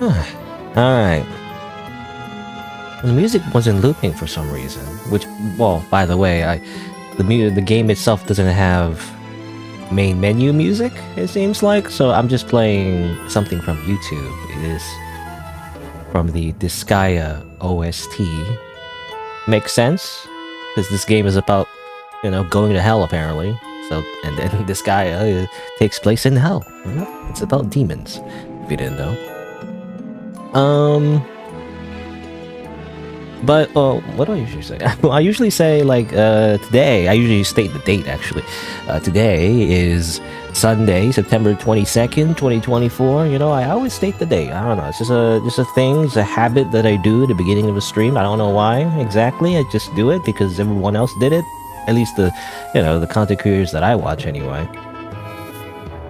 Alright. The music wasn't looping for some reason, which, well, by the way, the game itself doesn't have main menu music, it seems like, so I'm just playing something from YouTube. It is from the Disgaea OST. Makes sense, because this game is about, going to hell apparently. So, and then Disgaea takes place in hell. It's about demons, if you didn't know. But, what do I usually say? I usually say, like, today, I usually state the date, actually. Today is Sunday, September 22nd, 2024. I always state the date. I don't know. It's just a thing. It's a habit that I do at the beginning of a stream. I don't know why exactly. I just do it because everyone else did it. At least the content creators that I watch, anyway.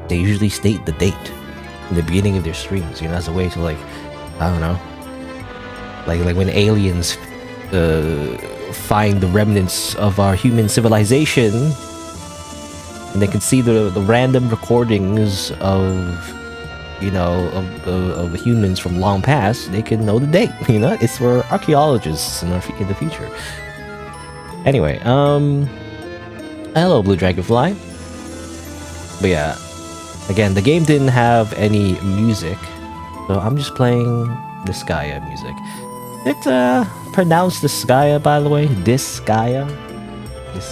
They usually state the date in the beginning of their streams, as a way to, like, I don't know. Like when aliens find the remnants of our human civilization, and they can see the random recordings of humans from long past, they can know the date. It's for archaeologists in the future. Anyway, hello, Blue Dragonfly. But yeah, again, the game didn't have any music, so I'm just playing Disgaea music. It's pronounced Disgaea, by the way. Disgaea. I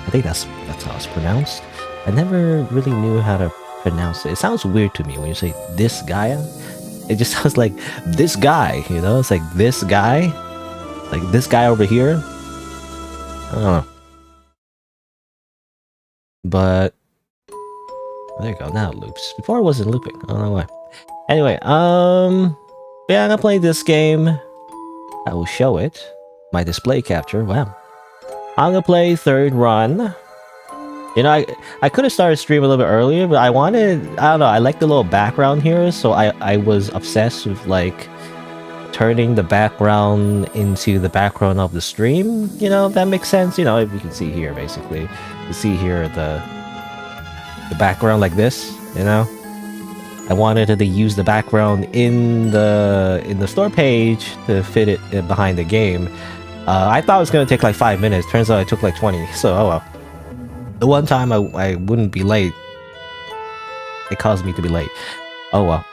think that's how it's pronounced. I never really knew how to pronounce it. It sounds weird to me when you say Disgaea. It just sounds like this guy, It's like this guy, like this guy over here. I don't know. But there you go. Now it loops. Before it wasn't looping. I don't know why. Anyway, yeah, I'm gonna play this game. I will show it. My display capture. Wow. I'm gonna play third run. I could have started stream a little bit earlier, but I don't know, I like the little background here, so I was obsessed with, like, turning the background into the background of the stream, if that makes sense. If you can see here, basically. You see here the background like this, I wanted to use the background in the store page to fit it behind the game. I thought it was going to take like 5 minutes. Turns out it took like 20. So, oh well. The one time I wouldn't be late, it caused me to be late. Oh well.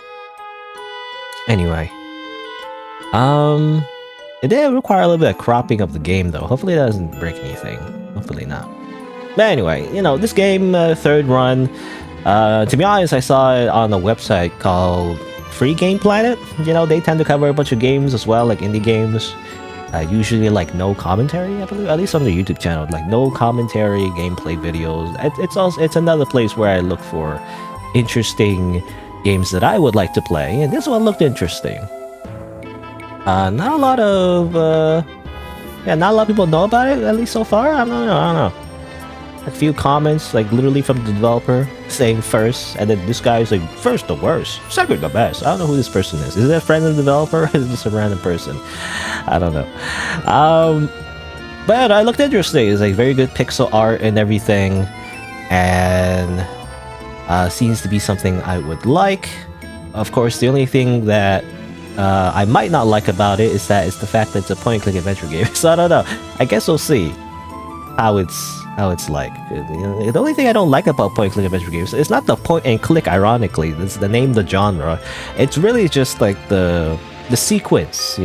Anyway. It did require a little bit of cropping of the game, though. Hopefully it doesn't break anything. Hopefully not. But anyway, this game, third run, to be honest, I saw it on a website called Free Game Planet. They tend to cover a bunch of games as well, like indie games. Usually, like, no commentary, I believe, at least on the YouTube channel, like no commentary, gameplay videos. It's another place where I look for interesting games that I would like to play, and this one looked interesting. Not a lot of people know about it, at least so far. I don't know. A few comments, like, literally from the developer saying first, and then this guy is like, first the worst, second the best. I don't know who this person is. Is it a friend of the developer, or is it just a random person? I don't know. But it looked interesting. It's like very good pixel art and everything, and seems to be something I would like. Of course, the only thing that I might not like about it is the fact that it's a point-and-click adventure game. So I don't know. I guess we'll see how it's like. The only thing I don't like about point-and-click adventure games is not the point-and-click, ironically. It's the name, the genre. It's really just like the sequence,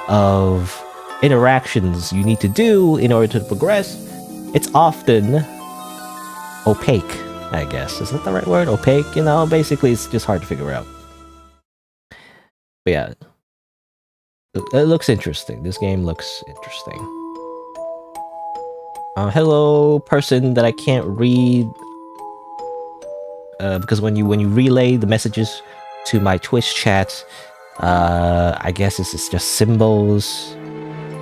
of interactions you need to do in order to progress. It's often opaque, I guess. Is that the right word? Opaque? Basically it's just hard to figure out. But yeah, it looks interesting. This game looks interesting. Hello, person that I can't read, because when you relay the messages to my Twitch chat, I guess this is just symbols.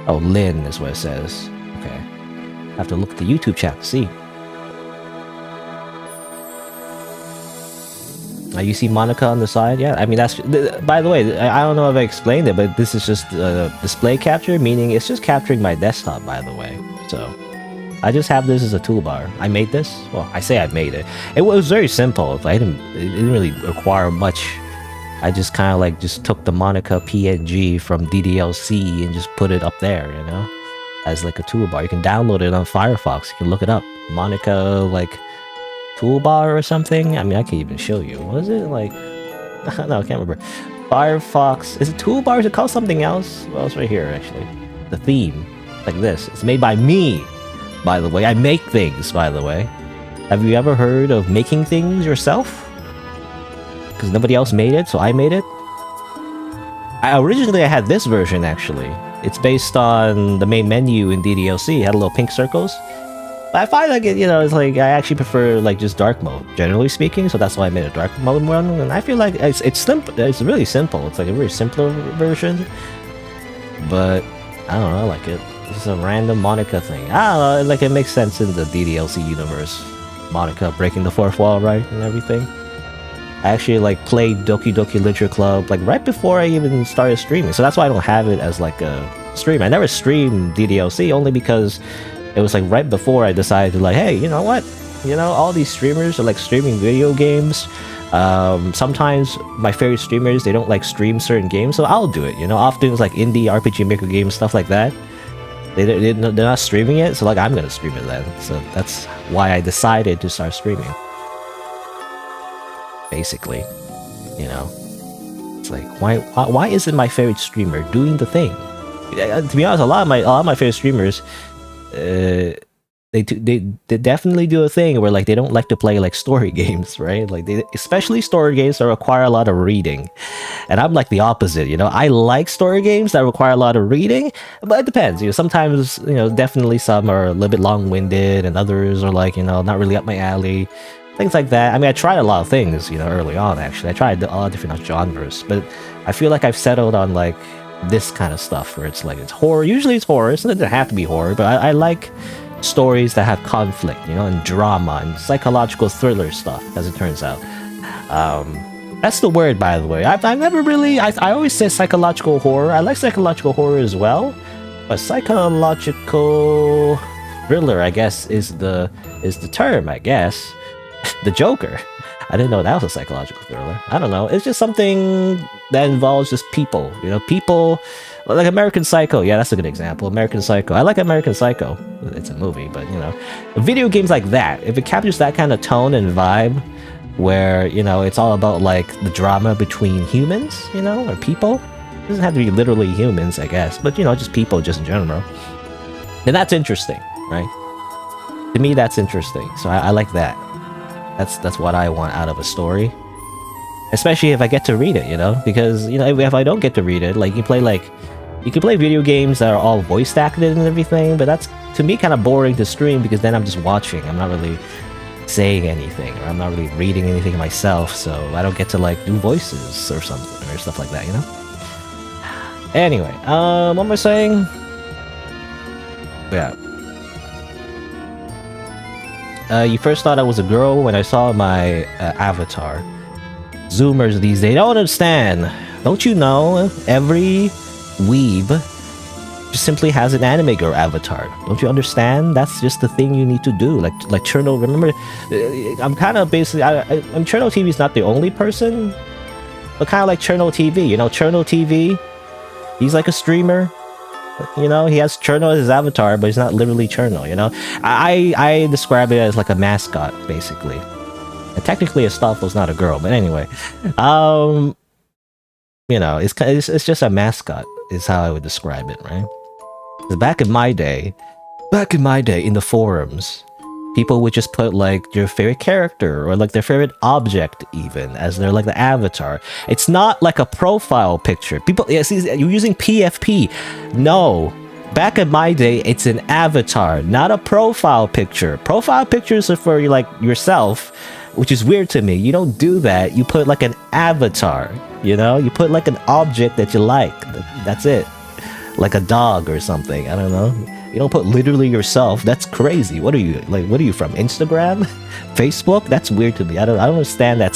Oh, Lynn is what it says. Okay, I have to look at the YouTube chat to see. You see Monica on the side? Yeah, I mean, that's... By the way, I don't know if I explained it, but this is just display capture, meaning it's just capturing my desktop, by the way. So, I just have this as a toolbar. I made this. Well, I say I made it. It was very simple. It didn't really require much I just kind of like just took the Monica PNG from DDLC and just put it up there, you know, as like a toolbar. You can download it on Firefox. You can look it up. Monica like toolbar or something. I mean, I can even show you. What is it like? No, I can't remember. Firefox. Is it toolbar? Is it called something else? Well, it's right here actually. The theme, like this. It's made by me, by the way. I make things, by the way. Have you ever heard of making things yourself? Because nobody else made it, so I made it. Originally I had this version actually. It's based on the main menu in DDLC. It had little pink circles. But I find like it, you know, it's like I actually prefer like just dark mode, generally speaking. So that's why I made a dark mode one. And I feel like it's simple. It's really simple. It's like a very simpler version. But I don't know. I like it. It's a random Monica thing. I don't know. Like it makes sense in the DDLC universe. Monica breaking the fourth wall, right, and everything. I actually like played Doki Doki Literature Club like right before I even started streaming, so that's why I don't have it as like a stream. I never streamed DDLC only because it was like right before I decided to like, hey, you know what? You know, all these streamers are like streaming video games. Sometimes my favorite streamers, they don't like stream certain games, so I'll do it. You know, often it's like indie RPG Maker games, stuff like that. They're not streaming it, so like I'm gonna stream it then. So that's why I decided to start streaming. Basically, you know, it's like why isn't my favorite streamer doing the thing? To be honest, a lot of my favorite streamers, they definitely do a thing where like they don't like to play like story games, right? Like especially story games that require a lot of reading, and I'm like the opposite. You know, I like story games that require a lot of reading, but it depends. You know, sometimes, you know, definitely some are a little bit long-winded, and others are like, you know, not really up my alley. Things like that. I mean, I tried a lot of things, you know, early on, actually. I tried a lot of different genres, but I feel like I've settled on, like, this kind of stuff, where it's, like, it's horror. Usually it's horror. It doesn't have to be horror, but I like stories that have conflict, you know, and drama, and psychological thriller stuff, as it turns out. That's the word, by the way. I've never really... I always say psychological horror. I like psychological horror as well, but psychological thriller, I guess, is the term, I guess. The Joker. I didn't know that was a psychological thriller. I don't know. It's just something that involves just people. You know, people like American Psycho. Yeah, that's a good example. American Psycho. I like American Psycho. It's a movie, but you know, video games like that. If it captures that kind of tone and vibe, where you know it's all about like the drama between humans, you know, or people. It doesn't have to be literally humans, I guess, but you know, just people, just in general. Then that's interesting, right? To me, that's interesting. So I like that. That's what I want out of a story, especially if I get to read it, you know, because you know if I don't get to read it, like you can play video games that are all voice acted and everything, but that's to me kind of boring to stream because then I'm just watching. I'm not really saying anything, or I'm not really reading anything myself, so I don't get to like do voices or something or stuff like that, you know. Anyway, what am I saying? Yeah. You first thought I was a girl when I saw my avatar. Zoomers these days don't understand. Don't you know every weeb just simply has an anime girl avatar? Don't you understand? That's just the thing you need to do. Like Cherno. Remember, I'm kind of basically. I'm Cherno TV is not the only person, but kind of like Cherno TV. You know, Cherno TV. He's like a streamer. You know, he has Cherno as his avatar, but he's not literally Cherno, you know? I describe it as like a mascot, basically. And technically, Astolfo's not a girl, but anyway. You know, it's just a mascot, is how I would describe it, right? 'Cause back in my day, in the forums, people would just put like their favorite character or like their favorite object even as their like the avatar. It's not like a profile picture. People, yeah, see, you're using PFP. No, back in my day, it's an avatar, not a profile picture. Profile pictures are for like yourself, which is weird to me. You don't do that. You put like an avatar. You know, you put like an object that you like. That's it. Like a dog or something. I don't know. You don't put literally yourself. That's crazy. What are you like? What are you from? Instagram, Facebook? That's weird to me. I don't understand that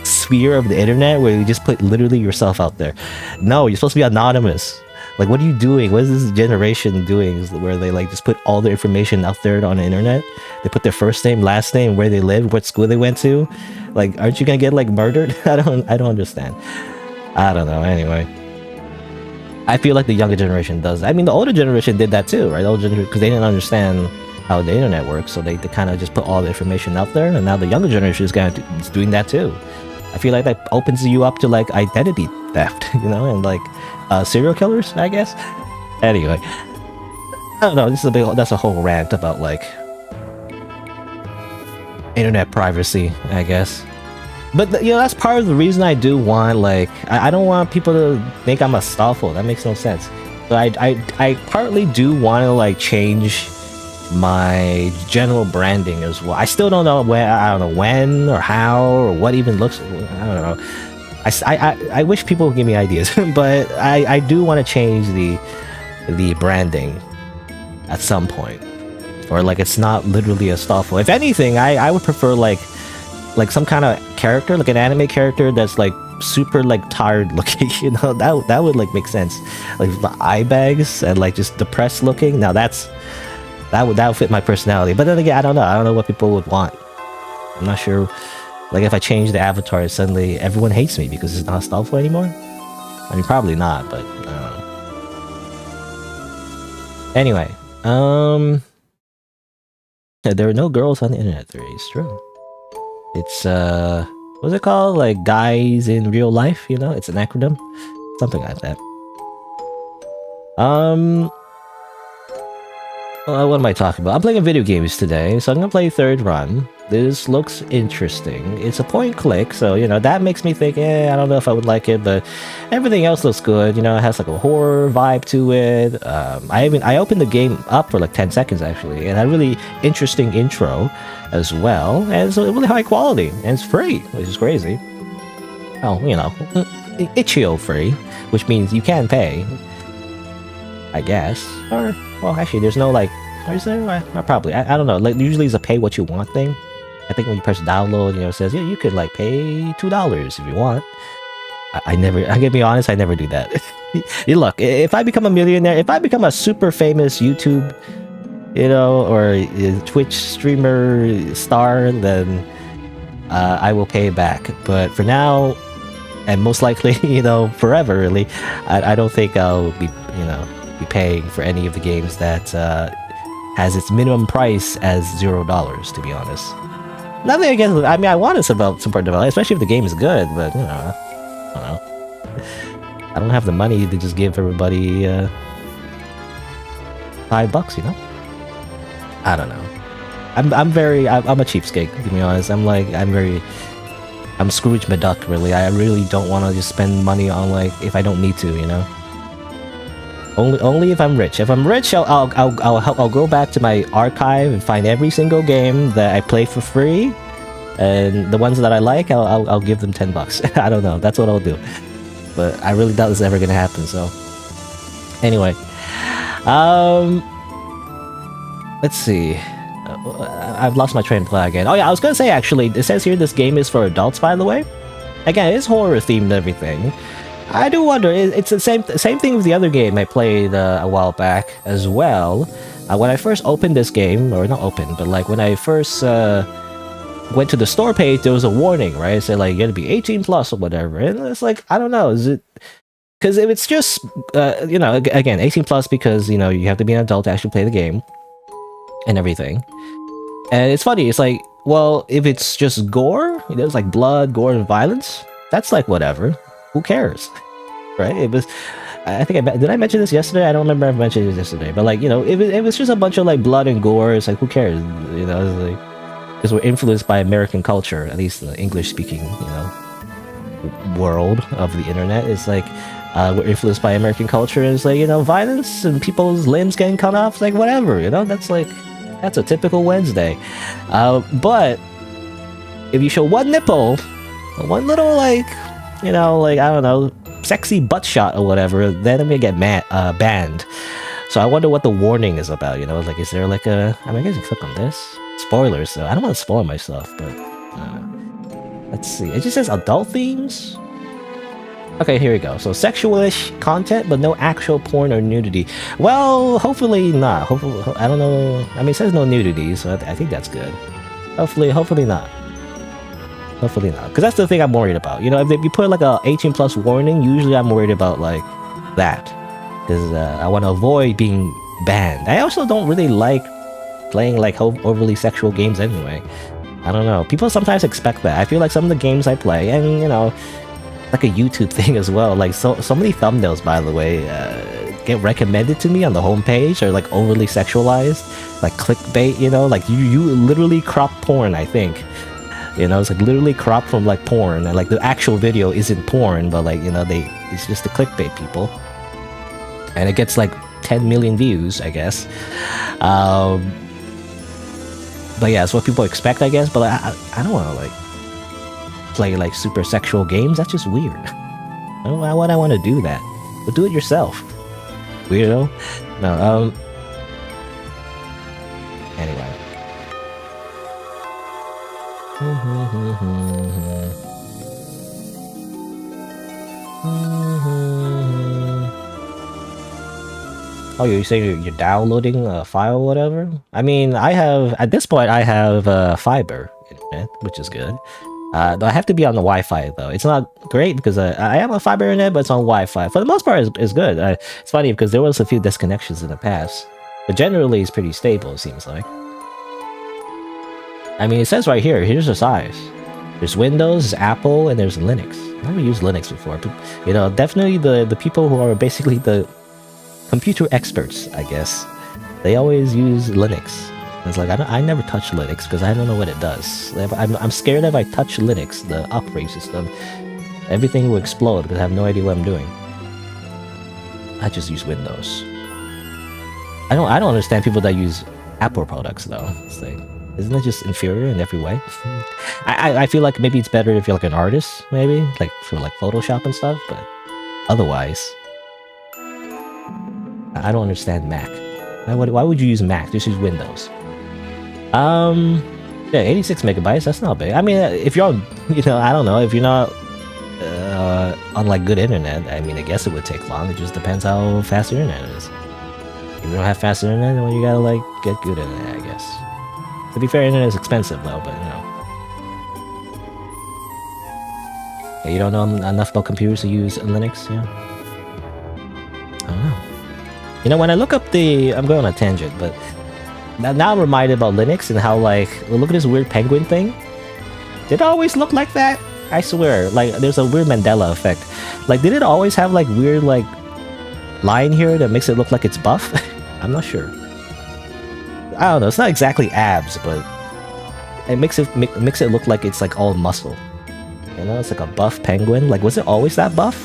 sphere of the internet where you just put literally yourself out there. No, you're supposed to be anonymous. Like, what are you doing? What is this generation doing? Where they like just put all their information out there on the internet? They put their first name, last name, where they live, what school they went to. Like, aren't you gonna get like murdered? I don't understand. I don't know. Anyway, I feel like the younger generation does. I mean, the older generation did that too, right? The older generation, because they didn't understand how the internet works, so they kind of just put all the information out there, and now the younger generation is doing that too. I feel like that opens you up to like identity theft, you know, and like serial killers, I guess. Anyway, I don't know. That's a whole rant about like internet privacy, I guess. But you know, that's part of the reason I do want like I don't want people to think I'm a stalful. That makes no sense. But I partly do want to like change my general branding as well. I still don't know when or how or what even looks. I don't know. I wish people would give me ideas, but I do want to change the branding at some point, or like it's not literally a stalful. If anything, I would prefer like some kind of character, like an anime character that's like super like tired looking, you know. That would like make sense, like the eye bags and like just depressed looking. Now that would fit my personality. But then again, I don't know what people would want. I'm not sure. Like if I change the avatar, suddenly everyone hates me because it's not stalful anymore. I mean, probably not, but anyway, there are no girls on the internet. There is true. It's what's it called? Like guys in real life, you know? It's an acronym, something like that. What am I talking about? I'm playing video games today, so I'm gonna play Third Run. This looks interesting. It's a point click, so you know that makes me think, I don't know if I would like it, but everything else looks good. You know, it has like a horror vibe to it. I opened the game up for like 10 seconds actually, and a really interesting intro as well, and it's really high quality, and it's free, which is crazy. Oh, you know, itch.io free, which means you can pay, I guess. Or, well, actually, there's no like, or is there? Probably. I don't know. Like, usually it's a pay what you want thing. I think when you press download, you know, it says, yeah, you could like pay $2 if you want. I'm gonna be honest, I never do that. Look, if I become a millionaire, if I become a super famous YouTube, you know, or a Twitch streamer star, then I will pay back. But for now, and most likely, you know, forever, really, I don't think I'll be, you know, be paying for any of the games that has its minimum price as $0, to be honest. Nothing against, I mean, I want to support development, especially if the game is good, but, you know, I don't know. I don't have the money to just give everybody $5, you know? I don't know. I'm a cheapskate, to be honest. I'm Scrooge McDuck, really. I really don't want to just spend money on, like, if I don't need to, you know? Only if I'm rich. If I'm rich, I'll go back to my archive and find every single game that I play for free, and the ones that I like, I'll give them $10. I don't know. That's what I'll do. But I really doubt this is ever gonna happen. So, anyway, let's see. I've lost my train of thought again. Oh yeah, I was gonna say actually, it says here this game is for adults. By the way, again, it's horror themed and everything. I do wonder, it's the same thing with the other game I played a while back as well. When I first opened this game, or not opened, but like when I first went to the store page, there was a warning, right? It said like, you gotta be 18 plus or whatever. And it's like, I don't know, is it... Because if it's just, you know, again, 18 plus because, you know, you have to be an adult to actually play the game and everything. And it's funny, it's like, well, if it's just gore, you know, it's like blood, gore, and violence, that's like whatever. Who cares, right? It was, I think did I mention this yesterday? I don't remember if I mentioned this yesterday, but like, you know, if it's just a bunch of like blood and gore, it's like, who cares, you know? It's like, because we're influenced by American culture, at least the English speaking, you know, world of the internet. It's like we're influenced by American culture, and it's like, you know, violence and people's limbs getting cut off, like whatever, you know, that's a typical Wednesday. But if you show one nipple, one little like, you know, like, I don't know, sexy butt shot or whatever, then I'm gonna get banned. So I wonder what the warning is about, you know, like, is there like a, I mean, I guess you click on this. Spoilers, so I don't want to spoil myself, but let's see. It just says adult themes. Okay, here we go. So sexual-ish content, but no actual porn or nudity. Well, hopefully not. Hopefully, I don't know. I mean, it says no nudity, so I think that's good. Hopefully not. Hopefully not, because that's the thing I'm worried about. You know, if you put like a 18 plus warning, usually I'm worried about like that, because I want to avoid being banned. I also don't really like playing like overly sexual games anyway. I don't know. People sometimes expect that. I feel like some of the games I play, and you know, like a YouTube thing as well. Like so many thumbnails, by the way, get recommended to me on the homepage are like overly sexualized, like clickbait. You know, like you literally crop porn. I think. You know, it's like literally cropped from like porn, and like the actual video isn't porn, but like, you know, it's just the clickbait people, and it gets like 10 million views, I guess. But yeah, it's what people expect, I guess. But I don't want to like play like super sexual games. That's just weird. I don't know why I want to do that. But do it yourself, weirdo. No. Anyway. Oh, you're saying you're downloading a file or whatever? I mean, at this point, I have fiber internet, which is good. I have to be on the Wi-Fi, though. It's not great because I have a fiber internet, but it's on Wi-Fi. For the most part, it's good. It's funny because there was a few disconnections in the past, but generally, it's pretty stable, it seems like. I mean, it says right here, here's the size. There's Windows, there's Apple, and there's Linux. I've never used Linux before. But, you know, definitely the people who are basically the computer experts, I guess, they always use Linux. It's like, I never touch Linux because I don't know what it does. I'm scared if I touch Linux, the operating system, everything will explode because I have no idea what I'm doing. I just use Windows. I don't understand people that use Apple products, though. It's like, isn't it just inferior in every way? I feel like maybe it's better if you're like an artist, maybe like for like Photoshop and stuff, but otherwise, I don't understand Mac. Why would you use Mac? Just use Windows. Yeah, 86 megabytes. That's not big. I mean, if you're on, you know, I don't know, if you're not on like good internet, I mean, I guess it would take long. It just depends how fast your internet is. If you don't have fast internet, then you gotta like get good internet, I guess. To be fair, internet is expensive though, but you know. Yeah, you don't know enough about computers to use Linux, yeah? I don't know. You know, when I look up I'm going on a tangent, but now I'm reminded about Linux and how like, look at this weird penguin thing. Did it always look like that? I swear, like there's a weird Mandela effect. Like, did it always have like weird like line here that makes it look like it's buff? I'm not sure. I don't know. It's not exactly abs, but it makes it look like it's like all muscle. You know, it's like a buff penguin. Like, was it always that buff?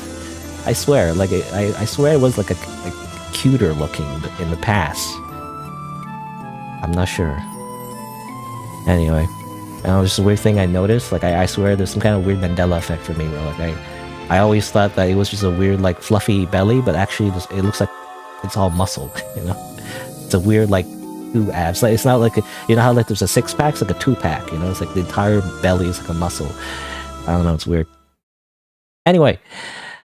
I swear, like I swear it was like cuter looking in the past. I'm not sure. Anyway, it's a weird thing I noticed. Like, I swear there's some kind of weird Mandela effect for me. Where like I always thought that it was just a weird like fluffy belly, but actually it looks like it's all muscle. You know, it's a weird like two abs. Like, it's not like you know how like there's a 6-pack, it's like a 2-pack. You know, it's like the entire belly is like a muscle. I don't know. It's weird. Anyway,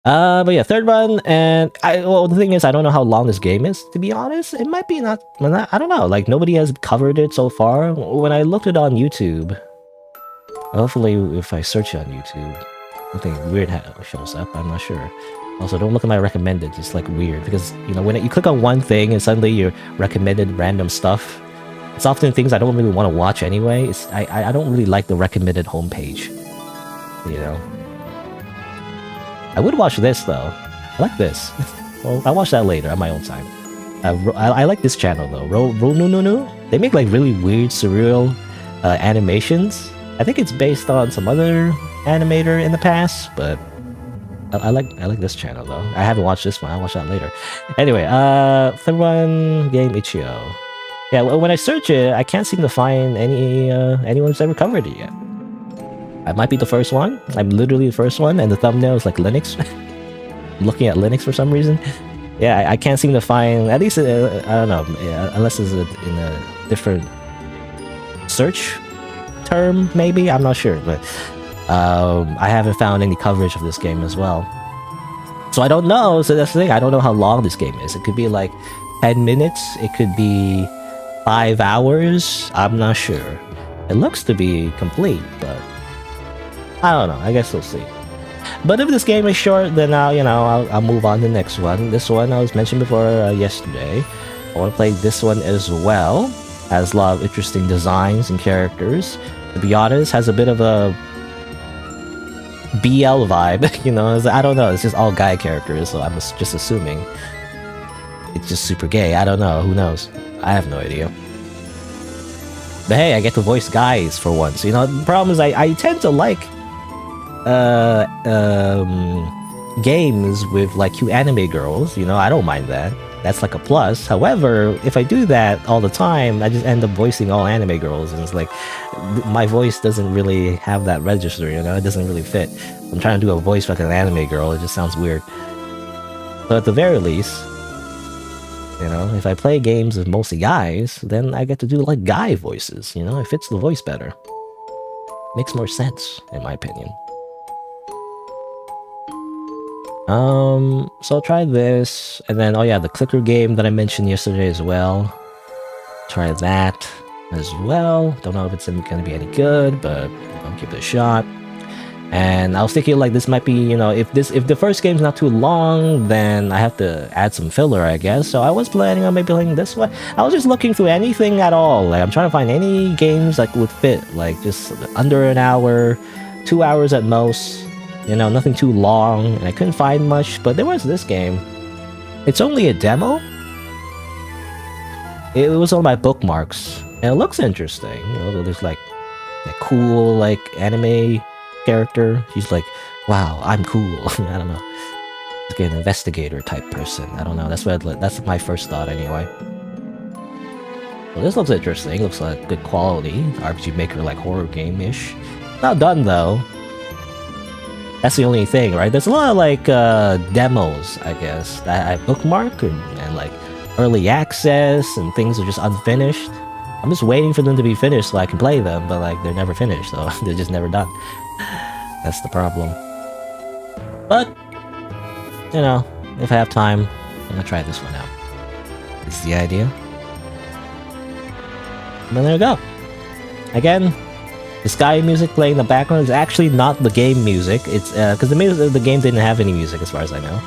but yeah, third run, and well, the thing is, I don't know how long this game is. To be honest, it might be not. I don't know. Like, nobody has covered it so far. When I looked it on YouTube, hopefully, if I search it on YouTube, something weird shows up. I'm not sure. Also, don't look at my recommended. It's like weird because you know when you click on one thing and suddenly you're recommended random stuff. It's often things I don't really want to watch anyway. I don't really like the recommended homepage. You know. I would watch this though. I like this. Well, I'll watch that later on my own time. I like this channel though. No. They make like really weird, surreal animations. I think it's based on some other animator in the past, but I like this channel though. I haven't watched this one. I'll watch that later. Anyway, third one, game Itch.io. Yeah, when I search it, I can't seem to find anyone who's ever covered it yet. I might be the first one. I'm literally the first one, and the thumbnail is like Linux. I'm looking at Linux for some reason. Yeah, I can't seem to find, at least, I don't know, unless it's in a different search term, maybe? I'm not sure, but I haven't found any coverage of this game as well. So I don't know, so that's the thing, I don't know how long this game is. It could be like 10 minutes, it could be 5 hours, I'm not sure. It looks to be complete, but I don't know. I guess we'll see. But if this game is short, then I'll move on to the next one. This one I was mentioned before yesterday. I want to play this one as well. Has a lot of interesting designs and characters. To be honest, has a bit of a BL vibe, I don't know, it's just all guy characters, so I'm just assuming it's just super gay. I don't know, who knows? I have no idea. But hey, I get to voice guys for once. The problem is I tend to like games with like cute anime girls, I don't mind that. That's like a plus. However, if I do that all the time, I just end up voicing all anime girls, and it's like my voice doesn't really have that register, it doesn't really fit. I'm trying to do a voice like an anime girl, it just sounds weird. But at the very least, if I play games with mostly guys, then I get to do like guy voices, it fits the voice better. Makes more sense, in my opinion. So I'll try this, and then, oh yeah, the clicker game that I mentioned yesterday as well. Try that as well. Don't know if it's gonna be any good, but I'll give it a shot. And I was thinking like this might be, if the first game's not too long, then I have to add some filler, I guess. So I was planning on maybe playing this one. I was just looking through anything at all. Like I'm trying to find any games that would fit, like just under an hour, 2 hours at most. Nothing too long, and I couldn't find much, but there was this game. It's only a demo. It was on my bookmarks, and it looks interesting. There's like a cool like anime character. She's like, wow, I'm cool. I don't know. Like an investigator type person. I don't know. That's my first thought anyway. Well, this looks interesting. Looks like good quality. RPG Maker like horror game-ish. Not done though. That's the only thing, right? There's a lot of like demos, I guess, that I bookmark and like early access and things are just unfinished. I'm just waiting for them to be finished so I can play them, but like they're never finished, so they're just never done. That's the problem. But if I have time, I'm gonna try this one out. This is the idea. And then there we go. Again, the Sky music playing in the background is actually not the game music. It's because the game didn't have any music as far as I know.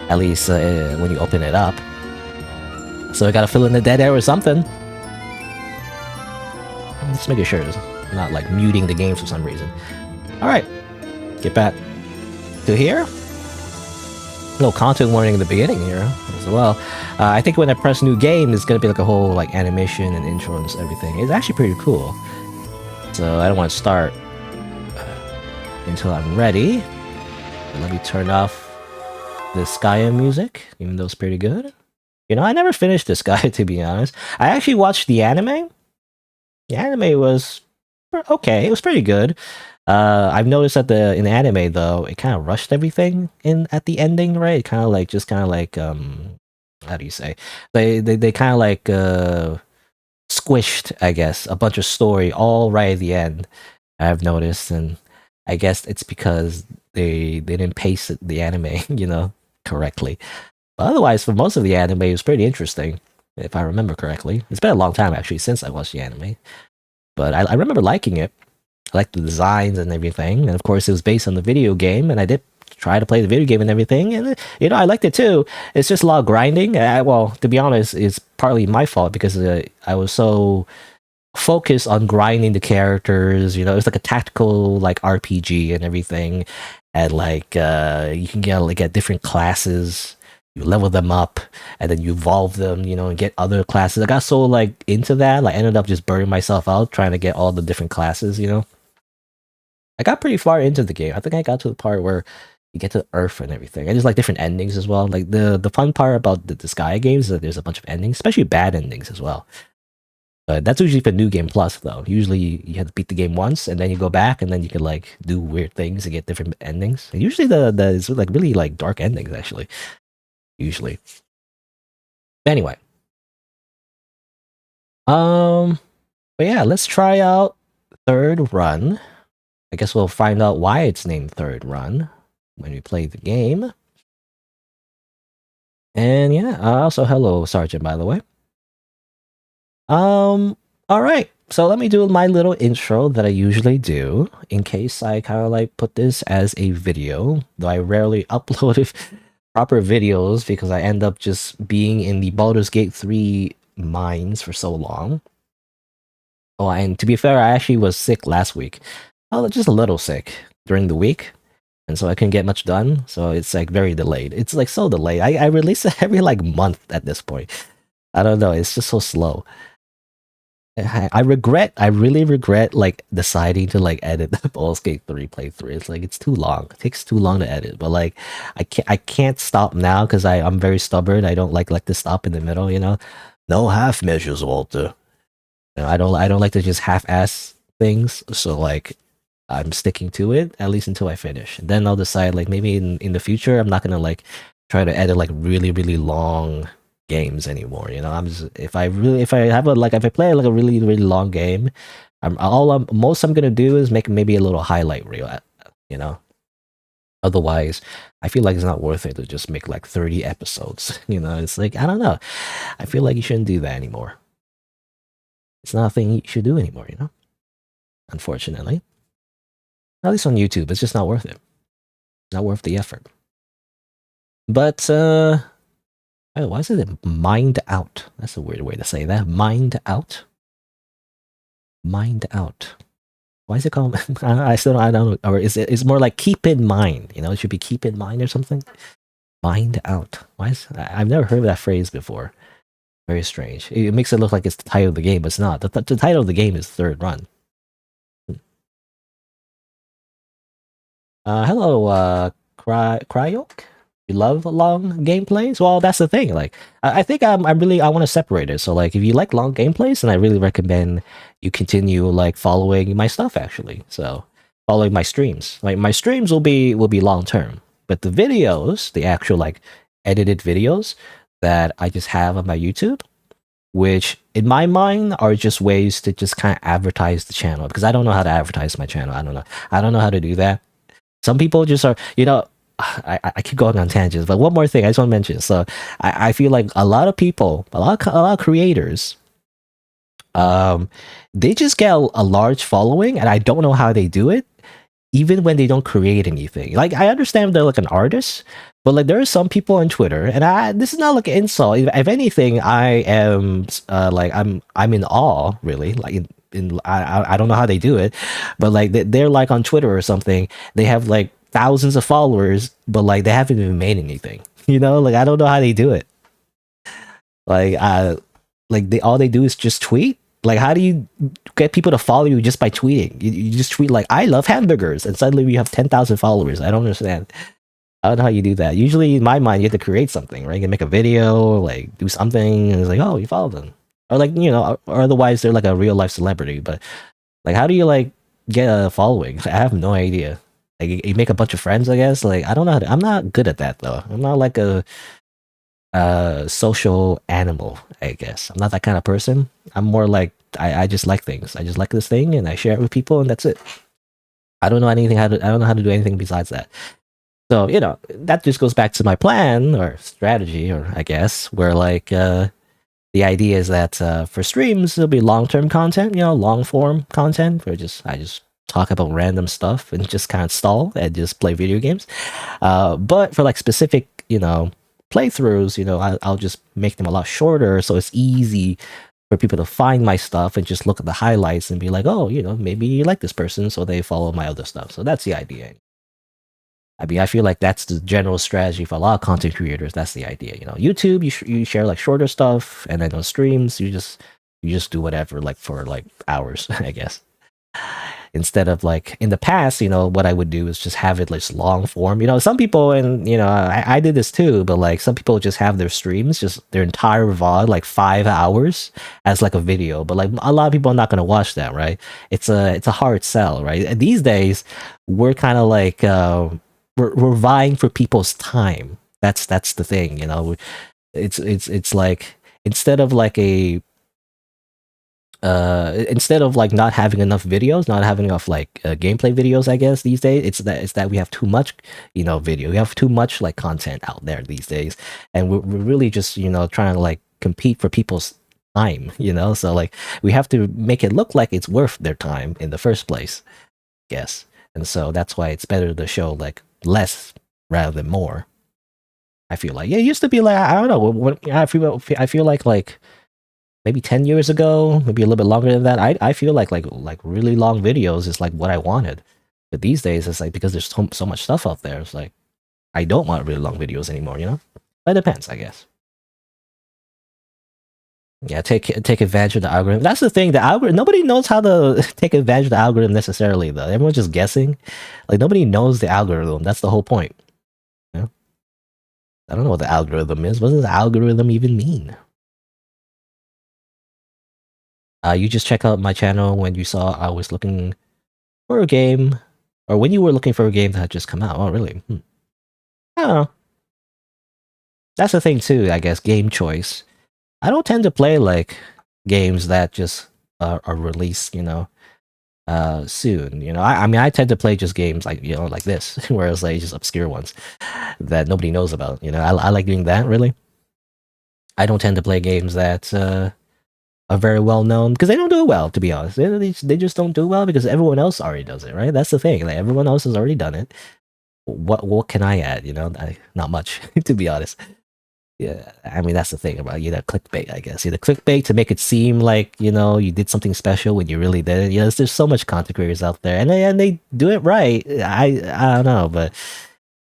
At least when you open it up. So I gotta fill in the dead air or something. Just making sure it's not like muting the game for some reason. Alright, get back to here. No content warning in the beginning here as well. I think when I press new game, it's gonna be like a whole like animation and intro and everything. It's actually pretty cool. So I don't want to start until I'm ready. Let me turn off the Skya music, even though it's pretty good. I never finished this guy, to be honest. I actually watched the anime. The anime was okay. It was pretty good. I've noticed that in the anime though, it kind of rushed everything in at the ending, right? It kind of like how do you say? They kind of like squished, I guess, a bunch of story all right at the end. I've noticed, and I guess it's because they didn't pace the anime, correctly. But otherwise, for most of the anime, it was pretty interesting, if I remember correctly. It's been a long time actually since I watched the anime, but I remember liking it. I liked the designs and everything, and of course, it was based on the video game, and I did try to play the video game and everything, and I liked it too. It's just a lot of grinding. Well, to be honest, it's partly my fault because I was so focused on grinding the characters. It was like a tactical like RPG and everything, and like you can get different classes. You level them up, and then you evolve them, and get other classes. I got so like into that, I ended up just burning myself out trying to get all the different classes. I got pretty far into the game. I think I got to the part where you get to Earth and everything. And there's like different endings as well. Like the fun part about the Sky games is that there's a bunch of endings, especially bad endings as well. But that's usually for New Game Plus though. Usually you have to beat the game once and then you go back and then you can like do weird things to get different endings. And usually the it's like really like dark endings actually. Usually. Anyway. But yeah, let's try out Third Run. I guess we'll find out why it's named Third Run when we play the game. And yeah, also hello, Sergeant, by the way. All right. So let me do my little intro that I usually do in case I kind of like put this as a video, though I rarely upload proper videos because I end up just being in the Baldur's Gate 3 mines for so long. Oh, and to be fair, I actually was sick last week. Oh, just a little sick during the week. And so I couldn't get much done. So it's like very delayed. It's like so delayed. I release it every like month at this point. I don't know. It's just so slow. I really regret like deciding to like edit the Baldur's Gate 3 playthrough. It's like it's too long. It takes too long to edit. But like I can't stop now because I'm very stubborn. I don't like to stop in the middle, you know. No half measures, Walter. You know, I don't like to just half ass things. So like I'm sticking to it at least until I finish. And then I'll decide like maybe in the future I'm not gonna like try to edit like really, really long games anymore. You know, I'm just if I have a like if I play like a really really long game, most I'm gonna do is make maybe a little highlight reel. You know, otherwise I feel like it's not worth it to just make like 30 episodes. You know, it's like I don't know. I feel like you shouldn't do that anymore. It's not a thing you should do anymore. You know, unfortunately, at least on YouTube, it's just not worth it. Not worth the effort. But oh, why is it mind out? That's a weird way to say that. Mind out. Mind out. Why is it called? I still I don't know. Or is it? It's more like keep in mind. You know, it should be keep in mind or something. Mind out. Why is? I've never heard of that phrase before. Very strange. It makes it look like it's the title of the game, but it's not. The title of the game is Third Run. Hello, Cryok. You love long gameplays? Well, that's the thing. Like, I think I want to separate it. So, like, if you like long gameplays, then I really recommend you continue like following my stuff. Actually, so following my streams. Like, my streams will be long term, but the videos, the actual like edited videos that I just have on my YouTube, which in my mind are just ways to just kind of advertise the channel because I don't know how to advertise my channel. I don't know. I don't know how to do that. Some people just are, you know, I keep going on tangents, but one more thing I just want to mention. So I feel like a lot of people, a lot of creators, they just get a large following, and I don't know how they do it, even when they don't create anything. Like I understand they're like an artist, but like there are some people on Twitter, and this is not like an insult. If anything, I am like I'm in awe, really. Like I don't know how they do it, but like they're like on Twitter or something. They have like thousands of followers, but like they haven't even made anything. You know, like I don't know how they do it. Like like they all they do is just tweet. Like how do you get people to follow you just by tweeting? You just tweet like I love hamburgers, and suddenly we have 10,000 followers. I don't understand. I don't know how you do that. Usually, in my mind, you have to create something, right? You can make a video, like do something, and it's like, oh, you follow them, or like you know, or otherwise they're like a real life celebrity. But like, how do you like get a following? I have no idea. Like, you make a bunch of friends, I guess. Like, I don't know. I'm not good at that though. I'm not like a social animal. I guess I'm not that kind of person. I'm more like I just like things. I just like this thing, and I share it with people, and that's it. I don't know anything. I don't know how to do anything besides that. So, you know, that just goes back to my plan or strategy, or I guess, where like the idea is that for streams, there'll be long term content, you know, long form content where I just talk about random stuff and just kind of stall and just play video games. But for like specific, you know, playthroughs, you know, I'll just make them a lot shorter so it's easy for people to find my stuff and just look at the highlights and be like, oh, you know, maybe you like this person, so they follow my other stuff. So that's the idea. I mean, I feel like that's the general strategy for a lot of content creators. That's the idea, you know. YouTube, you share like shorter stuff, and then on streams, you just do whatever like for like hours, I guess. Instead of like in the past, you know, what I would do is just have it like long form. You know, some people, and you know, I did this too, but like some people just have their streams, just their entire VOD, like 5 hours as like a video. But like a lot of people are not gonna watch that, right? It's a hard sell, right? And these days, we're kind of like we're vying for people's time. That's the thing, you know. It's like instead of like not having enough videos, not having enough like gameplay videos, I guess these days it's that we have too much, you know, video. We have too much like content out there these days, and we're really just, you know, trying to like compete for people's time, you know? So like we have to make it look like it's worth their time in the first place, I guess. And so that's why it's better to show like less rather than more. I feel like, yeah, it used to be like, I don't know, I feel like maybe 10 years ago, maybe a little bit longer than that, I feel like really long videos is like what I wanted. But these days it's like, because there's so much stuff out there, it's like I don't want really long videos anymore, you know? But it depends, I guess. Yeah, take advantage of the algorithm. That's the thing. The algorithm. Nobody knows how to take advantage of the algorithm necessarily, though. Everyone's just guessing. Like nobody knows the algorithm. That's the whole point. You know? I don't know what the algorithm is. What does the algorithm even mean? You just check out my channel when you saw I was looking for a game, or when you were looking for a game that had just come out. Oh, really? I don't know. That's the thing too. I guess game choice. I don't tend to play like games that just are released, you know, soon. You know, I mean, I tend to play just games like, you know, like this, whereas like just obscure ones that nobody knows about. You know, I like doing that. Really, I don't tend to play games that are very well known because they don't do well. To be honest, they just don't do well because everyone else already does it. Right? That's the thing. Like everyone else has already done it. What can I add? You know, not much. To be honest. Yeah, I mean that's the thing about clickbait. I guess the clickbait to make it seem like you know you did something special when you really didn't. You know, there's so much content creators out there, and they do it right. I don't know, but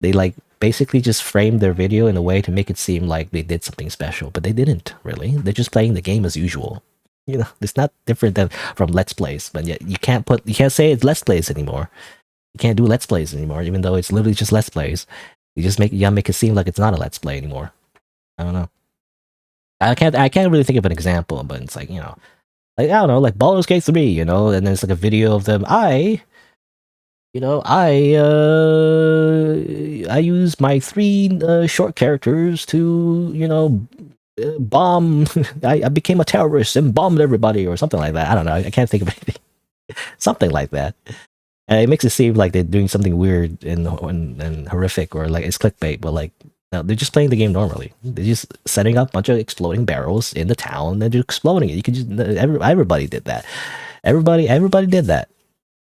they like basically just framed their video in a way to make it seem like they did something special, but they didn't really. They're just playing the game as usual. You know, it's not different than from Let's Plays, but yet you can't say it's Let's Plays anymore. You can't do Let's Plays anymore, even though it's literally just Let's Plays. You gotta make it seem like it's not a Let's Play anymore. I don't know. I can't really think of an example, but it's like, you know, like I don't know, like Baldur's Gate 3, you know, and then it's like a video of them. I use my 3 short characters to, you know, bomb. I became a terrorist and bombed everybody or something like that. I don't know. I can't think of anything. Something like that. And it makes it seem like they're doing something weird and horrific or like it's clickbait, but like no, they're just playing the game normally. They're just setting up a bunch of exploding barrels in the town and they're exploding it. You can just everybody did that. Everybody did that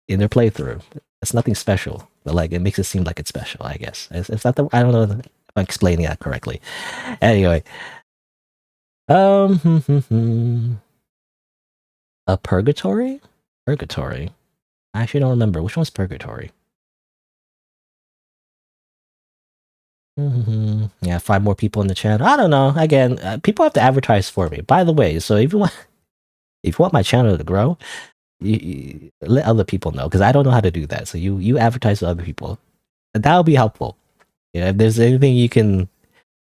in their playthrough. It's nothing special, but like it makes it seem like it's special. I guess it's not the. I don't know if I'm explaining that correctly. Anyway, a purgatory. Purgatory. I actually don't remember which one's purgatory. Yeah, 5 more people in the channel. I don't know. Again, people have to advertise for me. By the way, so if you want my channel to grow, you let other people know because I don't know how to do that. So you advertise to other people, and that would be helpful. Yeah, if there's anything you can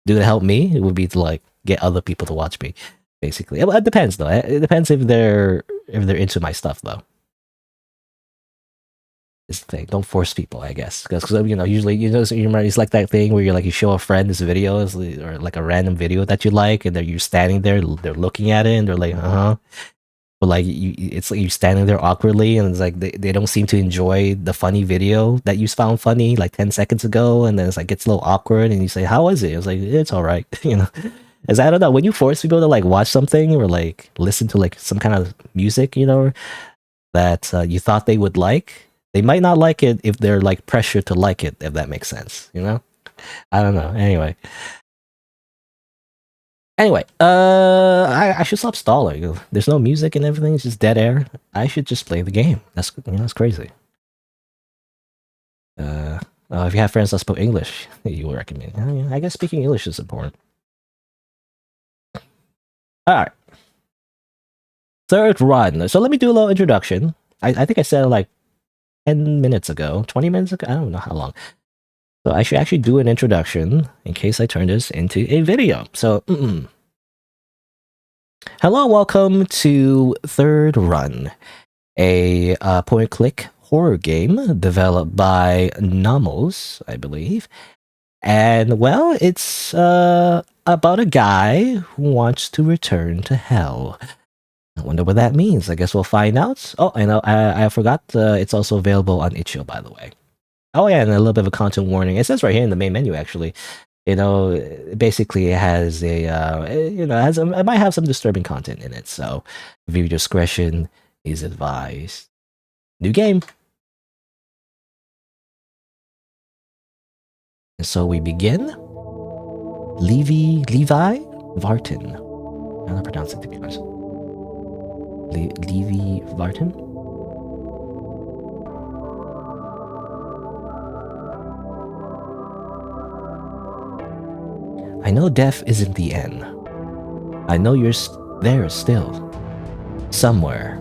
do to help me, it would be to like get other people to watch me. Basically, it depends though. It depends if they're into my stuff though. Thing. Don't force people, I guess, because you know usually it's like that thing where you show a friend this video or like a random video that you like, and you're standing there, they're looking at it, and they're like, but like it's like you're standing there awkwardly, and it's like they don't seem to enjoy the funny video that you found funny like 10 seconds ago, and then it's like gets a little awkward, and you say, "How was it?" It's like it's all right, you know. As I don't know, when you force people to like watch something or like listen to like some kind of music, you know, that you thought they would like. They might not like it if they're like pressured to like it, if that makes sense, you know? I don't know. Anyway, I should stop stalling. There's no music and everything, it's just dead air. I should just play the game. That's crazy. If you have friends that spoke English, you would recommend. I guess speaking English is important. Alright. Third run. So let me do a little introduction. I think I said like 10 minutes ago, 20 minutes ago, I don't know how long. So I should actually do an introduction in case I turn this into a video. So, hello, welcome to Third Run, a point-and-click horror game developed by Nomos, I believe. And, well, it's about a guy who wants to return to hell. I wonder what that means. I guess we'll find out. Oh, I know. I forgot. It's also available on itch.io, by the way. Oh yeah, and a little bit of a content warning. It says right here in the main menu, actually. You know, basically it has a it might have some disturbing content in it. So viewer discretion is advised. New game. And so we begin. Levi Vartan. I'm not pronouncing it to be honest. Levi Vartan. I know death isn't the end. I know you're there still. Somewhere.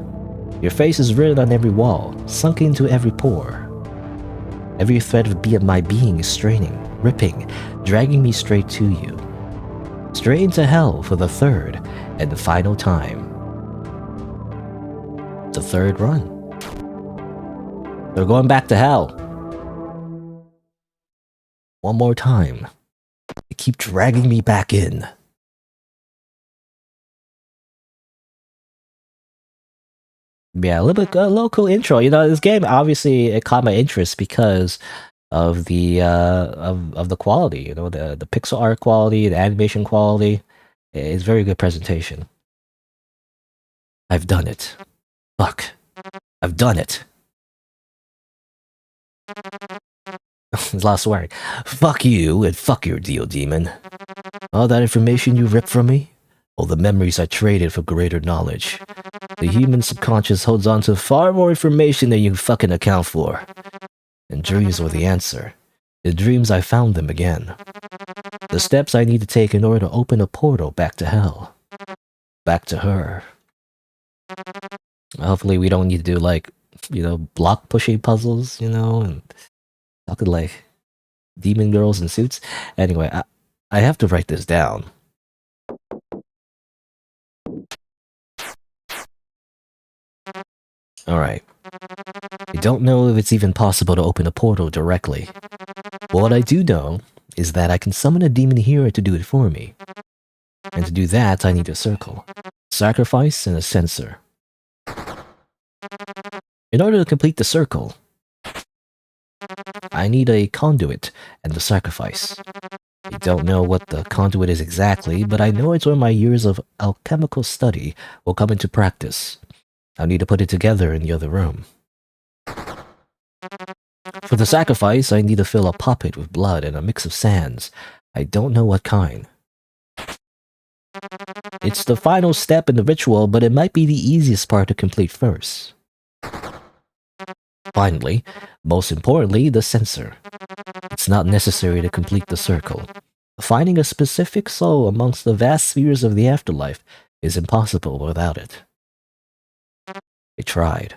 Your face is written on every wall, sunk into every pore. Every thread of my being is straining, ripping, dragging me straight to you. Straight into hell for the third and the final time. The third run. They're going back to hell. One more time. They keep dragging me back in. Yeah, a little cool intro. You know, this game obviously it caught my interest because of the of the quality. You know, the pixel art quality, the animation quality. It's very good presentation. I've done it. Fuck. I've done it. There's a lot of swearing. Fuck you and fuck your deal, demon. All that information you ripped from me? All the memories I traded for greater knowledge. The human subconscious holds on to far more information than you fucking account for. And dreams were the answer. In dreams I found them again. The steps I need to take in order to open a portal back to hell. Back to her. Hopefully we don't need to do like, you know, block pushing puzzles, you know, and talking like demon girls in suits. Anyway, I have to write this down. Alright. I don't know if it's even possible to open a portal directly. But what I do know is that I can summon a demon hero to do it for me. And to do that, I need a circle, sacrifice, and a sensor. In order to complete the circle, I need a conduit and the sacrifice. I don't know what the conduit is exactly, but I know it's where my years of alchemical study will come into practice. I'll need to put it together in the other room. For the sacrifice, I need to fill a puppet with blood and a mix of sands. I don't know what kind. It's the final step in the ritual, but it might be the easiest part to complete first. Finally, most importantly, the sensor. It's not necessary to complete the circle. Finding a specific soul amongst the vast spheres of the afterlife is impossible without it. I tried.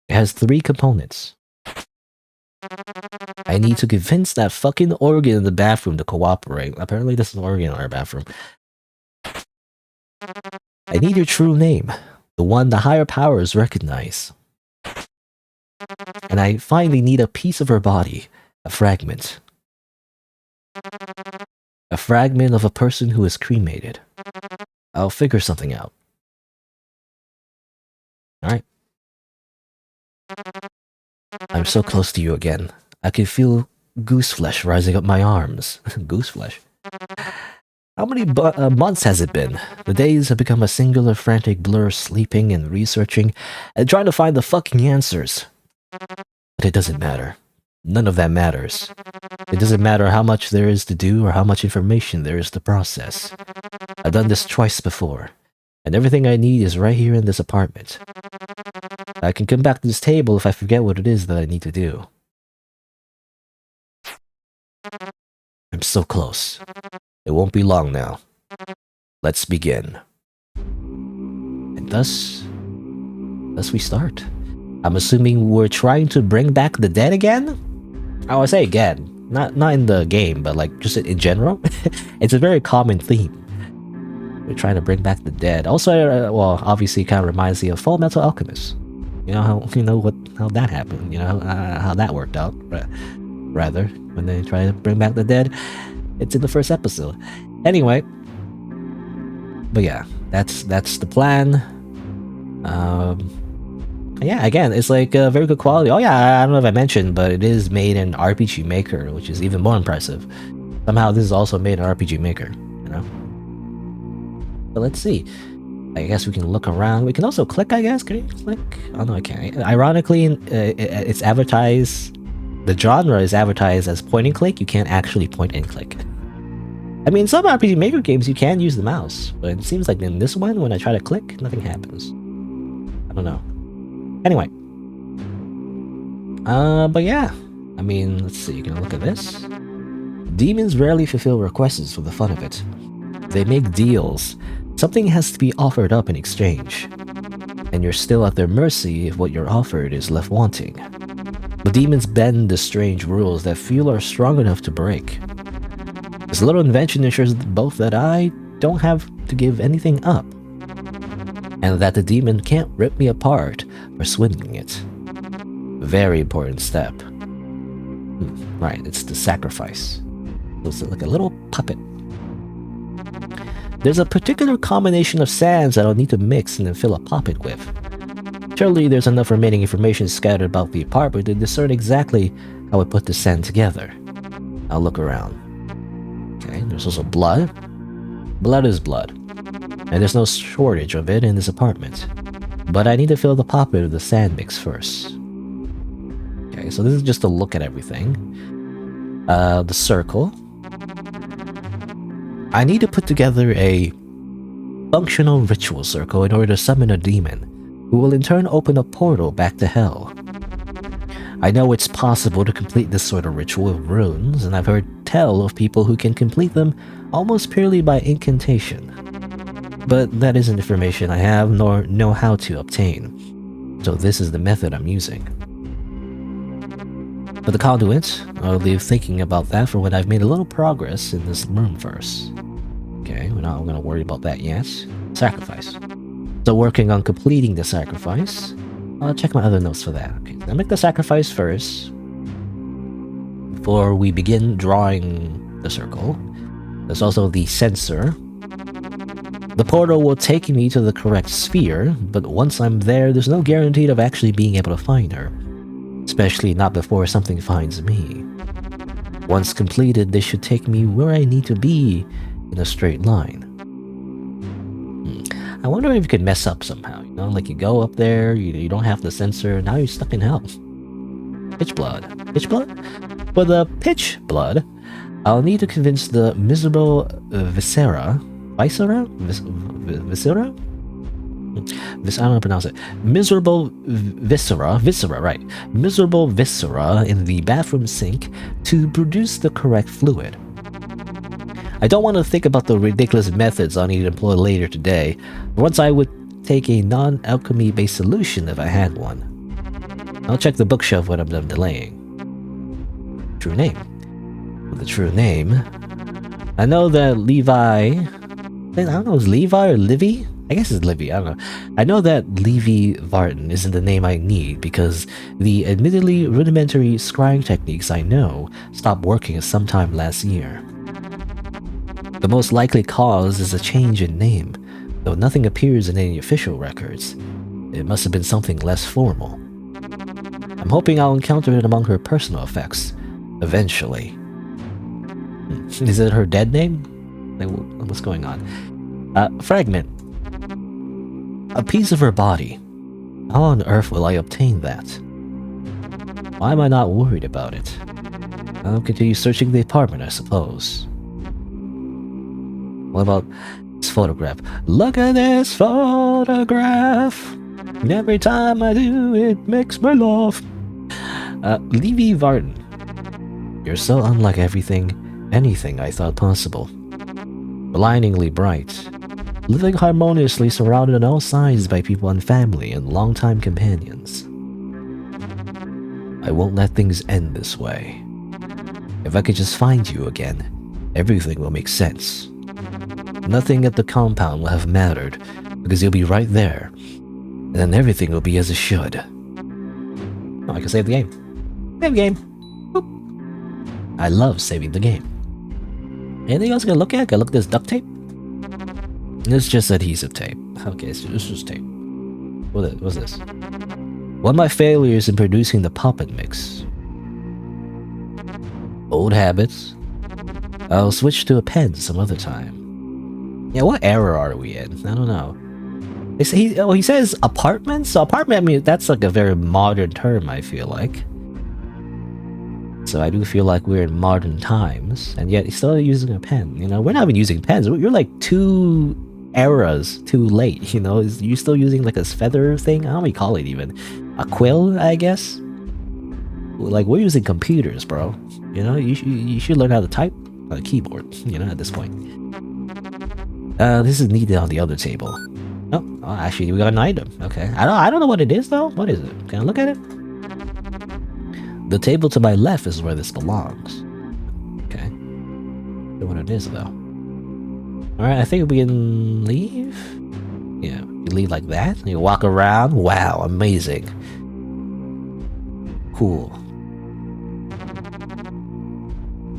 It has 3 components. I need to convince that fucking organ in the bathroom to cooperate. Apparently this is an organ in our bathroom. I need your true name, the one the higher powers recognize. And I finally need a piece of her body, a fragment. A fragment of a person who is cremated. I'll figure something out. Alright. I'm so close to you again. I can feel goose flesh rising up my arms. Goose flesh? How many months has it been? The days have become a singular frantic blur, sleeping and researching and trying to find the fucking answers. But it doesn't matter. None of that matters. It doesn't matter how much there is to do or how much information there is to process. I've done this twice before, and everything I need is right here in this apartment. I can come back to this table if I forget what it is that I need to do. I'm so close. It won't be long now. Let's begin. And thus we start. I'm assuming we're trying to bring back the dead again? I would say again. Not in the game, but like just in general. It's a very common theme. We're trying to bring back the dead. Also, well, obviously it kind of reminds me of Full Metal Alchemist. You know how that happened. You know how that worked out. Rather, when they try to bring back the dead, it's in the first episode. Anyway, but yeah, that's the plan. Yeah, again, it's like very good quality. Oh yeah, I don't know if I mentioned, but it is made in RPG Maker, which is even more impressive. Somehow this is also made in RPG Maker, you know? But let's see. I guess we can look around. We can also click, I guess. Can you click? Oh no, I can't. Ironically, it's advertised... The genre is advertised as point and click. You can't actually point and click. I mean, some RPG Maker games you can use the mouse, but it seems like in this one, when I try to click, nothing happens. I don't know. Anyway. But yeah. I mean, let's see. You can look at this. Demons rarely fulfill requests for the fun of it. They make deals. Something has to be offered up in exchange. And you're still at their mercy if what you're offered is left wanting. The demons bend the strange rules that few are strong enough to break. This little invention ensures both that I don't have to give anything up, and that the demon can't rip me apart for swindling it. Very important step. Right, it's the sacrifice. It's like a little puppet. There's a particular combination of sands that I'll need to mix and then fill a puppet with. Surely there's enough remaining information scattered about the apartment to discern exactly how I put the sand together. I'll look around. Okay, there's also blood. Blood is blood. And there's no shortage of it in this apartment. But I need to fill the puppet with the sand mix first. Okay, so this is just a look at everything. The circle. I need to put together a functional ritual circle in order to summon a demon, who will in turn open a portal back to hell. I know it's possible to complete this sort of ritual with runes, and I've heard tell of people who can complete them almost purely by incantation. But that isn't information I have nor know how to obtain, so this is the method I'm using. For the conduit, I'll leave thinking about that for when I've made a little progress in this room first. Okay, we're not going to worry about that yet. Sacrifice. So working on completing the sacrifice. I'll check my other notes for that. Okay, I'll make the sacrifice first before we begin drawing the circle. There's also the sensor. The portal will take me to the correct sphere, but once I'm there, there's no guarantee of actually being able to find her. Especially not before something finds me. Once completed, this should take me where I need to be in a straight line. I wonder if you could mess up somehow, you know, like you go up there, you don't have the sensor, now you're stuck in hell. Pitch blood. Pitch blood? For the pitch blood, I'll need to convince the miserable Viscera? Viscera? Viscera? I don't know how to pronounce it. Miserable Viscera, right. Miserable Viscera in the bathroom sink to produce the correct fluid. I don't want to think about the ridiculous methods I'll need to employ later today. Once I would take a non-alchemy based solution if I had one. I'll check the bookshelf when I'm done delaying. True name. With the true name, I know that Levi... I don't know, is Levi or Livy? I guess it's Livy, I don't know. I know that Levi Vartan isn't the name I need because the admittedly rudimentary scrying techniques I know stopped working sometime last year. The most likely cause is a change in name, though nothing appears in any official records. It must have been something less formal. I'm hoping I'll encounter it among her personal effects, eventually. Is it her dead name? Like, what's going on? Fragment. A piece of her body. How on earth will I obtain that? Why am I not worried about it? I'll continue searching the apartment, I suppose. What about this photograph? Look at this photograph! And every time I do, it makes me laugh. Levi Vartan. You're so unlike anything I thought possible. Blindingly bright. Living harmoniously surrounded on all sides by people and family and longtime companions. I won't let things end this way. If I could just find you again, everything will make sense. Nothing at the compound will have mattered, because you'll be right there, and then everything will be as it should. Oh, I can save the game. Save the game. Boop. I love saving the game. Anything else I can look at? Can I look at this duct tape? It's just adhesive tape. Okay, it's just tape. What's this? One of my failures in producing the puppet mix. Old habits. I'll switch to a pen some other time. Yeah, what era are we in? I don't know. They say he says apartment? So apartment, I mean, that's like a very modern term, I feel like. So I do feel like we're in modern times, and yet he's still using a pen. You know, we're not even using pens. You're like 2 eras too late, you know? You're still using like a feather thing? I don't know what you call it even. A quill, I guess? Like, we're using computers, bro. You know, you should learn how to type on a keyboard, you know, at this point. This is needed on the other table. Oh, actually, we got an item. Okay. I don't know what it is, though. What is it? Can I look at it? The table to my left is where this belongs. Okay. Don't know what it is, though. Alright, I think we can leave. Yeah, you leave like that. You walk around. Wow, amazing. Cool.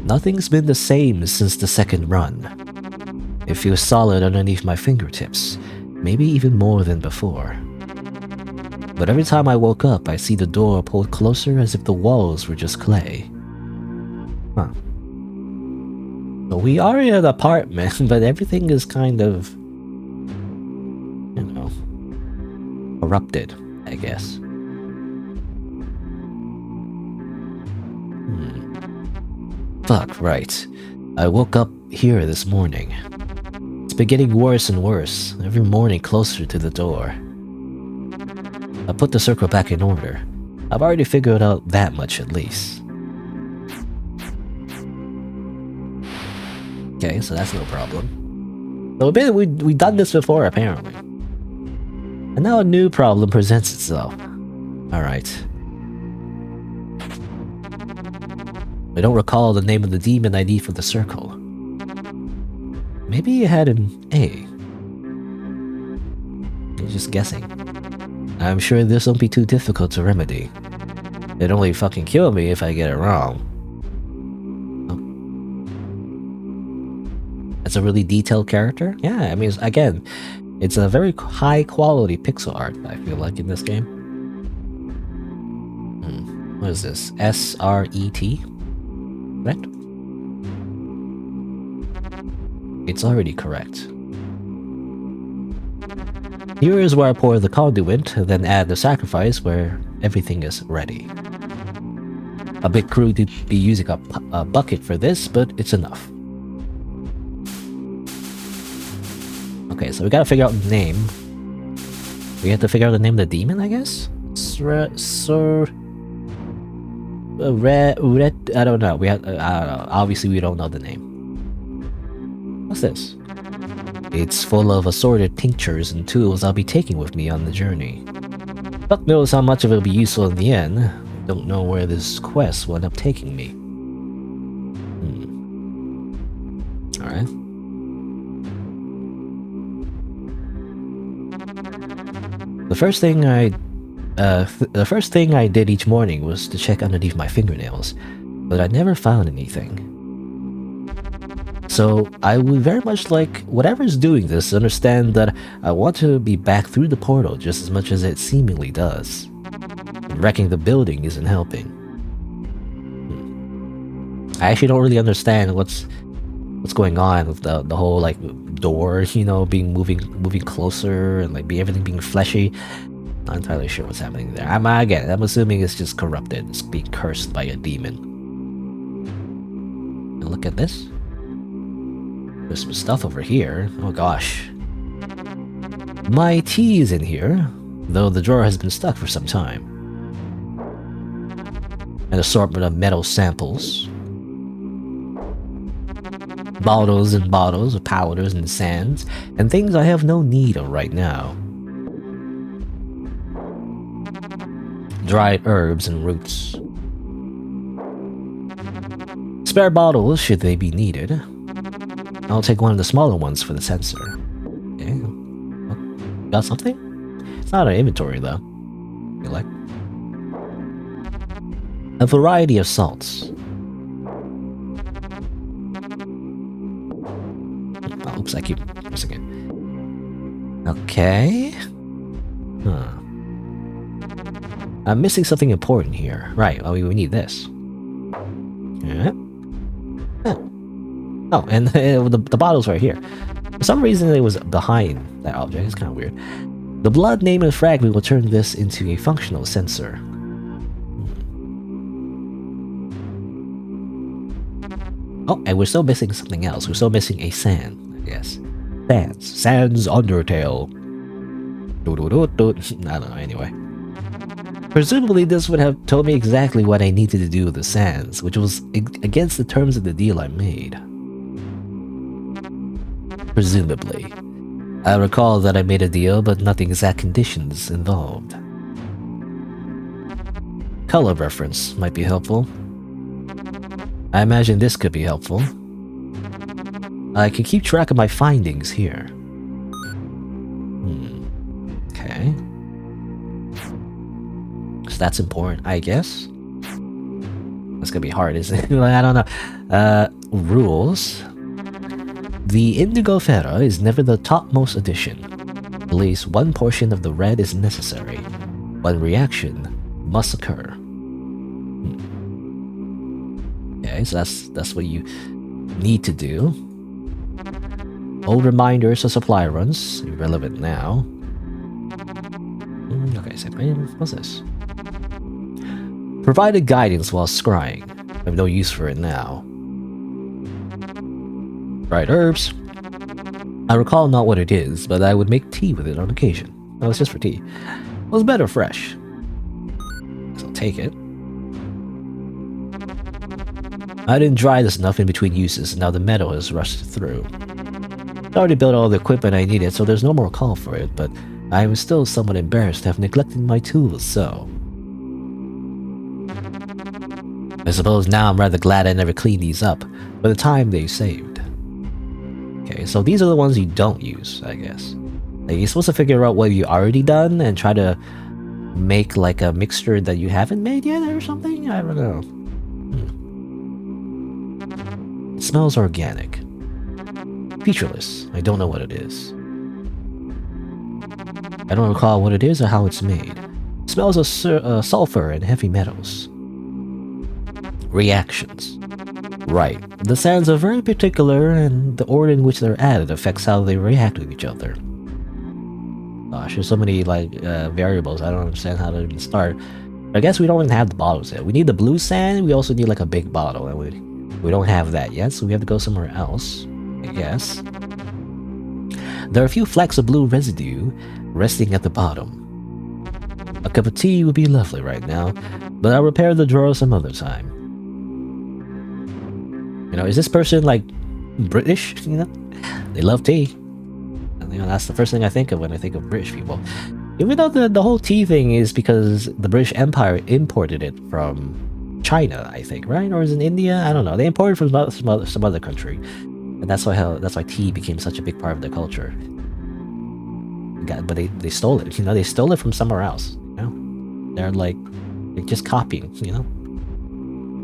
Nothing's been the same since the second run. It feels solid underneath my fingertips. Maybe even more than before. But every time I woke up, I see the door pulled closer as if the walls were just clay. Huh. So we are in an apartment, but everything is kind of, you know, corrupted, I guess. Fuck, right. I woke up here this morning. It's been getting worse and worse, every morning closer to the door. I put the circle back in order. I've already figured out that much at least. Okay, so that's no problem. So we've done this before, apparently. And now a new problem presents itself. Alright. I don't recall the name of the demon ID for the circle. Maybe it had an A. You're just guessing. I'm sure this won't be too difficult to remedy. It'd only fucking kill me if I get it wrong. Oh. That's a really detailed character? Yeah, I mean, again, it's a very high quality pixel art, I feel like, in this game. What is this? SRET? Right? It's already correct. Here is where I pour the conduit, then add the sacrifice where everything is ready. A bit crude to be using a bucket for this, but it's enough. Okay, so we gotta figure out the name. We have to figure out the name of the demon, I guess? I don't know. I don't know. Obviously, we don't know the name. What's this? It's full of assorted tinctures and tools I'll be taking with me on the journey. Fuck knows how much of it will be useful in the end. Don't know where this quest will end up taking me. Alright. The first thing I did each morning was to check underneath my fingernails, but I never found anything. So I would very much like whatever's doing this to understand that I want to be back through the portal just as much as it seemingly does. Wrecking the building isn't helping. I actually don't really understand what's going on with the whole like door, you know, moving closer and like everything being fleshy. Not entirely sure what's happening there. I'm assuming it's just corrupted. It's being cursed by a demon. And look at this. There's some stuff over here. Oh gosh. My tea is in here, though the drawer has been stuck for some time. An assortment of metal samples. Bottles and bottles of powders and sands, and things I have no need of right now. Dried herbs and roots. Spare bottles should they be needed. I'll take one of the smaller ones for the sensor. Okay. Got something? It's not an inventory though. You like? A variety of salts. Oh, oops, I keep missing it. Okay. Huh. I'm missing something important here. Right, well, we need this. Yeah. Oh, and the bottle's right here. For some reason, it was behind that object. It's kind of weird. The blood, name, and fragment will turn this into a functional sensor. Oh, and we're still missing something else. We're still missing a sand, I guess. Sans Undertale. I don't know, anyway. Presumably this would have told me exactly what I needed to do with the sands, which was against the terms of the deal I made. Presumably. I recall that I made a deal, but not the exact conditions involved. Color reference might be helpful. I imagine this could be helpful. I can keep track of my findings here. Okay. So that's important, I guess. That's gonna be hard, isn't it? I don't know. Rules. The Indigo Fera is never the topmost addition. At least one portion of the red is necessary. One reaction must occur. Okay, so that's what you need to do. Old reminders of supply runs, irrelevant now. Okay, so what's this? Provided guidance while scrying. I have no use for it now. Dried herbs. I recall not what it is, but I would make tea with it on occasion. That was just for tea. It was better fresh. So I'll take it. I didn't dry this enough in between uses, and now the metal has rushed through. I already built all the equipment I needed, so there's no more call for it, but I am still somewhat embarrassed to have neglected my tools, so... I suppose now I'm rather glad I never cleaned these up, for the time they saved. Okay, so these are the ones you don't use, I guess. Like, you're supposed to figure out what you already done and try to make like a mixture that you haven't made yet or something? I don't know. It smells organic. Featureless. I don't know what it is. I don't recall what it is or how it's made. It smells of sulfur and heavy metals. Reactions. Right. The sands are very particular, and the order in which they're added affects how they react with each other. Gosh, there's so many like variables. I don't understand how to even start. I guess we don't even have the bottles yet. We need the blue sand. We also need like a big bottle, and we don't have that yet, so we have to go somewhere else, I guess. There are a few flecks of blue residue resting at the bottom. A cup of tea would be lovely right now, but I'll repair the drawer some other time. You know, is this person like British? You know, they love tea. And, you know, that's the first thing I think of when I think of British people. Even though the whole tea thing is because the British Empire imported it from China, I think, right? Or is it India? I don't know. They imported from some other country, and that's why tea became such a big part of their culture. But they stole it. You know, they stole it from somewhere else. You know, they're just copying. You know.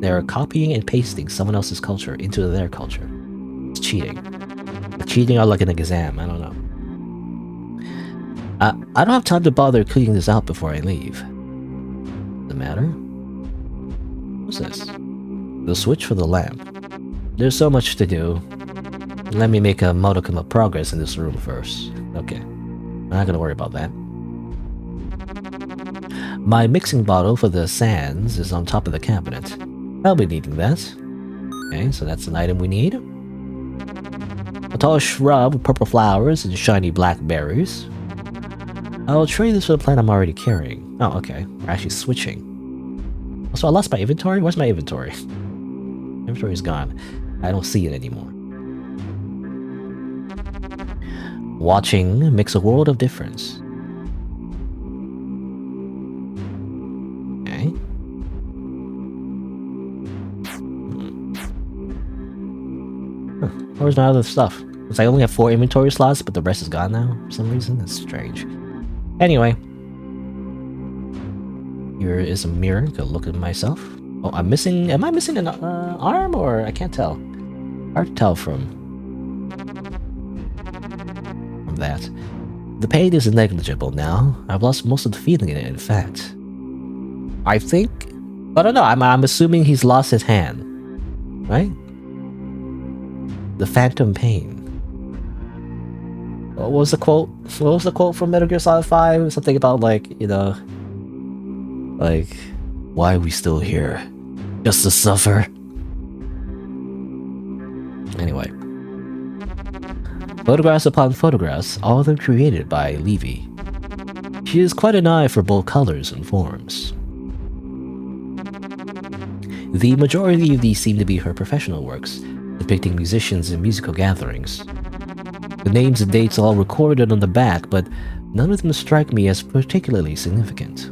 They're copying and pasting someone else's culture into their culture. It's cheating. But cheating are like an exam, I don't know. I don't have time to bother cleaning this out before I leave. The matter? What's this? The switch for the lamp. There's so much to do. Let me make a modicum of progress in this room first. Okay. I'm not gonna worry about that. My mixing bottle for the sands is on top of the cabinet. I'll be needing that. Okay, so that's an item we need. A tall shrub with purple flowers and shiny black berries. I'll trade this for the plant I'm already carrying. Oh, okay. We're actually switching. So I lost my inventory? Where's my inventory? Inventory's gone. I don't see it anymore. Watching makes a world of difference. Okay. Where's my other stuff? It's like I only have 4 inventory slots, but the rest is gone now for some reason. It's strange. Anyway. Here is a mirror to look at myself. Oh, I'm missing... Am I missing an arm or... I can't tell. Hard to tell from that. The pain is negligible now. I've lost most of the feeling in it, in fact. I think. I don't know. I'm assuming he's lost his hand, right? The Phantom Pain. What was the quote? What was the quote from Metal Gear Solid 5? Something about like, you know, like, why are we still here? Just to suffer? Anyway. Photographs upon photographs, all of them created by Levy. She has quite an eye for both colors and forms. The majority of these seem to be her professional works, depicting musicians and musical gatherings. The names and dates are all recorded on the back, but none of them strike me as particularly significant.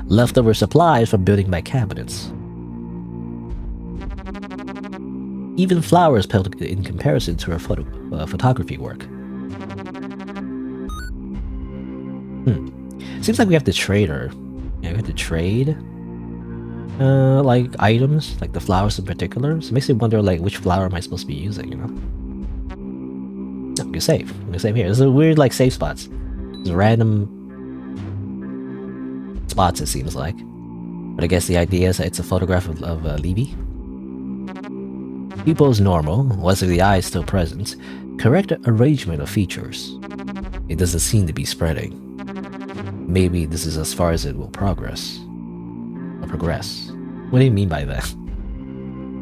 Leftover supplies from building my cabinets. Even flowers paled in comparison to her photography work. Seems like we have to trade her. Yeah, we have to trade like items, like the flowers in particular. So it makes me wonder like which flower am I supposed to be using, you know? No, I'm gonna save. I'm gonna save here. There's a weird like save spots. There's random spots it seems like. But I guess the idea is that it's a photograph of Levy. Pupil is normal, was the eye is still present. Correct arrangement of features. It doesn't seem to be spreading. Maybe this is as far as it will progress. Or progress. What do you mean by that?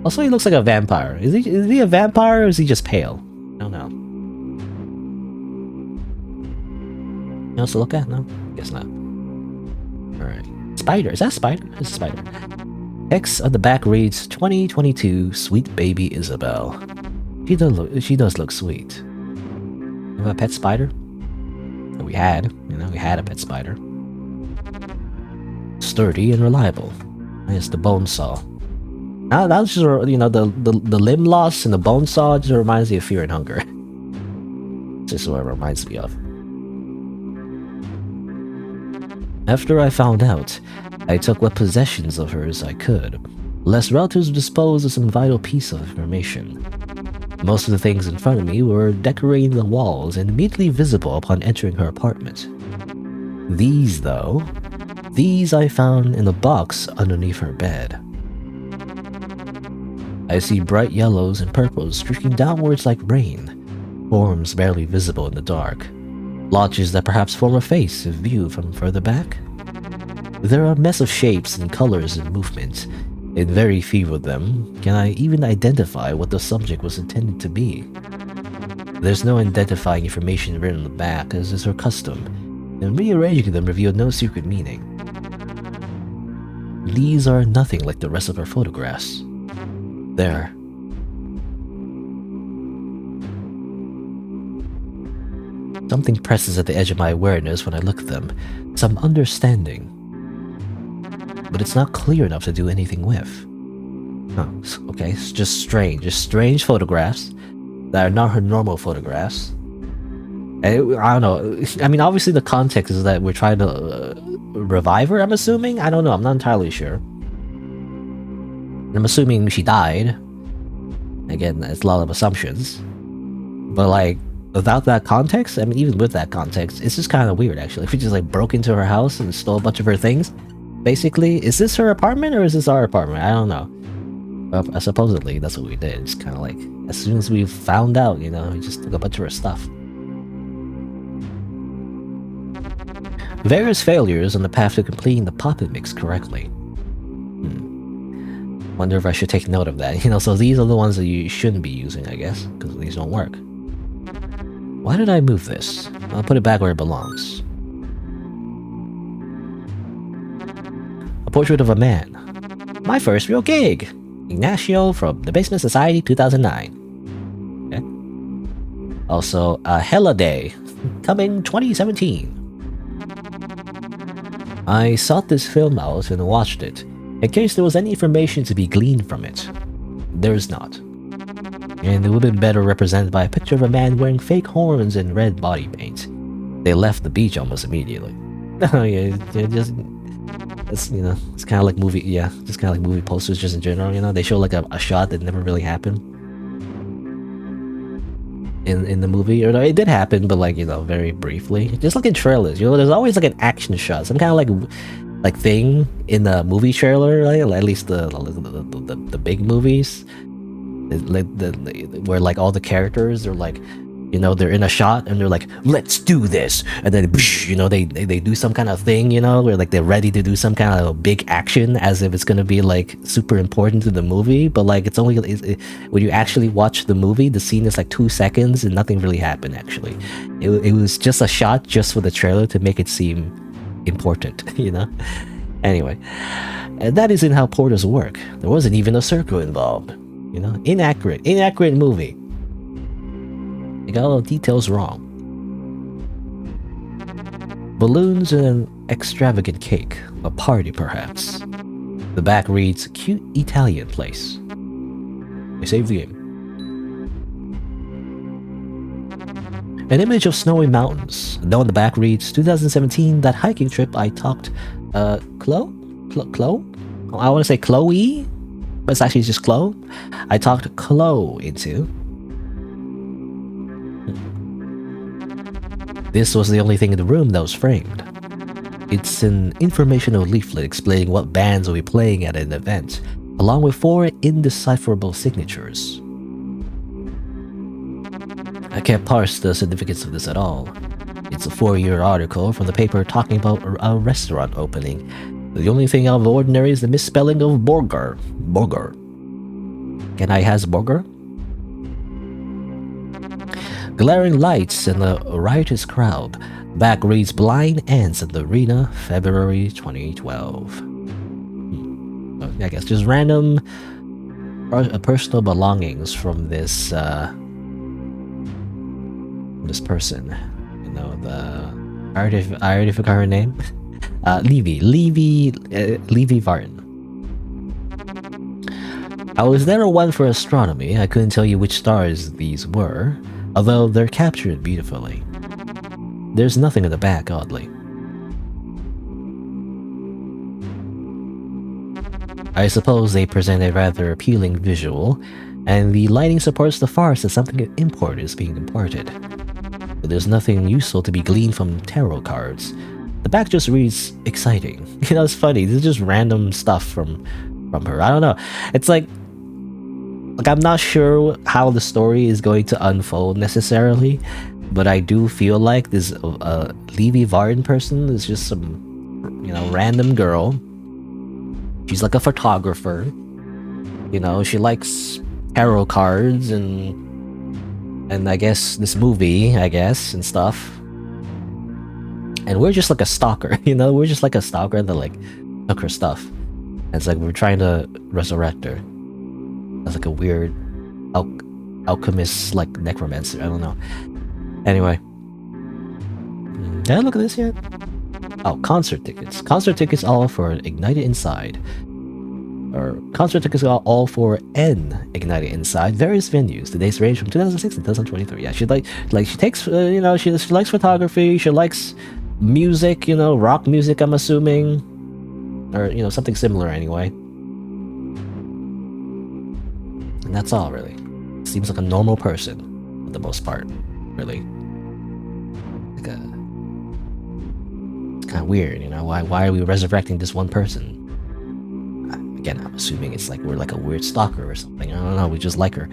Also, he looks like a vampire. Is he a vampire or is he just pale? I don't know. Anything else to look at? No? Guess not. Alright. Spider. Is that Spider? It's a spider. X on the back reads 2022 Sweet Baby Isabel. She does look sweet. You have a pet spider? We had a pet spider. Sturdy and reliable. It's the bone saw. Now that's just, you know, the limb loss and the bone saw just reminds me of Fear and Hunger. Just what it reminds me of. After I found out, I took what possessions of hers I could, lest relatives dispose of some vital piece of information. Most of the things in front of me were decorating the walls and immediately visible upon entering her apartment. These, though, I found in a box underneath her bed. I see bright yellows and purples streaking downwards like rain, forms barely visible in the dark, blotches that perhaps form a face if viewed from further back. There are a mess of shapes and colors and movements. In very few of them can I even identify what the subject was intended to be. There's no identifying information written on the back, as is her custom, and rearranging them revealed no secret meaning. These are nothing like the rest of her photographs. There. Something presses at the edge of my awareness when I look at them, some understanding. But it's not clear enough to do anything with. Oh, okay, it's just strange photographs that are not her normal photographs. I don't know. I mean, obviously the context is that we're trying to revive her, I'm assuming? I don't know, I'm not entirely sure. I'm assuming she died. Again, it's a lot of assumptions. But like, without that context, I mean, even with that context, it's just kind of weird actually. If we just like broke into her house and stole a bunch of her things, basically, is this her apartment or is this our apartment? I don't know. But supposedly, that's what we did. It's kind of like, as soon as we found out, you know, we just took a bunch of her stuff. Various failures on the path to completing the Poppet mix correctly. Wonder if I should take note of that. You know, so these are the ones that you shouldn't be using, I guess, because these don't work. Why did I move this? I'll put it back where it belongs. A portrait of a man. My first real gig! Ignacio from the Basement Society 2009. Okay. Also, a Hella Day, coming 2017. I sought this film out and watched it, in case there was any information to be gleaned from it. There is not. And it would have been better represented by a picture of a man wearing fake horns and red body paint. They left the beach almost immediately. Oh yeah, just... It's, you know, it's kind of like movie, yeah, just kind of like movie posters just in general, you know? They show like a shot that never really happened. in the movie. Or it did happen, but like, you know, very briefly. Just like in trailers, you know, there's always like an action shot, some kind of like thing in the movie trailer, right? At least the big movies, like where like all the characters are like, you know, they're in a shot and they're like, let's do this, and then you know, they do some kind of thing, you know, where like they're ready to do some kind of big action as if it's gonna be like super important to the movie, but like it's only when you actually watch the movie, the scene is like 2 seconds and nothing really happened. Actually, it was just a shot just for the trailer to make it seem important, you know. Anyway, and that isn't how portals work. There wasn't even a circle involved, you know. Inaccurate movie. They got all the details wrong. Balloons and an extravagant cake. A party, perhaps. The back reads, cute Italian place. I saved the game. An image of snowy mountains. And on the back reads, 2017, that hiking trip I talked, Chloe? I want to say Chloe, but it's actually just Chloe. I talked Chloe into. This was the only thing in the room that was framed. It's an informational leaflet explaining what bands will be playing at an event, along with 4 indecipherable signatures. I can't parse the significance of this at all. It's a 4-year article from the paper talking about a restaurant opening. The only thing out of the ordinary is the misspelling of burger. Burger. Can I has burger? Glaring lights and a riotous crowd. Back reads Blind Ants at the Arena, February 2012. I guess just random personal belongings from this person. You know, I already forgot her name. Levy Varn. I was never one for astronomy. I couldn't tell you which stars these were, although they're captured beautifully. There's nothing in the back, oddly. I suppose they present a rather appealing visual, and the lighting supports the farce that something important is being imported. But there's nothing useful to be gleaned from tarot cards. The back just reads exciting. You know, it's funny. This is just random stuff from her. I don't know. It's like I'm not sure how the story is going to unfold necessarily, but I do feel like this Levy Varden person is just some, you know, random girl. She's like a photographer. You know, she likes tarot cards and I guess this movie, I guess, and stuff. And we're just like a stalker, you know? We're just like a stalker that like took her stuff. And it's like we're trying to resurrect her. That's like a weird alchemist, like necromancer. I don't know. Anyway. Did I look at this yet? Oh, concert tickets. Concert tickets all for Ignited Inside. Or concert tickets are all for N Ignited Inside. Various venues. The dates range from 2006 to 2023. Yeah, she she takes, you know, she likes photography. She likes music, you know, rock music, I'm assuming. Or, you know, something similar anyway. And that's all, really. Seems like a normal person, for the most part, really. Like it's kind of weird, you know. Why are we resurrecting this one person? Again, I'm assuming it's like we're like a weird stalker or something. I don't know. We just like her,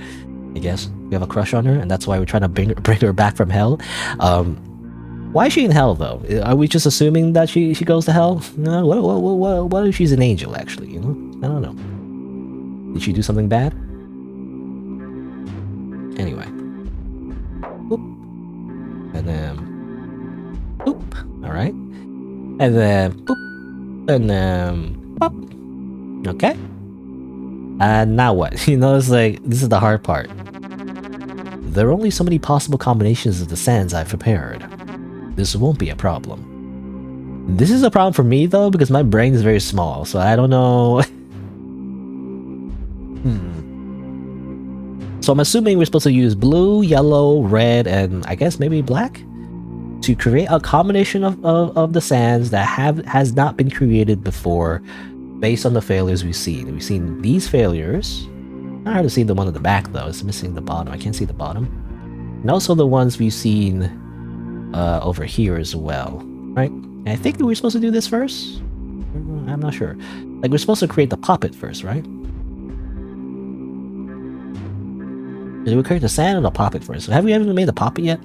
I guess. We have a crush on her, and that's why we're trying to bring her back from hell. Why is she in hell, though? Are we just assuming that she goes to hell? No. What if she's an angel, actually? You know, I don't know. Did she do something bad? Anyway. Boop. And then boop. All right. And then boop. And then pop. Okay. And now what? You know, it's like, this is the hard part. There are only so many possible combinations of the sands I've prepared. This won't be a problem. This is a problem for me, though, because my brain is very small, so I don't know. So I'm assuming we're supposed to use blue, yellow, red, and I guess maybe black to create a combination of the sands that has not been created before, based on the failures we've seen. We've seen these failures. I hard to see the one at the back, though. It's missing the bottom. I can't see the bottom. And also the ones we've seen over here as well, right? And I think we're supposed to do this first? I'm not sure. Like, we're supposed to create the puppet first, right? Did we create the sand or the puppet first? Have we ever made the puppet yet?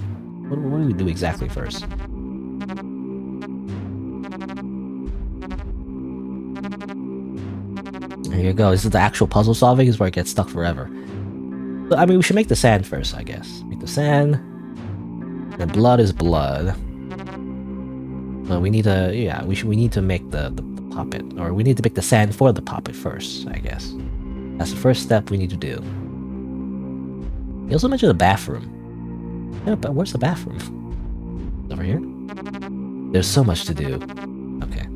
What do we do exactly first? There you go. This is the actual puzzle solving. Is where it gets stuck forever. But, I mean, we should make the sand first, I guess. Make the sand. And blood is blood. But we need to, yeah, we need to make the puppet, or we need to make the sand for the puppet first, I guess. That's the first step we need to do. He also mentioned the bathroom. Yeah, but where's the bathroom? Over here? There's so much to do. Okay.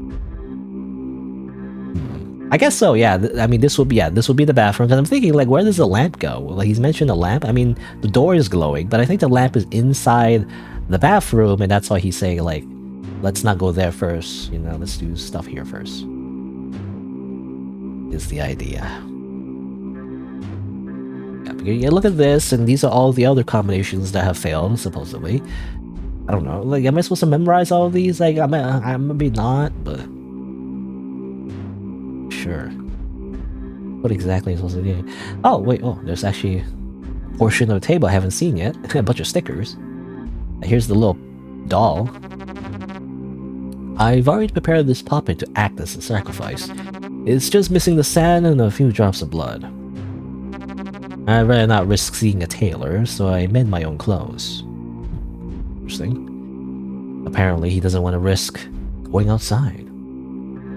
I guess so, yeah. I mean, this will be the bathroom. And I'm thinking, like, where does the lamp go? Like, he's mentioned the lamp. I mean, the door is glowing, but I think the lamp is inside the bathroom, and that's why he's saying, like, let's not go there first. You know, let's do stuff here first. Is the idea. Yeah, look at this, and these are all the other combinations that have failed, supposedly. I don't know. Like, am I supposed to memorize all of these? Like, I'm maybe not, but sure. What exactly is supposed to do? Oh, wait. Oh, there's actually a portion of the table I haven't seen yet. A bunch of stickers. Here's the little doll. I've already prepared this puppet to act as a sacrifice. It's just missing the sand and a few drops of blood. I'd rather not risk seeing a tailor, so I made my own clothes. Interesting. Apparently, he doesn't want to risk going outside.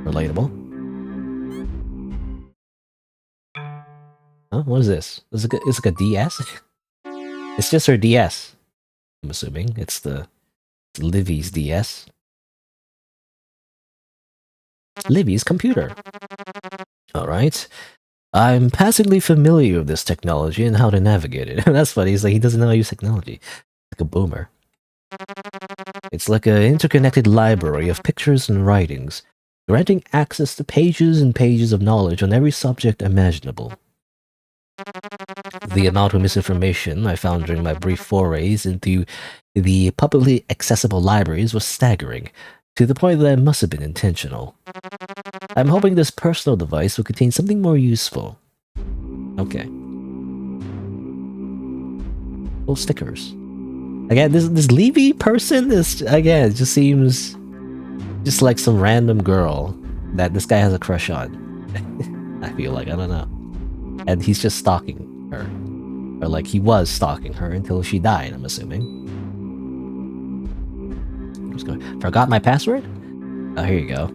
Relatable. Huh? What is this? It's like a DS? It's just her DS. I'm assuming it's Livy's DS. Livy's computer. Alright. I'm passively familiar with this technology and how to navigate it. That's funny, he's like, he doesn't know how to use technology. Like a boomer. It's like an interconnected library of pictures and writings, granting access to pages and pages of knowledge on every subject imaginable. The amount of misinformation I found during my brief forays into the publicly accessible libraries was staggering, to the point that it must have been intentional. I'm hoping this personal device will contain something more useful. Okay. Little stickers. Again, this Levy person is, again, it just seems just like some random girl that this guy has a crush on. I feel like, I don't know. And he's just stalking her. Or like, he was stalking her until she died, I'm assuming. Forgot my password? Oh, here you go.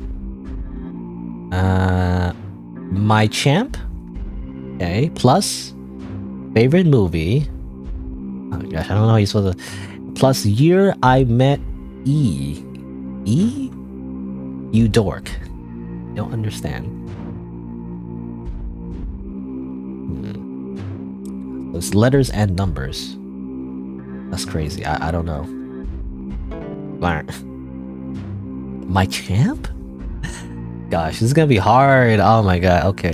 My champ? Okay, plus favorite movie. Oh gosh, I don't know how you're supposed to. Plus year I met E. E? You dork. Don't understand. Those letters and numbers. That's crazy. I don't know. My champ? Gosh, this is gonna be hard. Oh my god, okay.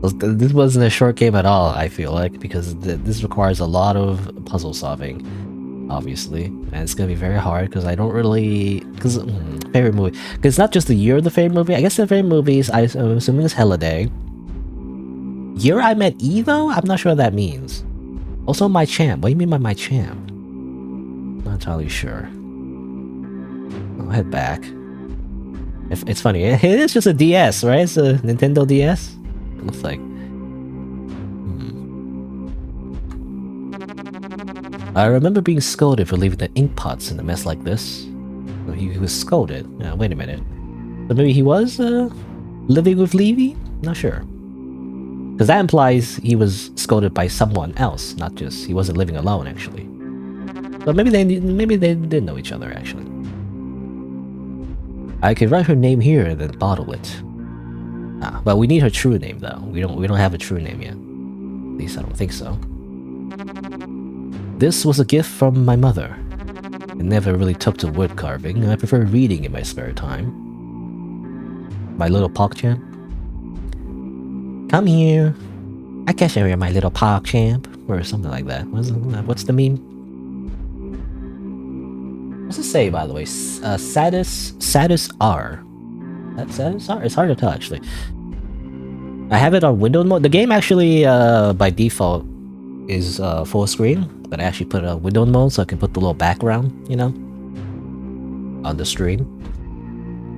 This wasn't a short game at all, I feel like, because this requires a lot of puzzle solving, obviously. And it's gonna be very hard, because I don't really... Because, favorite movie. Because it's not just the year of the favorite movie. I guess the favorite movie is, I'm assuming it's Holiday. Year I met E, though? I'm not sure what that means. Also, my champ. What do you mean by my champ? Not entirely sure. I'll head back. It's funny, it is just a DS, right? It's a Nintendo DS? It looks like. I remember being scolded for leaving the ink pots in a mess like this. He was scolded. Wait a minute. So maybe he was living with Levy? Not sure. Because that implies he was scolded by someone else, not just he wasn't living alone, actually. But maybe they did know each other, actually. I could write her name here and then bottle it. But we need her true name though. We don't have a true name yet. At least I don't think so. This was a gift from my mother. I never really took to wood carving. I prefer reading in my spare time. My little PogChamp. Come here. I can show you my little PogChamp. Or something like that. What's the meme? What's it say, by the way? Satis R. That Satis R? It's hard to tell, actually. I have it on window mode. The game actually, by default, is full screen, but I actually put it on window mode so I can put the little background, you know, on the stream.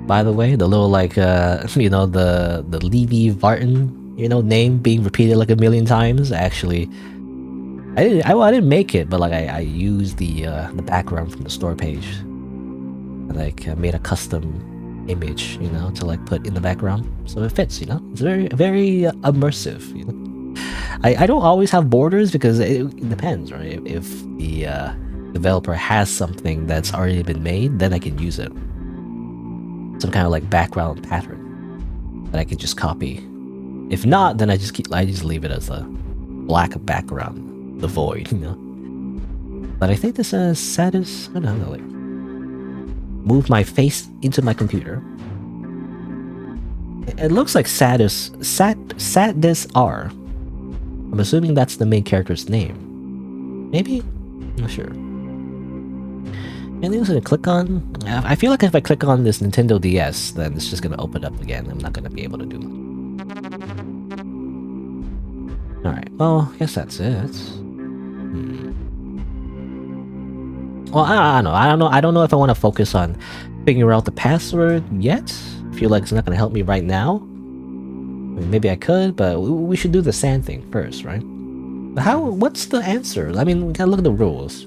By the way, the little like you know, the Levy Vartan, you know, name being repeated like a million times. Actually, I didn't make it, but like I used the background from the store page. And, like made a custom image, you know, to like put in the background, so it fits. You know, it's very immersive. You know, I don't always have borders because it depends, right? If the developer has something that's already been made, then I can use it. Some kind of like background pattern that I can just copy. If not, then I just leave it as a black background, the void, you know. But I think this is Satis. I don't know, like move my face into my computer. It looks like Satis R. I'm assuming that's the main character's name. Maybe? I'm not sure. Anything else to click on? I feel like if I click on this Nintendo DS, then it's just gonna open up again. I'm not gonna be able to do much. Alright, well, I guess that's it. Well, I don't know. I don't know if I want to focus on figuring out the password yet. I feel like it's not gonna help me right now. I mean, maybe I could, but we should do the sand thing first, right? What's the answer? I mean, we gotta look at the rules.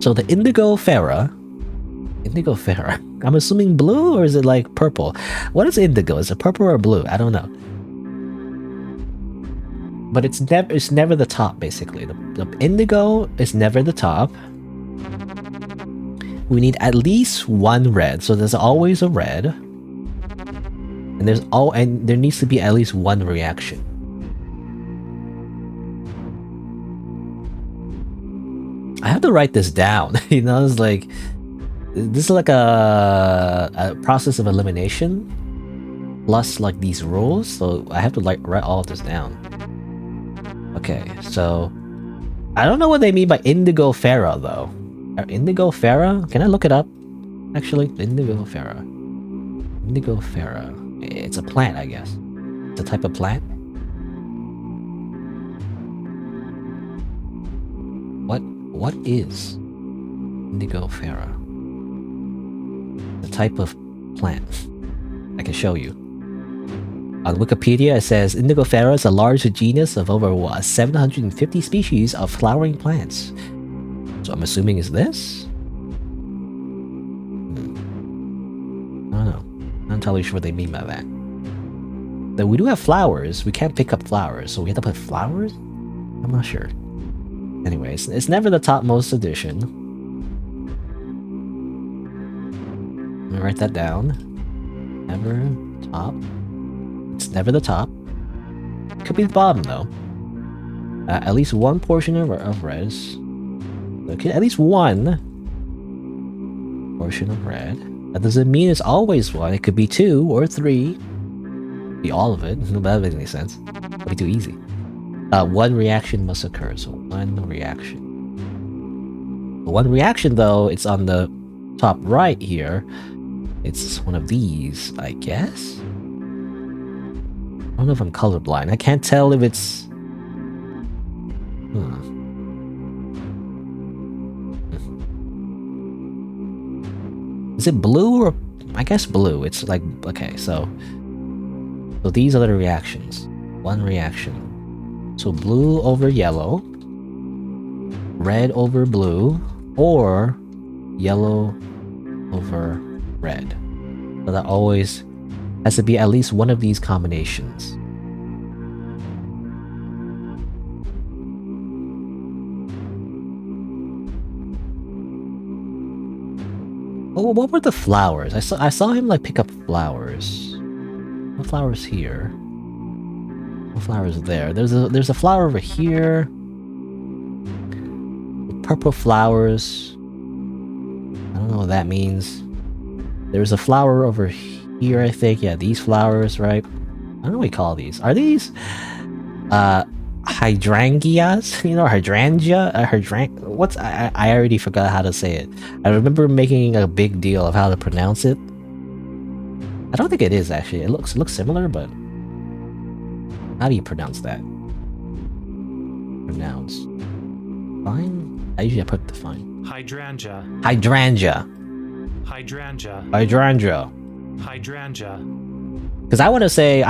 So the Indigo Farah, I'm assuming blue, or is it like purple? What is indigo? Is it purple or blue? I don't know. But it's never the top, basically. The indigo is never the top. We need at least one red, so there's always a red. And there needs to be at least one reaction. I have to write this down. You know, it's like this is like a process of elimination plus like these rules, so I have to like write all of this down. Okay, so I don't know what they mean by Indigo Farah though. Indigo Farah? Can I look it up? Actually, Indigo Farah. Indigo Farah. It's a plant, I guess. It's a type of plant. What is Indigo Farah? The type of plant. I can show you. On Wikipedia, it says Indigo Farah is a large genus of over 750 species of flowering plants. So I'm assuming it's this? I don't know. I'm not entirely sure what they mean by that. But we do have flowers. We can't pick up flowers, so we have to put flowers? I'm not sure. Anyways, it's never the topmost edition. Let me write that down. Never top. It's never the top. Could be the bottom though. At least one portion of reds. Okay, at least one portion of red. That doesn't mean it's always one. It could be 2 or 3. Be all of it. That doesn't make any sense. That'd be too easy. One reaction must occur. So one reaction. One reaction though, it's on the top right here. It's one of these, I guess. I don't know if I'm colorblind. I can't tell if it's... Is it blue or... I guess blue. It's like... Okay, so these are the reactions. One reaction. So blue over yellow. Red over blue. Or yellow over red. So that always has to be at least one of these combinations. Oh, what were the flowers? I saw him like pick up flowers. What flowers here? What flowers there? There's a flower over here. Purple flowers. I don't know what that means. There's a flower over here, I think. Yeah, these flowers, right? I don't know what we call these. Are these? hydrangeas, you know, what's I already forgot how to say it. I remember making a big deal of how to pronounce it. I don't think it is actually. It looks similar, but how do you pronounce that? Pronounce. Fine. I usually put the fine. Hydrangea. Hydrangea. Hydrangea. Hydrangea. Hydrangea. Because I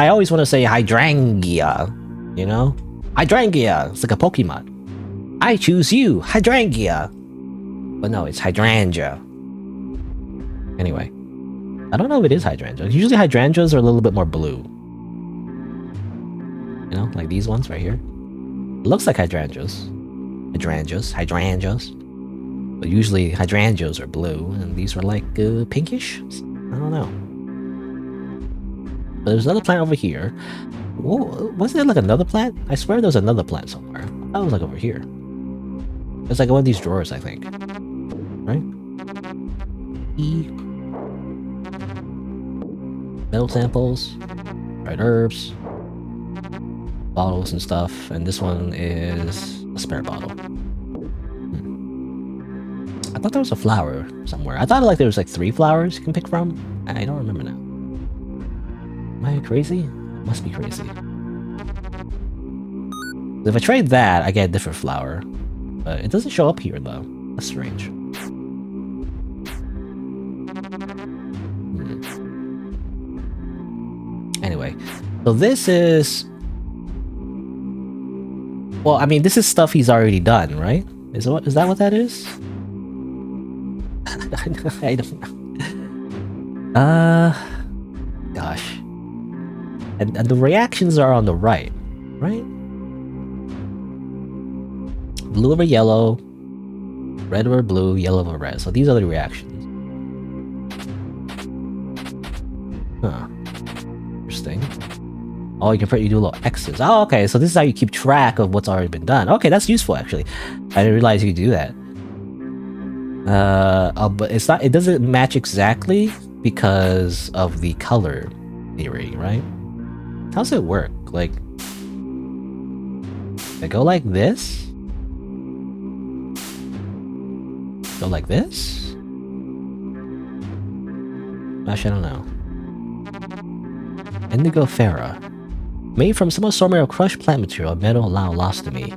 always want to say hydrangea, you know? Hydrangea. It's like a Pokemon. I choose you, hydrangea. But no, it's hydrangea. Anyway. I don't know if it is hydrangea. Usually hydrangeas are a little bit more blue. You know, like these ones right here. It looks like hydrangeas. Hydrangeas. But usually hydrangeas are blue, and these are like pinkish? I don't know. But there's another plant over here. Whoa, wasn't there like another plant? I swear there's another plant somewhere. That was like over here. It's like one of these drawers, I think. Right? Metal samples, dried herbs, bottles and stuff, and this one is a spare bottle. I thought there was a flower somewhere. I thought like there was like 3 flowers you can pick from. I don't remember now. Am I crazy? Must be crazy. If I trade that, I get a different flower. But it doesn't show up here though. That's strange. Anyway, so this is... Well, I mean, this is stuff he's already done, right? Is that what that is? I don't know. Gosh. And the reactions are on the right? Blue over yellow, red over blue, yellow over red. So these are the reactions. Huh. Interesting. Oh, you do little X's. Oh, okay. So this is how you keep track of what's already been done. Okay, that's useful actually. I didn't realize you could do that. But it's not. It doesn't match exactly because of the color theory, right? How does it work? Like, I go like this. Go like this. Actually, I don't know. Indigo Ferra. Made from some assortment of crushed plant material, metal now lost to me.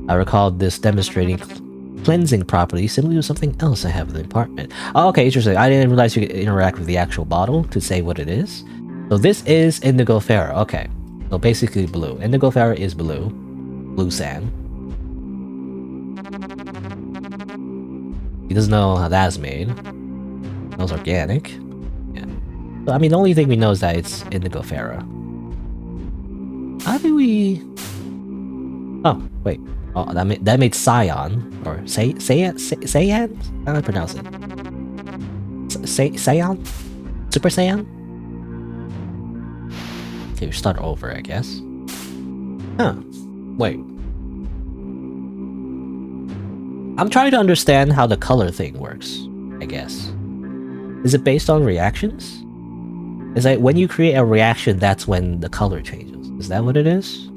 I recall this demonstrating cleansing properties similar to something else I have in the apartment. Oh, okay, interesting. I didn't realize you could interact with the actual bottle to say what it is. So this is Indigo Ferra. Okay. So basically blue. Indigo Ferra is blue. Blue sand. He doesn't know how that's made. It smells organic. Yeah. So, I mean, the only thing we know is that it's Indigo Ferra. How do we... Oh, wait. Oh, that made Scion. Or Saiyan? How do I pronounce it? Saiyan? Super Saiyan? Okay, we start over, I guess. Huh. Wait. I'm trying to understand how the color thing works, I guess. Is it based on reactions? Is like when you create a reaction, that's when the color changes. Is that what it is?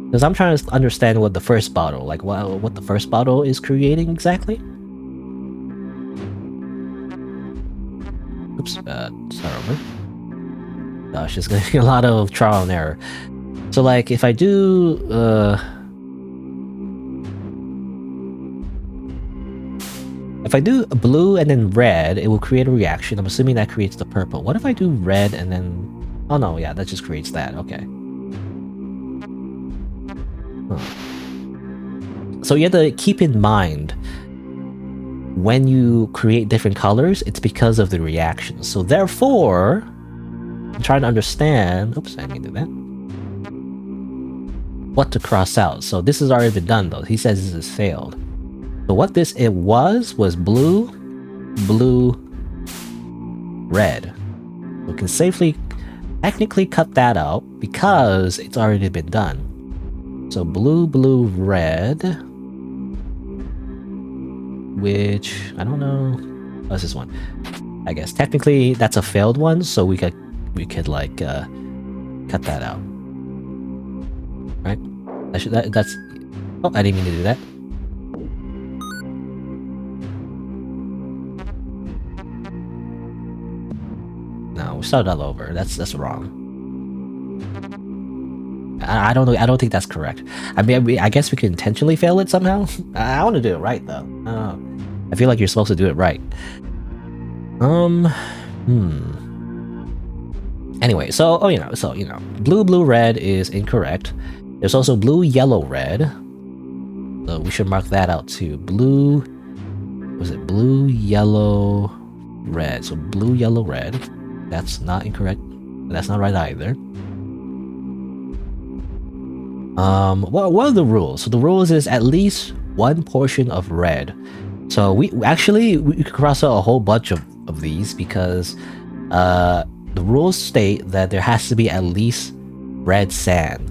Because I'm trying to understand what the first bottle, like what the first bottle is creating exactly. Oops, start over. Gosh, there's gonna be a lot of trial and error. So like if I do if I do blue and then red, it will create a reaction. I'm assuming that creates the purple. What if I do red and then... Oh no, yeah, that just creates that. Okay. Huh. So you have to keep in mind, when you create different colors, it's because of the reactions. So therefore, I'm trying to understand... Oops, I didn't do that. What to cross out. So this has already been done though. He says this has failed. So what it was blue, red. We can safely, technically cut that out because it's already been done. So blue, red, which I don't know. What's this one? I guess technically that's a failed one, so we could like cut that out. right? That's... Oh, I didn't mean to do that. No, we started all over. That's wrong. I don't know. I don't think that's correct. I mean, I guess we could intentionally fail it somehow. I want to do it right though. I feel like you're supposed to do it right. Anyway, so blue, red is incorrect. There's also blue, yellow, red. So we should mark that out too. Blue, was it blue, yellow, red? So blue, yellow, red. That's not incorrect. That's not right either. What are the rules? So the rules is at least one portion of red. So we could cross out a whole bunch of these because the rules state that there has to be at least red sand.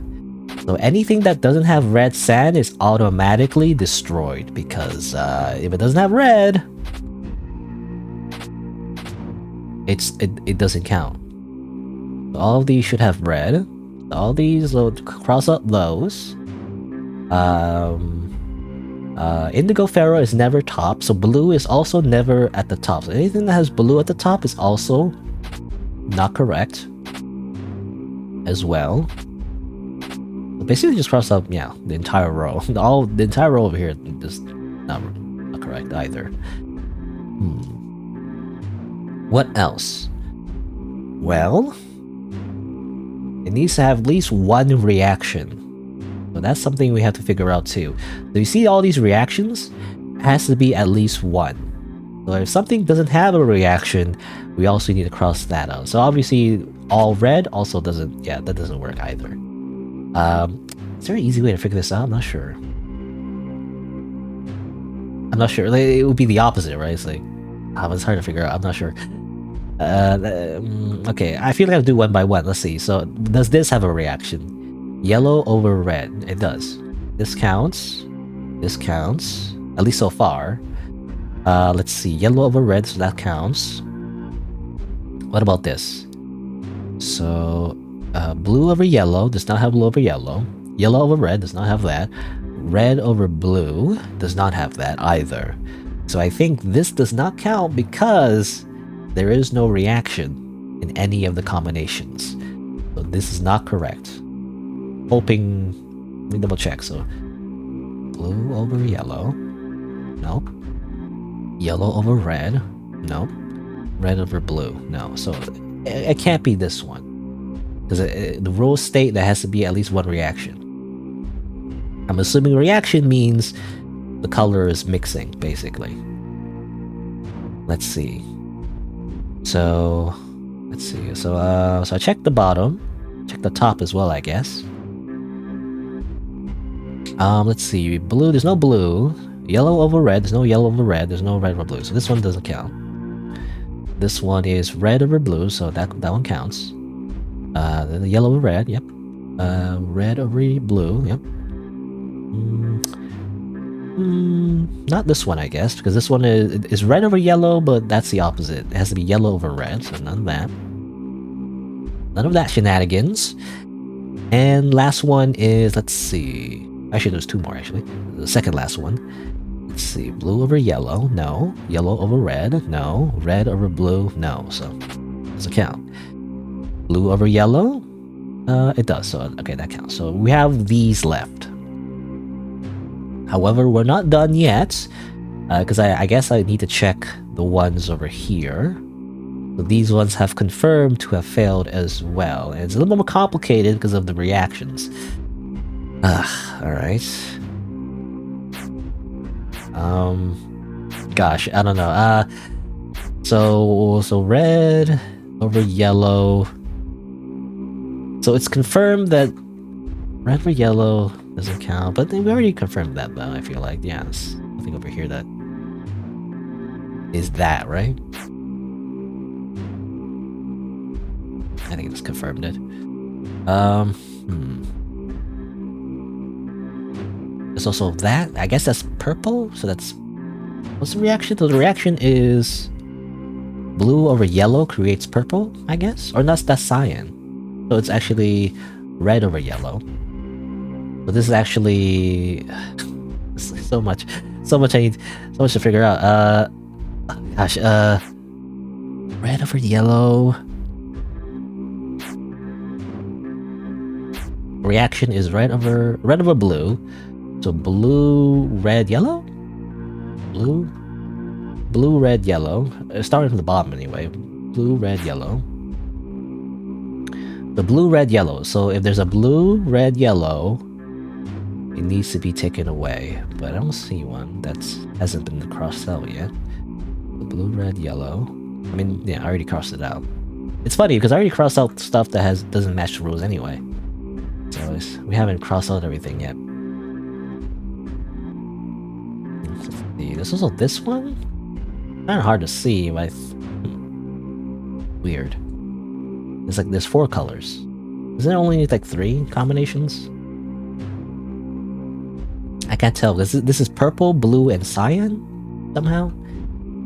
So anything that doesn't have red sand is automatically destroyed because if it doesn't have red, it doesn't count. So all of these should have red. All these, so cross out those. Indigo Pharaoh is never top, so blue is also never at the top. So anything that has blue at the top is also not correct as well. So basically just cross out, yeah, the entire row. The entire row over here is not correct either. What else? Well, it needs to have at least one reaction. So that's something we have to figure out too. So you see all these reactions? It has to be at least one. So if something doesn't have a reaction, we also need to cross that out. So obviously all red also doesn't, yeah, that doesn't work either. Is there an easy way to figure this out? I'm not sure. Like, it would be the opposite, right? It's like, it's hard to figure out. I'm not sure. Okay, I feel like I have to do one by one. Let's see. So does this have a reaction? Yellow over red. It does. This counts. This counts. At least so far. Let's see. Yellow over red, so that counts. What about this? So blue over yellow does not have blue over yellow. Yellow over red does not have that. Red over blue does not have that either. So I think this does not count because there is no reaction in any of the combinations. So this is not correct. Hoping... Let me double check. So blue over yellow. Nope. Yellow over red. Nope. Red over blue. No. So it can't be this one. Because the rules state there has to be at least one reaction. I'm assuming reaction means the color is mixing, basically. Let's see. So let's see. So I checked the bottom, check the top as well, I guess. Let's see. Blue. There's no blue. Yellow over red. There's no yellow over red. There's no red over blue. So this one doesn't count. This one is red over blue, so that one counts. The yellow over red. Yep. Red over blue. Yep. Not this one, I guess, because this one is red over yellow, but that's the opposite. It has to be yellow over red, so none of that. None of that shenanigans. And last one is, let's see. Actually, there's two more, actually. The second last one. Let's see. Blue over yellow. No. Yellow over red. No. Red over blue. No. So, doesn't count. Blue over yellow. It does. So, okay, that counts. So, we have these left. However, we're not done yet, because I guess I need to check the ones over here. So these ones have confirmed to have failed as well, and it's a little more complicated because of the reactions. Alright. Gosh, I don't know. So red over yellow. So it's confirmed that red over yellow doesn't count, but we already confirmed that though, I feel like. Yeah, there's nothing over here that is that, right? I think it's confirmed it. There's also that. I guess that's purple, so that's... What's the reaction? So the reaction is blue over yellow creates purple, I guess? Or that's cyan. So it's actually red over yellow. But this is actually so much I need, so much to figure out. Gosh, red over yellow. Reaction is red over blue. So blue, red, yellow? Blue, red, yellow. Starting from the bottom anyway. Blue, red, yellow. The blue, red, yellow. So if there's a blue, red, yellow, it needs to be taken away. But I don't see one that hasn't been crossed out yet. The blue, red, yellow. I mean, yeah, I already crossed it out. It's funny because I already crossed out stuff that doesn't match the rules anyway. So we haven't crossed out everything yet. Let's see. There's also this one. Kind of hard to see, but weird. It's like there's 4 colors. Isn't there only like 3 combinations? I can't tell. This is purple, blue, and cyan somehow.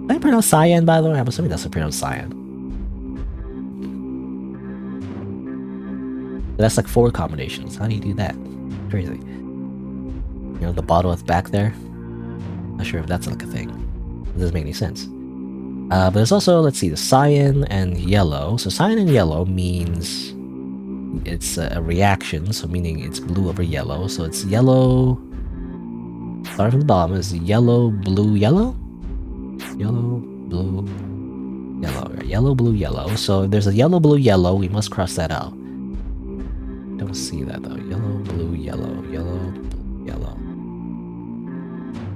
Did I pronounce cyan, by the way? I'm assuming that's pronounced cyan. That's like 4 combinations. How do you do that? Crazy. You know, the bottle that's back there? Not sure if that's like a thing. It doesn't make any sense. But there's also, let's see, the cyan and yellow. So cyan and yellow means it's a reaction, so meaning it's blue over yellow. So it's yellow. Starting from the bottom is yellow, blue, yellow? Yellow, blue, yellow. Yellow, blue, yellow. So if there's a yellow, blue, yellow, we must cross that out. Don't see that though. Yellow, blue, yellow, yellow, blue, yellow.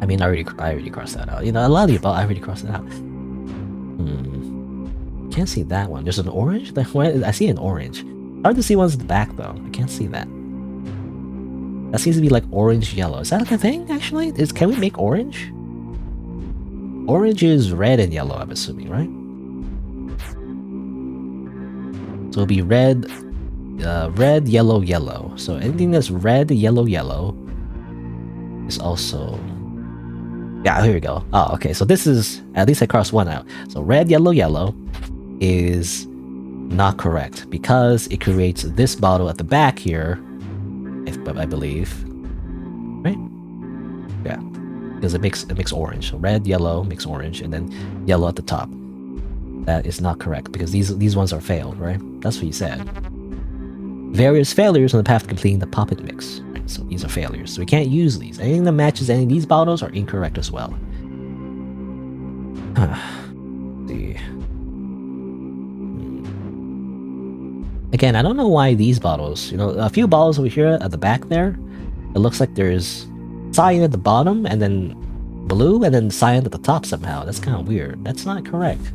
I mean, I already crossed that out. You know, a lot of the I already crossed it out. Can't see that one. There's an orange? I see an orange. Hard to see ones in the back though. I can't see that. That seems to be like orange yellow. Is that like a thing actually? Can we make orange? Orange is red and yellow, I'm assuming, right? So it'll be red, yellow, yellow. So anything that's red, yellow, yellow is also... Yeah, here we go. Oh, okay. So this is... At least I crossed one out. So red, yellow, yellow is not correct because it creates this bottle at the back here, I believe. Right? Yeah. Because it makes orange. So red, yellow makes orange, and then yellow at the top. That is not correct because these ones are failed, right? That's what you said. Various failures on the path to completing the poppet mix. Right? So these are failures. So we can't use these. Anything that matches any of these bottles are incorrect as well. See. Again, I don't know why these bottles, you know, a few bottles over here at the back there, it looks like there's cyan at the bottom and then blue and then cyan at the top somehow. That's kind of weird. That's not correct.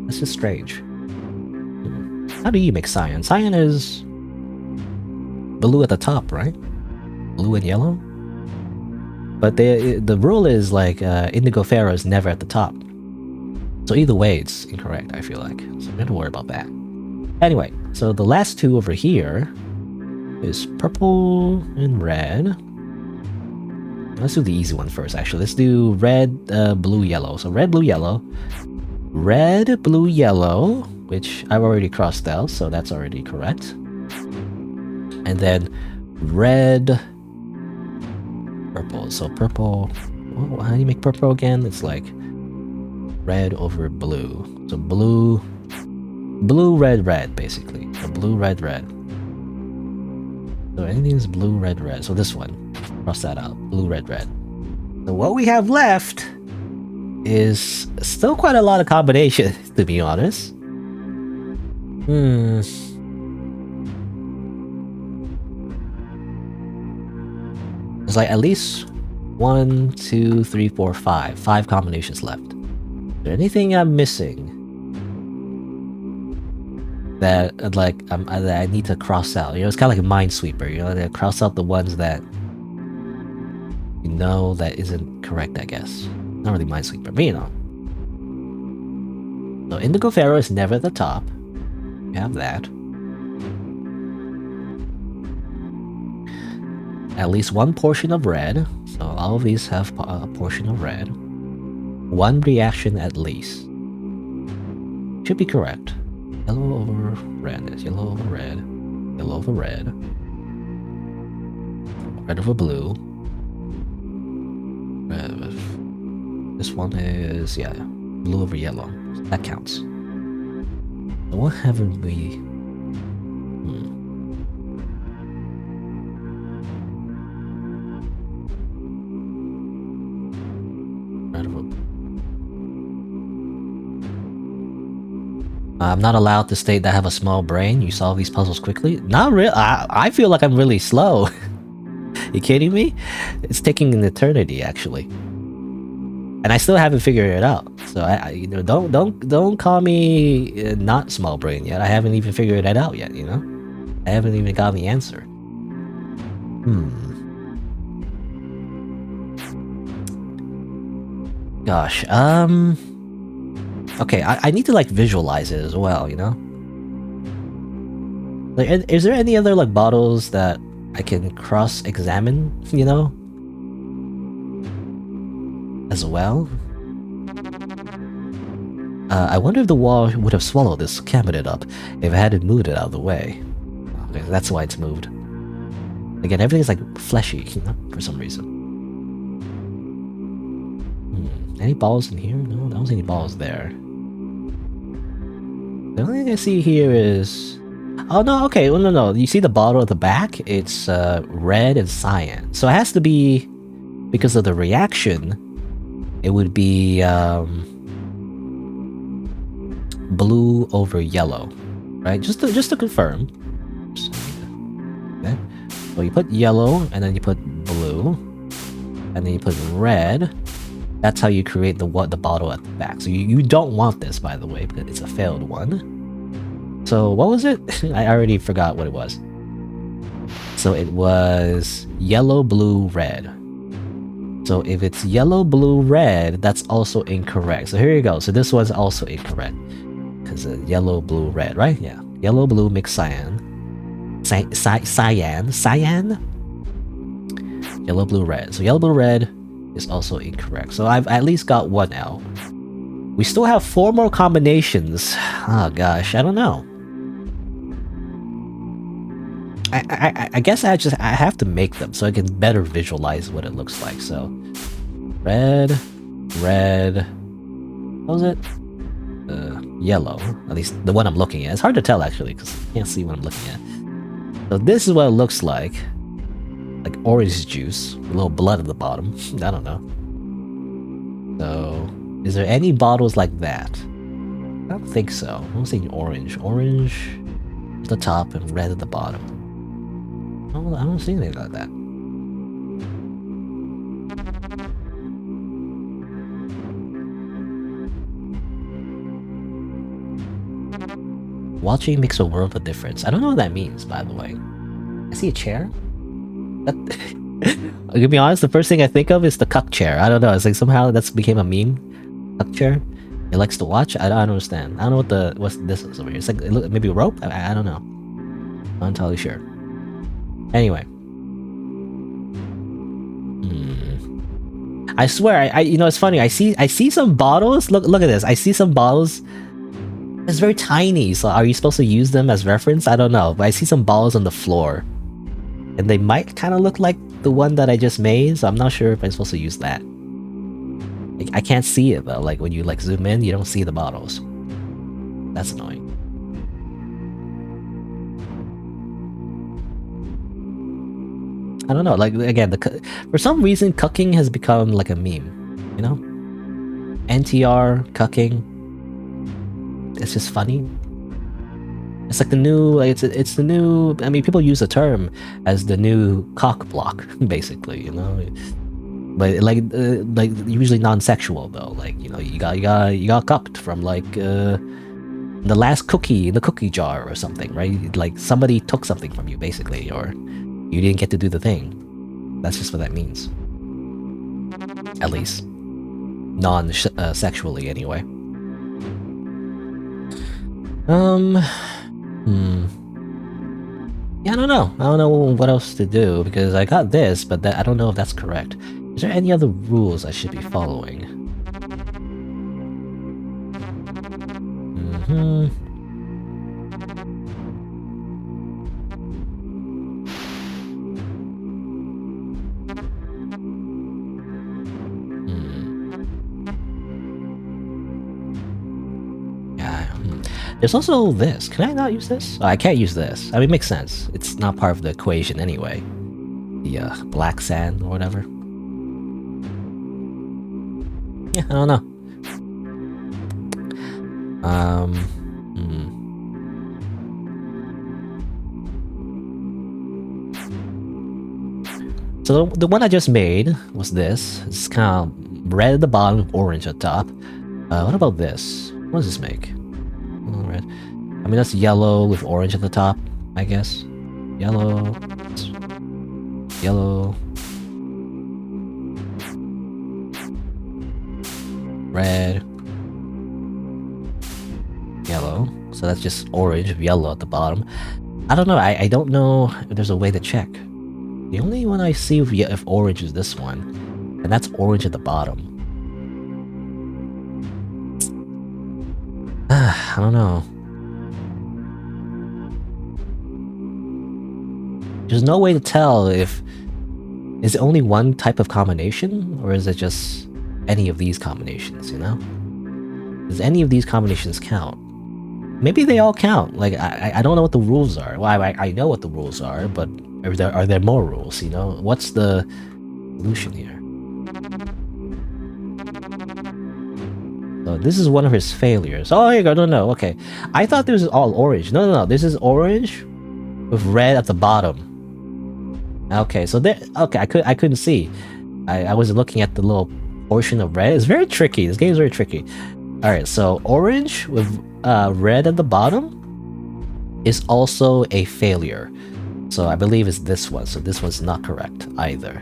That's just strange. How do you make cyan? Cyan is blue at the top, right? Blue and yellow? But the rule is like indigo ferro is never at the top. So either way, it's incorrect, I feel like. So I'm not to worry about that. Anyway, so the last 2 over here is purple and red. Let's do the easy one first, actually. Let's do red, blue, yellow. So red, blue, yellow. Red, blue, yellow, which I've already crossed out, so that's already correct. And then red, purple. So purple, how do you make purple again? It's like red over blue. So blue, red, red, basically. So blue, red, red. So anything's blue, red, red. So this one, cross that out. Blue, red, red. So what we have left is still quite a lot of combinations, to be honest. There's like at least 1, 2, 3, 4, 5. 5 combinations left. Is there anything I'm missing that like that I need to cross out? You know, it's kind of like a minesweeper. You know, they cross out the ones that you know that isn't correct. I guess not really minesweeper, but you know. So indigo ferro is never at the top. We have that. At least 1 portion of red. So all of these have a portion of red. 1 reaction at least. Should be correct. Yellow over red is yellow over red. Yellow over red. Red over blue. This one is, yeah, blue over yellow. That counts. So what haven't we... Red over... I'm not allowed to state that I have a small brain. You solve these puzzles quickly? Not real. I feel like I'm really slow. You kidding me? It's taking an eternity, actually, and I still haven't figured it out. So you know, don't call me not small brain yet. I haven't even figured it out yet. You know, I haven't even gotten the answer. Gosh. Okay, I need to like visualize it as well. You know. Like, is there any other like bottles that I can cross-examine, you know, as well? I wonder if the wall would have swallowed this cabinet up if I hadn't moved it out of the way. Okay, that's why it's moved. Again, everything's like fleshy, you know, for some reason. Any balls in here? No, I don't see any balls there. The only thing I see here is... Oh, no, okay, well, no. You see the bottle at the back? It's red and cyan. So it has to be... Because of the reaction, it would be blue over yellow, right? Just to confirm. Okay. So you put yellow, and then you put blue, and then you put red. That's how you create the bottle at the back. So you don't want this, by the way, because it's a failed one. So what was it? I already forgot what it was. So it was yellow, blue, red. So if it's yellow, blue, red, that's also incorrect. So here you go. So this one's also incorrect. Because yellow, blue, red, right? Yeah. Yellow, blue, mixed cyan. Cyan? Yellow, blue, red. So yellow, blue, red is also incorrect. So I've at least got one out. We still have 4 more combinations. Oh gosh, I don't know. I guess I have to make them so I can better visualize what it looks like. So red, what was it? Yellow, at least the one I'm looking at. It's hard to tell actually because I can't see what I'm looking at. So this is what it looks like orange juice, a little blood at the bottom. I don't know. So is there any bottles like that? I don't think so. I don't see orange. Orange at the top and red at the bottom. Oh, I don't see anything like that. Watching makes a world of difference. I don't know what that means, by the way. I see a chair. To be honest, the first thing I think of is the cuck chair. I don't know. It's like somehow that's became a meme. Cuck chair. It likes to watch. I don't understand. I don't know what this is over here. It's like maybe a rope. I don't know. Not entirely sure. Anyway. I swear, you know, it's funny. I see some bottles. Look at this. I see some bottles. It's very tiny. So are you supposed to use them as reference? I don't know. But I see some bottles on the floor, and they might kind of look like the one that I just made. So I'm not sure if I'm supposed to use that. I can't see it though. Like when you like zoom in, you don't see the bottles. That's annoying. I don't know. Like again, for some reason, cucking has become like a meme. You know, NTR cucking. It's just funny. It's like the new. It's the new. I mean, people use the term as the new cock block, basically. You know. But like usually non-sexual though. Like, you know, you got cucked from like the last cookie in the cookie jar or something, right? Like somebody took something from you basically, or you didn't get to do the thing. That's just what that means. At least non-sexually anyway. Yeah, I don't know. I don't know what else to do because I got this, but I don't know if that's correct. Is there any other rules I should be following? There's also this. Can I not use this? Oh, I can't use this. I mean, it makes sense. It's not part of the equation anyway. The black sand or whatever. Yeah, I don't know. So the one I just made was this. It's kind of red at the bottom, orange at the top. What about this? What does this make? Oh, red. I mean, that's yellow with orange at the top, I guess. Yellow. Yellow. Red. Yellow. So that's just orange with yellow at the bottom. I don't know. I don't know if there's a way to check. The only one I see if orange is this one. And that's orange at the bottom. I don't know. There's no way to tell if... Is it only one type of combination? Or is it just any of these combinations, you know? Does any of these combinations count? Maybe they all count. Like, I don't know what the rules are. Well, I know what the rules are, but are there more rules, you know? What's the solution here? So this is one of his failures. Oh, here you go. No, okay. I thought this was all orange. No. This is orange with red at the bottom. Okay, so there. Okay, I couldn't see. I was looking at the little portion of red. It's very tricky. This game is very tricky. All right, so orange with red at the bottom is also a failure. So I believe it's this one. So this one's not correct either.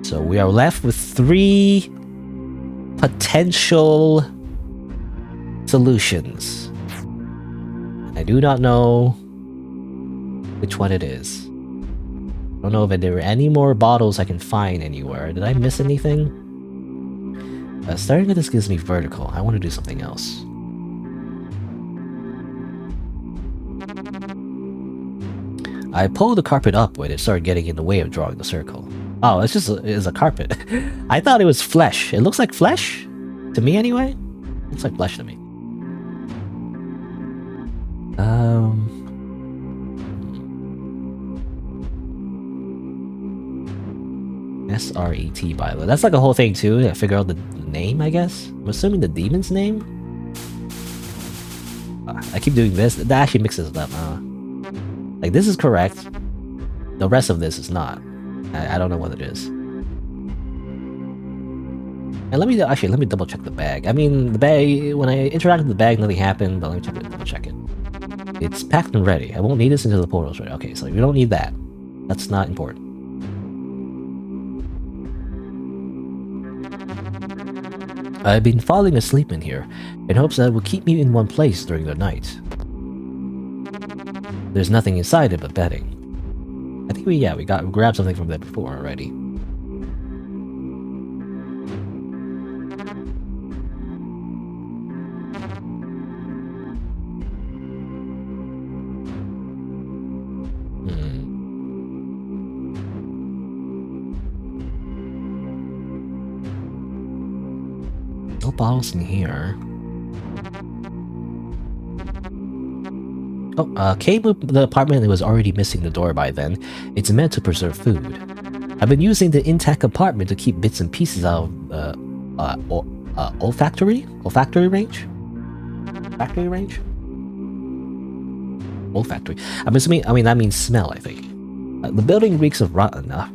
So we are left with 3 potential solutions. I do not know which one it is. I don't know if there are any more bottles I can find anywhere. Did I miss anything? Starting with this gives me vertical. I want to do something else. I pulled the carpet up when it started getting in the way of drawing the circle. Oh, it's a carpet. I thought it was flesh. It looks like flesh? To me anyway? It looks like flesh to me. SRET by the way. That's like a whole thing too. I figure out the name, I guess. I'm assuming the demon's name? I keep doing this. That actually mixes it up. Like, this is correct. The rest of this is not. I don't know what it is. And let me double check the bag. I mean, the bag, when I interacted with the bag, nothing happened, but let me double check it. It's packed and ready. I won't need this until the portal's ready. Okay, so we don't need that. That's not important. I've been falling asleep in here, in hopes that it will keep me in one place during the night. There's nothing inside it but bedding. I think we grabbed something from there before already. No bottles in here. Oh, Kate moved the apartment and was already missing the door by then. It's meant to preserve food. I've been using the intact compartment to keep bits and pieces out of olfactory range? Factory range? Olfactory. I'm assuming, I mean, that means smell, I think. The building reeks of rotten. I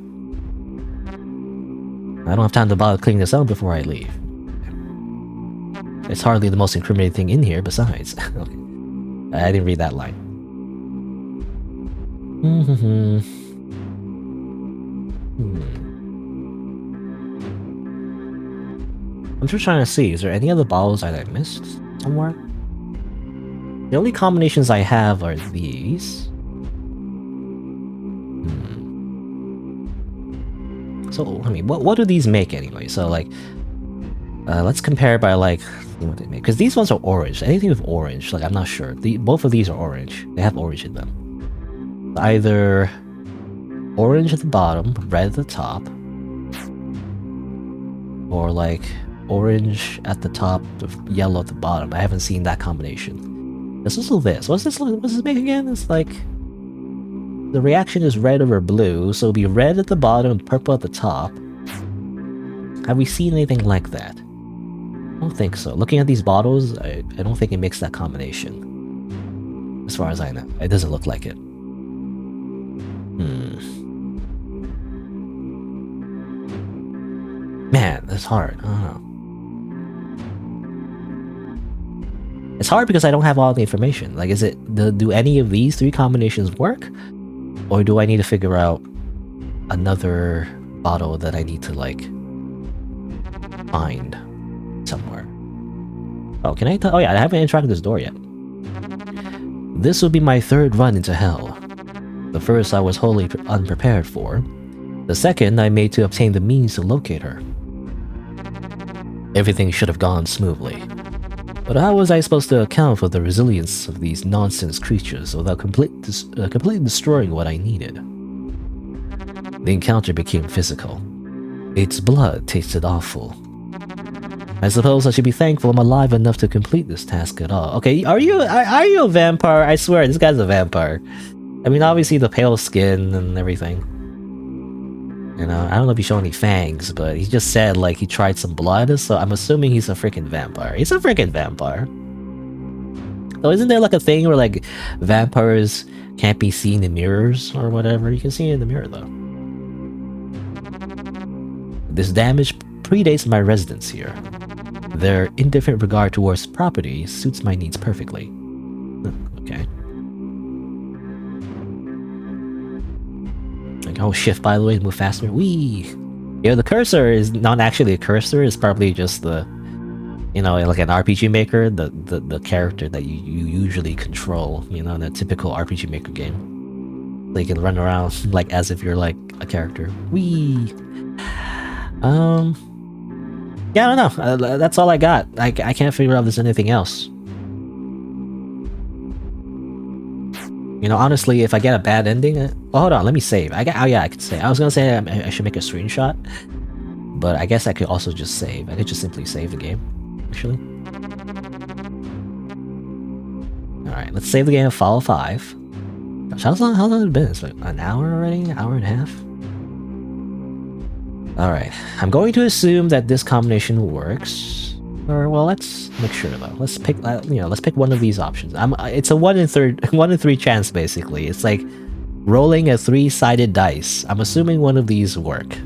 don't have time to bother cleaning this out before I leave. It's hardly the most incriminating thing in here, besides. Okay. I didn't read that line. I'm just trying to see, is there any other bottles that I missed somewhere? The only combinations I have are these. So, I mean, what do these make anyway? So, like, let's compare by, like, what they make. Because these ones are orange. Anything with orange, like, I'm not sure. Both of these are orange. They have orange in them. Either orange at the bottom, red at the top, or, like, orange at the top, yellow at the bottom. I haven't seen that combination. There's also this. What's this make again? It's like the reaction is red over blue, so it'll be red at the bottom and purple at the top. Have we seen anything like that? I don't think so. Looking at these bottles, I don't think it makes that combination. As far as I know. It doesn't look like it. Man, that's hard. I don't know. It's hard because I don't have all the information. Like, do any of these three combinations work? Or do I need to figure out another bottle that I need to, like, find somewhere? Oh, can I oh yeah, I haven't interacted with this door yet. This will be my third run into hell. The first I was wholly unprepared for. The second I made to obtain the means to locate her. Everything should have gone smoothly. But how was I supposed to account for the resilience of these nonsense creatures without completely destroying what I needed? The encounter became physical. Its blood tasted awful. I suppose I should be thankful I'm alive enough to complete this task at all. Okay, are you a vampire? I swear, this guy's a vampire. I mean, obviously the pale skin and everything. You know, I don't know if he showed any fangs, but he just said, like, he tried some blood, so I'm assuming he's a freaking vampire. He's a freaking vampire. So isn't there, like, a thing where, like, vampires can't be seen in mirrors or whatever? You can see it in the mirror, though. This damage predates my residence here. Their indifferent regard towards property suits my needs perfectly. Okay. Like, oh, shift, by the way, to move faster. Whee! Yeah, the cursor is not actually a cursor. It's probably just the, you know, like an RPG Maker, the character that you usually control, you know, in a typical RPG Maker game. So you can run around, like, as if you're, like, a character. Whee! Yeah, I don't know. That's all I got. I can't figure out if there's anything else. You know, honestly, if I get a bad ending... oh, hold on, let me save. Oh yeah, I can save. I was gonna say I should make a screenshot, but I guess I could also just save. I could just simply save the game, actually. Alright, let's save the game at Fall 5. Gosh, how long has it been? It's like an hour already? An hour and a half? Alright, I'm going to assume that this combination works. Or, well, let's make sure though. Let's pick, let's pick one of these options. It's a 1 in 3 chance, basically. It's like rolling a 3-sided dice. I'm assuming one of these work.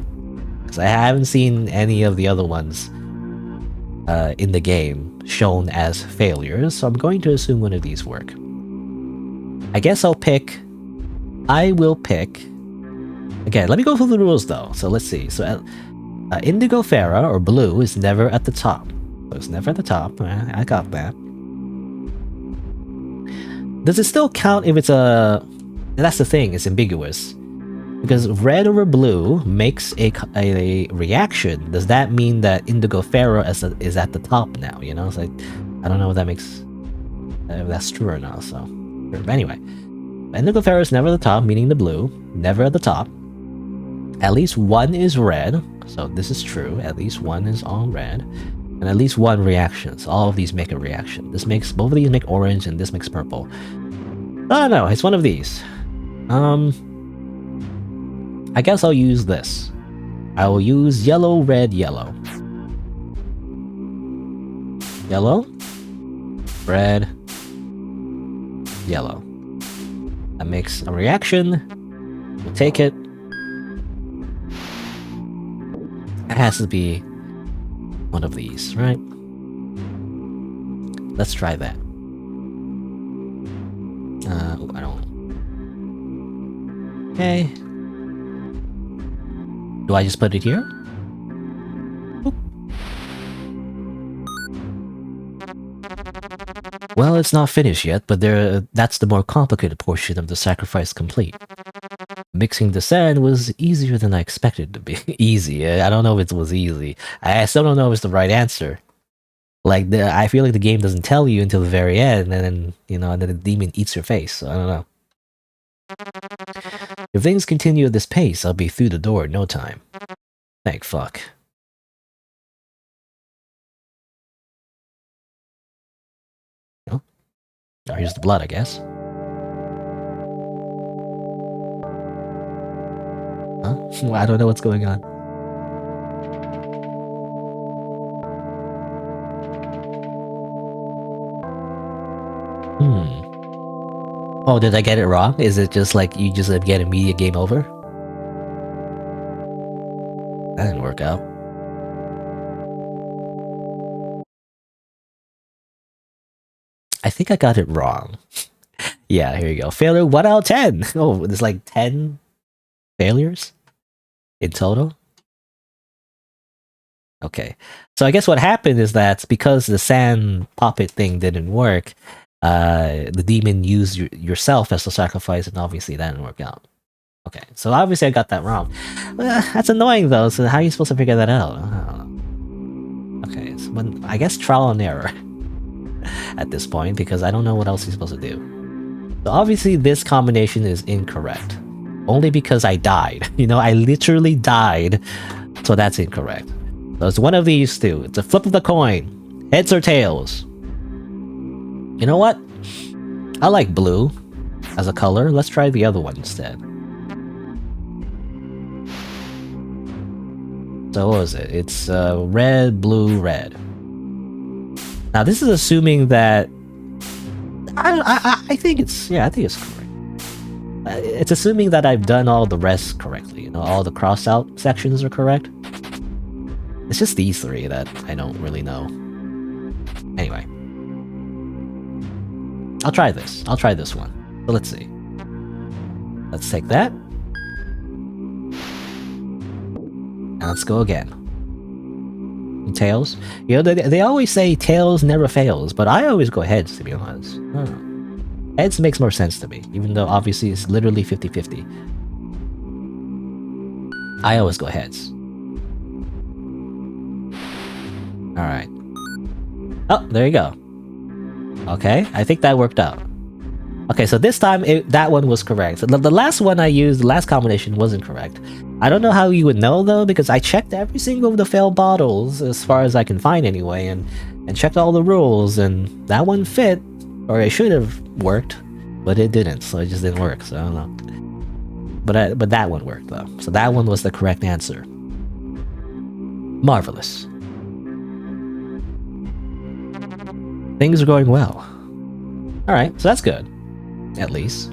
Because I haven't seen any of the other ones in the game shown as failures, so I'm going to assume one of these work. I guess I will pick... Again, let me go through the rules though. So let's see. So Indigo Farah, or blue, is never at the top. So it's never at the top. I got that. Does it still count if it's a... That's the thing, it's ambiguous. Because red over blue makes a reaction. Does that mean that Indigo Farah is at the top now? You know, it's like, I don't know if that makes... if that's true or not, so... But anyway. Indigo Farah is never at the top, meaning the blue. Never at the top. At least one is red, so this is true. At least one is all red. And at least one reaction, so all of these make a reaction. Both of these make orange, and this makes purple. Oh no, it's one of these. I guess I'll use this. I will use yellow, red, yellow. Yellow, red, yellow. That makes a reaction. We'll take it. It has to be one of these, right? Let's try that. I don't... Okay. Do I just put it here? Oop. Well, it's not finished yet, but that's the more complicated portion of the sacrifice complete. Mixing the sand was easier than I expected it to be. Easy. I don't know if it was easy. I still don't know if it's the right answer. Like, I feel like the game doesn't tell you until the very end, and then, you know, and then the demon eats your face, so I don't know. If things continue at this pace, I'll be through the door in no time. Thank fuck. Oh, here's the blood, I guess. Huh? Well, I don't know what's going on. Oh, did I get it wrong? Is it just like you just get immediate game over? That didn't work out. I think I got it wrong. Yeah, here you go. Failure 1 out of 10. Oh, there's like 10 failures in total. Okay. So I guess what happened is that because the sand puppet thing didn't work, the demon used yourself as the sacrifice, and obviously that didn't work out. Okay, so obviously I got that wrong. That's annoying though, so how are you supposed to figure that out? Okay, so I guess trial and error at this point, because I don't know what else he's supposed to do. So obviously this combination is incorrect. Only because I died. You know, I literally died, so that's incorrect. So it's one of these two. It's a flip of the coin. Heads or tails. You know what? I like blue as a color. Let's try the other one instead. So what was it? It's red, blue, red. Now this is assuming that I think it's I think it's correct. It's assuming that I've done all the rest correctly. You know, all the cross out sections are correct. It's just these three that I don't really know. Anyway, I'll try this. I'll try this one. So let's see. Let's take that. And let's go again. And tails. You know, they always say tails never fails, but I always go heads, to be honest. I don't know. Heads makes more sense to me, even though obviously it's literally 50-50. I always go heads. Alright. Oh, there you go. Okay, I think that worked out. Okay, so this time that one was correct. So the last one I used, the last combination wasn't correct. I don't know how you would know though, because I checked every single of the failed bottles as far as I can find anyway, and checked all the rules, and that one fit, or it should have worked, but it didn't, so it just didn't work, so I don't know. But that one worked though, so that one was the correct answer. Marvelous. Things are going well. Alright, so that's good. At least.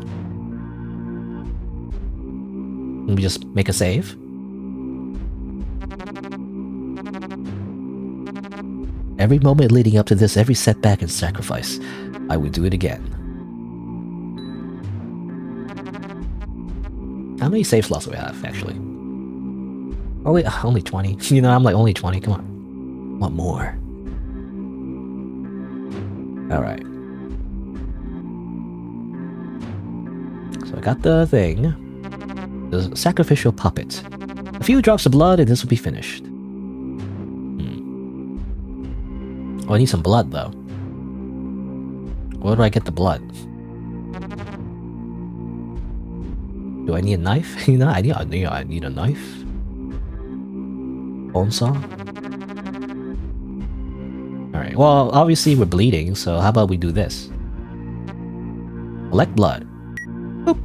Let me just make a save. Every moment leading up to this, every setback and sacrifice, I would do it again. How many save slots do we have, actually? Only 20. You know, I'm like, only 20, come on. Want more. Alright. So I got the thing. The sacrificial puppet. A few drops of blood and this will be finished. Oh, I need some blood though. Where do I get the blood? Do I need a knife? You know, I need a knife. Bone saw. Alright, well, obviously we're bleeding, so how about we do this? Collect blood. Boop.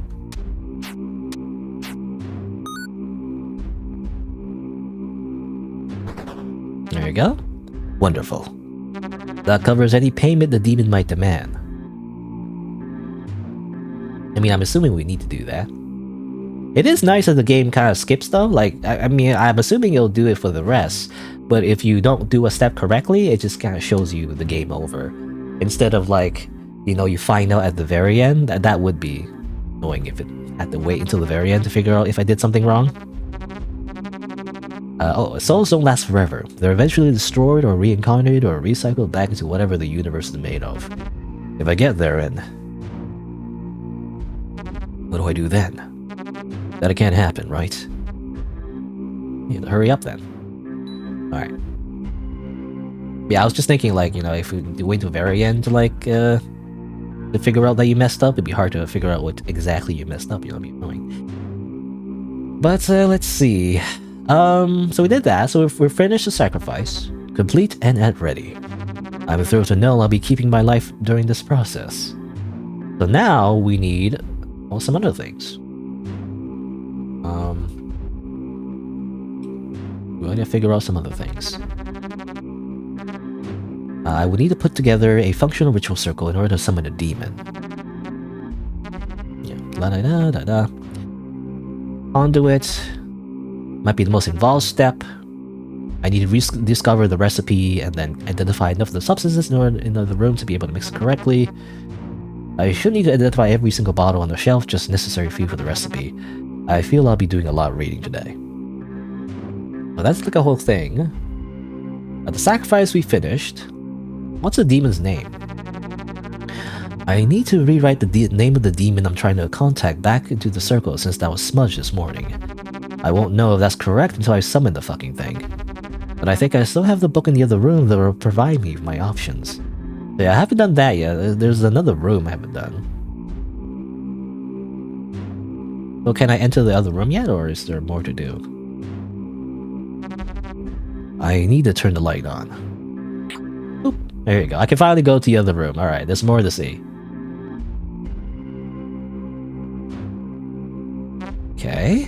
There you go. Wonderful. That covers any payment the demon might demand. I mean, I'm assuming we need to do that. It is nice that the game kind of skips though. Like, I mean, I'm assuming it'll do it for the rest. But if you don't do a step correctly, it just kind of shows you the game over. Instead of like, you know, you find out at the very end. That would be annoying if it had to wait until the very end to figure out if I did something wrong. Souls don't last forever. They're eventually destroyed or reincarnated or recycled back into whatever the universe is made of. If I get there and... what do I do then? That can't happen, right? You know, hurry up then. Alright. Yeah, I was just thinking, like, you know, if we wait till the very end to, like, to figure out that you messed up, it'd be hard to figure out what exactly you messed up, you know, it'd be annoying. But, let's see. So we did that, so we're finished the sacrifice, complete and at ready. I'm thrilled to know I'll be keeping my life during this process. So now we need, well, some other things. We need to figure out some other things. I would need to put together a functional ritual circle in order to summon a demon. Yeah, la da da da da. Conduit might be the most involved step. I need to discover the recipe and then identify enough of the substances in the room to be able to mix it correctly. I should need to identify every single bottle on the shelf, just necessary few for the recipe. I feel I'll be doing a lot of reading today. Well, that's like a whole thing. The sacrifice we finished. What's the demon's name? I need to rewrite the name of the demon I'm trying to contact back into the circle since that was smudged this morning. I won't know if that's correct until I summon the fucking thing. But I think I still have the book in the other room that will provide me with my options. Yeah, I haven't done that yet. There's another room I haven't done. So can I enter the other room yet, or is there more to do? I need to turn the light on. Oop, there you go. I can finally go to the other room. Alright, there's more to see. Okay.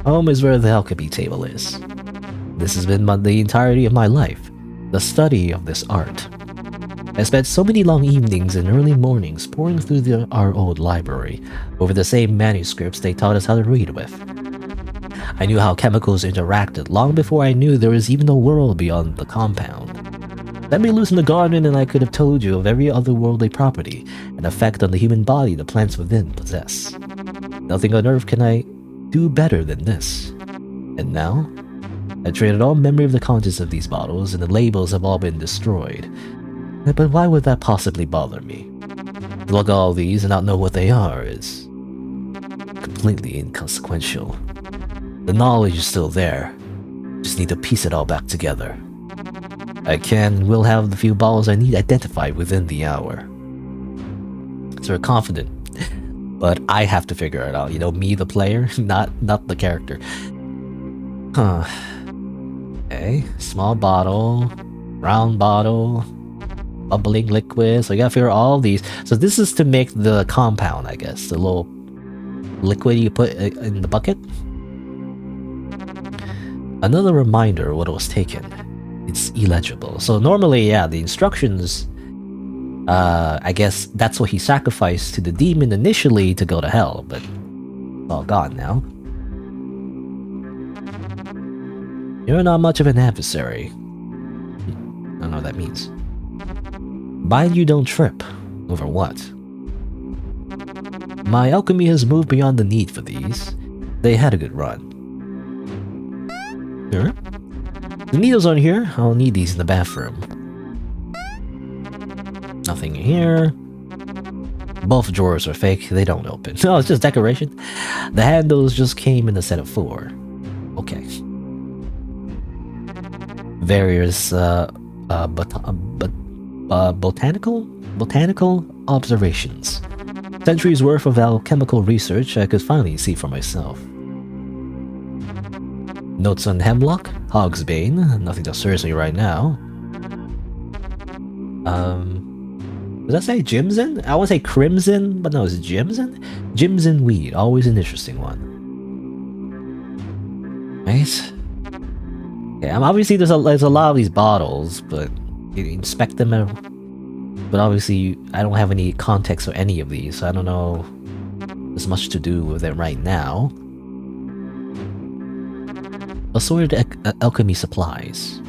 Home is where the alchemy table is. This has been the entirety of my life. The study of this art. I spent so many long evenings and early mornings poring through our old library over the same manuscripts they taught us how to read with. I knew how chemicals interacted long before I knew there was even a world beyond the compound. Let me loose in the garden and I could have told you of every otherworldly property and effect on the human body the plants within possess. Nothing on earth can I do better than this. And now, I traded all memory of the contents of these bottles and the labels have all been destroyed. But why would that possibly bother me? To look at all these and not know what they are is completely inconsequential. The knowledge is still there. Just need to piece it all back together. I can and will have the few bottles I need identified within the hour. So we're confident. But I have to figure it out. You know, me the player, not the character. Huh. Okay. Small bottle. Round bottle. Bubbling liquid. So you gotta figure out all these. So this is to make the compound, I guess. The little liquid you put in the bucket. Another reminder of what was taken. It's illegible. So normally, yeah, the instructions, I guess that's what he sacrificed to the demon initially to go to hell, but it's all gone now. You're not much of an adversary. I don't know what that means. Mind you don't trip. Over what? My alchemy has moved beyond the need for these. They had a good run. Sure. The needles aren't here. I'll need these in the bathroom. Nothing here. Both drawers are fake. They don't open. No, it's just decoration. The handles just came in a set of 4. Okay. Various botanical observations. Centuries worth of alchemical research I could finally see for myself. Notes on hemlock, hogsbane, nothing that serves me right now. Does that say Jimson? I want to say crimson, but no, it's Jimson? Jimson weed, always an interesting one. Right? Okay, obviously there's a lot of these bottles, but you inspect them. But obviously I don't have any context for any of these, so I don't know there's much to do with it right now. Assorted alchemy supplies.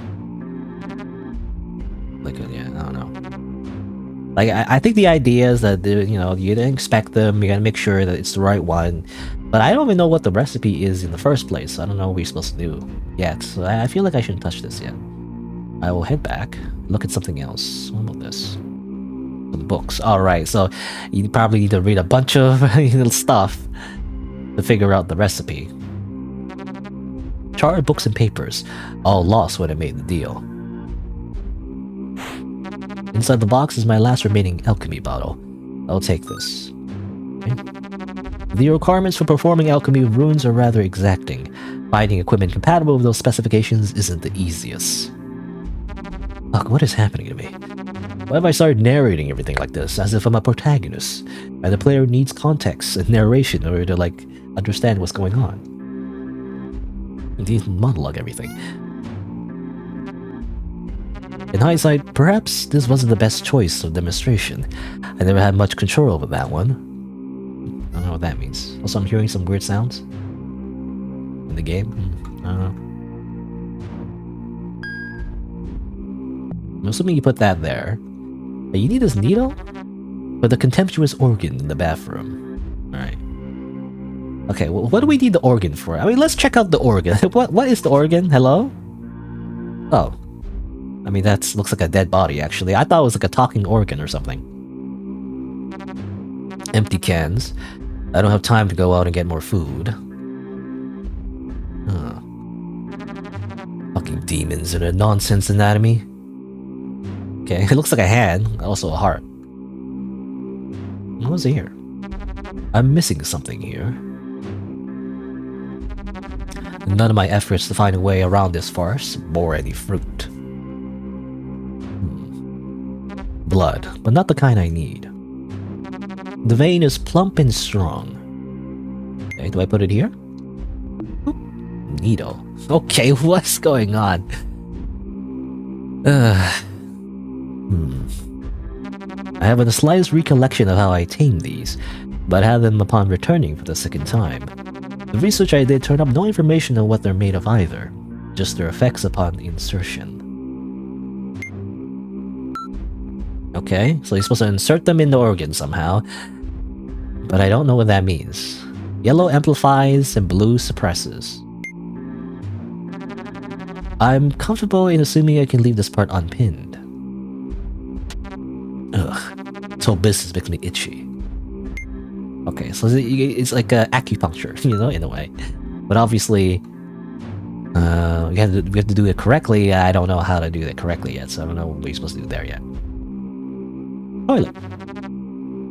Like, yeah, I don't know. Like, I think the idea is that, you know, you gotta inspect them, you gotta make sure that it's the right one. But I don't even know what the recipe is in the first place. So I don't know what we're supposed to do yet. So I feel like I shouldn't touch this yet. I will head back, look at something else. What about this? Some books. Alright, so you probably need to read a bunch of stuff to figure out the recipe. Charred books and papers, all lost when I made the deal. Inside the box is my last remaining alchemy bottle. I'll take this. Okay. The requirements for performing alchemy runes are rather exacting. Finding equipment compatible with those specifications isn't the easiest. Fuck, what is happening to me? What if I start narrating everything like this, as if I'm a protagonist, and the player needs context and narration in order to, like, understand what's going on? You need to monologue everything. In hindsight, perhaps this wasn't the best choice of demonstration. I never had much control over that one. I don't know what that means. Also, I'm hearing some weird sounds in the game. I don't know. I'm assuming you put that there. Hey, you need this needle? For the contemptuous organ in the bathroom. Alright. Okay, well, what do we need the organ for? I mean, let's check out the organ. What is the organ? Hello? Oh. I mean, that looks like a dead body, actually. I thought it was like a talking organ or something. Empty cans. I don't have time to go out and get more food. Huh. Fucking demons and a nonsense anatomy. Okay, it looks like a hand, also a heart. What was here? I'm missing something here. None of my efforts to find a way around this farce bore any fruit. Blood, but not the kind I need. The vein is plump and strong. Okay, do I put it here? Oop, needle. Okay, what's going on? I have the slightest recollection of how I tamed these, but had them upon returning for the second time. The research I did turned up no information on what they're made of either, just their effects upon insertion. Okay, so you're supposed to insert them in the organ somehow, but I don't know what that means. Yellow amplifies and blue suppresses. I'm comfortable in assuming I can leave this part unpinned. Ugh, this whole business makes me itchy. Okay, so it's like acupuncture, you know, in a way. But obviously, we have to do it correctly. I don't know how to do that correctly yet, so I don't know what we're supposed to do there yet. Toilet.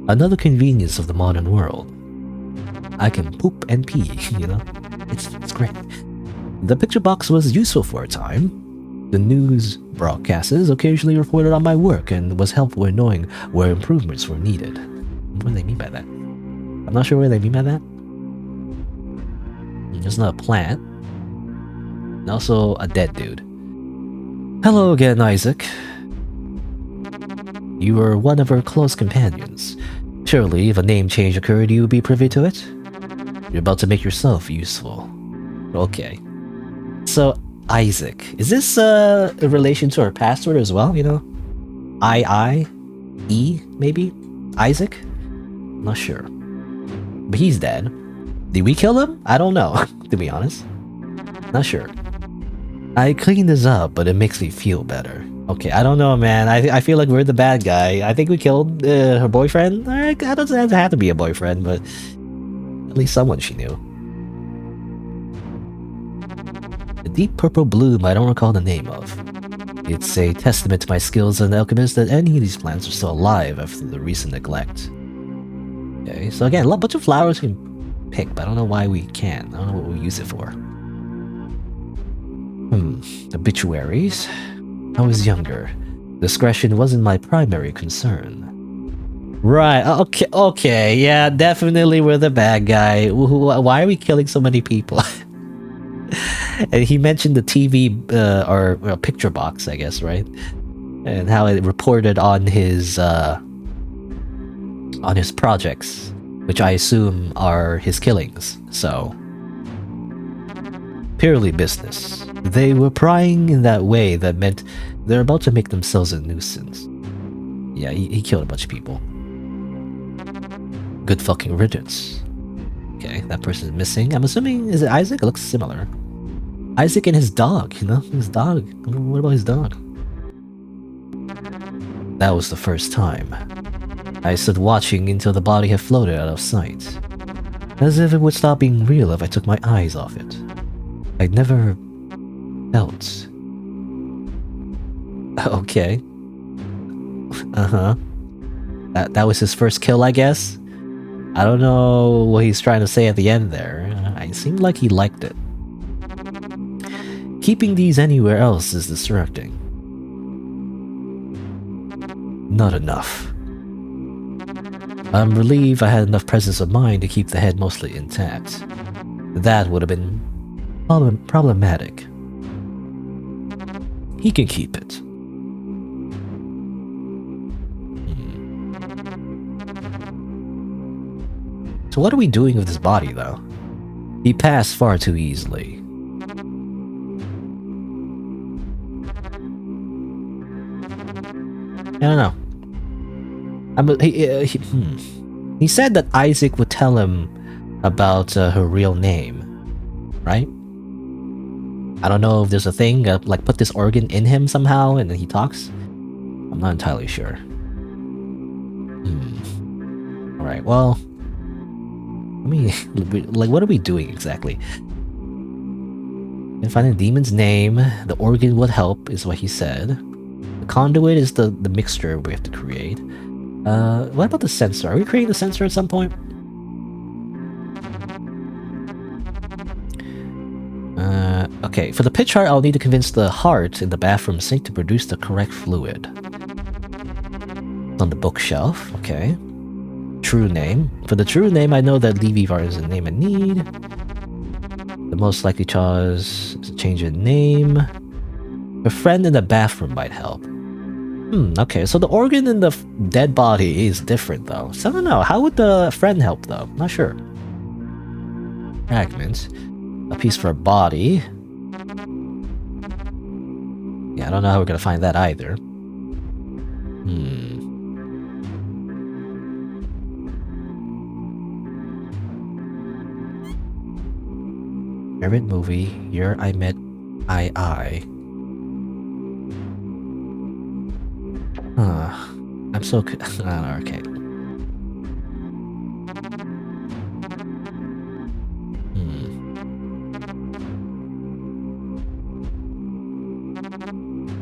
Another convenience of the modern world. I can poop and pee, you know? It's great. The picture box was useful for a time. The news broadcasters occasionally reported on my work and was helpful in knowing where improvements were needed. What do they mean by that? I'm not sure what they mean by that. There's not a plant. And also a dead dude. Hello again, Isaac. You were one of our close companions. Surely, if a name change occurred, you would be privy to it? You're about to make yourself useful. Okay. So, Isaac. Is this a relation to our password as well, you know? I-E, maybe? Isaac? Not sure. But he's dead. Did we kill him? I don't know, to be honest. Not sure. I cleaned this up, but it makes me feel better. Okay, I don't know, man. I feel like we're the bad guy. I think we killed her boyfriend. I don't have to be a boyfriend, but at least someone she knew. A deep purple bloom I don't recall the name of. It's a testament to my skills as an alchemist that any of these plants are still alive after the recent neglect. Okay, so again, a bunch of flowers we can pick, but I don't know why we can't. I don't know what we use it for. Obituaries. I was younger. Discretion wasn't my primary concern. Right, okay, yeah, definitely we're the bad guy. Why are we killing so many people? And he mentioned the TV, or picture box, I guess, right? And how it reported on his projects, which I assume are his killings, so... Purely business. They were prying in that way that meant they're about to make themselves a nuisance. Yeah, he killed a bunch of people. Good fucking riddance. Okay, that person is missing. I'm assuming, is it Isaac? It looks similar. Isaac and his dog, you know? His dog. What about his dog? That was the first time. I stood watching until the body had floated out of sight. As if it would stop being real if I took my eyes off it. I'd never felt. Okay. Uh-huh. That was his first kill, I guess? I don't know what he's trying to say at the end there. It seemed like he liked it. Keeping these anywhere else is distracting. Not enough. I'm relieved I had enough presence of mind to keep the head mostly intact. That would have been problematic. He can keep it. So what are we doing with this body, though? He passed far too easily. I don't know. He said that Isaac would tell him about her real name, right? I don't know if there's a thing, like put this organ in him somehow and then he talks. I'm not entirely sure. Alright, well... I mean, like, what are we doing exactly? And find a demon's name, the organ would help, is what he said. The conduit is the mixture we have to create. What about the sensor? Are we creating the sensor at some point? Okay, for the pitch heart, I'll need to convince the heart in the bathroom sink to produce the correct fluid. It's on the bookshelf, okay. True name. For the true name, I know that Levivar is a name I need. The most likely cause is a change in name. A friend in the bathroom might help. Okay, so the organ in the dead body is different though. So I don't know, how would the friend help though? Not sure. Fragments. A piece for a body. Yeah, I don't know how we're gonna find that either. Favorite movie, Year I Met I. I'm so... okay.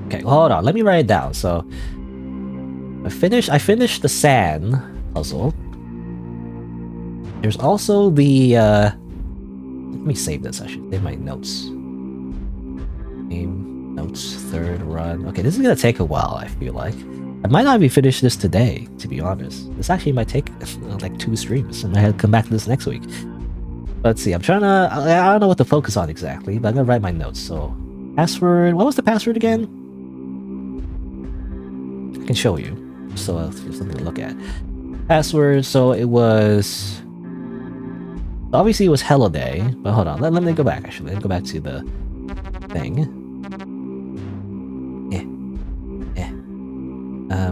Okay, well, hold on. Let me write it down. So, I finished the sand puzzle. There's also the... let me save this. I should save my notes. Name, notes, third run. Okay, this is gonna take a while, I feel like. I might not even finish this today, to be honest. This actually might take like 2 streams. I might have to come back to this next week. Let's see, I don't know what to focus on exactly, but I'm gonna write my notes. So, password, what was the password again? I can show you, so there's something to look at. Password, so it was... Obviously it was Holiday, but hold on, let me go back actually. Let me go back to the thing.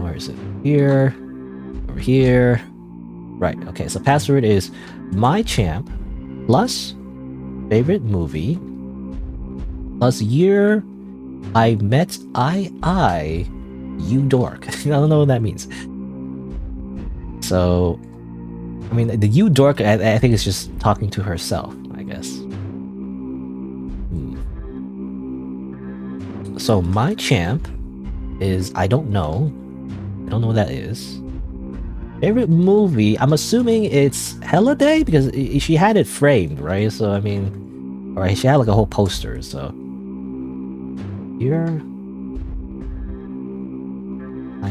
Where is it? Here. Over here. Right, okay, so password is mychamp plus favorite movie plus year I met you dork. I don't know what that means. So, I mean, the you dork, I think it's just talking to herself, I guess. So my champ is I don't know what that is. Favorite movie, I'm assuming it's Holiday because she had it framed, right? So I mean, alright, she had like a whole poster. So here, I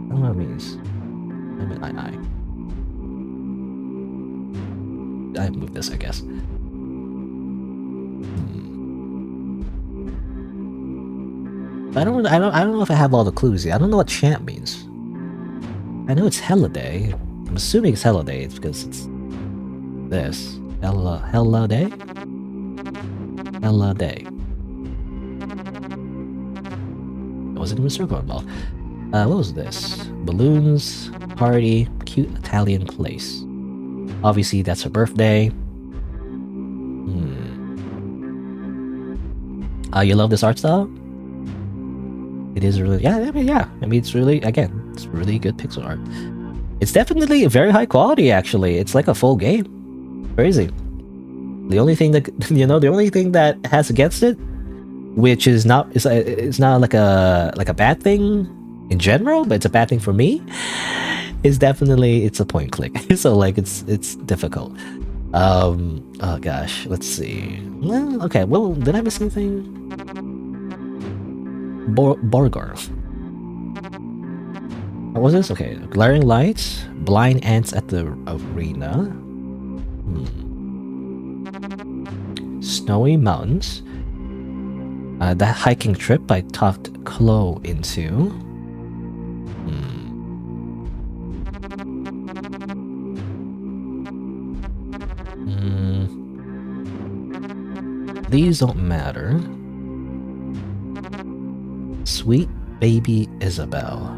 don't know what it means. I meant I moved this, I guess. I don't know if I have all the clues yet. I don't know what champ means. I know it's Holiday. I'm assuming it's Holiday. It's because it's this. Holiday? Holiday. It wasn't even circle ball. What was this? Balloons, party, cute Italian place. Obviously, that's her birthday. You love this art style? It is really, yeah. I mean, it's really, again, it's really good pixel art. It's definitely a very high quality, actually. It's like a full game. Crazy. The only thing that, the only thing that has against it, which is not, it's not like a bad thing in general, but it's a bad thing for me, is definitely, it's a point click. So like, it's difficult. Oh gosh, let's see. Well, okay, well, did I miss anything? Borgar. What was this? Okay, glaring lights, blind ants at the arena, snowy mountains. That hiking trip I talked Chloe into. These don't matter. Sweet baby Isabel.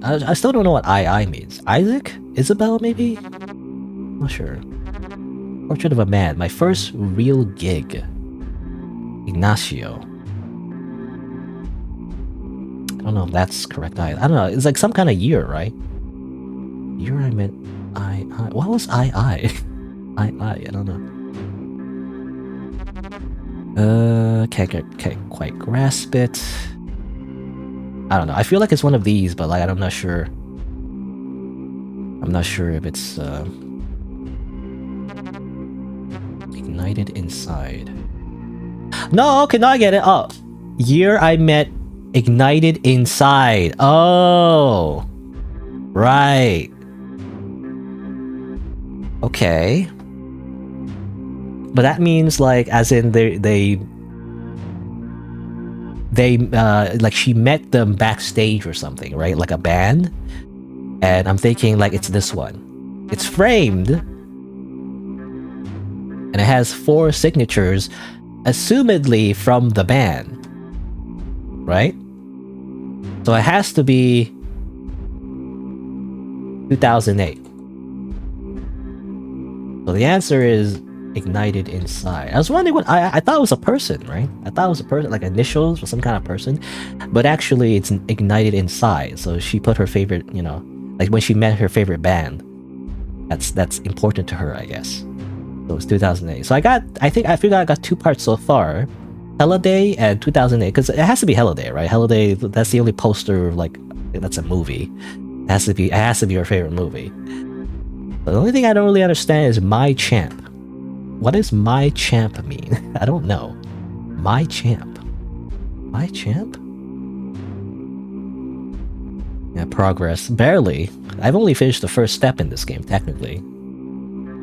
I still don't know what I means. Isaac? Isabel, maybe? Not sure. Portrait of a Man. My first real gig. Ignacio. I don't know if that's correct either. I don't know. It's like some kind of year, right? Year I meant I. What was I? I don't know. Can't quite grasp it. I don't know. I feel like it's one of these, but like I'm not sure. I'm not sure if it's ignited inside. No, okay, now I get it. Oh, year I met ignited inside. Oh, right. Okay. But that means like, as in they like she met them backstage or something, right? Like a band. And I'm thinking like it's this one. It's framed. And it has 4 signatures, assumedly from the band. Right? So it has to be 2008. So the answer is ignited inside. I was wondering what I thought it was a person, right? I thought it was a person, like initials or some kind of person, but actually it's ignited inside. So she put her favorite, you know, like when she met her favorite band. That's important to her, I guess. So it's 2008. So I figured I got 2 parts so far, Holiday and 2008, because it has to be Holiday, right? Holiday, that's the only poster, like that's a movie. It has to be your favorite movie. But the only thing I don't really understand is My Champ. What does My Champ mean? I don't know. My Champ. My Champ? Yeah, progress. Barely. I've only finished the first step in this game, technically.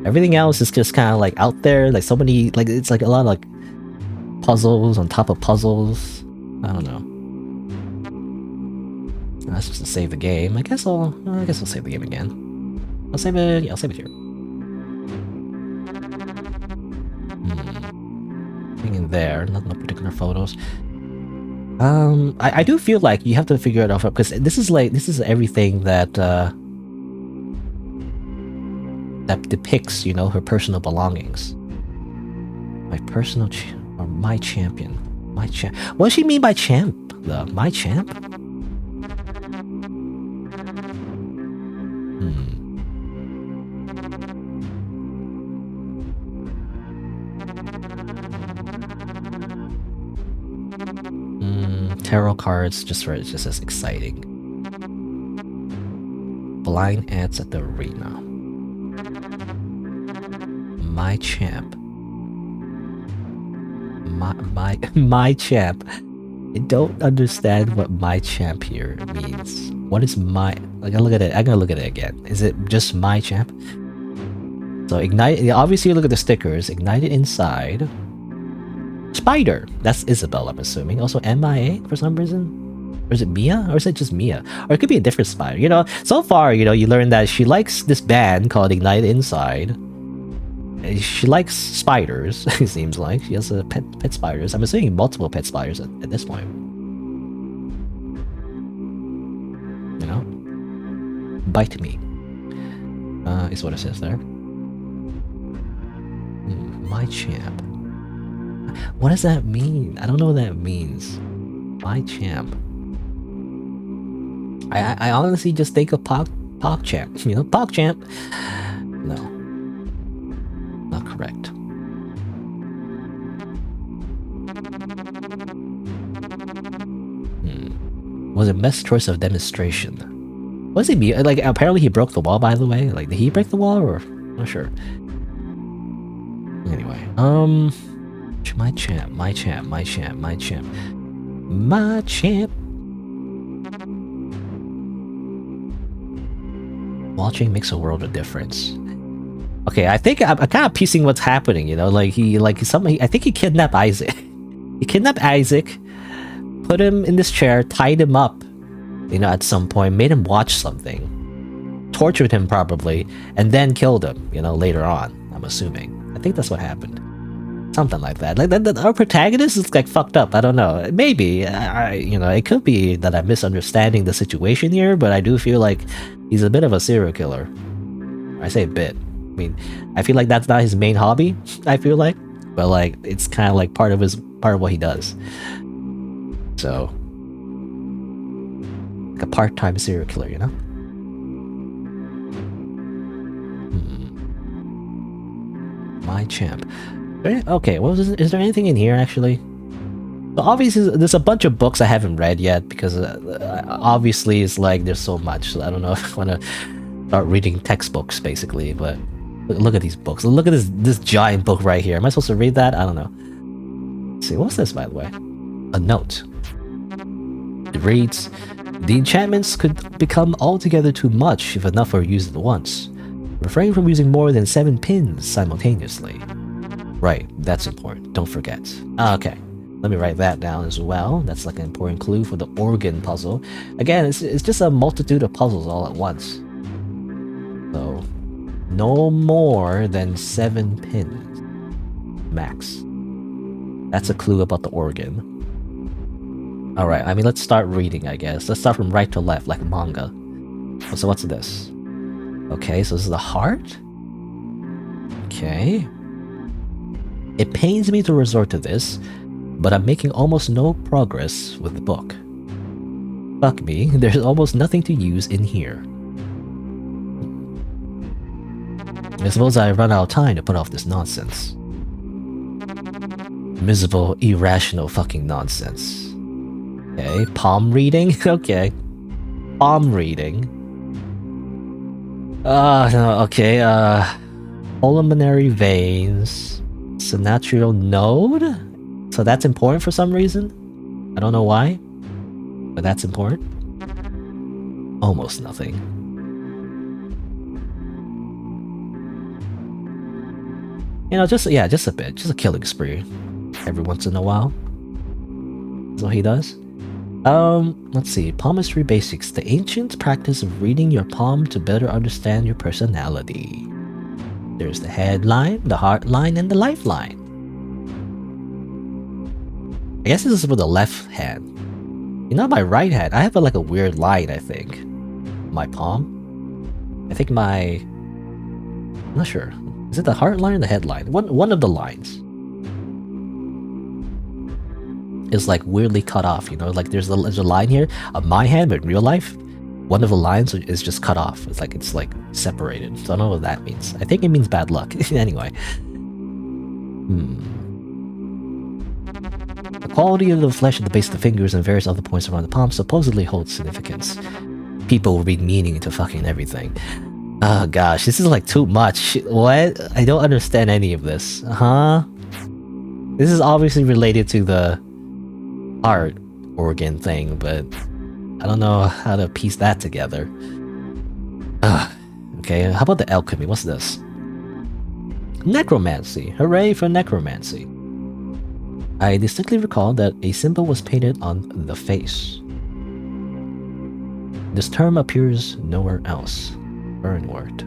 Everything else is just kind of like out there, like so many, like it's like a lot of like puzzles on top of puzzles. I don't know. That's just to save the game. I guess I'll save the game again. I'll save it. Yeah, I'll save it here. Nothing in there. No particular photos. I do feel like you have to figure it out because this is everything that that depicts, you know, her personal belongings. My personal or my champion. My champ. What does she mean by champ though? My champ? Tarot cards, just as exciting. Blind ants at the arena. My champ. My champ. I don't understand what my champ here means. What is my? I gotta look at it. I'm gonna look at it again. Is it just my champ? So ignite. Obviously, you look at the stickers. Ignited inside. Spider. That's Isabel, I'm assuming. Also MIA for some reason. Or is it Mia? Or is it just Mia? Or it could be a different spider. You know, so far, you know, you learn that she likes this band called Ignite Inside. She likes spiders, it seems like. She has a pet spiders. I'm assuming multiple pet spiders at this point. You know? Bite me. Is what it says there. My champ. What does that mean? I don't know what that means. My champ. I honestly just think of PogChamp. You know, PogChamp. No. Not correct. Was it best choice of demonstration? What does he mean? Like, apparently he broke the wall, by the way. Like, did he break the wall or? I'm not sure. Anyway, my champ. My champ. Watching makes a world of difference. Okay, I think I'm kind of piecing what's happening, you know? Like, I think he kidnapped Isaac. He kidnapped Isaac, put him in this chair, tied him up, you know, at some point, made him watch something, tortured him probably, and then killed him, you know, later on, I'm assuming. I think that's what happened. Something like that. Like, our protagonist is, like, fucked up. I don't know. Maybe, you know, it could be that I'm misunderstanding the situation here, but I do feel like he's a bit of a serial killer. I say a bit. I mean, I feel like that's not his main hobby, I feel like. But, like, it's kind of like part of what he does. So, like a part-time serial killer, you know? My champ. Okay, what was this? Is there anything in here, actually? So obviously, there's a bunch of books I haven't read yet, because obviously it's like there's so much, so I don't know if I want to start reading textbooks, basically, but look at these books. Look at this giant book right here. Am I supposed to read that? I don't know. Let's see, what's this, by the way? A note. It reads, "The enchantments could become altogether too much if enough are used at once. Refrain from using more than 7 pins simultaneously." Right, that's important. Don't forget. Okay, let me write that down as well. That's like an important clue for the organ puzzle. Again, it's just a multitude of puzzles all at once. So, no more than 7 pins. Max. That's a clue about the organ. Alright, I mean, let's start reading, I guess. Let's start from right to left, like manga. So what's this? Okay, so this is the heart? Okay. It pains me to resort to this, but I'm making almost no progress with the book. Fuck me, there's almost nothing to use in here. I suppose I run out of time to put off this nonsense. Miserable, irrational fucking nonsense. Okay, palm reading? Okay. Palm reading. No, okay, pulmonary veins. Synaptial node? So that's important for some reason? I don't know why, but that's important. Almost nothing. You know, just a bit. Just a killing spree. Every once in a while. That's what he does. Let's see. Palmistry basics. The ancient practice of reading your palm to better understand your personality. There's the headline, the heart line, and the lifeline. I guess this is for the left hand. You know, my right hand, I have like a weird line, I think. My palm. I think I'm not sure. Is it the heart line or the headline? One of the lines is like weirdly cut off, you know? Like there's a line here of my hand, but in real life, one of the lines is just cut off. It's like separated. So I don't know what that means. I think it means bad luck. Anyway. The quality of the flesh at the base of the fingers and various other points around the palm supposedly holds significance. People read meaning into fucking everything. Oh gosh, this is like too much. What? I don't understand any of this. Huh? This is obviously related to the heart organ thing, but I don't know how to piece that together. Okay, how about the alchemy? What's this? Necromancy. Hooray for necromancy. I distinctly recall that a symbol was painted on the face. This term appears nowhere else. Burnwort.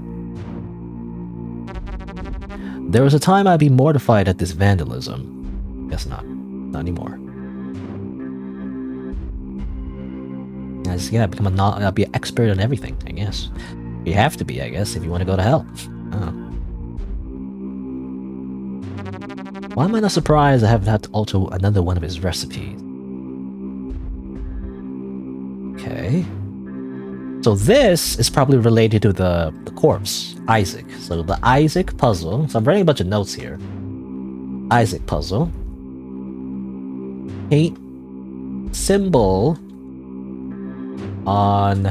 There was a time I'd be mortified at this vandalism. Guess not. Not anymore. I just gotta become I'll be an expert on everything, I guess. You have to be, I guess, if you want to go to hell. Oh. Why am I not surprised I haven't had to alter another one of his recipes? Okay. So this is probably related to the corpse, Isaac. So the Isaac puzzle. So I'm writing a bunch of notes here. Isaac puzzle. Paint symbol on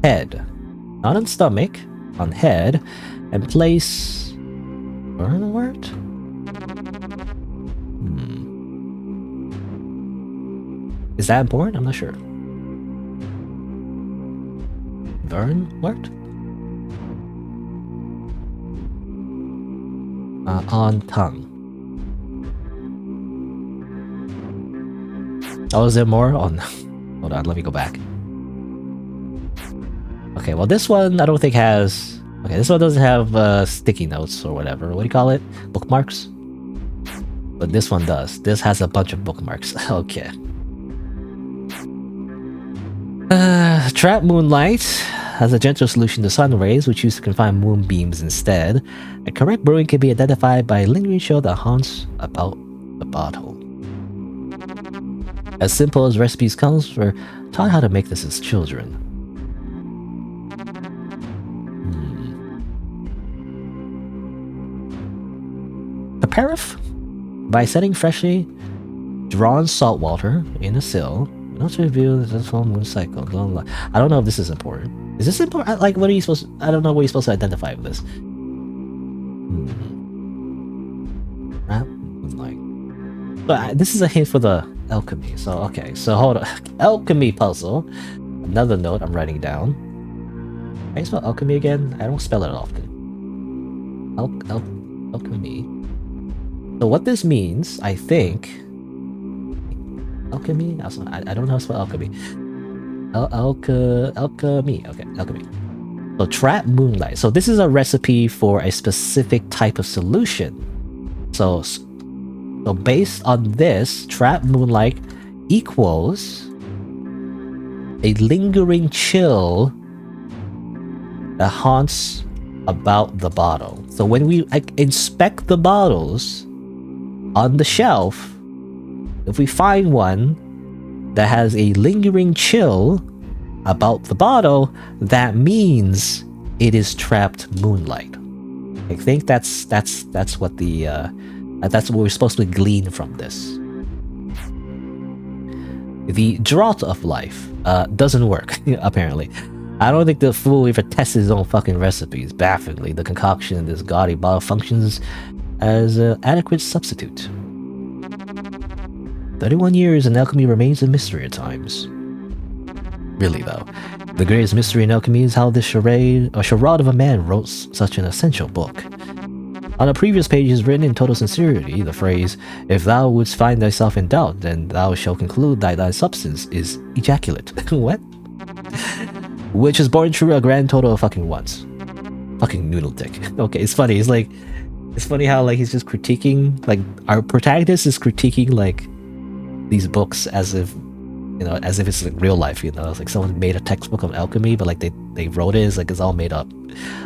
head. Not on stomach, on head. And place Burnwort? Is that important? I'm not sure. Burn worked? On tongue. Oh, is there more? Oh no. Hold on, let me go back. Okay, well this one I don't think has... Okay, this one doesn't have sticky notes or whatever. What do you call it? Bookmarks? But this one does. This has a bunch of bookmarks. Okay. Trap moonlight has a gentle solution to sun rays, which used to confine moonbeams instead. A correct brewing can be identified by a lingering chill that haunts about the bottle. As simple as recipes comes, we're taught how to make this as children. Preparative? By setting freshly drawn salt water in a sill, not to reveal the full moon cycle. Blah, blah, blah. I don't know if this is important. Is this important? Like, what are you supposed to... I don't know what you're supposed to identify with this. But this is a hint for the alchemy. So, okay. So, hold on. Alchemy puzzle. Another note I'm writing down. How do you spell alchemy again? I don't spell it often. Alchemy. So what this means, I think... Alchemy? I don't know how to spell alchemy. Alchemy. Okay, alchemy. So trap moonlight. So this is a recipe for a specific type of solution. So based on this, trap moonlight equals a lingering chill that haunts about the bottle. So when we inspect the bottles on the shelf, if we find one that has a lingering chill about the bottle, that means it is trapped moonlight. I think that's what the that's what we're supposed to glean from this. The draught of life doesn't work apparently. I don't think the fool even tested his own fucking recipes. Bafflingly, the concoction in this gaudy bottle functions as an adequate substitute. 31 years and alchemy remains a mystery at times. Really though, the greatest mystery in alchemy is how this charade of a man wrote such an essential book. On a previous page is written in total sincerity the phrase, "If thou wouldst find thyself in doubt, then thou shalt conclude that thy substance is ejaculate." What? Which is born true a grand total of fucking once. Fucking noodle dick. Okay, it's funny. It's funny how like he's just critiquing, like our protagonist is critiquing like these books as if, you know, as if it's like real life, you know. It's like someone made a textbook of alchemy, but like they wrote it, it's all made up.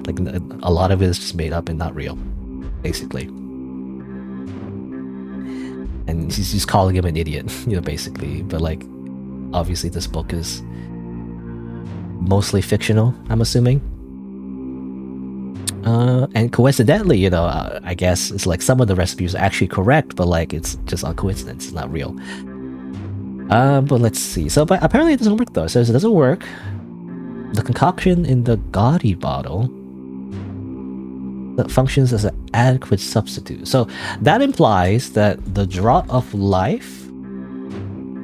Like a lot of it is just made up and not real, basically. And he's just calling him an idiot, you know, basically. But like, obviously this book is mostly fictional, I'm assuming. And coincidentally, you know, I guess it's like some of the recipes are actually correct, but like it's just on coincidence, it's not real. But let's see. So, but apparently it doesn't work though. It says it doesn't work. The concoction in the gaudy bottle that functions as an adequate substitute. So that implies that the draught of life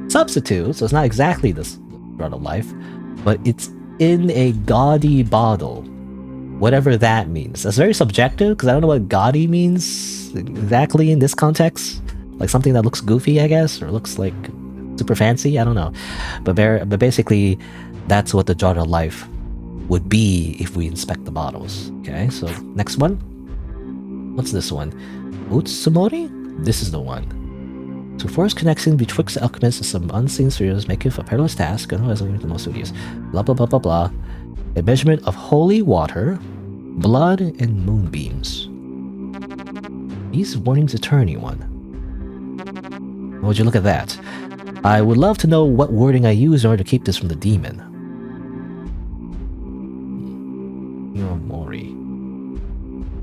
substitute, so it's not exactly this draught of life, but it's in a gaudy bottle. Whatever that means. That's very subjective because I don't know what gaudy means exactly in this context. Like something that looks goofy, I guess, or looks like super fancy. I don't know. But basically, that's what the draught of life would be if we inspect the bottles. Okay, so next one. What's this one? Utsumori? This is the one. To force connection betwixt alchemists and some unseen spheres maketh a perilous task, and who has the most studious. Blah blah blah blah blah. A measurement of holy water, blood, and moonbeams. These warnings deter anyone. Would you look at that? I would love to know what wording I use in order to keep this from the demon. Mori.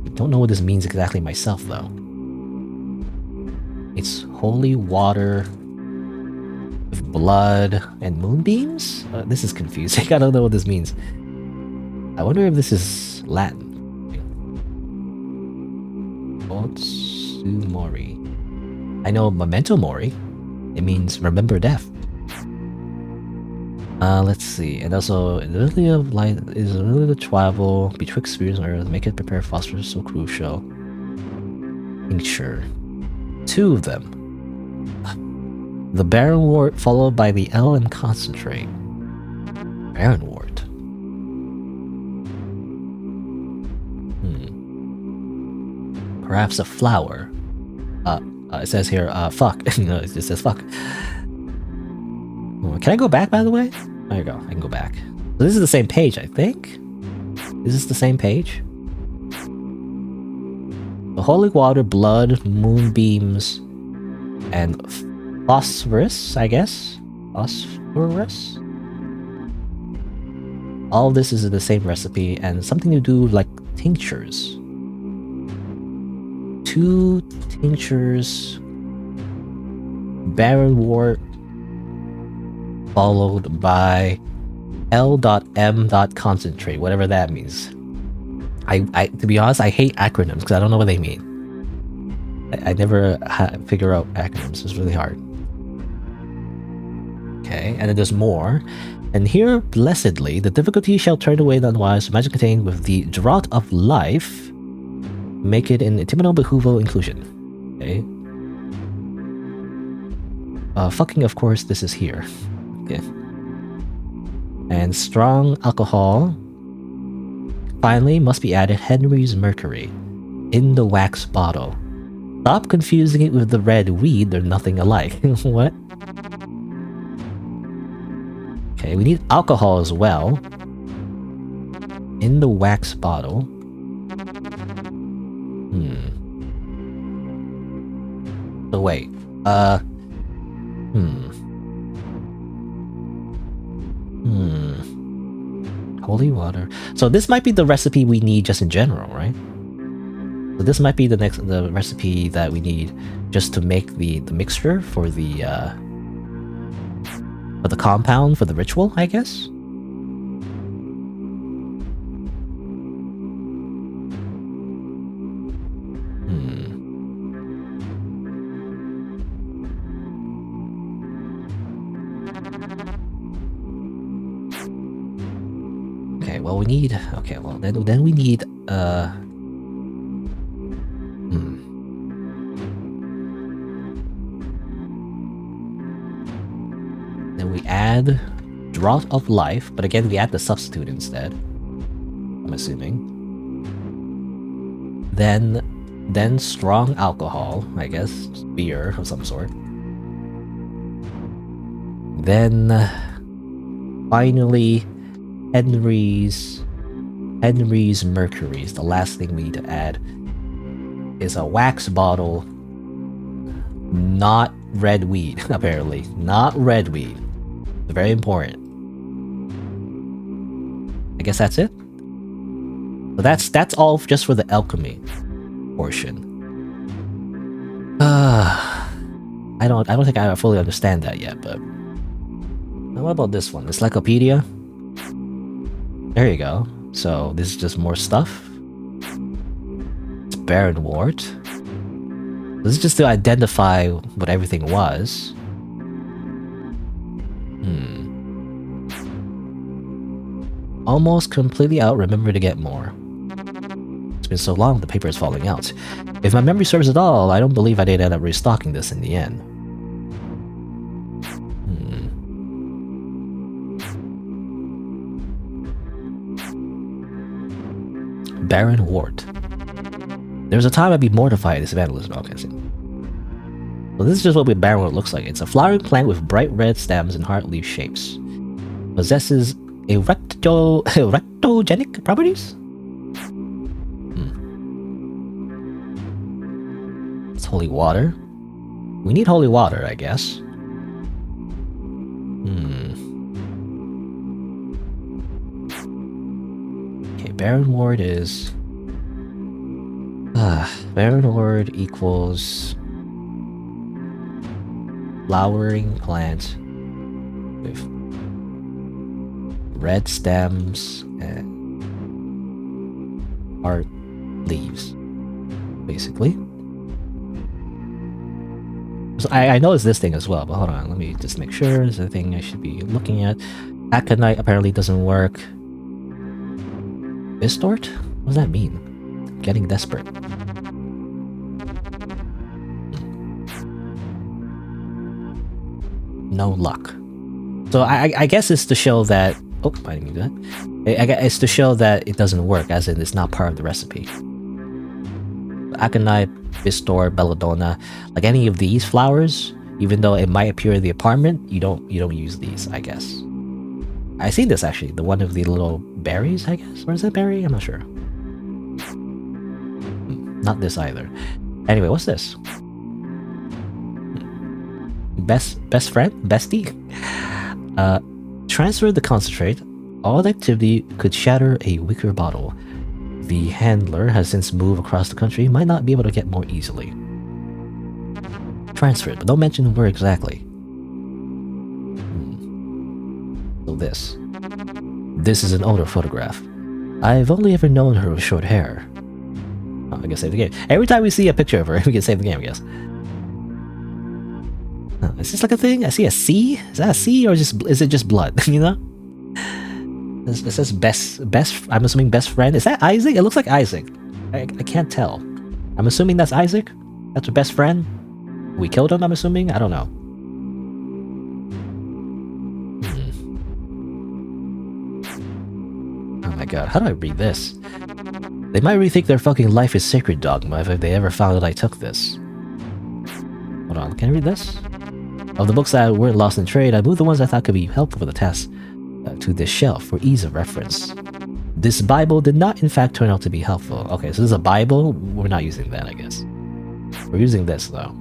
I don't know what this means exactly myself, though. It's holy water with blood and moonbeams? This is confusing. I don't know what this means. I wonder if this is Latin. Otsumori. I know memento mori. It means remember death. Let's see. And also, the ability of light is the ability to travel betwixt spheres on Earth, make it prepare phosphorus so crucial. Tincture. 2 of them. The Baron Wart followed by the LM Concentrate. Baron Wart. Perhaps a flower. It says here, fuck. No, it just says fuck. Can I go back, by the way? There you go, I can go back. So this is the same page, I think? Is this the same page? The holy water, blood, moonbeams, and phosphorus, I guess? Phosphorus? All this is in the same recipe, and something to do like tinctures. 2 tinctures, Baron Wart, followed by L.M. Concentrate, whatever that means. I to be honest, I hate acronyms because I don't know what they mean. I never figure out acronyms. It's really hard. Okay, and then there's more. And here, blessedly, the difficulty shall turn away the unwise, magic contained with the draught of life. Make it an Timino Behuvo inclusion. Okay. Fucking, of course, this is here. Okay. And strong alcohol. Finally, must be added Henry's mercury in the wax bottle. Stop confusing it with the red weed, they're nothing alike. What? Okay, we need alcohol as well. In the wax bottle. So wait, holy water. So this might be the recipe we need just in general, right? So this might be the recipe that we need just to make the mixture for the compound for the ritual, I guess. Okay, well we need. Okay, well then we need. Then we add draught of life, but again we add the substitute instead. I'm assuming. Then strong alcohol, I guess, beer of some sort. Then finally Henry's mercury is the last thing we need to add. Is a wax bottle, not red weed, apparently. Not red weed. Very important. I guess that's it. So that's all just for the alchemy portion. I don't think I fully understand that yet, but what about this one? Encyclopedia? There you go. So this is just more stuff. It's Baron Wart. This is just to identify what everything was. Almost completely out, remember to get more. It's been so long, the paper is falling out. If my memory serves at all, I don't believe I did end up restocking this in the end. Baron Wart. There was a time I'd be mortified at this vandalism. Okay, see. So this is just what Baron Wart looks like. It's a flowering plant with bright red stems and heart leaf shapes. Possesses erectogenic properties? It's holy water. We need holy water, I guess. Okay, Baron Wart is... Baron Wart equals... flowering plant with red stems and heart leaves, basically. So I know it's this thing as well, but hold on, let me just make sure it's the thing I should be looking at. Aconite apparently doesn't work. Distort? What does that mean? Getting desperate. No luck. So I guess it's to show that... Oh, I didn't mean that. It's to show that it doesn't work, as in it's not part of the recipe. Aconite, Bistor, Belladonna, like any of these flowers, even though it might appear in the apartment, you don't use these, I guess. I see this actually, the one of the little berries, I guess. Or is that berry? I'm not sure. Not this either. Anyway, what's this? Best friend? Bestie? Transfer the concentrate. All activity could shatter a wicker bottle. The handler has since moved across the country, might not be able to get more easily. Transfer it, but don't mention where exactly. So this is an older photograph. I've only ever known her with short hair. Oh, I can save the game. Every time we see a picture of her, we can save the game, I guess. Is this like a thing? I see a C? Is that a C or is it just blood? You know? It says best. I'm assuming best friend. Is that Isaac? It looks like Isaac. I can't tell. I'm assuming that's Isaac. That's her best friend. We killed him. I'm assuming. I don't know. Oh my god, how do I read this? They might rethink their fucking life is sacred dogma if they ever found out I took this. Hold on, can I read this? Of the books that weren't lost in trade, I moved the ones I thought could be helpful for the test to this shelf for ease of reference. This Bible did not in fact turn out to be helpful. Okay, so this is a Bible? We're not using that, I guess. We're using this, though.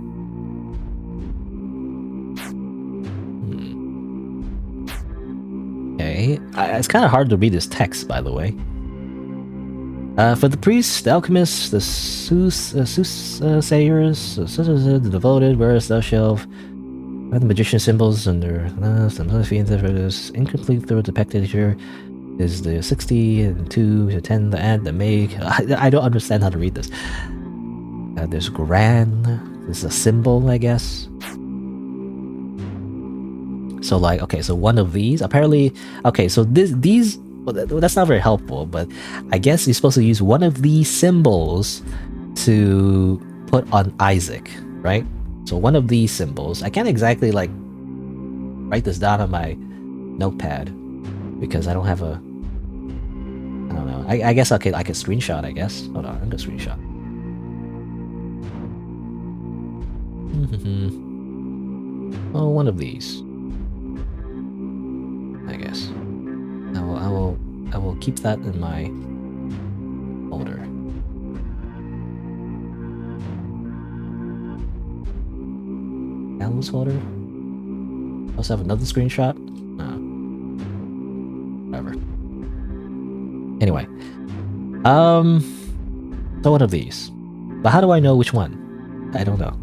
Okay, it's kind of hard to read this text, by the way. For the priests, the alchemists, the soothsayers, the devoted, whereas thou shalt find the magician symbols under some other fiends incomplete through depicted here is the 60 and 2 to 10 the add the make. I don't understand how to read this. There's grand. This is a symbol, I guess. So like, okay, so one of these apparently. Okay, so these. Well, that's not very helpful, but I guess you're supposed to use one of these symbols to put on Isaac, right? So one of these symbols. I can't exactly like write this down on my notepad because I don't have a. I don't know. I guess I could screenshot. I guess. Hold on, I'm gonna screenshot. Oh, one of these. I guess. I will keep that in my folder. Downloads folder. I also have another screenshot. No. Whatever. Anyway. So one of these. But how do I know which one? I don't know.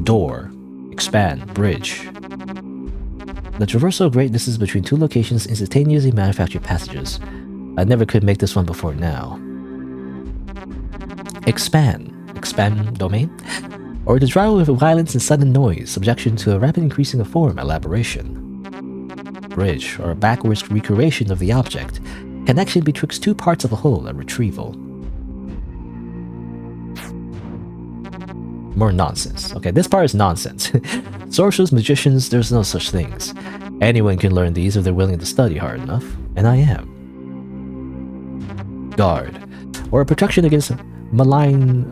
Door. Expand. Bridge. The traversal of great distance between two locations instantaneously manufacture passages. I never could make this one before now. Expand. Expand domain? Or the drive with violence and sudden noise, subjection to a rapid increasing of form, elaboration. Bridge, or a backwards recreation of the object. Connection betwixt two parts of a whole, a retrieval. More nonsense. Okay, this part is nonsense. Sorcerers, magicians, there's no such things. Anyone can learn these if they're willing to study hard enough, and I am. Guard, or a protection against malign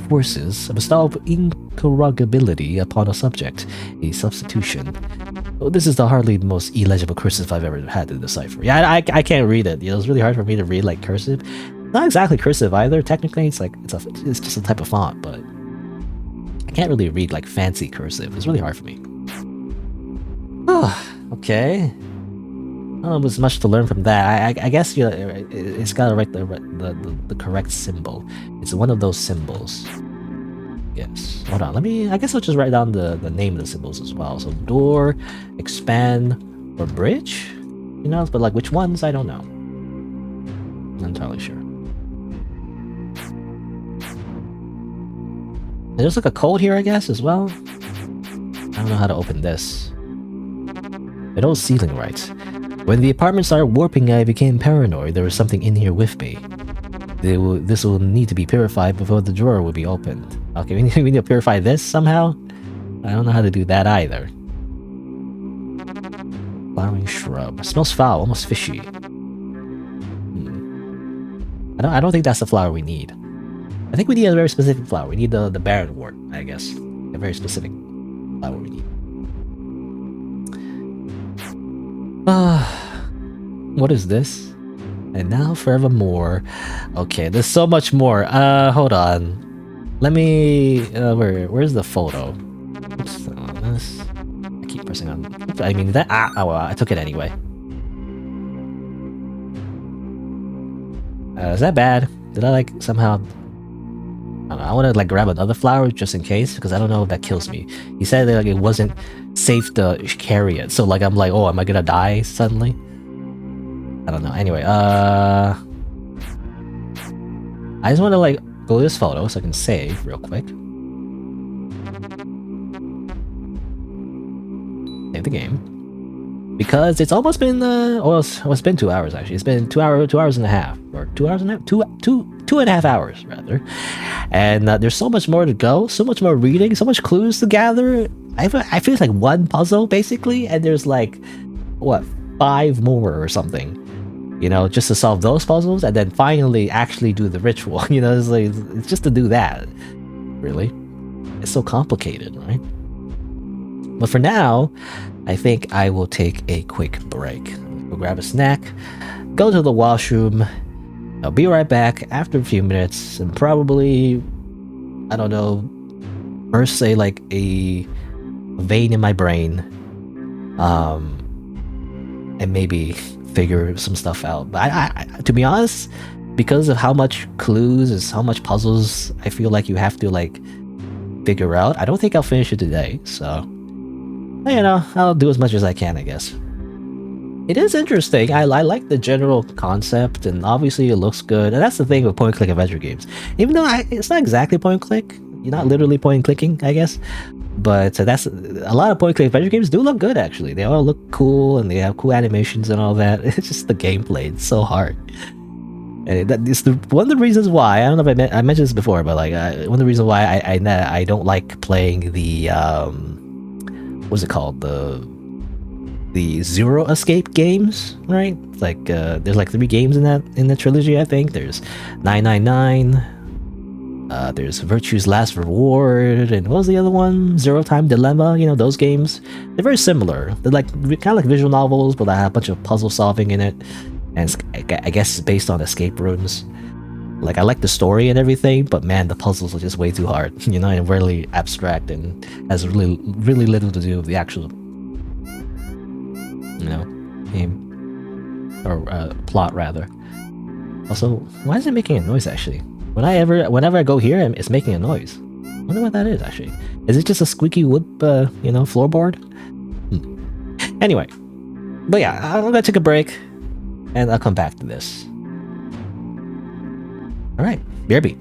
forces, a bestowal of incorrugability upon a subject, a substitution. Oh, this is the hardly most illegible cursive I've ever had to decipher. Yeah, I can't read it. You know, it's really hard for me to read like cursive. Not exactly cursive either. Technically, it's like it's just a type of font, but I can't really read like fancy cursive. It's really hard for me. Oh, okay. Oh, there's much to learn from that. I guess you know, it's got to write the correct symbol. It's one of those symbols. Yes. Hold on. I guess I'll just write down the name of the symbols as well. So door, expand, or bridge. You know, but like which ones? I don't know. Not entirely sure. There's like a code here, I guess, as well. I don't know how to open this. An old ceiling writes, When the apartment started warping, I became paranoid. There was something in here with me. This will need to be purified before the drawer will be opened. Okay, we need to purify this somehow? I don't know how to do that either. Flowering shrub. Smells foul, almost fishy. I don't think that's the flower we need. I think we need a very specific flower. We need the barren wort, I guess. A very specific flower we need. What is this? And now forevermore. Okay, there's so much more. Hold on. Let me. Where's the photo? Oops, this. I keep pressing on. Oops, I mean that. Oh well, I took it anyway. Is that bad? Did I like somehow? I don't know. I want to like grab another flower just in case because I don't know if that kills me. He said that like it wasn't safe to carry it, so like I'm like, oh, am I gonna die suddenly? I don't know. Anyway, I just want to like go to this photo so I can save real quick. Save the game. Because it's almost been well, it's been 2 hours actually. It's been 2 hours and a half, or 2 hours and a half, two and a half hours rather. And there's so much more to go, so much more reading, so much clues to gather. I feel it's like one puzzle basically, and there's like what 5 more or something. You know, just to solve those puzzles, and then finally actually do the ritual. You know, it's just to do that. Really, it's so complicated, right? But for now, I think I will take a quick break. Go grab a snack, go to the washroom. I'll be right back after a few minutes, and probably, I don't know, first say like a vein in my brain, and maybe figure some stuff out. But I, to be honest, because of how much clues and how much puzzles I feel like you have to like figure out, I don't think I'll finish it today. So, you know, I'll do as much as I can, I guess. It is interesting. I like the general concept, and obviously it looks good. And that's the thing with point-and-click adventure games. Even though it's not exactly point-and-click, you're not literally point-and-clicking, I guess. But that's a lot of point-and-click adventure games do look good, actually. They all look cool, and they have cool animations and all that. It's just the gameplay. It's so hard. And it's one of the reasons why, I don't know if I mentioned this before, but like one of the reasons why I don't like playing the what's it called, the Zero Escape games, right? It's like there's like 3 games in the trilogy, I think. There's 999, there's Virtue's Last Reward, and what was the other one? Zero Time Dilemma. You know, those games, they're very similar. They're like kind of like visual novels, but they have a bunch of puzzle solving in it, and I guess it's based on escape rooms. Like, I like the story and everything, but man, the puzzles are just way too hard, you know, and really abstract, and has really little to do with the actual, you know, game or plot rather. Also, why is it making a noise actually? Whenever I go here, it's making a noise. I wonder what that is actually. Is it just a squeaky wood, you know, floorboard? Anyway, but yeah, I'm gonna take a break, and I'll come back to this. All right, BRB.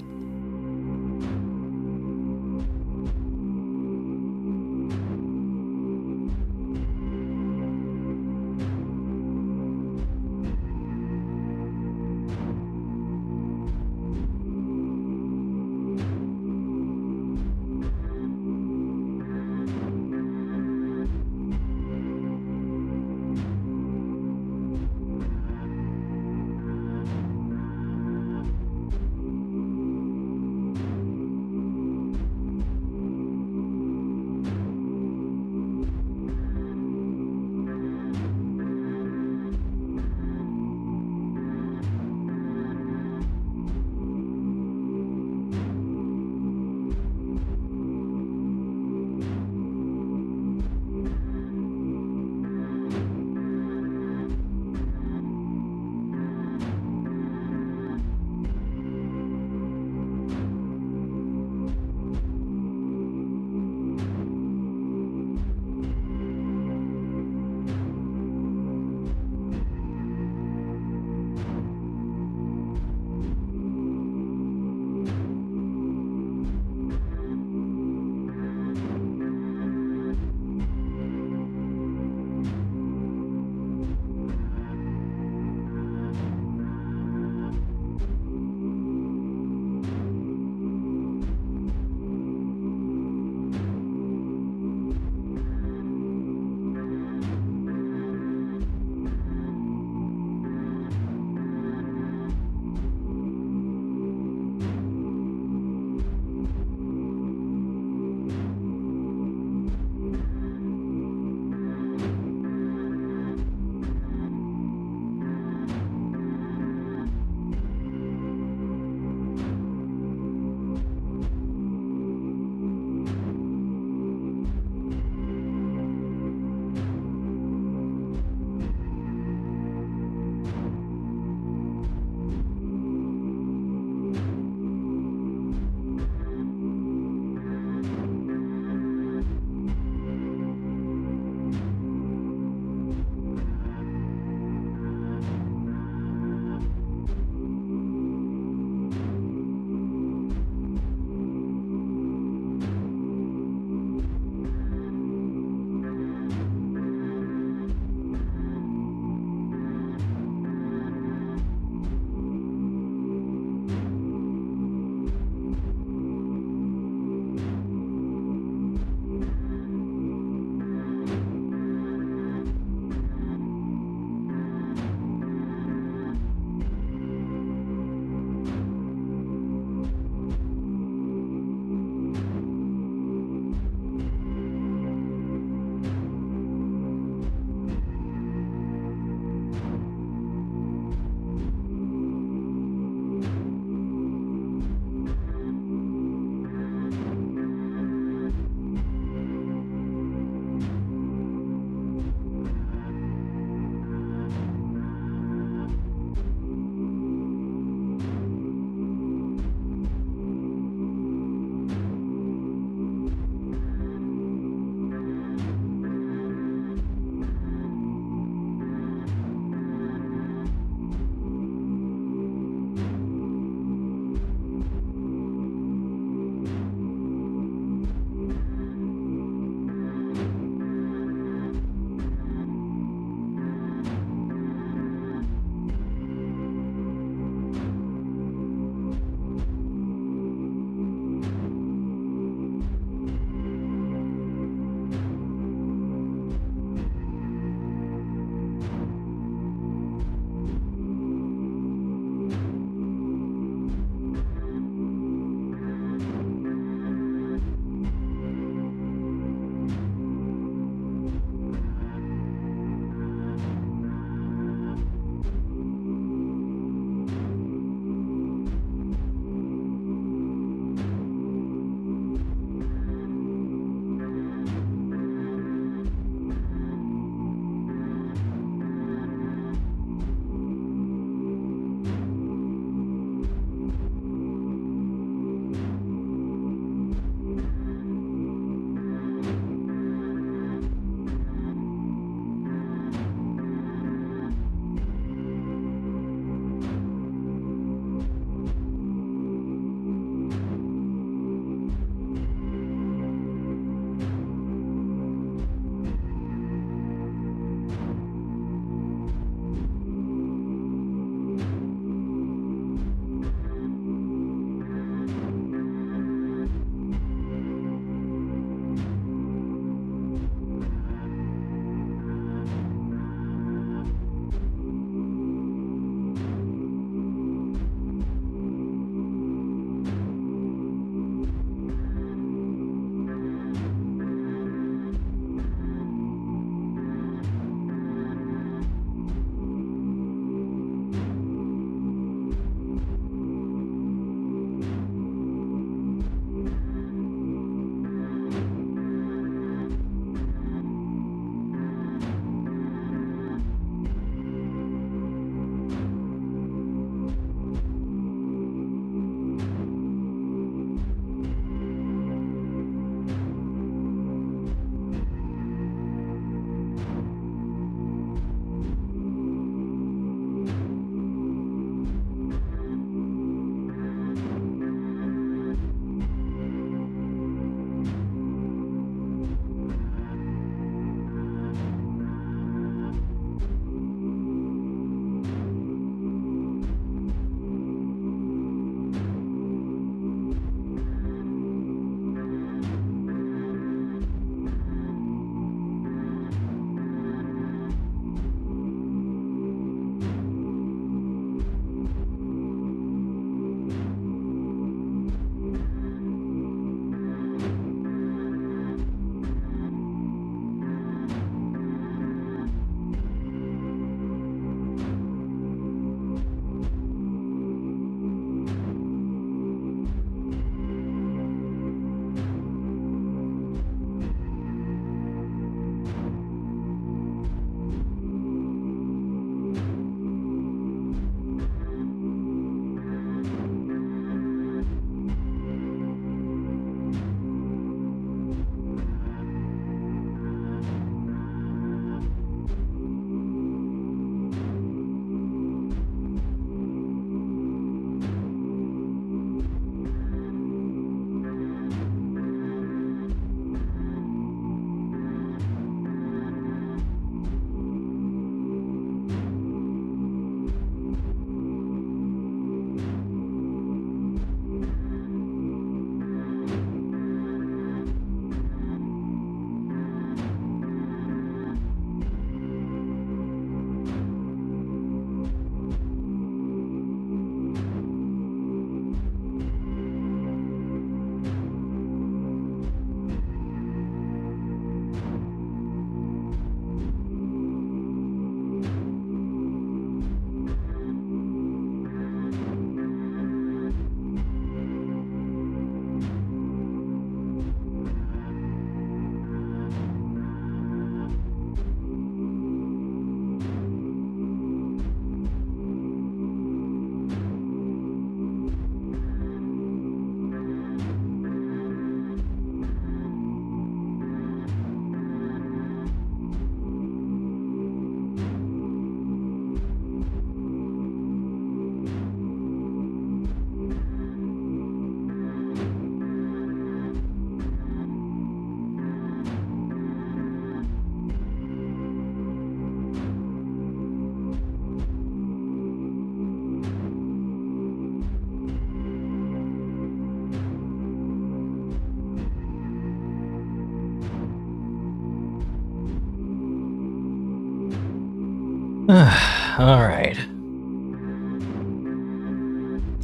Alright.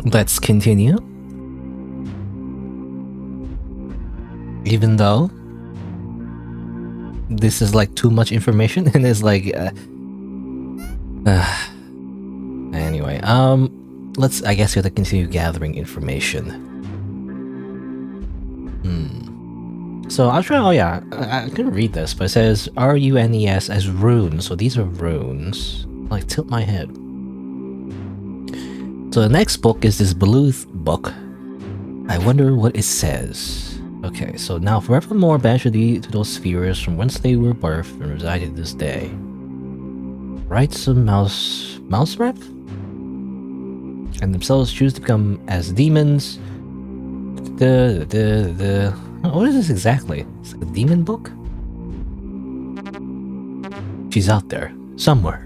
Let's continue. Even though this is like too much information and it's like anyway, I guess we have to continue gathering information. So I'm trying. Oh yeah, I couldn't read this, but it says RUNES as runes. So these are runes. Like tilt my head. So the next book is this Bluth book. I wonder what it says. Okay, so now forevermore banished thee to those spheres from whence they were birthed and resided this day. Rights of mouse rep? And themselves choose to become as demons. What is this exactly? It's like a demon book? She's out there, somewhere.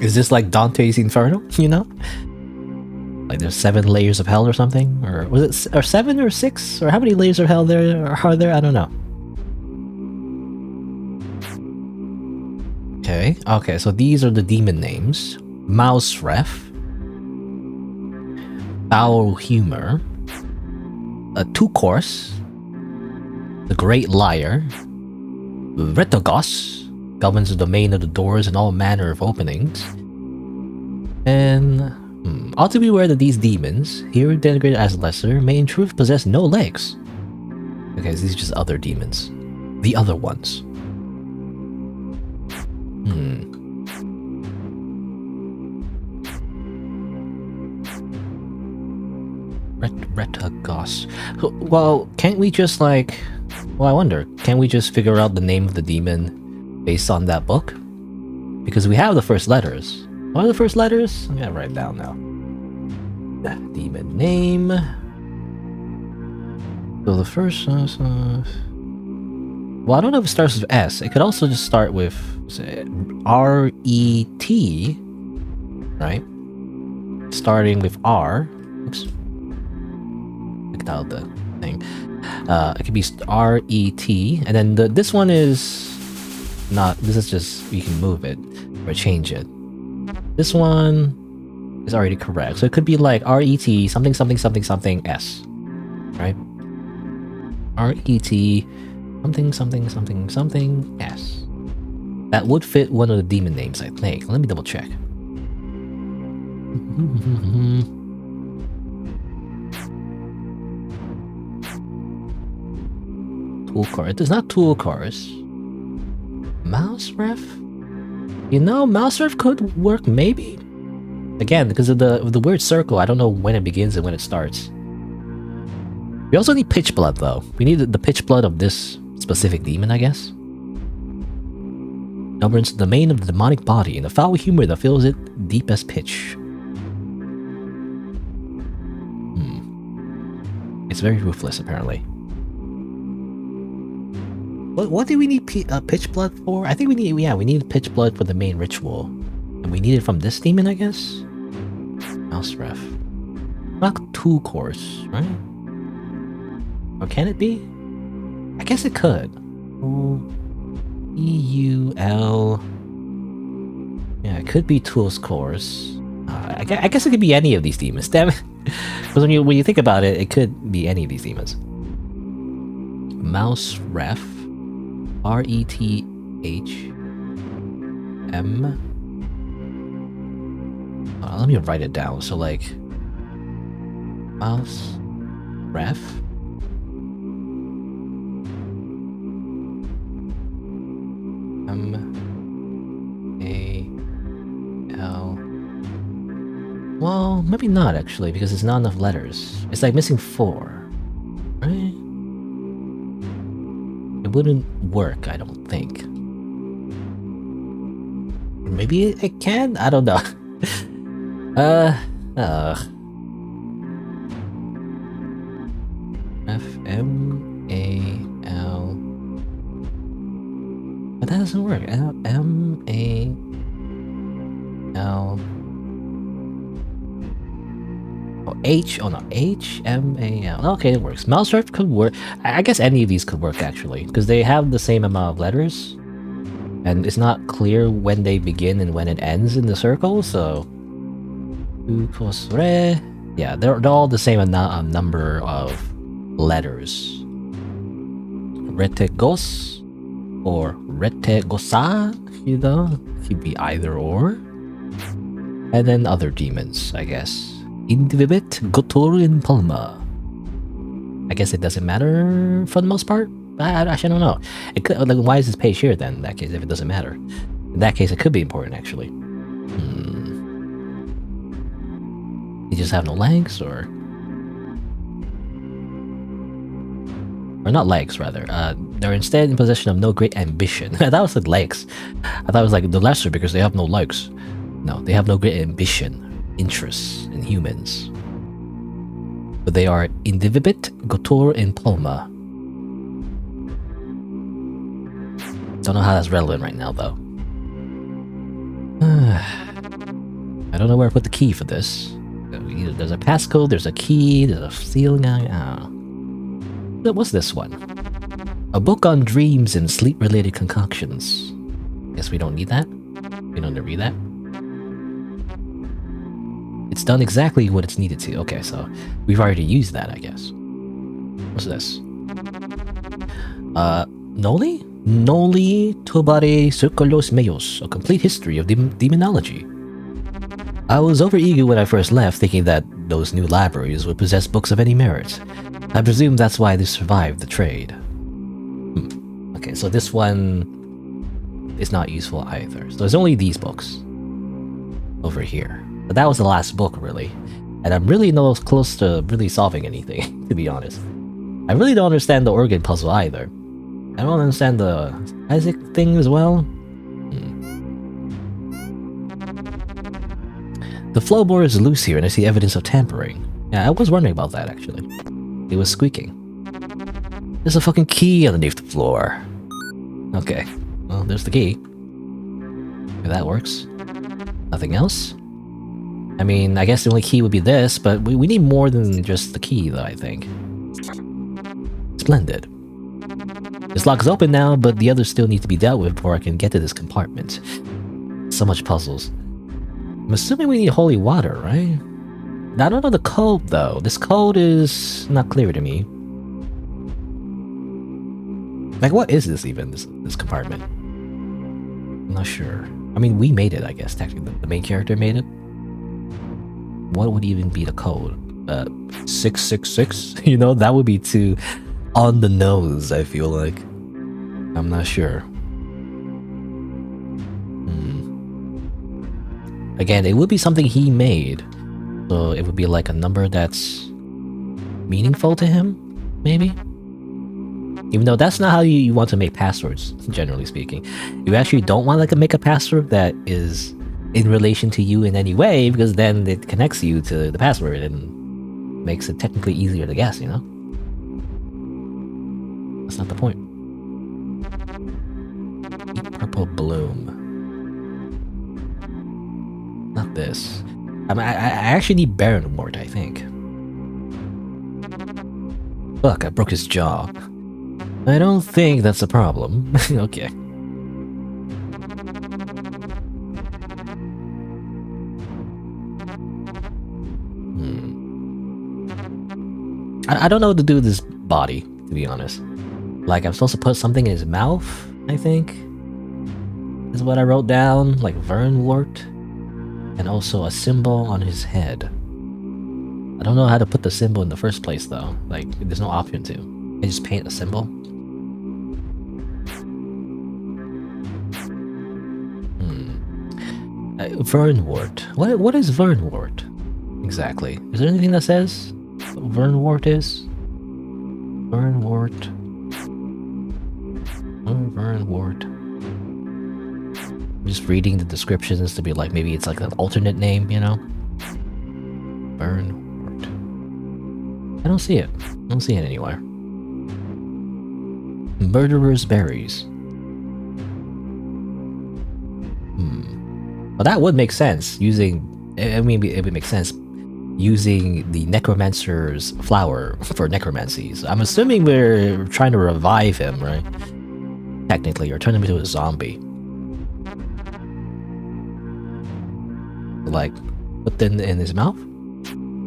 Is this like Dante's Inferno, you know? Like there's 7 layers of hell or something? Or was it 7 or 6? Or how many layers of hell there are there? I don't know. Okay, so these are the demon names. Mouse Ref. Foul Humor. Two Course, the Great Liar, Retogos, governs the domain of the doors and all manner of openings, and ought to be aware that these demons, here denigrated as lesser, may in truth possess no legs. Okay, so these are just other demons. The other ones. Retogos. Well, can't we just like... Well, I wonder, can't we just figure out the name of the demon based on that book? Because we have the first letters. What are the first letters? I'm gonna write it down now. Demon name. So the first... well, I don't know if it starts with S. It could also just start with, say, R-E-T, right? Starting with R. Oops. Picked out the thing. It could be R-E-T, and then this one is not... This is just... You can move it or change it. This one is already correct. So it could be like R-E-T something something something something S. Right? R-E-T something something something something S. That would fit one of the demon names, I think. Let me double check. Tool car. It is not tool cars. Mouse ref? You know, mouse ref could work maybe. Again, because of the weird circle, I don't know when it begins and when it starts. We also need pitch blood though. We need the pitch blood of this specific demon, I guess. Governs the domain of the demonic body and the foul humor that fills it deep as pitch. It's very ruthless, apparently. What do we need pitch blood for? I think we need pitch blood for the main ritual. And we need it from this demon, I guess? Mouse ref. Not two course, right? Or can it be? I guess it could. E-U-L... Yeah, it could be Tools course. I guess it could be any of these demons, damn it. Because when you think about it, it could be any of these demons. Mouse ref. R-E-T-H-M. Let me write it down. So like... Mouse ref. M-A-L... Well, maybe not actually, because it's not enough letters. It's like missing 4. Right? It wouldn't work, I don't think. Maybe it can? I don't know. F-M-A-L... But that doesn't work. M-A-L... Oh, H... Oh no, H-M-A-L... Okay, it works. Mouse ref could work. I guess any of these could work, actually. Because they have the same amount of letters. And it's not clear when they begin and when it ends in the circle, so... Yeah, they're all the same number of letters. Retegos or Retegosa, you know? Could be either or. And then other demons, I guess. Indivibit, Gotor, and Palma. I guess it doesn't matter for the most part. I actually don't know. It could, like, why is this page here then? In that case, if it doesn't matter, in that case, it could be important actually. You just have no legs, or not legs, rather. They're instead in possession of no great ambition. I thought it was like legs. I thought it was like the lesser because they have no legs. No, they have no great ambition, interests in humans. But they are Indivibit, Gotor, and Palma. Don't know how that's relevant right now, though. I don't know where I put the key for this. There's a passcode, there's a key, there's a ceiling. What's this one? A book on dreams and sleep-related concoctions. Guess we don't need that. We don't need to read that. It's done exactly what it's needed to. Okay, so we've already used that, I guess. What's this? Noli? Noli Tobare Circulos Meos, a complete history of demonology. I was overeager when I first left, thinking that those new libraries would possess books of any merit. I presume that's why they survived the trade. Okay, so this one is not useful either. So there's only these books over here. But that was the last book, really. And I'm really not close to really solving anything, to be honest. I really don't understand the organ puzzle either. I don't understand the Isaac thing as well. The flowboard is loose here and I see evidence of tampering. Yeah, I was wondering about that actually. It was squeaking. There's a fucking key underneath the floor. Okay, well there's the key. Okay, that works. Nothing else? I mean, I guess the only key would be this, but we need more than just the key though, I think. Splendid. This lock is open now, but the others still need to be dealt with before I can get to this compartment. So much puzzles. I'm assuming we need holy water, right? I don't know the code though. This code is not clear to me. Like, what is this even, this compartment? I'm not sure. I mean, we made it, I guess, technically. The main character made it. What would even be the code? 666? You know, that would be too on the nose, I feel like. I'm not sure. Again, it would be something he made. So it would be like a number that's meaningful to him, maybe? Even though that's not how you want to make passwords, generally speaking. You actually don't want to make a password that is in relation to you in any way, because then it connects you to the password and makes it technically easier to guess, you know? That's not the point. Purple bloom. Not this. I mean, I actually need Baron Wart, I think. Look, I broke his jaw. I don't think that's a problem. Okay. I don't know what to do with this body, to be honest. Like, I'm supposed to put something in his mouth, I think? Is what I wrote down, like Vernwort. And also a symbol on his head. I don't know how to put the symbol in the first place, though. Like, there's no option to. I just paint a symbol. Vernwort. What is Vernwort? Exactly. Is there anything that says what Vernwort is? Vernwort. Vernwort. I'm just reading the descriptions to be like, maybe it's like an alternate name, you know? Vernwort. I don't see it. I don't see it anywhere. Murderer's Berries. Well, that would make sense, using... I mean, it would make sense using the Necromancer's flower for necromancy. So I'm assuming we're trying to revive him, right? Technically, or turn him into a zombie. Like, put in his mouth?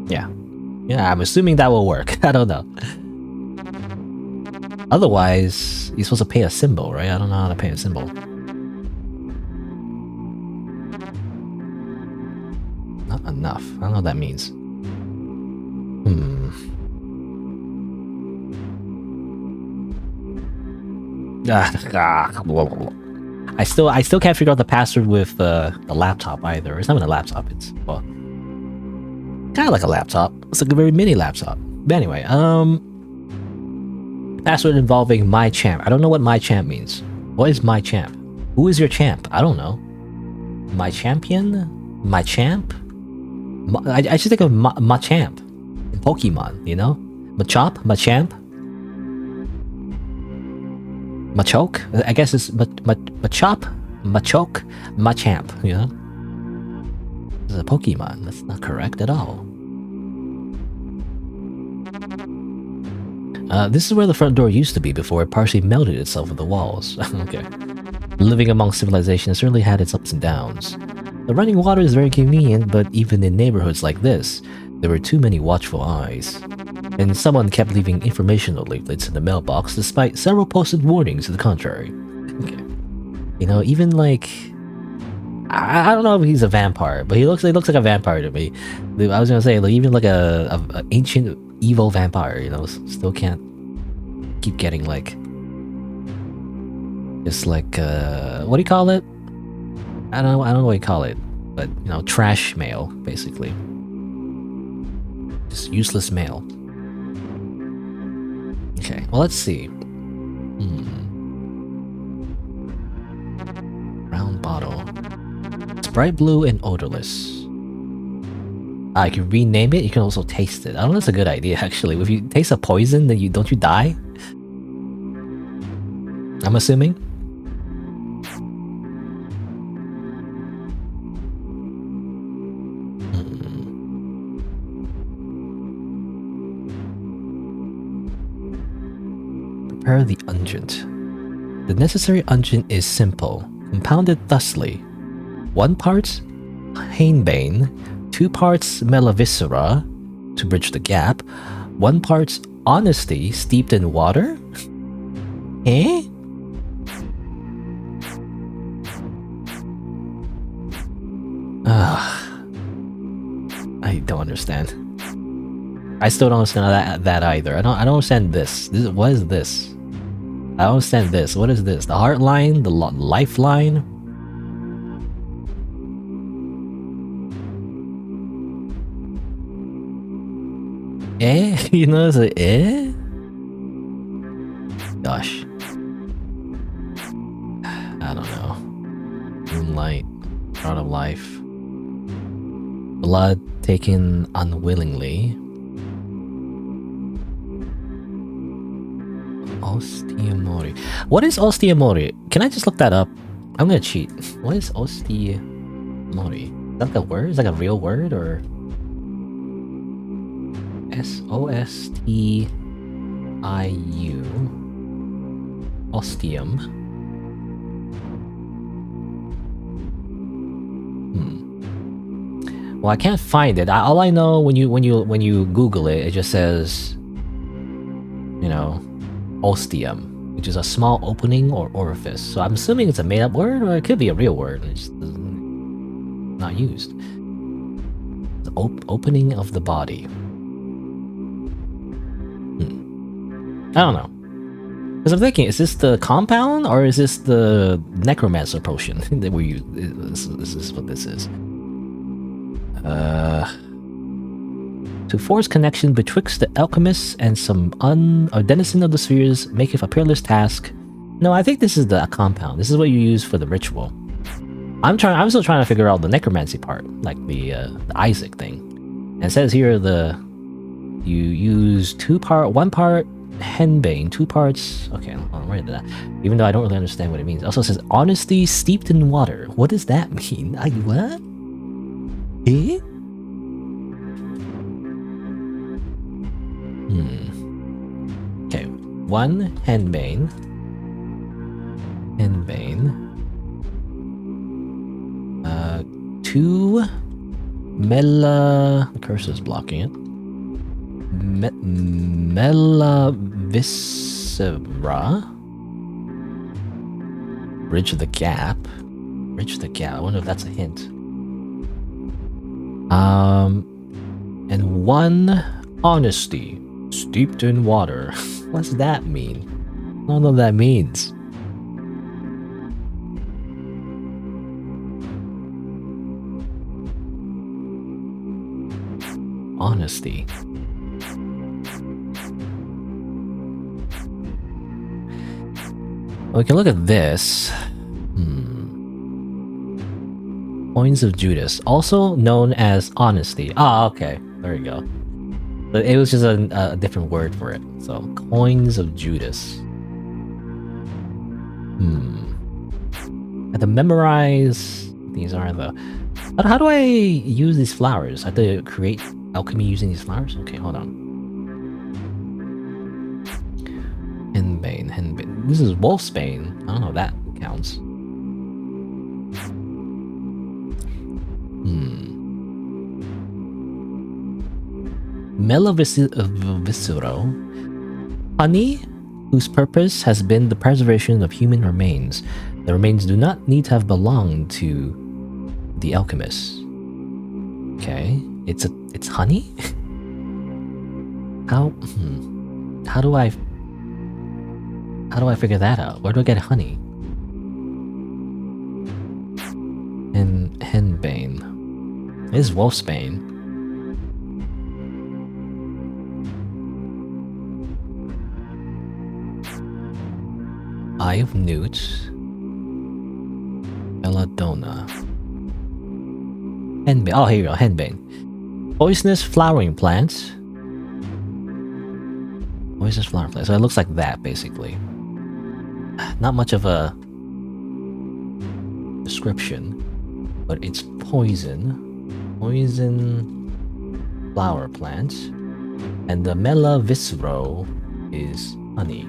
Yeah. Yeah, I'm assuming that will work. I don't know. Otherwise, you're supposed to pay a symbol, right? I don't know how to pay a symbol. Not enough. I don't know what that means. I still can't figure out the password with the laptop either. It's not even a laptop. It's well, kind of like a laptop. It's like a very mini laptop. But anyway, password involving my champ. I don't know what my champ means. What is my champ? Who is your champ? I don't know. My champion? My champ? I just think of my champ in Pokemon, you know? Machop? Machamp? Machoke? I guess it's Machop? Machoke? Machamp, you know? This is a Pokemon. That's not correct at all. This is where the front door used to be before it partially melted itself with the walls. Okay. Living among civilization certainly had its ups and downs. The running water is very convenient, but even in neighborhoods like this, there were too many watchful eyes. And someone kept leaving informational leaflets in the mailbox despite several posted warnings to the contrary. Okay. You know, even like... I don't know if he's a vampire, but he looks like a vampire to me. I was gonna say, like, even like a ancient evil vampire, you know, still can't keep getting like... Just like, what do you call it? I don't know what you call it, but, you know, trash mail, basically. Just useless mail. Okay, well, let's see. Round bottle. It's bright blue and odorless. You can rename it, you can also taste it. I don't know if that's a good idea, actually. If you taste a poison, then don't you die? I'm assuming. Prepare the unguent. The necessary unguent is simple, compounded thusly: 1 part Hainbane, 2 parts Maleviscera to bridge the gap, 1 part Honesty steeped in water? Eh? I don't understand. I still don't understand that either. I don't understand this. What is this? I don't understand this. What is this? The heart line? The lifeline? Eh? You know, it's like, eh? Gosh. I don't know. Moonlight. Part of life. Blood taken unwillingly. Osteomori. What is osteomori? Can I just look that up? I'm gonna cheat. What is osteomori? Is that a word? Is that a real word or S-O-S-T-I-U? Osteum. Well, I can't find it. All I know when you Google it, it just says, you know, ostium, which is a small opening or orifice. So I'm assuming it's a made-up word, or it could be a real word. It's just not used. The opening of the body. I don't know. Because I'm thinking, is this the compound or is this the necromancer potion that we use? Is this what this is? To force connection betwixt the alchemists and some or denizen of the spheres, maketh a peerless task. No, I think this is the compound. This is what you use for the ritual. I'm still trying to figure out the necromancy part, like the Isaac thing. And it says here you use 1 part henbane, 2 parts. Okay, I'll write that. Even though I don't really understand what it means. It also says honesty steeped in water. What does that mean? What? Eh? Okay, 1 henbane. 2 Mela... The cursor's blocking it. Mela Viscera. Bridge the gap. Bridge the gap. I wonder if that's a hint. And one honesty steeped in water. What's that mean? I don't know what that means. Honesty. We can look at this. Coins of Judas, also known as honesty. Ah, okay. There you go. But it was just a different word for it. So, coins of Judas. I have to memorize. These are the. How do I use these flowers? I have to create alchemy using these flowers? Okay, hold on. Henbane. This is Wolfsbane. I don't know if that counts. Melaviscero. Honey, whose purpose has been the preservation of human remains. The remains do not need to have belonged to the alchemist. Okay, it's honey? How do I figure that out? Where do I get honey? Henbane. This is Wolfsbane. Eye of Newt. Belladonna. Henbane. Oh, here you go. Henbane. Poisonous flowering plant. Poisonous flowering plant. So it looks like that, basically. Not much of a description, but it's poison. Poison flower plant. And the Melaviscero is honey.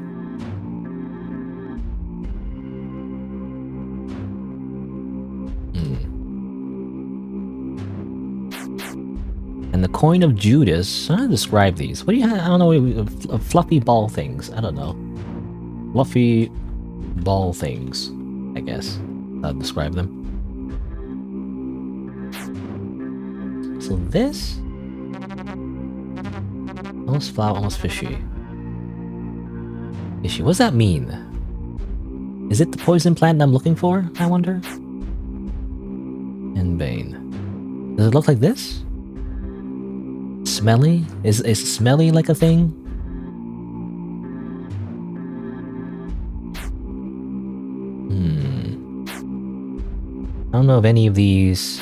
And the coin of Judas. How do I describe these? What do you have? I don't know. Fluffy ball things. I don't know. Fluffy ball things, I guess. I'll describe them. So this. Almost flower, almost fishy. Fishy. What does that mean? Is it the poison plant I'm looking for, I wonder? Henbane. Does it look like this? Smelly? Is smelly like a thing? I don't know if any of these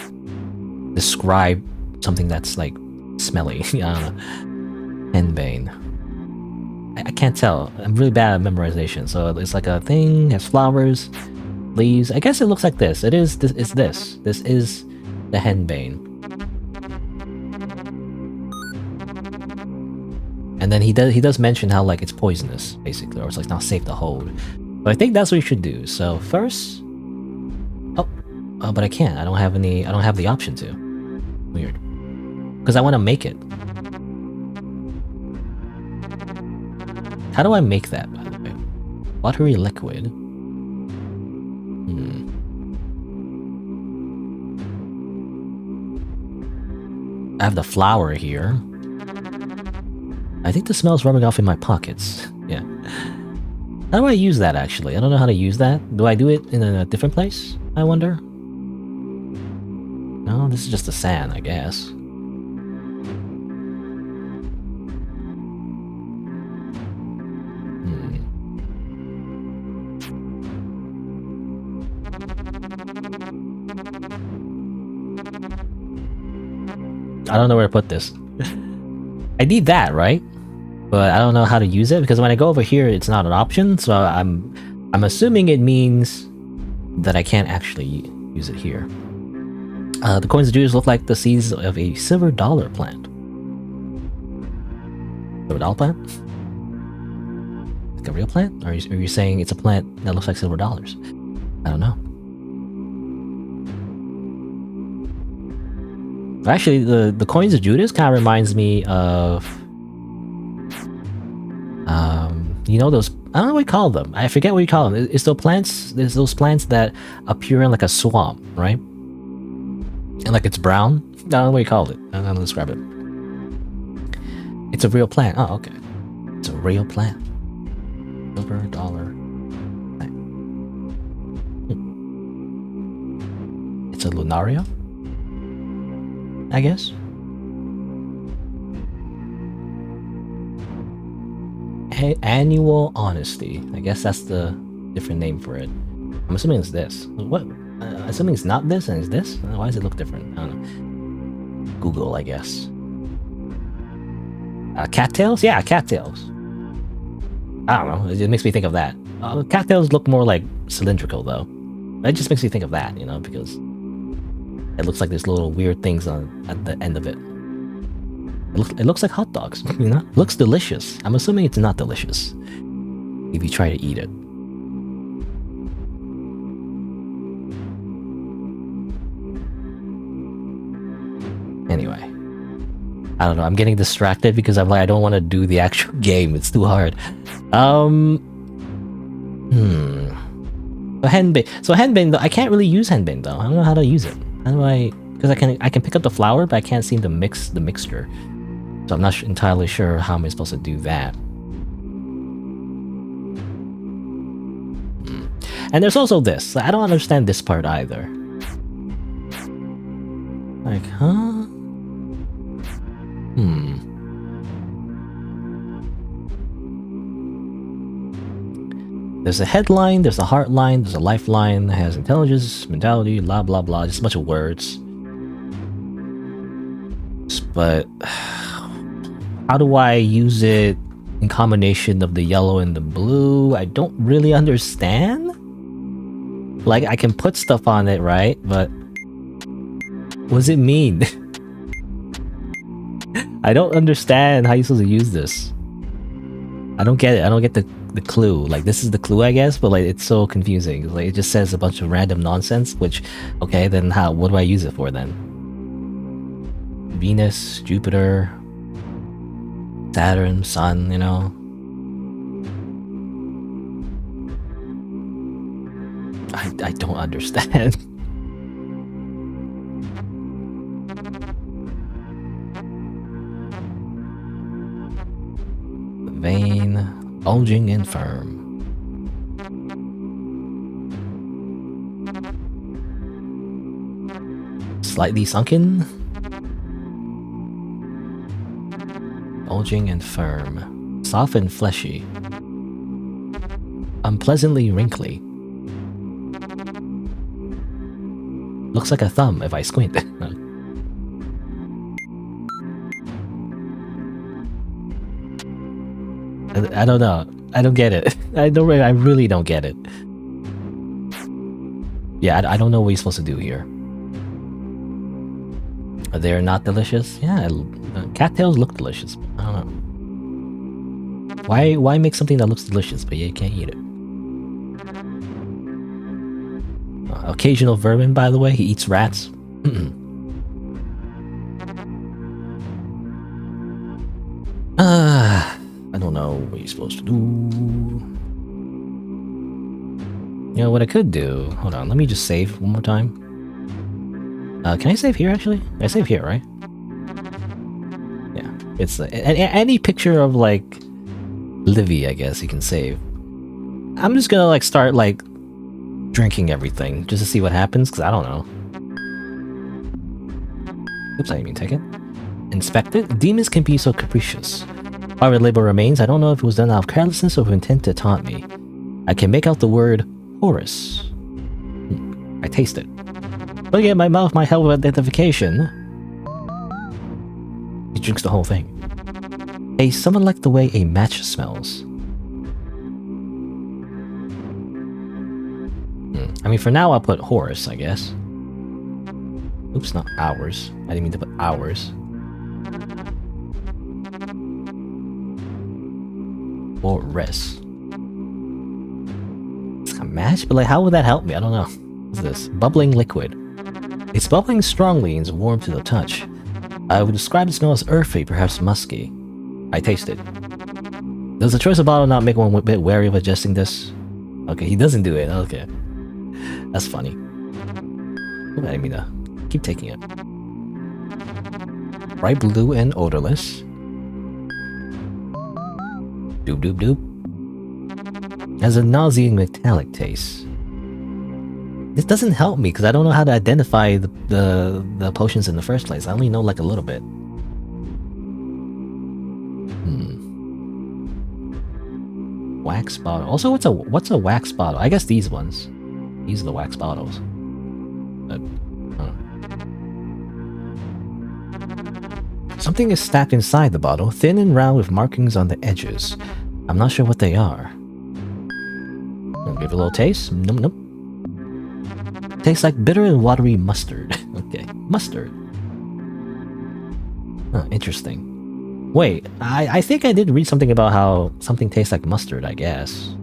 describe something that's like smelly. I don't know. Henbane. I can't tell. I'm really bad at memorization. So it's like a thing, has flowers, leaves. I guess it looks like this. It is. It's this. This is the henbane. And then he does mention how like it's poisonous, basically, or it's like not safe to hold. But I think that's what you should do. So first, but I can't. I don't have the option to. Weird. Because I want to make it. How do I make that, by the way? Watery liquid. I have the flour here. I think the smell's rubbing off in my pockets. Yeah. How do I use that, actually? I don't know how to use that. Do I do it in a different place, I wonder? No, this is just the sand, I guess. I don't know where to put this. I need that, right? But I don't know how to use it because when I go over here, it's not an option. So I'm assuming it means that I can't actually use it here. The coins of Judas look like the seeds of a silver dollar plant. Silver dollar plant? Like a real plant? Or are you saying it's a plant that looks like silver dollars? I don't know. Actually, the coins of Judas kind of reminds me of you know those, I don't know what you call them. I forget what you call them. It's those plants. There's those plants that appear in like a swamp, right? And like it's brown. I don't know what you call it. I don't know how to describe it. It's a real plant. Oh, okay. It's a real plant. Silver dollar. It's a lunaria, I guess. Annual honesty. I guess that's the different name for it. I'm assuming it's this. What? Assuming it's not this and it's this? Why does it look different? I don't know. Google, I guess. Cattails? Yeah, cattails. I don't know. It makes me think of that. Cattails look more like cylindrical, though. It just makes me think of that, you know, because it looks like there's little weird things at the end of it. It looks like hot dogs, you know? It looks delicious. I'm assuming it's not delicious if you try to eat it. Anyway, I don't know. I'm getting distracted because I'm like, I don't want to do the actual game. It's too hard. So henbane, though, I can't really use henbane though. I don't know how to use it. How do I? Because I can pick up the flour, but I can't seem to mix the mixture. So I'm not entirely sure how am I supposed to do that. And there's also this. I don't understand this part either. Like, huh? There's a headline, there's a heart line, there's a lifeline that has intelligence, mentality, blah blah blah, just a bunch of words. But how do I use it in combination of the yellow and the blue? I don't really understand. Like, I can put stuff on it, right? But what does it mean? I don't understand how you're supposed to use this. I don't get it. I don't get the clue. Like, this is the clue, I guess, but like, it's so confusing. Like, it just says a bunch of random nonsense, which, okay, then how? What do I use it for then? Venus, Jupiter, Saturn, Sun, you know? I don't understand. Vein, bulging and firm. Slightly sunken. Bulging and firm. Soft and fleshy. Unpleasantly wrinkly. Looks like a thumb if I squint. I don't know. I don't get it. I really don't get it. Yeah, I don't know what you're supposed to do here. They're not delicious? Yeah, cattails look delicious. I don't know. Why make something that looks delicious but you can't eat it? Occasional vermin, by the way. He eats rats. I don't know what you're supposed to do. You know what I could do? Hold on, let me just save one more time. Can I save here, actually? I save here, right? Yeah, it's any picture of, like, Livy, I guess, you can save. I'm just gonna, like, start, like, drinking everything, just to see what happens, because I don't know. Oops, I didn't mean to take it. Inspect it. Demons can be so capricious. While the label remains, I don't know if it was done out of carelessness or with intent to taunt me. I can make out the word Horus. I taste it. Looking at my mouth might help with identification. He drinks the whole thing. Hey, someone like the way a match smells. I mean, for now, I'll put Horus, I guess. Oops, not hours. I didn't mean to put hours. Or rest. It's like a match, but like, how would that help me? I don't know. What's this? Bubbling liquid. It's bubbling strongly and is warm to the touch. I would describe the smell as earthy, perhaps musky. I taste it. Does the choice of bottle not make one a bit wary of adjusting this? Okay, he doesn't do it. Okay. That's funny. Ooh, I mean, keep taking it. Bright blue and odorless. Doop doop doop. Has a nauseating metallic taste. This doesn't help me because I don't know how to identify the potions in the first place. I only know like a little bit. Wax bottle. Also, what's a wax bottle? I guess these ones. These are the wax bottles. But, something is stacked inside the bottle, thin and round with markings on the edges. I'm not sure what they are. I'll give it a little taste. Nope, nope. Tastes like bitter and watery mustard. Okay, mustard. Huh, interesting. Wait, I think I did read something about how something tastes like mustard, I guess.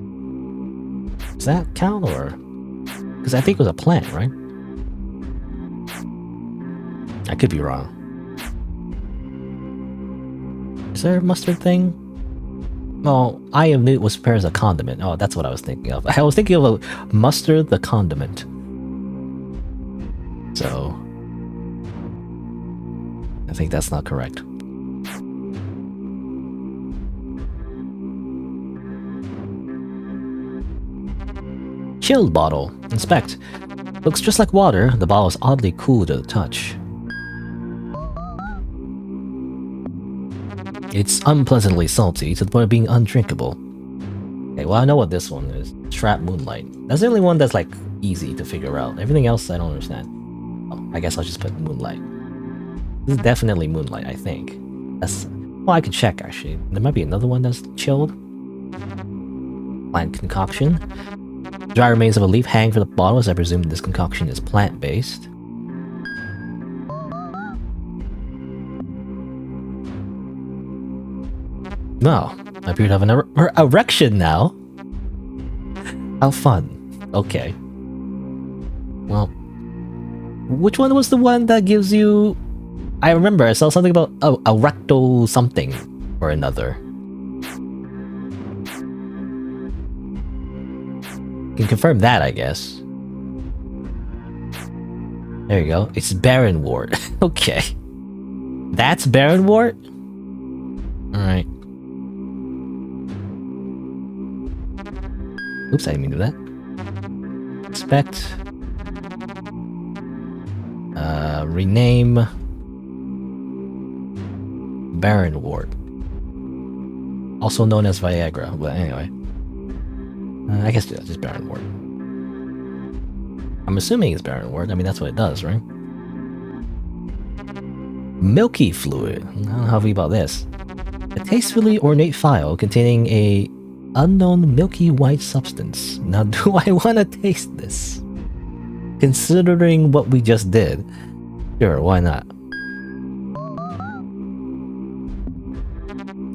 Does that count, or...? Because I think it was a plant, right? I could be wrong. Is there a mustard thing? Well, I knew it was prepared as a condiment. Oh, that's what I was thinking of. I was thinking of a mustard the condiment. So... I think that's not correct. Chilled bottle. Inspect. Looks just like water. The bottle is oddly cool to the touch. It's unpleasantly salty to the point of being undrinkable. Okay, well I know what this one is. Trap Moonlight. That's the only one that's like easy to figure out. Everything else I don't understand. Oh, I guess I'll just put Moonlight. This is definitely Moonlight, I think. That's... Well, I could check actually. There might be another one that's chilled. Plant concoction. Dry remains of a leaf hang from the bottle, as I presume this concoction is plant-based. No, I appear to have an erection now. How fun. Okay. Well, which one was the one that gives you... I remember I saw something about a rectal something or another. Can confirm that, I guess. There you go. It's Baron Wart. Okay. That's Baron Wart? Alright. Oops, I didn't mean to do that. Expect. Rename. Baron Wart. Also known as Viagra, but anyway. I guess that's just Baron Wart. I'm assuming it's Baron Wart. I mean, that's what it does, right? Milky fluid. I don't know how to feel about this. A tastefully ornate phial containing a unknown milky white substance. Now, do I want to taste this? Considering what we just did. Sure, why not?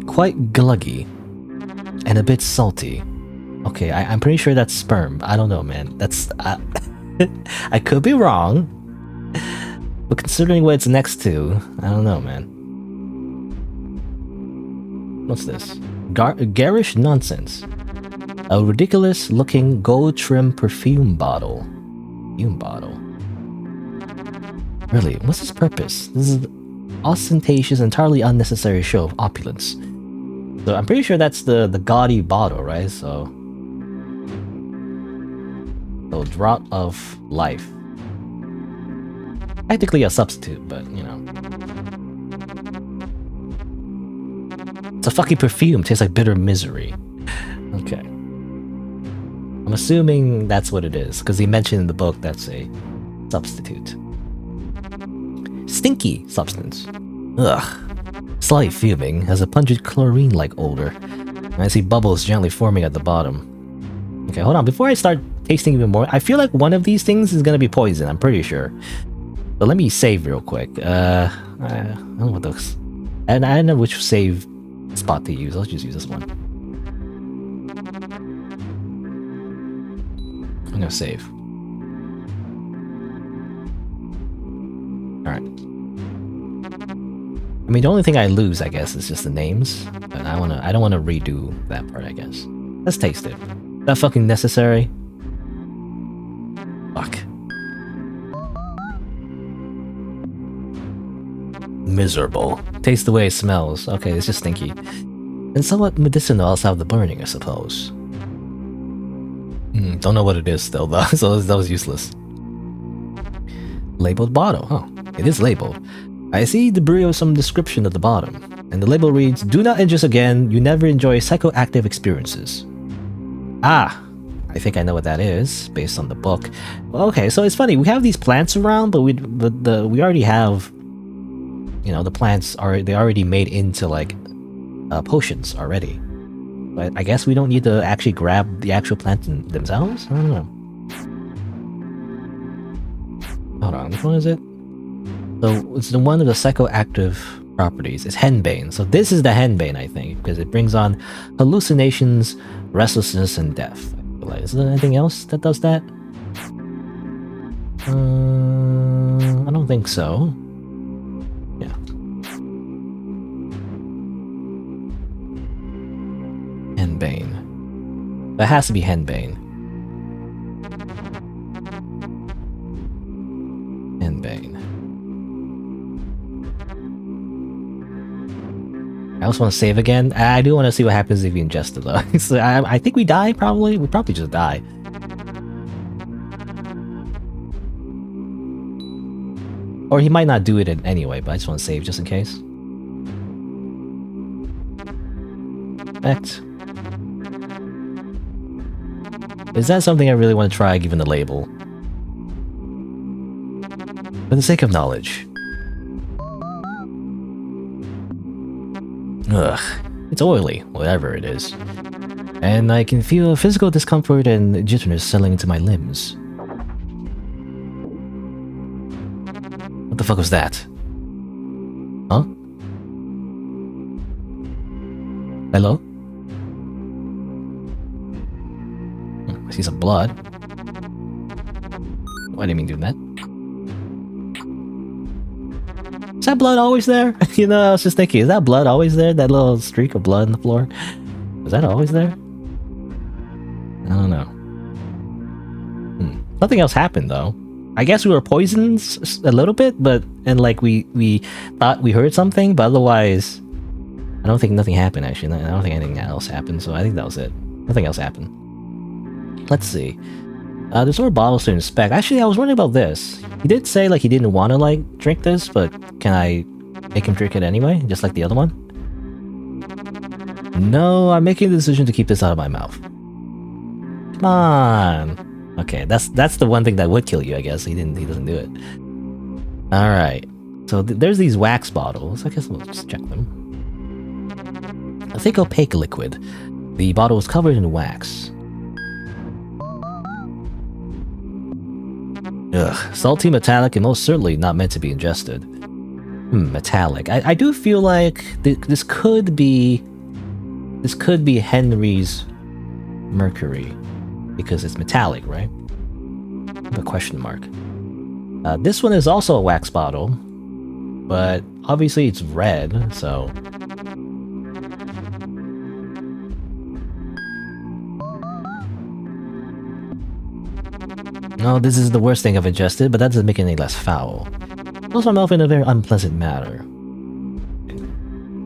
Quite gluggy. And a bit salty. Okay, I'm pretty sure that's sperm. I don't know, man. That's... I could be wrong. But considering what it's next to, I don't know, man. What's this? Garish nonsense. A ridiculous-looking gold-trimmed perfume bottle. Perfume bottle. Really, what's its purpose? This is an ostentatious, entirely unnecessary show of opulence. So I'm pretty sure that's the gaudy bottle, right? So draught of life. Technically a substitute, but you know. It's a fucking perfume, tastes like bitter misery. Okay. I'm assuming that's what it is, because he mentioned in the book that's a substitute. Stinky substance. Ugh. Slightly fuming, has a pungent chlorine-like odor. And I see bubbles gently forming at the bottom. Okay, hold on. Before I start tasting even more, I feel like one of these things is gonna be poison, I'm pretty sure. But let me save real quick. I don't know what those... And I don't know which save spot to use. I'll just use this one. I'm gonna save. Alright. I mean, the only thing I lose, I guess, is just the names. But I don't wanna redo that part, I guess. Let's taste it. Is that fucking necessary? Fuck. Miserable. Taste the way it smells. Okay, it's just stinky. And somewhat medicinal outside of the burning, I suppose. Don't know what it is still, though, so that was useless. Labeled bottle. Oh, it is labeled. I see debris of some description at the bottom. And the label reads, "Do not ingest again. You never enjoy psychoactive experiences." Ah, I think I know what that is, based on the book. Well, okay, so it's funny. We have these plants around, but we already have... You know, the plants are... They already made into, like, potions already. But I guess we don't need to actually grab the actual plants themselves? I don't know. Hold on, which one is it? So it's the one of the psychoactive properties. It's henbane. So this is the henbane, I think, because it brings on hallucinations, restlessness, and death. Is there anything else that does that? I don't think so. Yeah. Henbane. That has to be henbane. Henbane. I also want to save again. I do want to see what happens if you ingest it though. So I think we die probably. We probably just die. Or he might not do it anyway, but I just want to save just in case. Effect. Is that something I really want to try given the label? For the sake of knowledge. Ugh, it's oily, whatever it is. And I can feel physical discomfort and jitteriness settling into my limbs. What the fuck was that? Huh? Hello? I see some blood. Why didn't mean do that? Is that blood always there? You know, I was just thinking, is that blood always there? That little streak of blood on the floor? Is that always there? I don't know. Nothing else happened though. I guess we were poisoned a little bit, and like we thought we heard something, but otherwise, I don't think nothing happened actually. I don't think anything else happened, so I think that was it. Nothing else happened. Let's see. There's more bottles to inspect. Actually, I was wondering about this. He did say like he didn't want to like drink this, but can I make him drink it anyway, just like the other one? No, I'm making the decision to keep this out of my mouth. Come on. Okay, that's the one thing that would kill you, I guess. He doesn't do it. All right. So there's these wax bottles. I guess we'll just check them. A thick opaque liquid. The bottle is covered in wax. Ugh, salty, metallic, and most certainly not meant to be ingested. Metallic. I do feel like this could be Henry's mercury because it's metallic, right? A question mark. This one is also a wax bottle, but obviously it's red, so. No, this is the worst thing I've ingested, but that doesn't make it any less foul. Fills my mouth in a very unpleasant manner.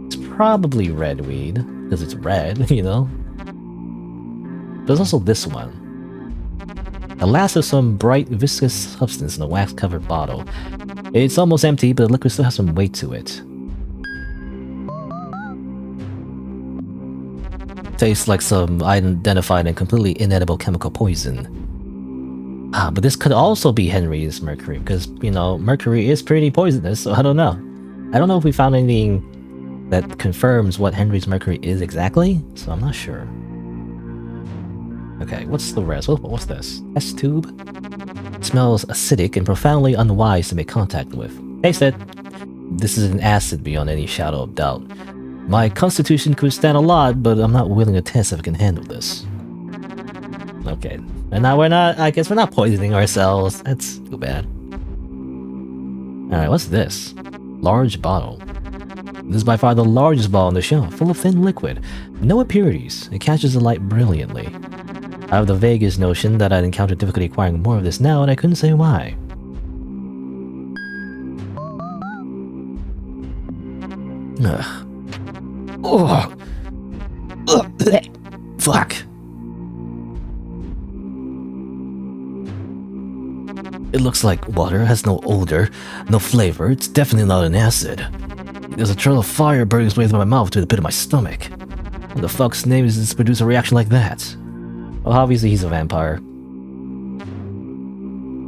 It's probably red weed, because it's red, you know? There's also this one. A lass of some bright, viscous substance in a wax-covered bottle. It's almost empty, but the liquid still has some weight to it. Tastes like some unidentified and completely inedible chemical poison. But this could also be Henry's mercury, because, you know, mercury is pretty poisonous, so I don't know. I don't know if we found anything that confirms what Henry's mercury is exactly, so I'm not sure. Okay, what's the rest? What's this? Test tube? It smells acidic and profoundly unwise to make contact with. Taste it! This is an acid beyond any shadow of doubt. My constitution could stand a lot, but I'm not willing to test if I can handle this. Okay. And now I guess we're not poisoning ourselves. That's too bad. Alright, what's this? Large bottle. This is by far the largest ball on the shelf, full of thin liquid. No impurities. It catches the light brilliantly. I have the vaguest notion that I'd encounter difficulty acquiring more of this now, and I couldn't say why. Ugh. Oh. Ugh. Fuck. It looks like water, has no odor, no flavor. It's definitely not an acid. There's a trail of fire burning its way through my mouth to the pit of my stomach. What the fuck's name is this to produce a reaction like that? Well, obviously he's a vampire.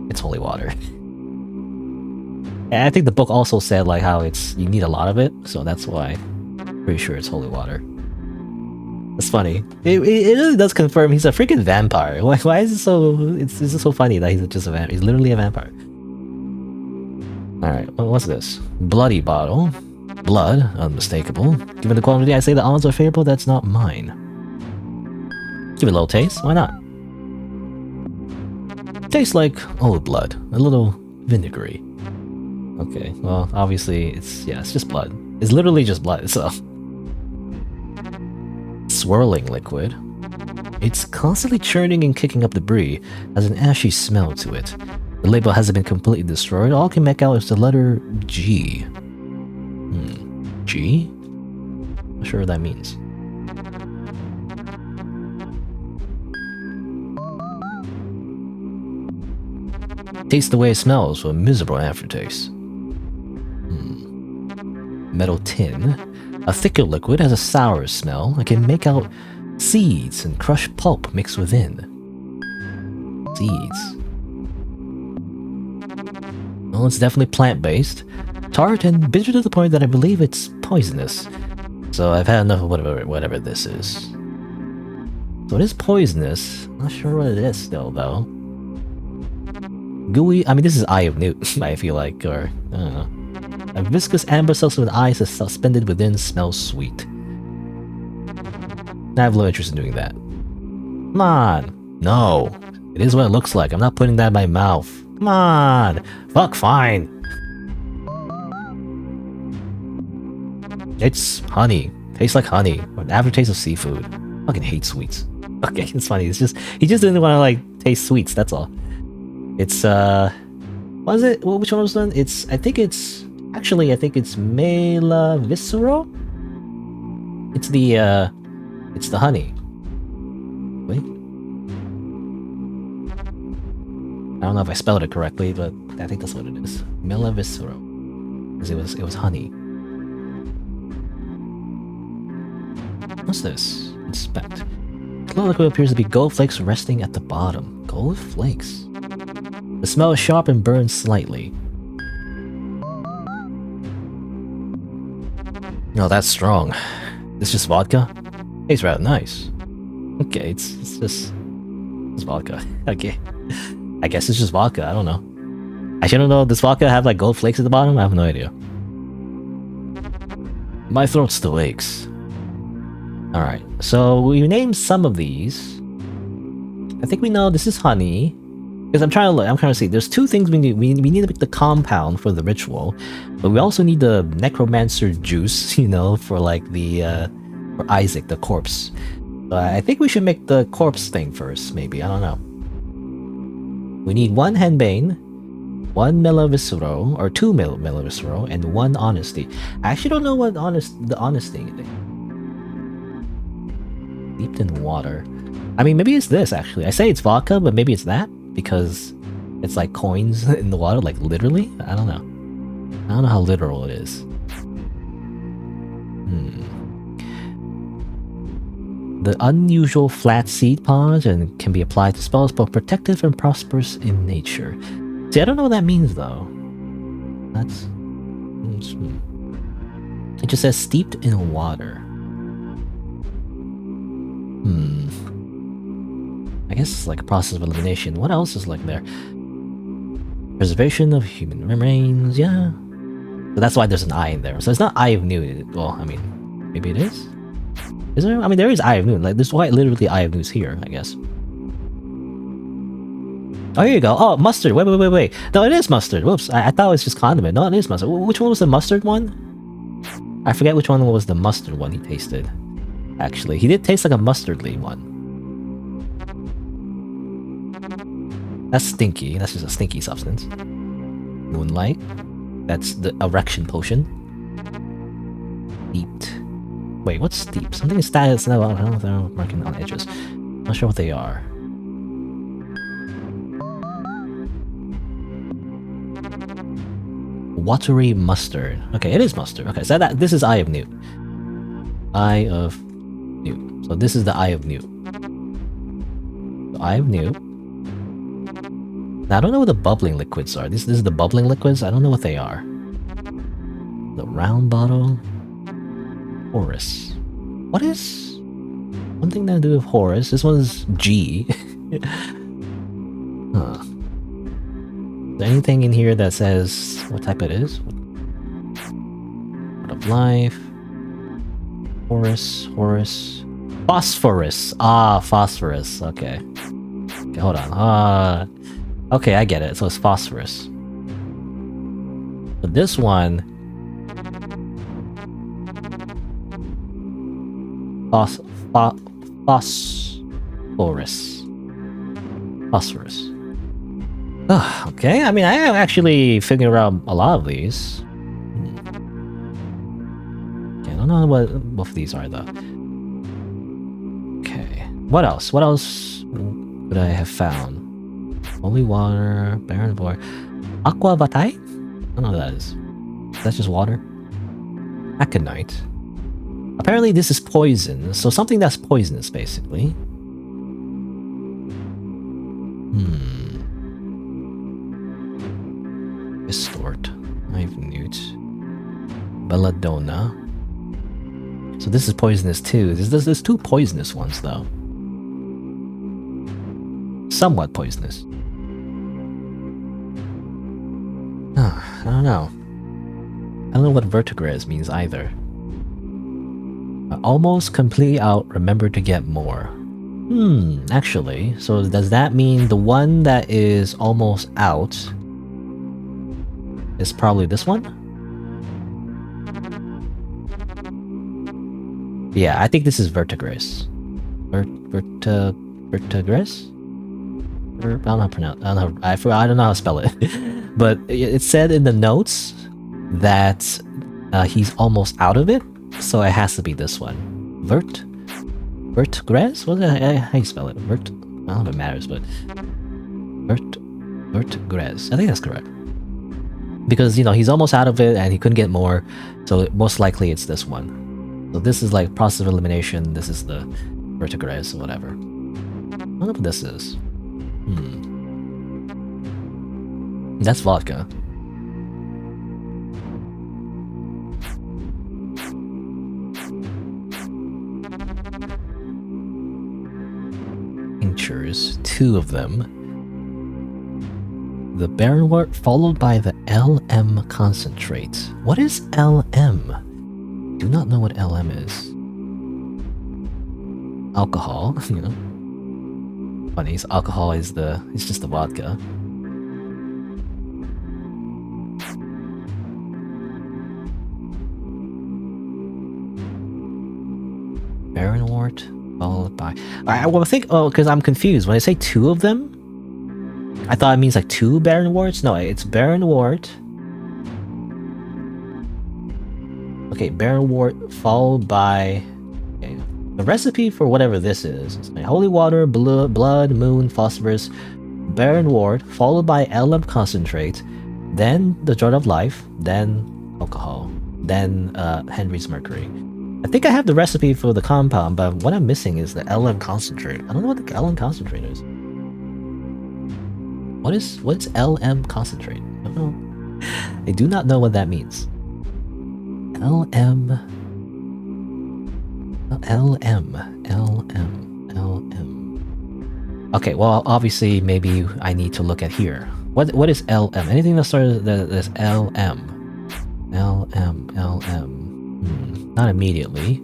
It's holy water. And I think the book also said like how you need a lot of it, so that's why. Pretty sure it's holy water. That's funny. It really does confirm he's a freaking vampire. Why is it so? It's just so funny that he's just a vampire. He's literally a vampire. All right, what's this? Bloody bottle. Blood, unmistakable. Given the quantity, I say the odds are favorable. That's not mine. Give it a little taste. Why not? Tastes like old blood. A little vinegary. Okay, well, obviously it's just blood. It's literally just blood. So. Swirling liquid. It's constantly churning and kicking up debris, has an ashy smell to it. The label hasn't been completely destroyed. All I can make out is the letter G. G? Not sure what that means. Taste the way it smells with a miserable aftertaste. Metal tin. A thicker liquid has a sour smell. I can make out seeds and crushed pulp mixed within. Seeds. Well, it's definitely plant-based. Tart and bitter to the point that I believe it's poisonous. So I've had enough of whatever this is. So it is poisonous. Not sure what it is still, though. Gooey. I mean, this is Eye of Newt, I feel like, or I don't know. A viscous amber substance with eyes is suspended within, smells sweet. I have low interest in doing that. Come on! No! It is what it looks like. I'm not putting that in my mouth. Come on! Fuck, fine! It's honey. Tastes like honey. An aftertaste of seafood. Fucking hate sweets. Okay, it's funny. It's just he just didn't want to like taste sweets. That's all. It's what is it? Which one was done? I think it's Mela Viscero. It's the honey. Wait. I don't know if I spelled it correctly, but I think that's what it is. Mela Viscero. Because it was honey. What's this? Inspect. The liquid appears to be gold flakes resting at the bottom. Gold flakes. The smell is sharp and burns slightly. No, that's strong. It's just vodka? Tastes rather nice. Okay, it's vodka. Okay. I guess it's just vodka, I don't know. I shouldn't know, does vodka have like gold flakes at the bottom? I have no idea. My throat still aches. Alright, so we named some of these. I think we know this is honey. Because I'm trying to see. There's two things we need. We need to make the compound for the ritual, but we also need the necromancer juice, you know, for like the for Isaac, the corpse. I think we should make the corpse thing first, maybe. I don't know. We need one henbane, one melaviscero, or two melaviscero, and one honesty. I actually don't know what the honesty is. Steeped in water. I mean, maybe it's this actually. I say it's vodka, but maybe it's that. Because it's like coins in the water, like literally? I don't know. I don't know how literal it is. The unusual flat seed pods and can be applied to spells, both protective and prosperous in nature. See, I don't know what that means though. It just says steeped in water. I guess it's like a process of elimination. What else is like there? Preservation of human remains, yeah. So that's why there's an eye in there. So it's not Eye of Newt. Well, I mean, maybe it is? Is there? I mean, there is Eye of Newt. Like, there's quite literally Eye of Newt here, I guess. Oh, here you go. Oh, mustard. Wait. No, it is mustard. Whoops. I thought it was just condiment. No, it is mustard. Which one was the mustard one? I forget which one was the mustard one he tasted. Actually, he did taste like a mustardly one. That's stinky. That's just a stinky substance. Moonlight. That's the erection potion. Steeped. Wait, what's steep? Something is status. No, I don't know if they're marking on edges. Not sure what they are. Watery mustard. Okay, it is mustard. Okay, so this is Eye of Newt. Eye of Newt. So this is the Eye of Newt. The Eye of Newt. Now I don't know what the bubbling liquids are. This is the bubbling liquids. I don't know what they are. The round bottle. Horus. What is one thing to do with Horus? This one's G. Huh. Is there anything in here that says what type it is? Part of life. Horus. Phosphorus. Ah, phosphorus. Okay. Okay, hold on. Okay, I get it. So it's phosphorus. But this one... Phosphorus. Okay, I mean, I actually figured out a lot of these. Okay, I don't know what both of these are, though. Okay, what else? What else would I have found? Holy water, barren void, aqua vatai? I don't know what that is. That's just water. Aconite. Apparently, this is poison, so something that's poisonous, basically. Distort. I've newt. Belladonna. So this is poisonous too. There's two poisonous ones though. Somewhat poisonous. I don't know. I don't know what vertigris means either. Almost complete out, remember to get more. Actually, so does that mean the one that is almost out is probably this one? Yeah, I think this is vertigris. Vertigris? I don't know how to pronounce. I don't know how to spell it. But it said in the notes that he's almost out of it, so it has to be this one. Vertigris? What is that? How do you spell it? I don't know if it matters, but vertigris. I think that's correct. Because he's almost out of it and he couldn't get more, so most likely it's this one. So this is like process of elimination. This is the vertigris or whatever. I don't know what this is. That's vodka. Tinctures, 2 of them. The barrenwort followed by the LM concentrate. What is LM? Do not know what LM is. Alcohol, Funny, so alcohol is it's just the vodka. Barrenwort followed by... I think, because I'm confused. When I say 2 of them, I thought it means like 2 barrenworts. No, it's barrenwort. Okay, barrenwort followed by... Okay, the recipe for whatever this is. Like holy water, blood, moon, phosphorus, barrenwort followed by LM concentrate, then the jar of life, then alcohol, then Henry's mercury. I think I have the recipe for the compound, but what I'm missing is the LM concentrate. I don't know what the LM concentrate is. What's LM concentrate? I don't know. I do not know what that means. LM. Okay, well, obviously, maybe I need to look at here. What is LM? Anything that starts that's LM. Not immediately.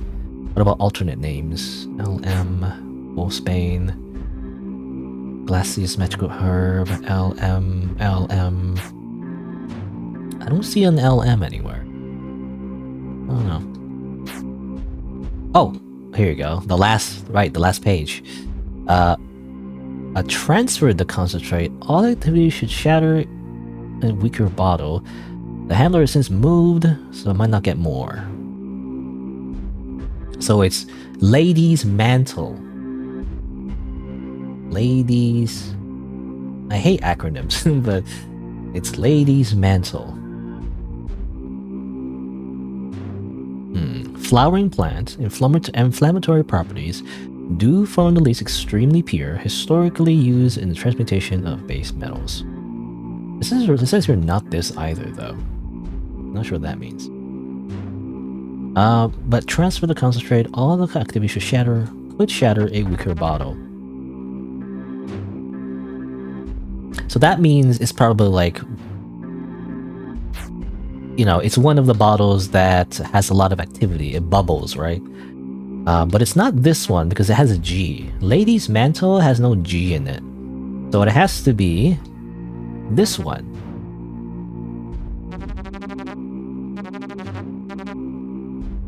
What about alternate names? LM, Wolfsbane, Glacius Magical Herb, LM. I don't see an LM anywhere. I don't know. Oh, here you go. The last page. A transfer the concentrate. All activity should shatter a weaker bottle. The handler has since moved, so I might not get more. So it's Lady's Mantle. Ladies... I hate acronyms, but it's Lady's Mantle. Flowering plant, inflammatory properties, do form the least extremely pure, historically used in the transmutation of base metals. It says here not this either, though. Not sure what that means. But transfer the concentrate, all the activity could shatter a weaker bottle. So that means it's probably like, you know, it's one of the bottles that has a lot of activity. It bubbles, right? But it's not this one because it has a G. Lady's Mantle has no G in it. So it has to be this one.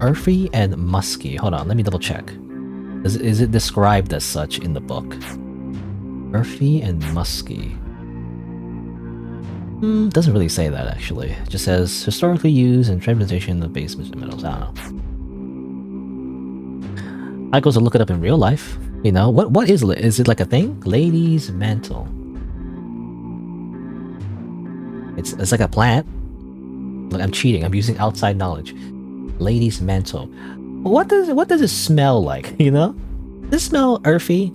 Earthy and musky. Hold on, let me double check. Is it described as such in the book? Earthy and musky. Doesn't really say that actually. It just says historically used in transmutation of base metals. I don't know. I go to look it up in real life. You know, what is it? Is it like a thing? Lady's Mantle. It's like a plant. Look, I'm cheating. I'm using outside knowledge. Lady's Mantle. What does it smell like? You know, does it smell earthy?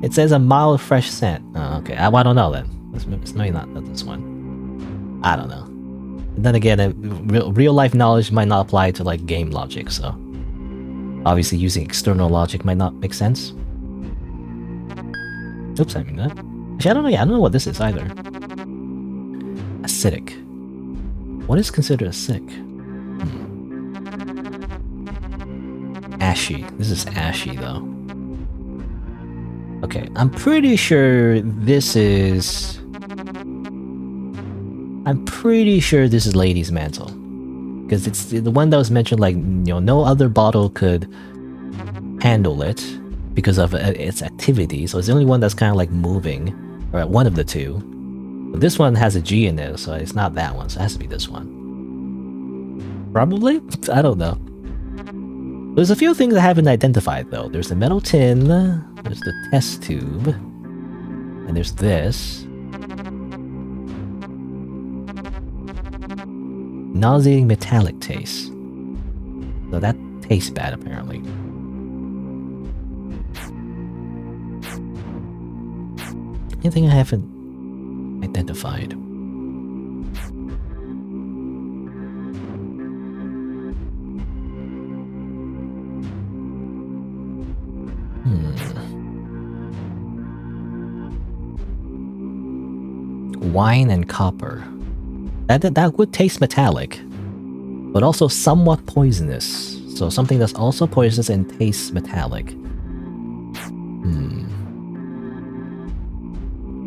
It says a mild, fresh scent. Oh, okay. I don't know then. It's maybe not this one. I don't know. And then again, real life knowledge might not apply to like game logic, so obviously using external logic might not make sense. Oops, I mean that. Actually, I don't know. Yeah, I don't know what this is either. Acidic. What is considered acidic? Ashy. This is ashy though. Okay, I'm pretty sure this is... Lady's Mantle. Because it's the one that was mentioned, like, you know, no other bottle could handle it because of its activity, so it's the only one that's kind of like moving, or one of the two. But this one has a G in it, so it's not that one, so it has to be this one. Probably? I don't know. There's a few things I haven't identified though. There's the metal tin, there's the test tube, and there's this. Nauseating metallic taste. So that tastes bad apparently. Anything I haven't identified? Wine and copper. That would taste metallic, but also somewhat poisonous. So something that's also poisonous and tastes metallic.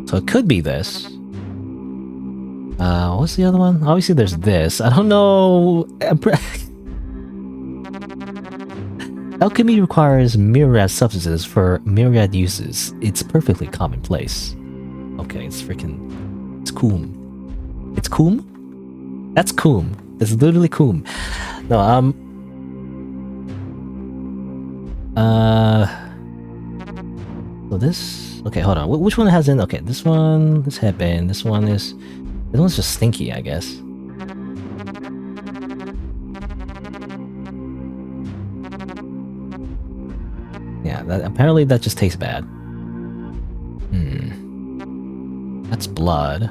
So it could be this. What's the other one? Obviously there's this. I don't know. Alchemy requires myriad substances for myriad uses. It's perfectly commonplace. Okay, it's coom. It's coom? That's coom. It's literally coom. No, so this... Okay, hold on. Which one has in... Okay, this one... This headband. This one's just stinky, I guess. Yeah, apparently that just tastes bad. That's blood.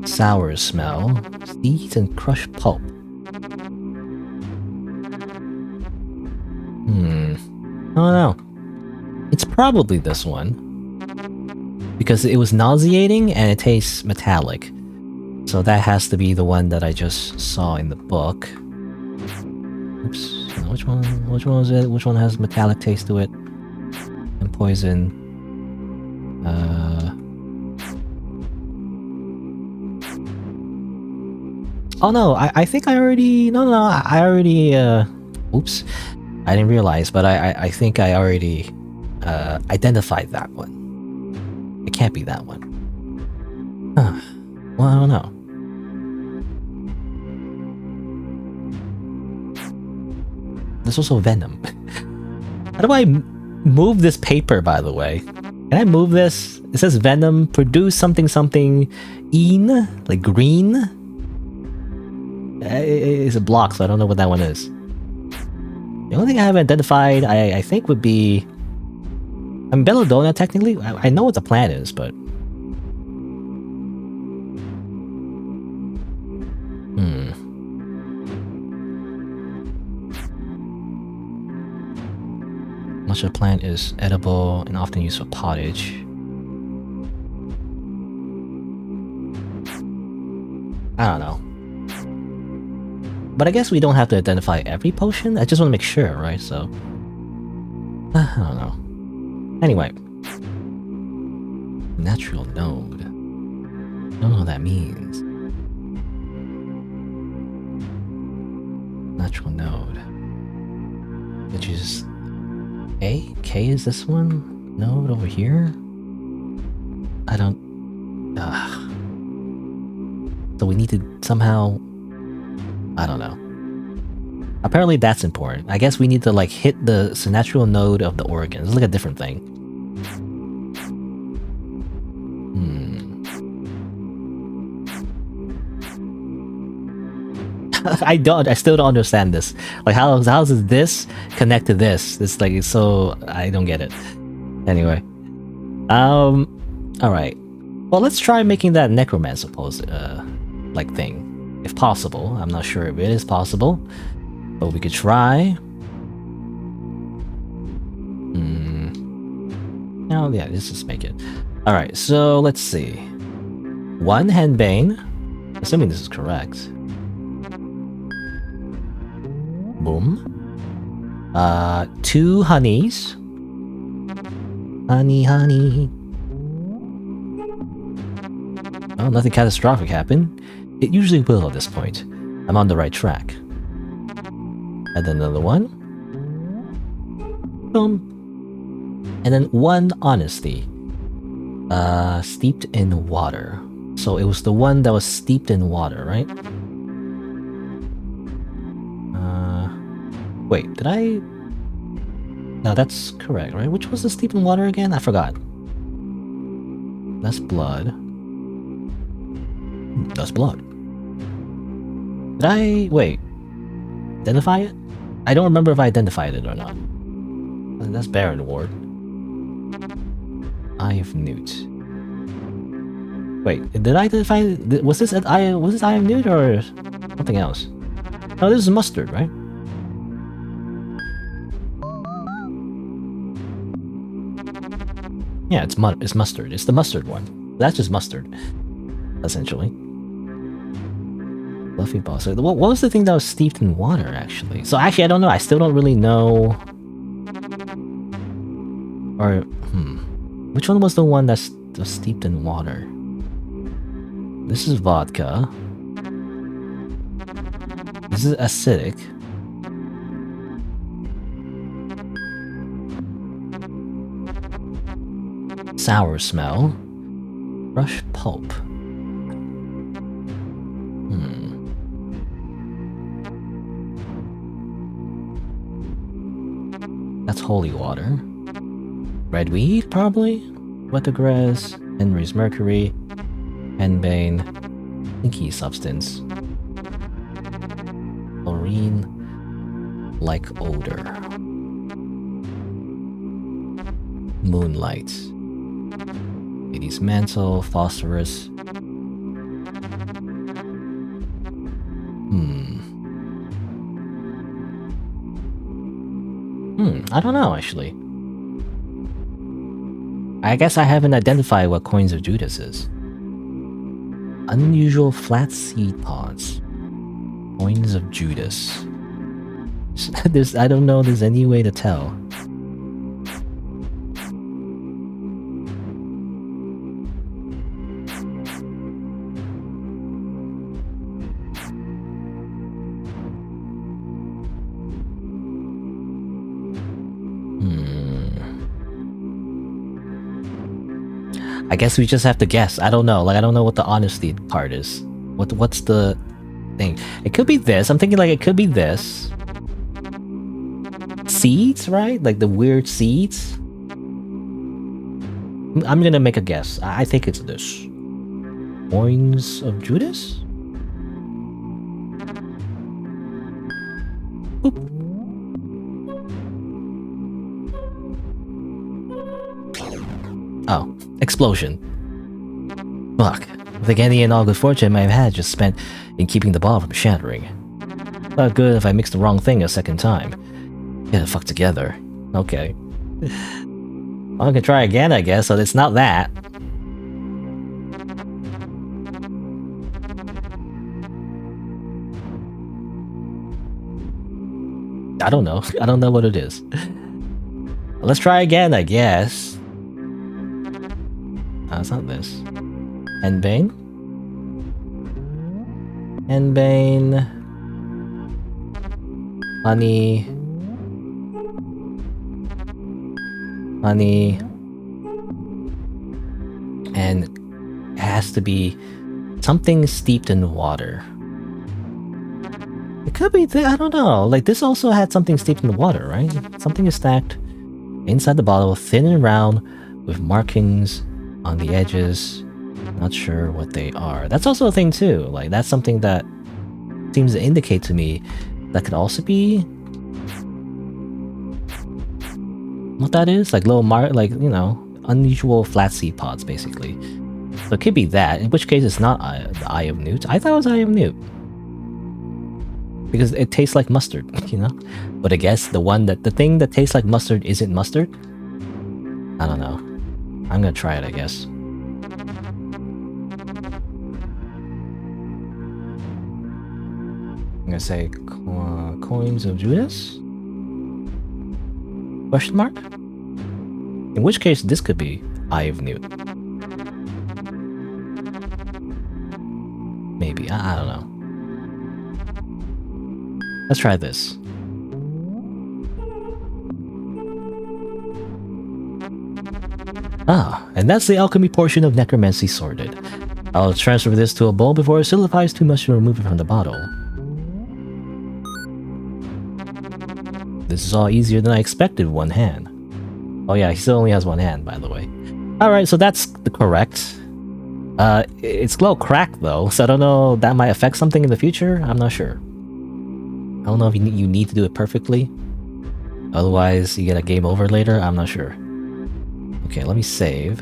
Sour smell. Seeds and crushed pulp. I don't know. It's probably this one. Because it was nauseating and it tastes metallic. So that has to be the one that I just saw in the book. Oops. Which one was it? Which one has metallic taste to it? And poison. Oh no, I think I already... No, I already... Oops. I didn't realize, but I think I already identified that one. It can't be that one. Huh. Well, I don't know. There's also Venom. How do I move this paper, by the way? Can I move this? It says Venom, produce something something een, like green. It's a block, so I don't know what that one is. The only thing I haven't identified, I think, would be... I'm Belladonna, technically. I know what the plant is, but... Much of the plant is edible and often used for pottage. I don't know. But I guess we don't have to identify every potion. I just want to make sure, right? So... I don't know. Anyway. Natural node. I don't know what that means. Natural node. Which is... A? K is this one? Node over here? I don't... So we need to somehow... I don't know. Apparently that's important. I guess we need to like hit the natural node of the organ. It's like a different thing. I still don't understand this. Like how does this connect to this? It's like, so I don't get it. Anyway. Alright. Well, let's try making that necromancer pose like thing. If possible. I'm not sure if it is possible. But we could try. Oh yeah, let's just make it. Alright, so let's see. 1 henbane. Assuming this is correct. Boom. 2 honeys. Honey. Oh, nothing catastrophic happened. It usually will at this point. I'm on the right track. And then another one. Boom. And then 1 honesty. Steeped in water. So it was the one that was steeped in water, right? Wait, did I... No, that's correct, right? Which was the steeped in water again? I forgot. That's blood. That's blood. Did I... Wait. Identify it? I don't remember if I identified it or not. That's Baron Ward. Eye of Newt. Wait, did I identify... Was this Eye of Newt or something else? Oh, this is mustard, right? Yeah, it's mustard. It's the mustard one. That's just mustard, essentially. Fluffy ball. So what was the thing that was steeped in water, actually? So actually, I don't know. I still don't really know. Or, which one was the one that was steeped in water? This is vodka. This is acidic. Sour smell. Brush pulp. That's holy water. Red weed, probably? Wettergrass, Henry's mercury, henbane, inky substance. Chlorine-like odor. Moonlight. Lady's mantle, phosphorus. I don't know, actually. I guess I haven't identified what Coins of Judas is. Unusual flat seed pods. Coins of Judas. I don't know if there's any way to tell. I guess we just have to guess. I don't know. Like, I don't know what the honesty part is. What's the thing? It could be this. I'm thinking like it could be this. Seeds, right? Like the weird seeds. I'm gonna make a guess. I think it's this. Coins of Judas? Boop. Oh, explosion. Fuck. I think any and all good fortune I might have had just spent in keeping the ball from shattering. Not good if I mix the wrong thing a second time. Get the fuck together. Okay. I can try again, I guess, so it's not that. I don't know. I don't know what it is. Let's try again, I guess. It's not this. Henbane? Henbane. Honey. Honey. And it has to be something steeped in water. It could be, I don't know. Like, this also had something steeped in the water, right? Something is stacked inside the bottle, thin and round, with markings on the edges. Not sure what they are. That's also a thing, too. Like, that's something that seems to indicate to me that could also be what that is. Like, little like, you know, unusual flat seed pods, basically. So it could be that, in which case it's not the Eye of Newt. I thought it was Eye of Newt. Because it tastes like mustard, you know? But I guess the thing that tastes like mustard isn't mustard? I don't know. I'm gonna try it, I guess. I'm gonna say coins of Judas? Question mark? In which case this could be Eye of Newt. Maybe, I don't know. Let's try this. Ah, and that's the alchemy portion of necromancy sorted. I'll transfer this to a bowl before it solidifies too much to remove it from the bottle. This is all easier than I expected with one hand. Oh yeah, he still only has one hand, by the way. Alright, so that's the correct. It's a little cracked though, so I don't know, that might affect something in the future? I'm not sure. I don't know if you need to do it perfectly. Otherwise, you get a game over later. I'm not sure. Okay, let me save.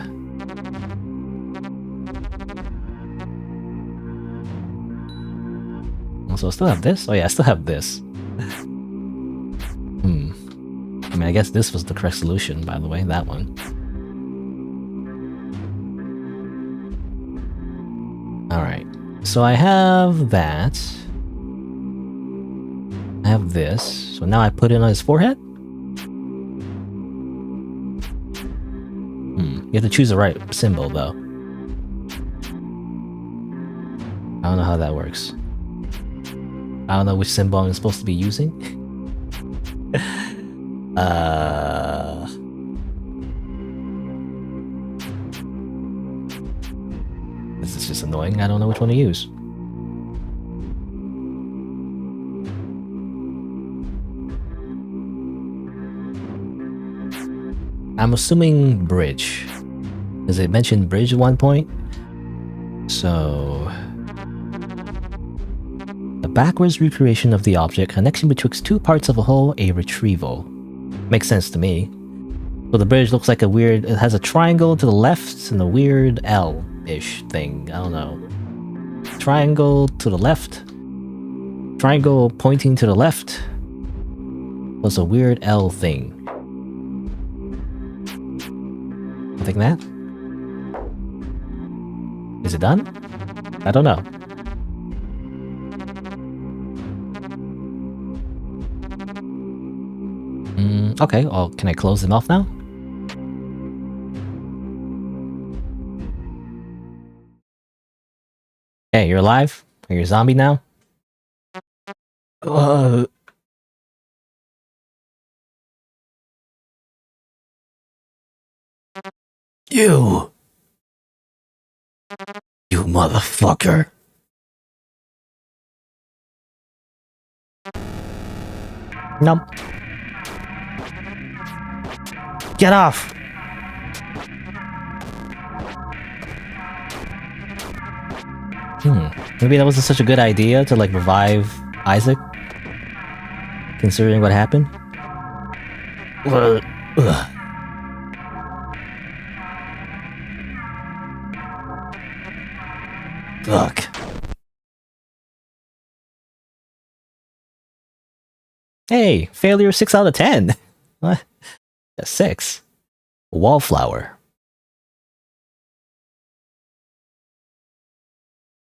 Also, I still have this? Oh yeah, I still have this. I mean, I guess this was the correct solution, by the way, that one. Alright, so I have that. I have this. So now I put it on his forehead? You have to choose the right symbol, though. I don't know how that works. I don't know which symbol I'm supposed to be using. This is just annoying. I don't know which one to use. I'm assuming bridge. Because it mentioned bridge at one point. So... the backwards recreation of the object, connection betwixt two parts of a whole, a retrieval. Makes sense to me. So the bridge looks like a weird... it has a triangle to the left and a weird L-ish thing. I don't know. Triangle to the left. Triangle pointing to the left. Was a weird L thing. I think that? Is it done? I don't know. Okay, well, can I close them off now? Hey, you're alive? Are you a zombie now? You! You motherfucker. Nope. Get off! Maybe that wasn't such a good idea to like revive Isaac, considering what happened. Ugh. Fuck. Hey, failure 6 out of 10. What? A 6. Wallflower.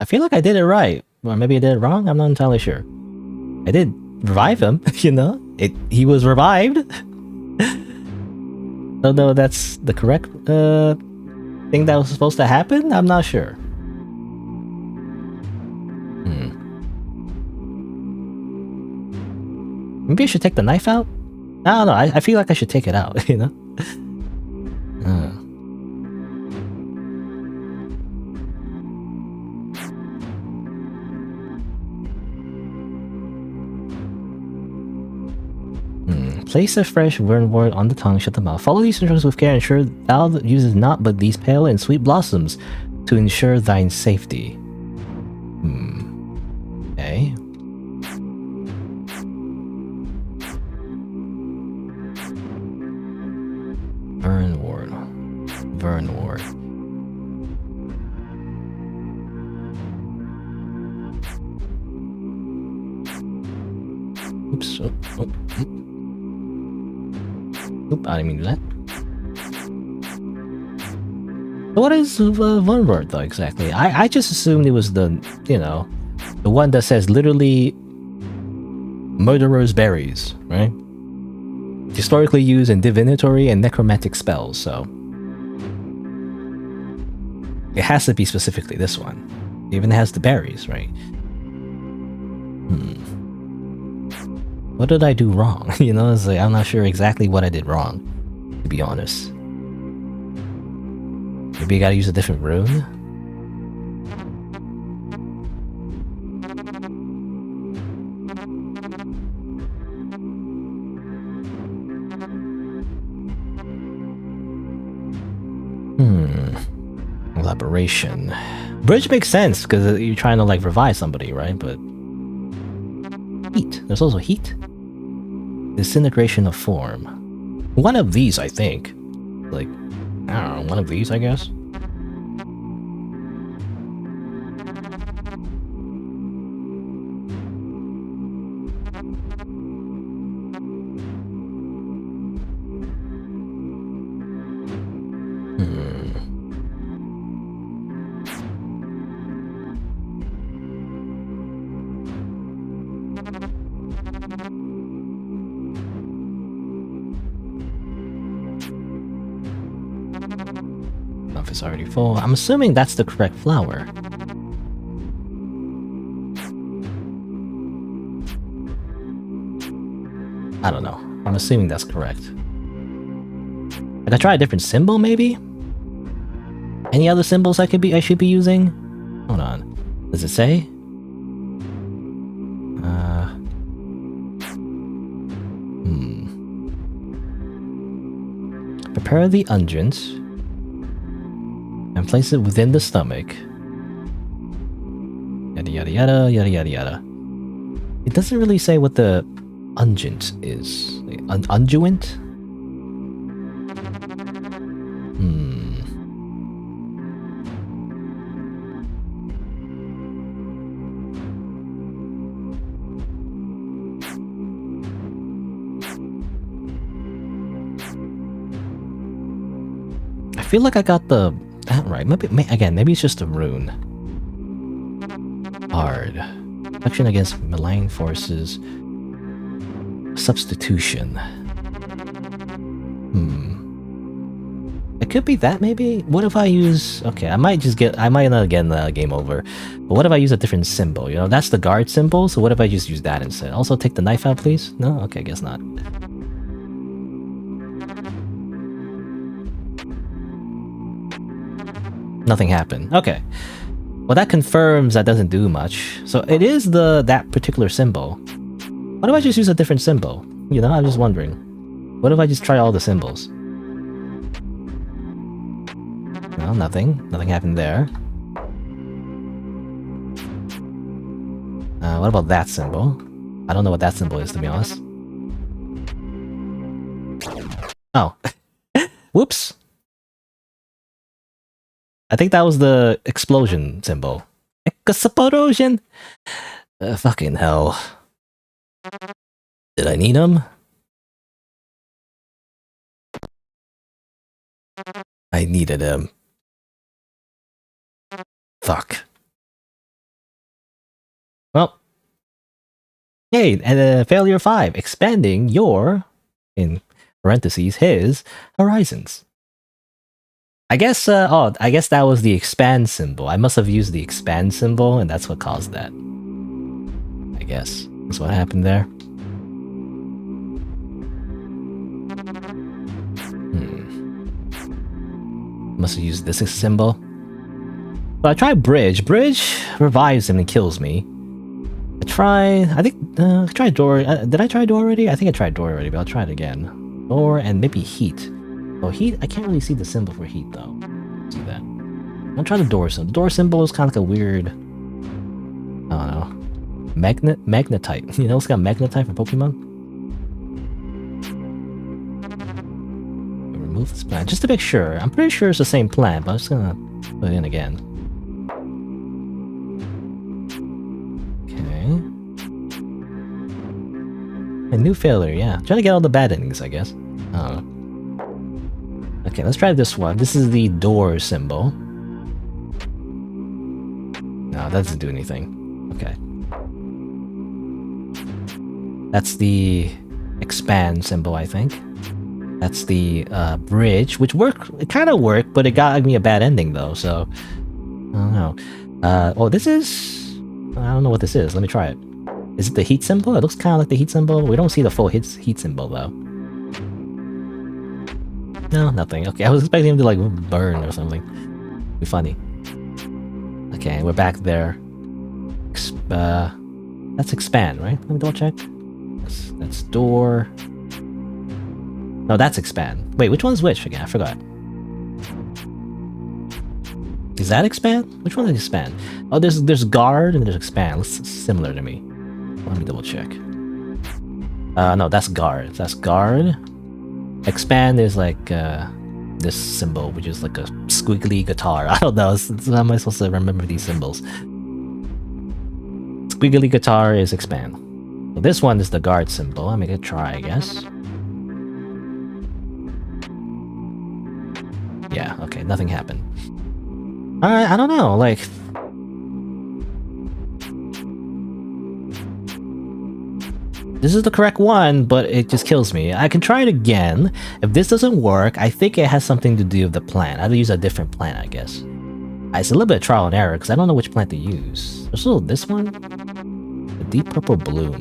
I feel like I did it right. Or maybe I did it wrong? I'm not entirely sure. I did revive him, you know? He was revived. Don't know if that's the correct thing that was supposed to happen? I'm not sure. Maybe I should take the knife out? I don't know, I feel like I should take it out, you know? Place a fresh word on the tongue, shut the mouth. Follow these instructions with care, ensure thou uses not but these pale and sweet blossoms to ensure thine safety. Okay. Vernward. Oops. Oop, I didn't mean to do that. What is Vernward though exactly? I just assumed it was the, you know, the one that says literally murderer's berries, right? Historically used in divinatory and necromantic spells, so it has to be specifically this one. It even has the berries, right? What did I do wrong? You know, it's like I'm not sure exactly what I did wrong, to be honest. Maybe I gotta use a different rune? Elaboration. Bridge makes sense because you're trying to like revive somebody, right? But heat. There's also heat. Disintegration of form. One of these, I think. Like, I don't know, one of these, I guess. It's already full. I'm assuming that's the correct flower. I don't know. I'm assuming that's correct. Like I try a different symbol, maybe? Any other symbols I should be using? Hold on. Does it say? Prepare the unguent and place it within the stomach. Yada yada yada yada yada yada. It doesn't really say what the unguent is. Unguent? I feel like I got that right. Maybe it's just a rune. Hard. Protection against malign forces. Substitution. It could be that, maybe? What if I use... Okay, I might not get the game over. But what if I use a different symbol? You know, that's the guard symbol, so what if I just use that instead? Also, take the knife out, please? No? Okay, I guess not. Nothing happened. Okay. Well, that confirms that doesn't do much. So it is that particular symbol. What if I just use a different symbol? You know, I'm just wondering. What if I just try all the symbols? No, nothing. Nothing happened there. What about that symbol? I don't know what that symbol is, to be honest. Oh. Whoops. I think that was the explosion symbol. Explosion! Fucking hell. Did I need him? I needed him. Fuck. Well. Yay, and failure 5. Expanding your, in parentheses, his horizons. I guess, I guess that was the expand symbol. I must have used the expand symbol, and that's what caused that. I guess. That's what happened there. Must have used this symbol. So I tried bridge. Bridge revives him and kills me. I tried door. Did I try door already? I think I tried door already, but I'll try it again. Door and maybe heat. Oh, heat? I can't really see the symbol for heat, though. See that. I'll try the door symbol. The door symbol is kind of like a weird... I don't know. Magnetite. You know, it's got magnetite for Pokemon. Remove this plant, just to make sure. I'm pretty sure it's the same plant, but I'm just gonna put it in again. Okay. A new failure, yeah. Trying to get all the bad endings, I guess. I don't know. Okay, let's try this one. This is the door symbol. No, that doesn't do anything. Okay. That's the expand symbol, I think. That's the bridge, which it kind of worked, but it got me a bad ending though, so... I don't know. Oh, this is... I don't know what this is. Let me try it. Is it the heat symbol? It looks kind of like the heat symbol. We don't see the full heat symbol though. No, nothing. Okay, I was expecting him to like burn or something. Be funny. Okay, we're back there. That's expand, right? Let me double check. That's door. No, that's expand. Wait, which one's which again? I forgot. Is that expand? Which one is expand? Oh, there's guard and there's expand. It's similar to me. Let me double check. No, that's guard. That's guard. Expand is like this symbol, which is like a squiggly guitar. I don't know. How am I supposed to remember these symbols? Squiggly guitar is expand. So this one is the guard symbol. I'm gonna try, I guess. Yeah, okay, nothing happened. Alright, I don't know, like... This is the correct one, but it just kills me. I can try it again. If this doesn't work, I think it has something to do with the plant. I have to use a different plant, I guess. It's a little bit of trial and error, because I don't know which plant to use. There's still this one? The deep purple bloom.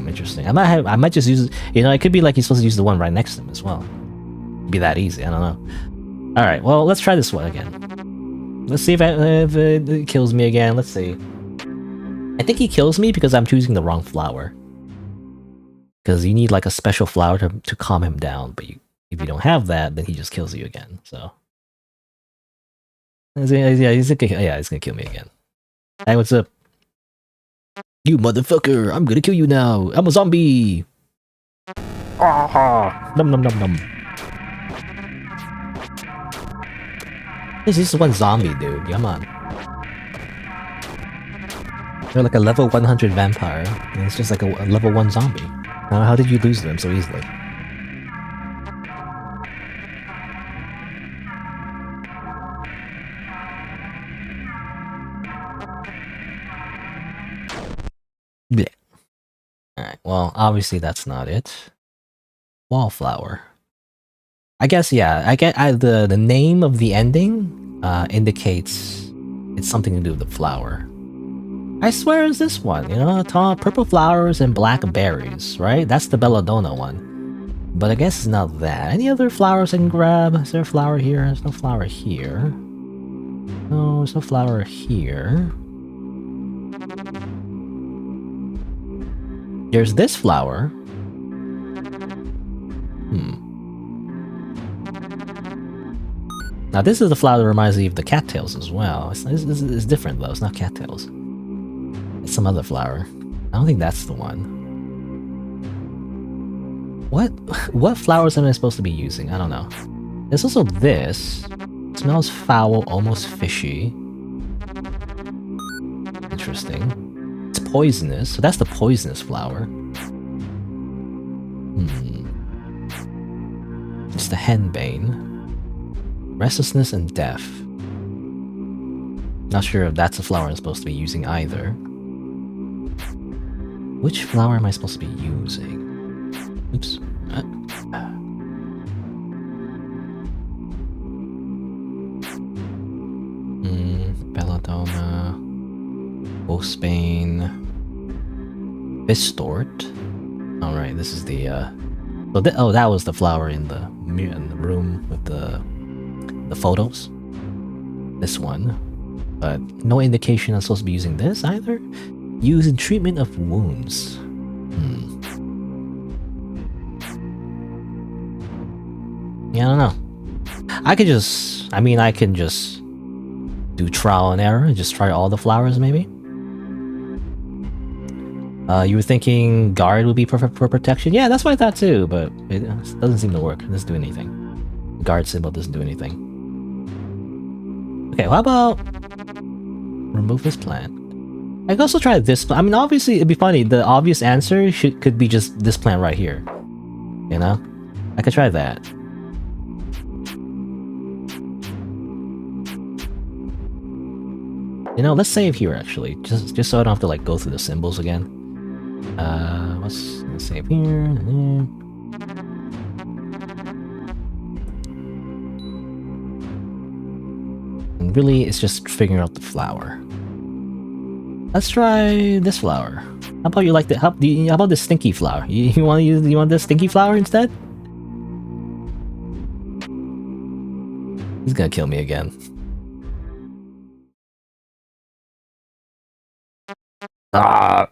Interesting. I might just use... You know, it could be like you're supposed to use the one right next to him as well. Be that easy, I don't know. Alright, well, let's try this one again. Let's see if it kills me again. Let's see. I think he kills me because I'm choosing the wrong flower. Because you need like a special flower to calm him down, but if you don't have that, then he just kills you again, so... Yeah, he's gonna kill me again. Hey, what's up? You motherfucker, I'm gonna kill you now. I'm a zombie. Ah, num num num num. This is one zombie, dude. Come on. They're like a level 100 vampire, and it's just like a level 1 zombie. How did you lose them so easily? Blech. Alright, well, obviously that's not it. Wallflower. I guess, yeah, the name of the ending indicates it's something to do with the flower. I swear it's this one, you know, tall purple flowers and black berries, right? That's the belladonna one. But I guess it's not that. Any other flowers I can grab? Is there a flower here? There's no flower here. No, there's no flower here. There's this flower. Now this is the flower that reminds me of the cattails as well. It's different though, it's not cattails. It's some other flower. I don't think that's the one. What flowers am I supposed to be using? I don't know. There's also this. It smells foul, almost fishy. Interesting. It's poisonous, so that's the poisonous flower. It's the henbane. Restlessness and death. Not sure if that's a flower I'm supposed to be using either. Which flower am I supposed to be using? Oops. Belladonna. Wolfsbane. Bistort. Alright, this is the oh, that was the flower in the room with the photos. This one. But no indication I'm supposed to be using this either. Used in treatment of wounds. Yeah, I don't know. I can just do trial and error and just try all the flowers maybe. You were thinking guard would be perfect for protection? Yeah, that's what I thought too, but it doesn't seem to work. It doesn't do anything. Guard symbol doesn't do anything. Okay, how about remove this plant? I could also try this. I mean, obviously, it'd be funny. The obvious answer could be just this plant right here. You know? I could try that. You know, let's save here actually, just so I don't have to like go through the symbols again. Let's save here. And really, it's just figuring out the flower. Let's try this flower. How about you like the how about this stinky flower? You want this stinky flower instead? He's gonna kill me again. Ah.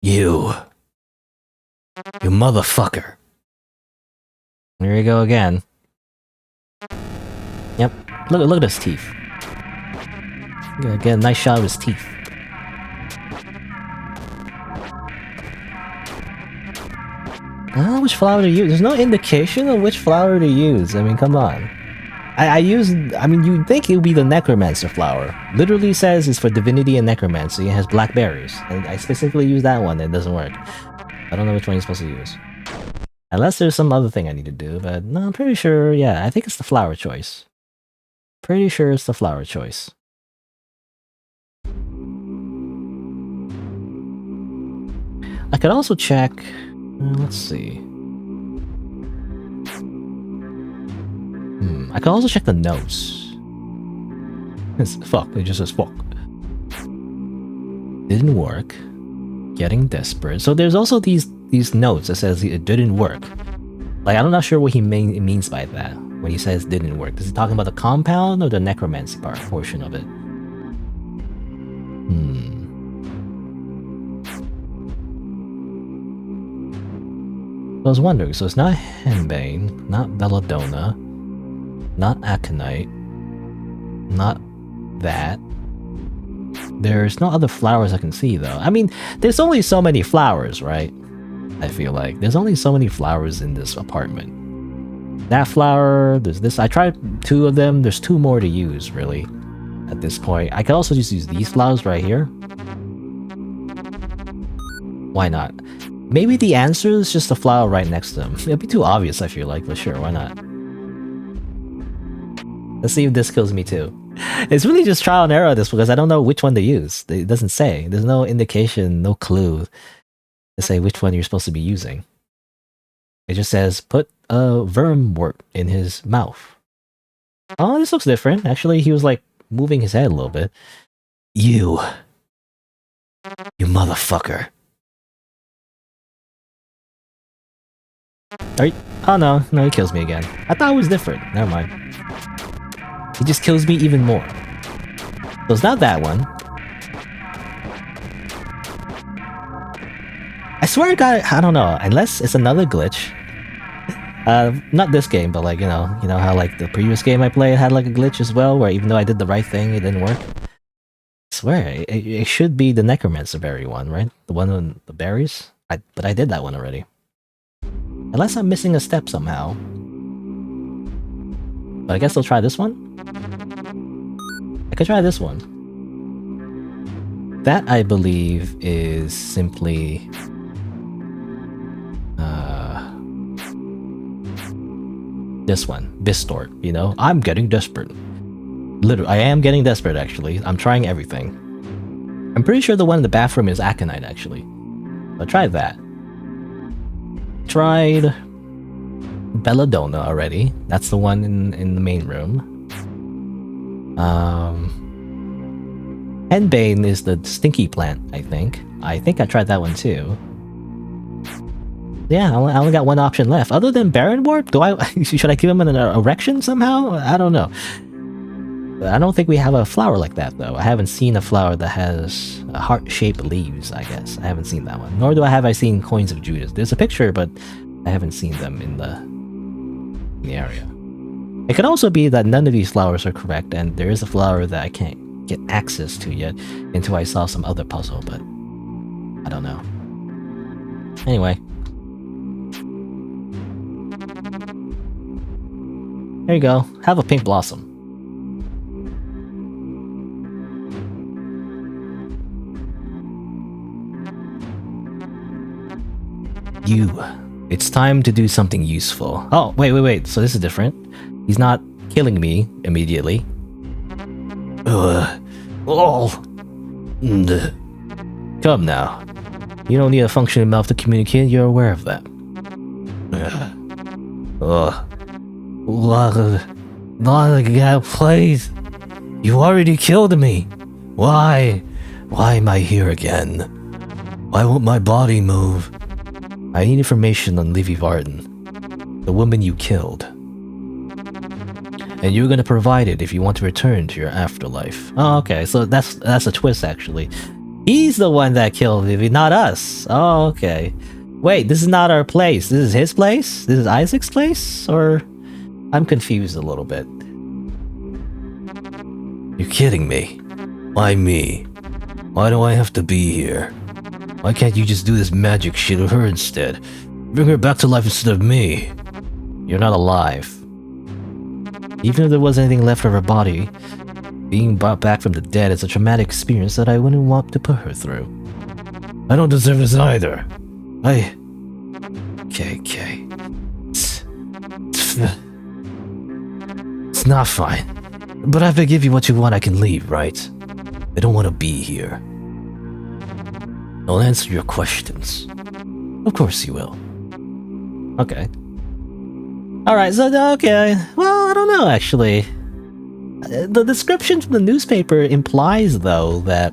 You motherfucker. Here we go again. Yep. Look at his teeth. Get a nice shot of his teeth. I don't know which flower to use. There's no indication of which flower to use. I mean, come on. I mean, you'd think it would be the necromancer flower. Literally says it's for divinity and necromancy. It has black berries. And I specifically use that one. It doesn't work. I don't know which one you're supposed to use. Unless there's some other thing I need to do, but no, I'm pretty sure, yeah, I think it's the flower choice. Pretty sure it's the flower choice. I could also check, let's see. I could also check the notes. Fuck, it just says fuck. Didn't work. Getting desperate. So there's also these notes that says it didn't work. Like, I'm not sure what he means by that when he says didn't work. Is he talking about the compound or the necromancy portion of it? I was wondering, so it's not henbane, not belladonna, not aconite, not that. There's no other flowers I can see though. I mean, there's only so many flowers, right? I feel like there's only so many flowers in this apartment. That flower, there's this. I tried 2 of them. There's 2 more to use, really, at this point. I could also just use these flowers right here. Why not? Maybe the answer is just a flower right next to them. It'd be too obvious, I feel like, but sure, why not? Let's see if this kills me too. It's really just trial and error this because I don't know which one to use. It doesn't say. There's no indication, no clue to say which one you're supposed to be using. It just says, put a vermwort in his mouth. Oh, this looks different. Actually, he was like moving his head a little bit. You You motherfucker. Are you... Oh no, no, he kills me again. I thought it was different. Never mind. He just kills me even more. So it's not that one. I swear to God, I don't know. Unless it's another glitch. Not this game, but like, you know how like the previous game I played had like a glitch as well, where even though I did the right thing, it didn't work. I swear, it should be the Necromancer berry one, right? The one on the berries? But I did that one already. Unless I'm missing a step somehow. But I guess I'll try this one. I could try this one. That, I believe, is simply... this one. Bistort, you know? I'm getting desperate. Literally, I am getting desperate, actually. I'm trying everything. I'm pretty sure the one in the bathroom is Aconite, actually. So try that. Tried... Belladonna already. That's the one in the main room. Henbane is the stinky plant, I think. I think I tried that one too. Yeah, I only got one option left. Other than Baron Warp, should I give him an erection somehow? I don't know. I don't think we have a flower like that though. I haven't seen a flower that has heart-shaped leaves, I guess. I haven't seen that one. Nor have I seen Coins of Judas. There's a picture, but I haven't seen them in the area. It could also be that none of these flowers are correct, and there is a flower that I can't get access to yet until I saw some other puzzle, but I don't know. Anyway. There you go. Have a pink blossom. It's time to do something useful. Oh, wait. So this is different. He's not killing me immediately. Come now. You don't need a functioning mouth to communicate, you're aware of that. Please. You already killed me. Why? Why am I here again? Why won't my body move? I need information on Livy Varden, the woman you killed. And you're gonna provide it if you want to return to your afterlife. Oh, okay, so that's a twist actually. He's the one that killed Livy, not us. Oh, okay. Wait, this is not our place. This is his place? This is Isaac's place? Or... I'm confused a little bit. You're kidding me. Why me? Why do I have to be here? Why can't you just do this magic shit with her instead? Bring her back to life instead of me. You're not alive. Even if there was anything left of her body, being brought back from the dead is a traumatic experience that I wouldn't want to put her through. I don't deserve this either. Okay. It's not fine. But if I give you what you want, I can leave, right? I don't want to be here. I'll answer your questions. Of course you will. Okay. Alright, so, okay. Well, I don't know, actually. The description from the newspaper implies, though, that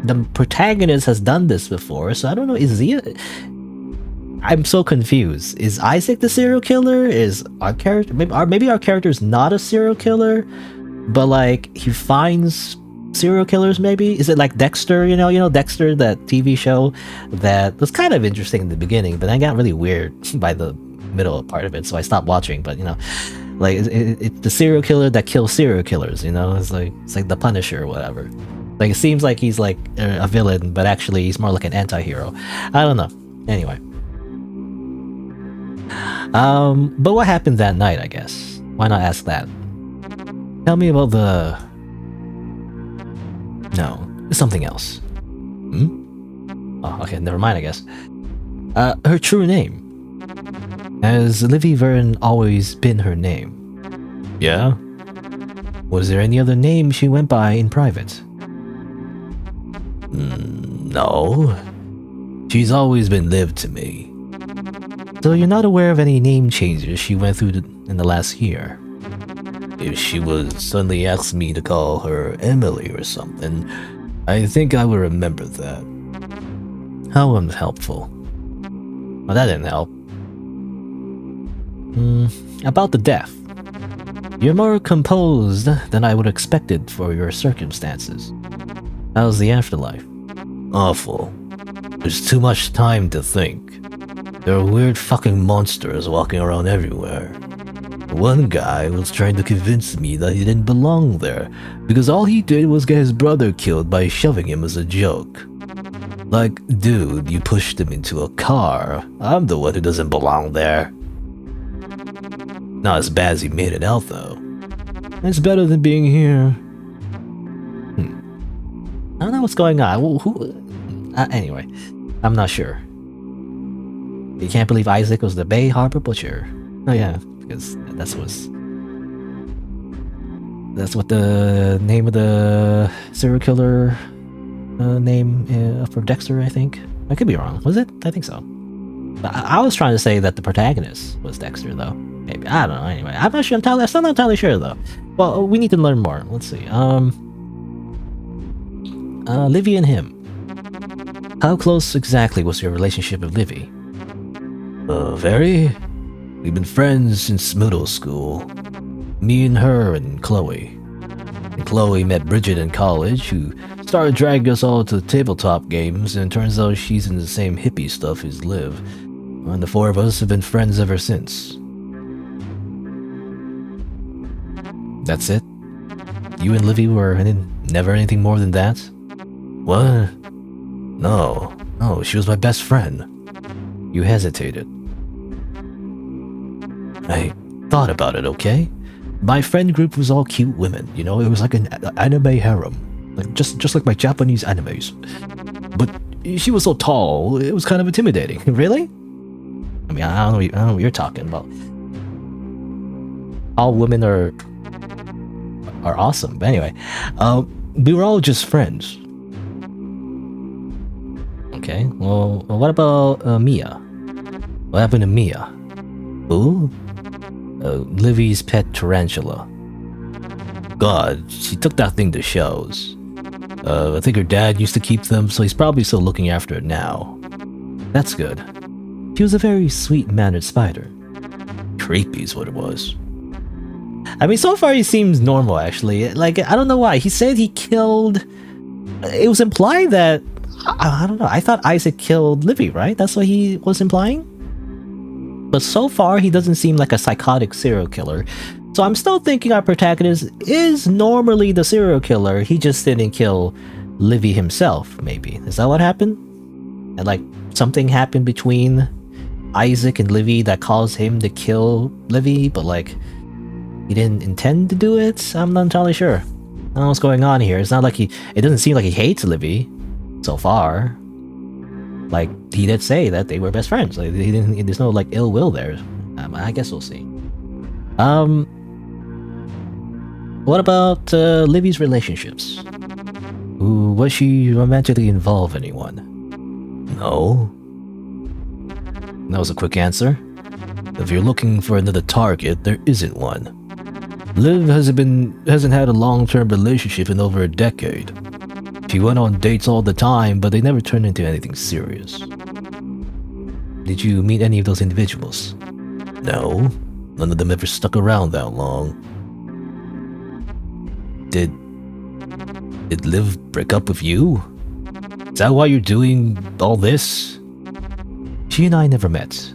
the protagonist has done this before, so I don't know, is he... I'm so confused. Is Isaac the serial killer? Is our character... Maybe our character's not a serial killer, but, like, he finds serial killers, maybe? Is it like Dexter, you know Dexter, that TV show that was kind of interesting in the beginning, but then got really weird by the middle part of it, so I stopped watching, but, like, it's the serial killer that kills serial killers, It's like the Punisher or whatever. Like, it seems like he's, like, a villain, but actually he's more like an anti-hero. I don't know. Anyway. But what happened that night, I guess? Why not ask that? Tell me about the... No, something else. Oh, okay, never mind, I guess. Her true name. Has Livy Verne always been her name? Yeah? Was there any other name she went by in private? No. She's always been Liv to me. So you're not aware of any name changes she went through in the last year? If she would suddenly ask me to call her Emily or something, I think I will remember that. How unhelpful. Well, that didn't help. About the death. You're more composed than I would have expected for your circumstances. How's the afterlife? Awful. There's too much time to think. There are weird fucking monsters walking around everywhere. One guy was trying to convince me that he didn't belong there because all he did was get his brother killed by shoving him as a joke. Like, dude, you pushed him into a car. I'm the one who doesn't belong there. Not as bad as he made it out, though. It's better than being here. I don't know what's going on. Anyway, I'm not sure. You can't believe Isaac was the Bay Harbor Butcher. Oh yeah, because that's what the name of the serial killer name for Dexter, I think. I could be wrong. Was it? I think so. But I was trying to say that the protagonist was Dexter, though. Maybe. I don't know. Anyway, I'm not sure. I'm still not entirely sure, though. Well, we need to learn more. Let's see. Livy and him. How close exactly was your relationship with Livy? Very. We've been friends since middle school. Me and her and Chloe. And Chloe met Bridget in college, who started dragging us all to tabletop games, and it turns out she's in the same hippie stuff as Liv. And the four of us have been friends ever since. That's it? You and Livy were never anything more than that? What? No, she was my best friend. You hesitated. I thought about it, okay? My friend group was all cute women, you know? It was like an anime harem. Like just like my Japanese animes. But she was so tall, it was kind of intimidating. Really? I mean, I don't know what you're talking about. All women are awesome. But anyway, we were all just friends. Okay, well, what about Mia? What happened to Mia? Who? Livy's pet tarantula. God, she took that thing to shows. I think her dad used to keep them, so he's probably still looking after it now. That's good. She was a very sweet-mannered spider. Creepy's what it was. I mean, so far he seems normal, actually. Like, I don't know why. He said he killed... It was implied that... I don't know. I thought Isaac killed Livy, right? That's what he was implying? But so far, he doesn't seem like a psychotic serial killer. So I'm still thinking our protagonist is normally the serial killer. He just didn't kill Livy himself, maybe. Is that what happened? And like, something happened between Isaac and Livy that caused him to kill Livy, but like, he didn't intend to do it? I'm not entirely sure. I don't know what's going on here. It's not like it doesn't seem like he hates Livy so far. Like, he did say that they were best friends. Like, there's no like ill will there. I guess we'll see. What about Livy's relationships? Was she romantically involved with anyone? No. That was a quick answer. If you're looking for another target, there isn't one. Liv hasn't had a long-term relationship in over a decade. She went on dates all the time, but they never turned into anything serious. Did you meet any of those individuals? No. None of them ever stuck around that long. Did Liv break up with you? Is that why you're doing all this? She and I never met.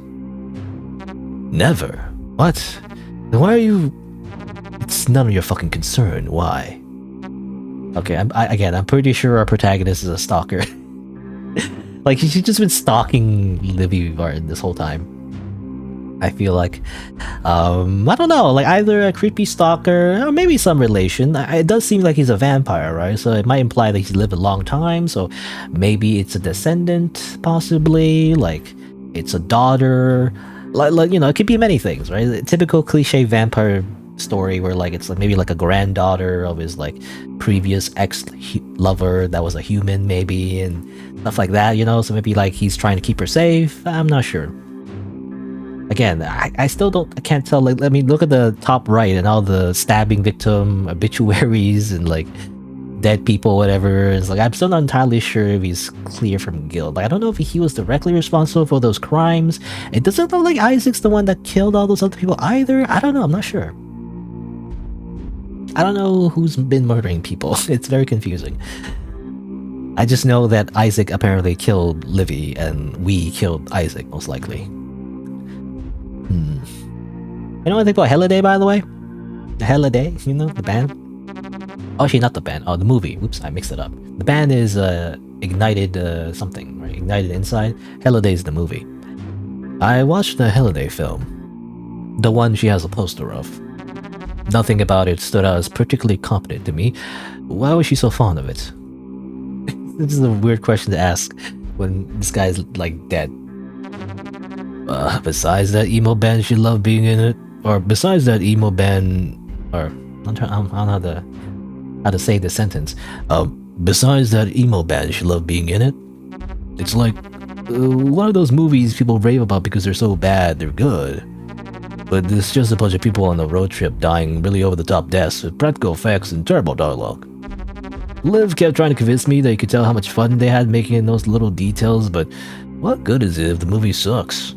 Never? What? Then why are you... It's none of your fucking concern. Why? Okay, I'm pretty sure our protagonist is a stalker. Like, she's just been stalking Livy Varden this whole time. I feel like, I don't know, like either a creepy stalker or maybe some relation. It does seem like he's a vampire, right? So it might imply that he's lived a long time. So maybe it's a descendant, possibly. Like it's a daughter. Like you know, it could be many things, right? A typical cliche vampire story where like it's like maybe like a granddaughter of his like previous ex-lover that was a human, maybe, and stuff like that. You know, so maybe like he's trying to keep her safe. I'm not sure. Again, I still I can't tell, like, I mean, look at the top right and all the stabbing victim obituaries and, like, dead people, whatever. It's like I'm still not entirely sure if he's clear from guilt. Like I don't know if he was directly responsible for those crimes. It doesn't look like Isaac's the one that killed all those other people either. I don't know. I'm not sure. I don't know who's been murdering people. It's very confusing. I just know that Isaac apparently killed Livy, and we killed Isaac, most likely. You know anything about Holiday, by the way? The Holiday, you know, the band? Oh, actually, not the band. Oh, the movie. Oops, I mixed it up. The band is Ignited something, right? Ignited Inside. Holiday is the movie. I watched the Holiday film. The one she has a poster of. Nothing about it stood out as particularly competent to me. Why was she so fond of it? This is a weird question to ask when this guy's like dead. Besides that emo band, she loved being in it. Or besides that emo band, or I don't know how to say this sentence. Besides that emo band, she loved being in it. It's like one of those movies people rave about because they're so bad they're good. But it's just a bunch of people on a road trip dying really over the top deaths with practical effects and terrible dialogue. Liv kept trying to convince me that you could tell how much fun they had making those little details, but what good is it if the movie sucks?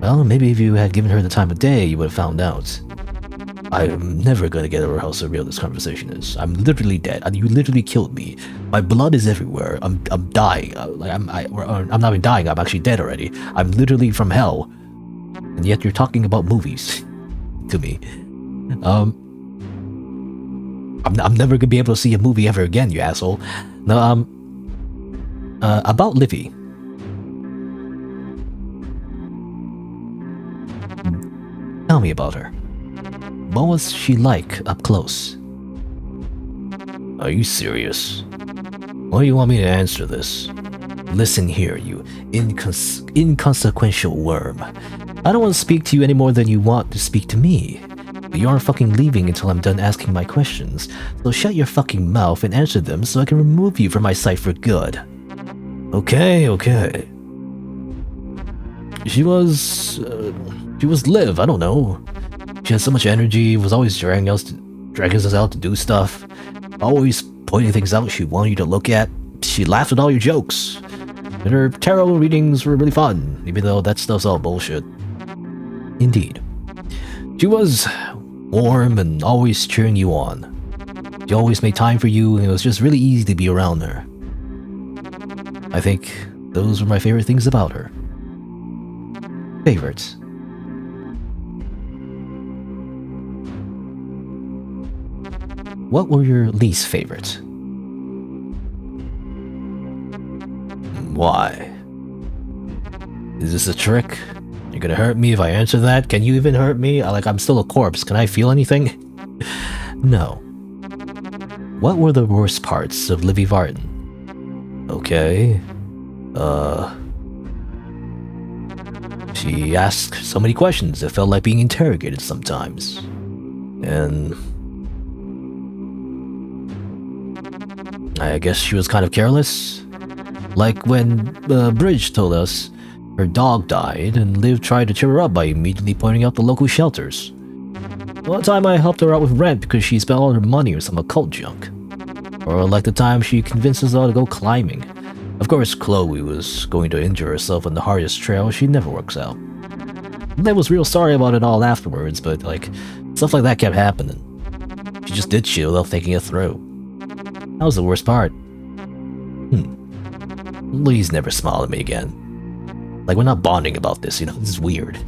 Well, maybe if you had given her the time of day, you would have found out. I'm never gonna get over how surreal this conversation is. I'm literally dead. You literally killed me. My blood is everywhere. I'm dying. I'm not even dying. I'm actually dead already. I'm literally from hell. And yet you're talking about movies to me. I'm never gonna be able to see a movie ever again, you asshole. No, about Livy. Tell me about her. What was she like up close? Are you serious? Why do you want me to answer this? Listen here, you inconsequential worm. I don't want to speak to you any more than you want to speak to me. But you aren't fucking leaving until I'm done asking my questions. So shut your fucking mouth and answer them so I can remove you from my sight for good. Okay. She was Liv, I don't know. She had so much energy, was always dragging us out to do stuff. Always pointing things out she wanted you to look at. She laughed at all your jokes. And her tarot readings were really fun, even though that stuff's all bullshit. Indeed. She was warm and always cheering you on. She always made time for you, and it was just really easy to be around her. I think those were my favorite things about her. Favorites. What were your least favorites? Why? Is this a trick? You're gonna hurt me if I answer that? Can you even hurt me? Like, I'm still a corpse. Can I feel anything? No. What were the worst parts of Livy Varden? Okay. She asked so many questions, it felt like being interrogated sometimes. And I guess she was kind of careless. Like when Bridge told us her dog died and Liv tried to cheer her up by immediately pointing out the local shelters. One time I helped her out with rent because she spent all her money on some occult junk. Or like the time she convinced us all to go climbing. Of course, Chloe was going to injure herself on the hardest trail. She never works out. Liv was real sorry about it all afterwards, but like, stuff like that kept happening. She just did shit without thinking it through. That was the worst part. Please never smile at me again. Like, we're not bonding about this, you know? This is weird.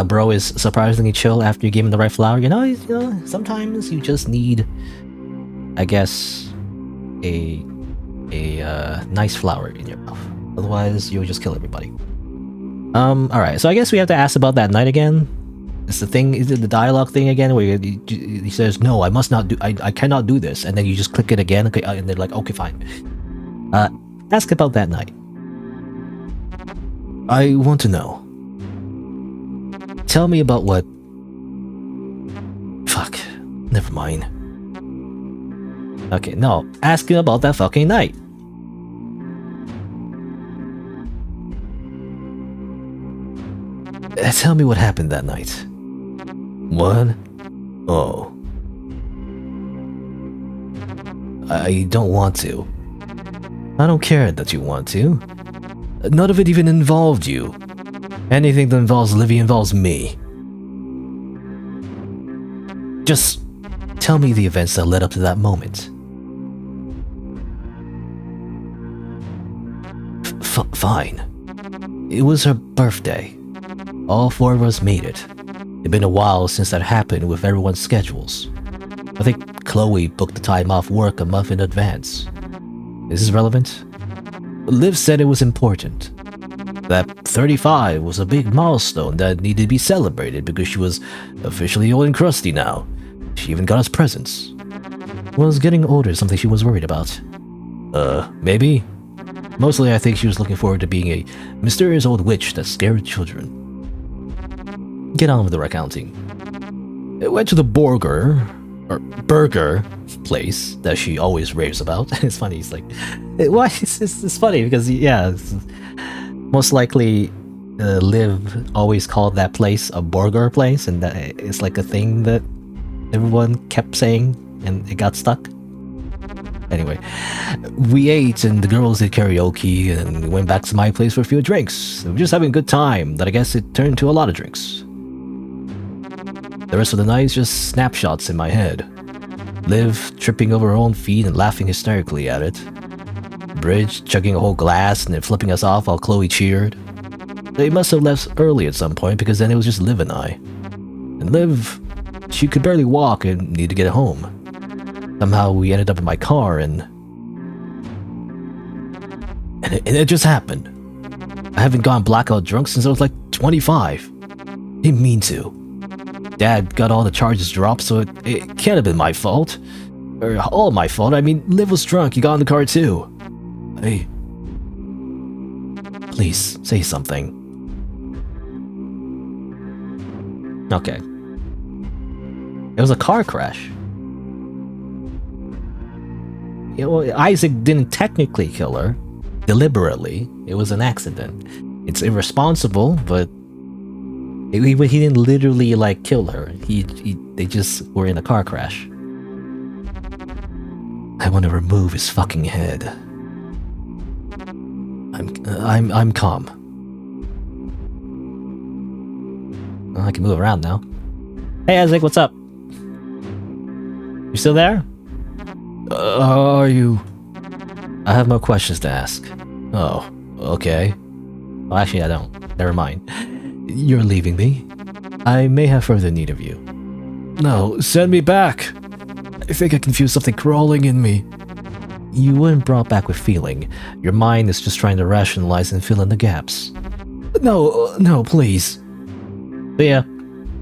Bro is surprisingly chill after you gave him the right flower. You know, sometimes you just need, I guess, a nice flower in your mouth. Otherwise, you'll just kill everybody. Alright, so I guess we have to ask about that night again. It's the thing, is it the dialogue thing again, where he says, no, I must not do, I cannot do this, and then you just click it again, okay, and they're like, okay, fine. Ask about that night. I want to know. Tell me about what... Fuck. Never mind. Okay, no. Ask him about that fucking night. Tell me what happened that night. What? Oh. I don't want to. I don't care that you want to. None of it even involved you. Anything that involves Livy involves me. Just tell me the events that led up to that moment. Fine. It was her birthday. All four of us made it. It'd been a while since that happened with everyone's schedules. I think Chloe booked the time off work a month in advance. Is this relevant? Liv said it was important. That 35 was a big milestone that needed to be celebrated because she was officially old and crusty now. She even got us presents. Was getting older something she was worried about? Maybe? Mostly I think she was looking forward to being a mysterious old witch that scared children. Get on with the recounting. It went to the burger place that she always raves about. It's funny, it's like... It's funny because, yeah, most likely Liv always called that place a burger place, and that it's like a thing that everyone kept saying, and it got stuck. Anyway, we ate and the girls did karaoke and we went back to my place for a few drinks. We were just having a good time that I guess it turned to a lot of drinks. The rest of the night is just snapshots in my head. Liv tripping over her own feet and laughing hysterically at it. Bridge chugging a whole glass and then flipping us off while Chloe cheered. They must have left early at some point because then it was just Liv and I. And Liv, she could barely walk and needed to get home. Somehow we ended up in my car and it just happened. I haven't gone blackout drunk since I was like 25. Didn't mean to. Dad got all the charges dropped, so it can't have been my fault. Or all my fault. I mean, Liv was drunk, he got in the car too. Hey. Please, say something. Okay. It was a car crash. Isaac didn't technically kill her. Deliberately. It was an accident. It's irresponsible, but he didn't literally like kill her. They just were in a car crash. I want to remove his fucking head. I'm calm. Well, I can move around now. Hey Isaac, what's up? You still there? Are you... I have more questions to ask. Oh, okay. Well, actually I don't. Never mind. You're leaving me? I may have further need of you. No, send me back! I think I can feel something crawling in me. You weren't brought back with feeling. Your mind is just trying to rationalize and fill in the gaps. No, please. But yeah,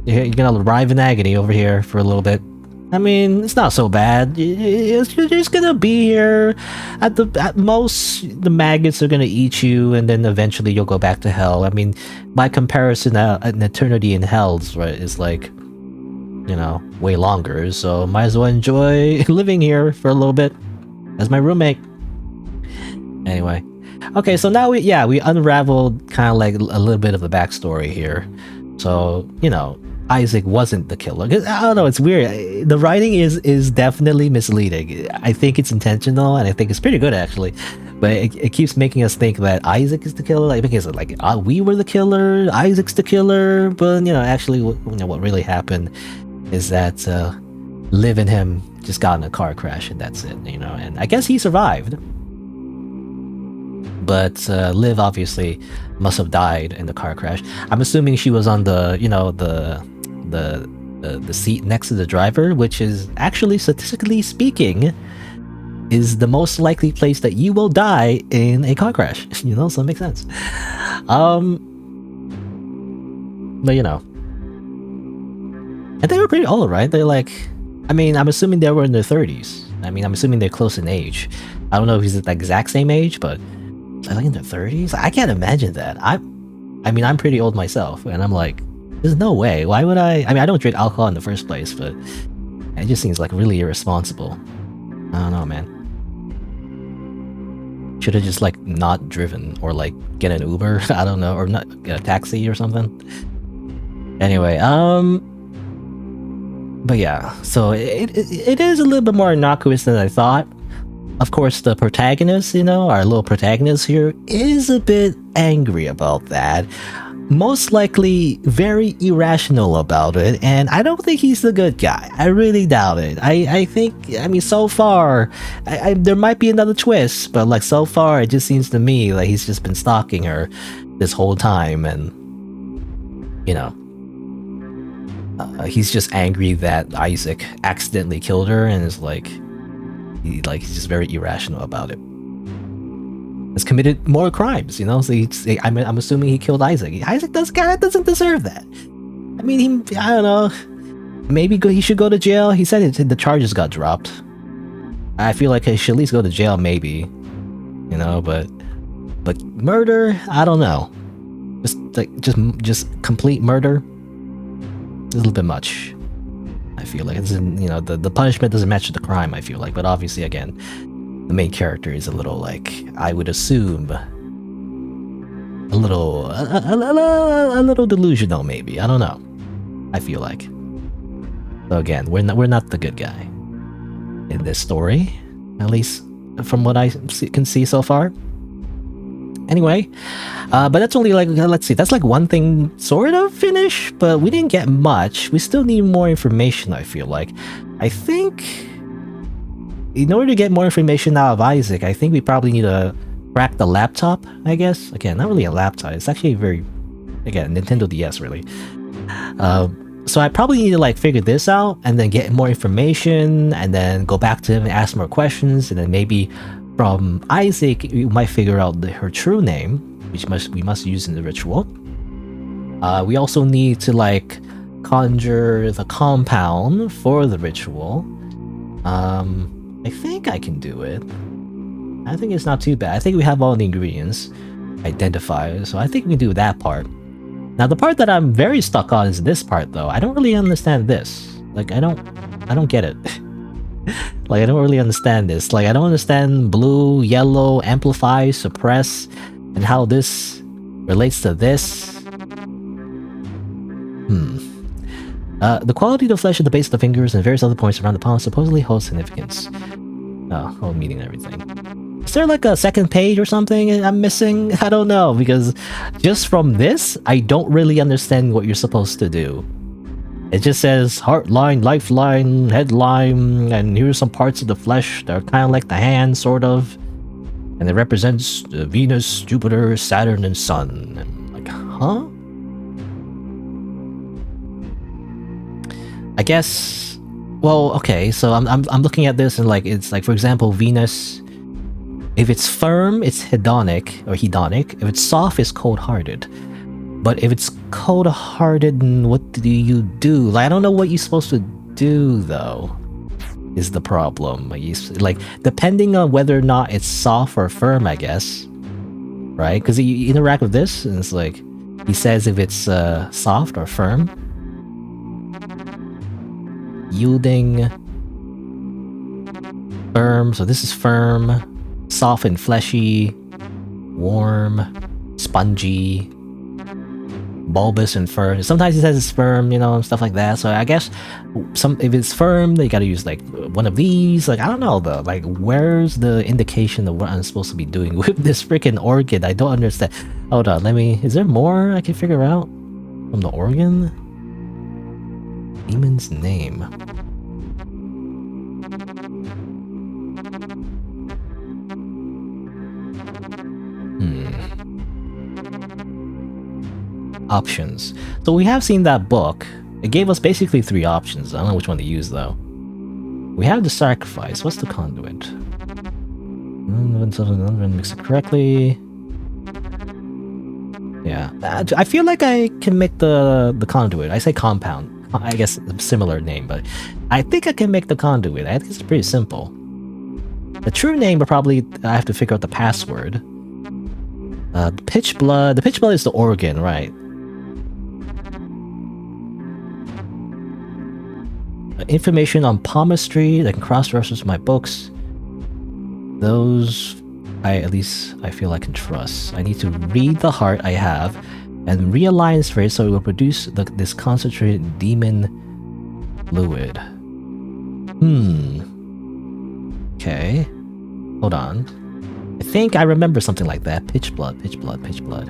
you're gonna arrive in agony over here for a little bit. I mean, it's not so bad. You're just gonna be here. At most, the maggots are gonna eat you, and then eventually you'll go back to hell. I mean, by comparison, an eternity in hell is like, you know, way longer. So might as well enjoy living here for a little bit as my roommate. Anyway, okay, so now we unraveled kind of like a little bit of the backstory here. So, you know, Isaac wasn't the killer. I don't know, it's weird. The writing is definitely misleading. I think it's intentional, and I think it's pretty good actually. But it keeps making us think that Isaac is the killer. Like, because like we were the killer, Isaac's the killer. But you know, actually, what really happened is that Liv and him just got in a car crash, and that's it. You know, and I guess he survived. But Liv obviously must have died in the car crash. I'm assuming she was on the, you know, the seat next to the driver, which is actually, statistically speaking, is the most likely place that you will die in a car crash. You know, so it makes sense. But you know, and they were pretty old, right? They're like, I mean, I'm assuming they were in their 30s. I mean, I'm assuming they're close in age. I don't know if he's the exact same age, but like in their 30s? I can't imagine that. I mean, I'm pretty old myself, and I'm like, there's no way. Why would I mean, I don't drink alcohol in the first place, but it just seems like really irresponsible. I don't know, man. Should have just like not driven, or like get an Uber. I don't know, or not get a taxi or something. Anyway, but yeah, so it is a little bit more innocuous than I thought. Of course, the protagonist, our little protagonist here, is a bit angry about that. Most likely very irrational about it, and I don't think he's the good guy. I really doubt it. I think, so far, there might be another twist, but like so far, it just seems to me like he's just been stalking her this whole time, and he's just angry that Isaac accidentally killed her, and is he's just very irrational about it. Has committed more crimes, so I'm assuming he killed Isaac. Isaac doesn't deserve that. I don't know. Maybe he should go to jail. He said the charges got dropped. I feel like he should at least go to jail, maybe. But murder, I don't know. Just complete murder. It's a little bit much. I feel like the punishment doesn't match the crime. I feel like, but obviously, again, the main character is a little I would assume a little delusional, maybe. I don't know. I feel like. So again, we're not the good guy in this story, at least from what I can see so far. Anyway, but that's only let's see, that's one thing sort of finished, but we didn't get much. We still need more information, I feel like. I think in order to get more information out of Isaac, I think we probably need to crack the laptop, I guess. Again, not really a laptop. It's actually Nintendo DS, really. So I probably need to figure this out and then get more information and then go back to him and ask more questions, and then maybe from Isaac we might figure out her true name, which we must use in the ritual. We also need to conjure the compound for the ritual. I think I can do it. I think it's not too bad. I think we have all the ingredients identified, so I think we can do that part. Now the part that I'm very stuck on is this part, though. I don't really understand this. I don't get it. I don't really understand this. I don't understand blue, yellow, amplify, suppress, and how this relates to this. The quality of the flesh at the base of the fingers and various other points around the palm supposedly hold significance. Oh, meaning everything. Is there a second page or something I'm missing? I don't know, because just from this, I don't really understand what you're supposed to do. It just says heart line, lifeline, headline, and here's some parts of the flesh that are kind of like the hand, sort of. And it represents Venus, Jupiter, Saturn, and Sun. And huh? I guess. Well, okay. So I'm looking at this and it's for example, Venus. If it's firm, it's hedonic. If it's soft, it's cold-hearted. But if it's cold-hearted, what do you do? I don't know what you're supposed to do, though, is the problem. Depending on whether or not it's soft or firm, I guess. Right? Because you interact with this, and it's he says if it's soft or firm. Yielding. Firm. So this is firm. Soft and fleshy. Warm. Spongy. Bulbous and firm. Sometimes it says it's firm, and stuff like that. So I guess if it's firm, they gotta use one of these. I don't know though. Where's the indication of what I'm supposed to be doing with this freaking organ? I don't understand. Hold on, is there more I can figure out from the organ? Demon's name. Options. So we have seen that book. It gave us basically 3 options. I don't know which one to use though. We have the sacrifice. What's the conduit? Mix it correctly. Yeah. I feel like I can make the conduit. I say compound. I guess a similar name, but I think I can make the conduit. I think it's pretty simple. The true name, but probably I have to figure out the password. The pitch blood. The pitch blood is the organ, right? Information on palmistry that can cross-reference my books. Those I feel I can trust. I need to read the heart I have and realign its phase so it will produce this concentrated demon fluid. Okay. Hold on. I think I remember something like that. Pitch blood, pitch blood, pitch blood.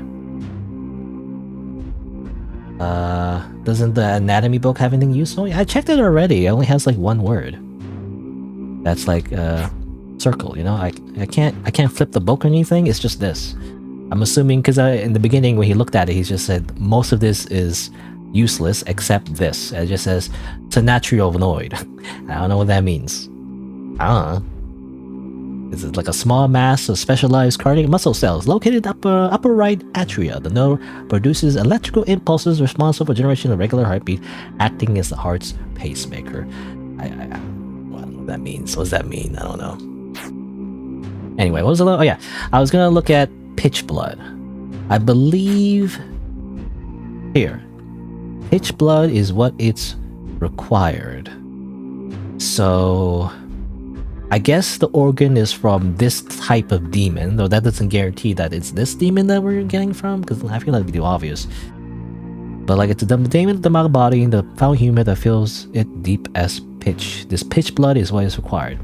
Doesn't the anatomy book have anything useful? Yeah, I checked it already. It only has like one word. That's like circle, you know? I can't flip the book or anything. It's just this. I'm assuming because in the beginning when he looked at it, he just said most of this is useless except this. It just says tenatriovoid. I don't know what that means. I don't know. Is it like a small mass of specialized cardiac muscle cells located in upper right atria? The nerve produces electrical impulses responsible for generation of regular heartbeat, acting as the heart's pacemaker. I don't know what that means. What does that mean? I don't know. Anyway, what was the? Oh yeah, I was gonna look at pitch blood. I believe here, pitch blood is what it's required. So I guess the organ is from this type of demon, though that doesn't guarantee that it's this demon that we're getting from, because I feel that would be too obvious. But like it's the demon of the male body in the foul humor that fills it deep as pitch. This pitch blood is what is required.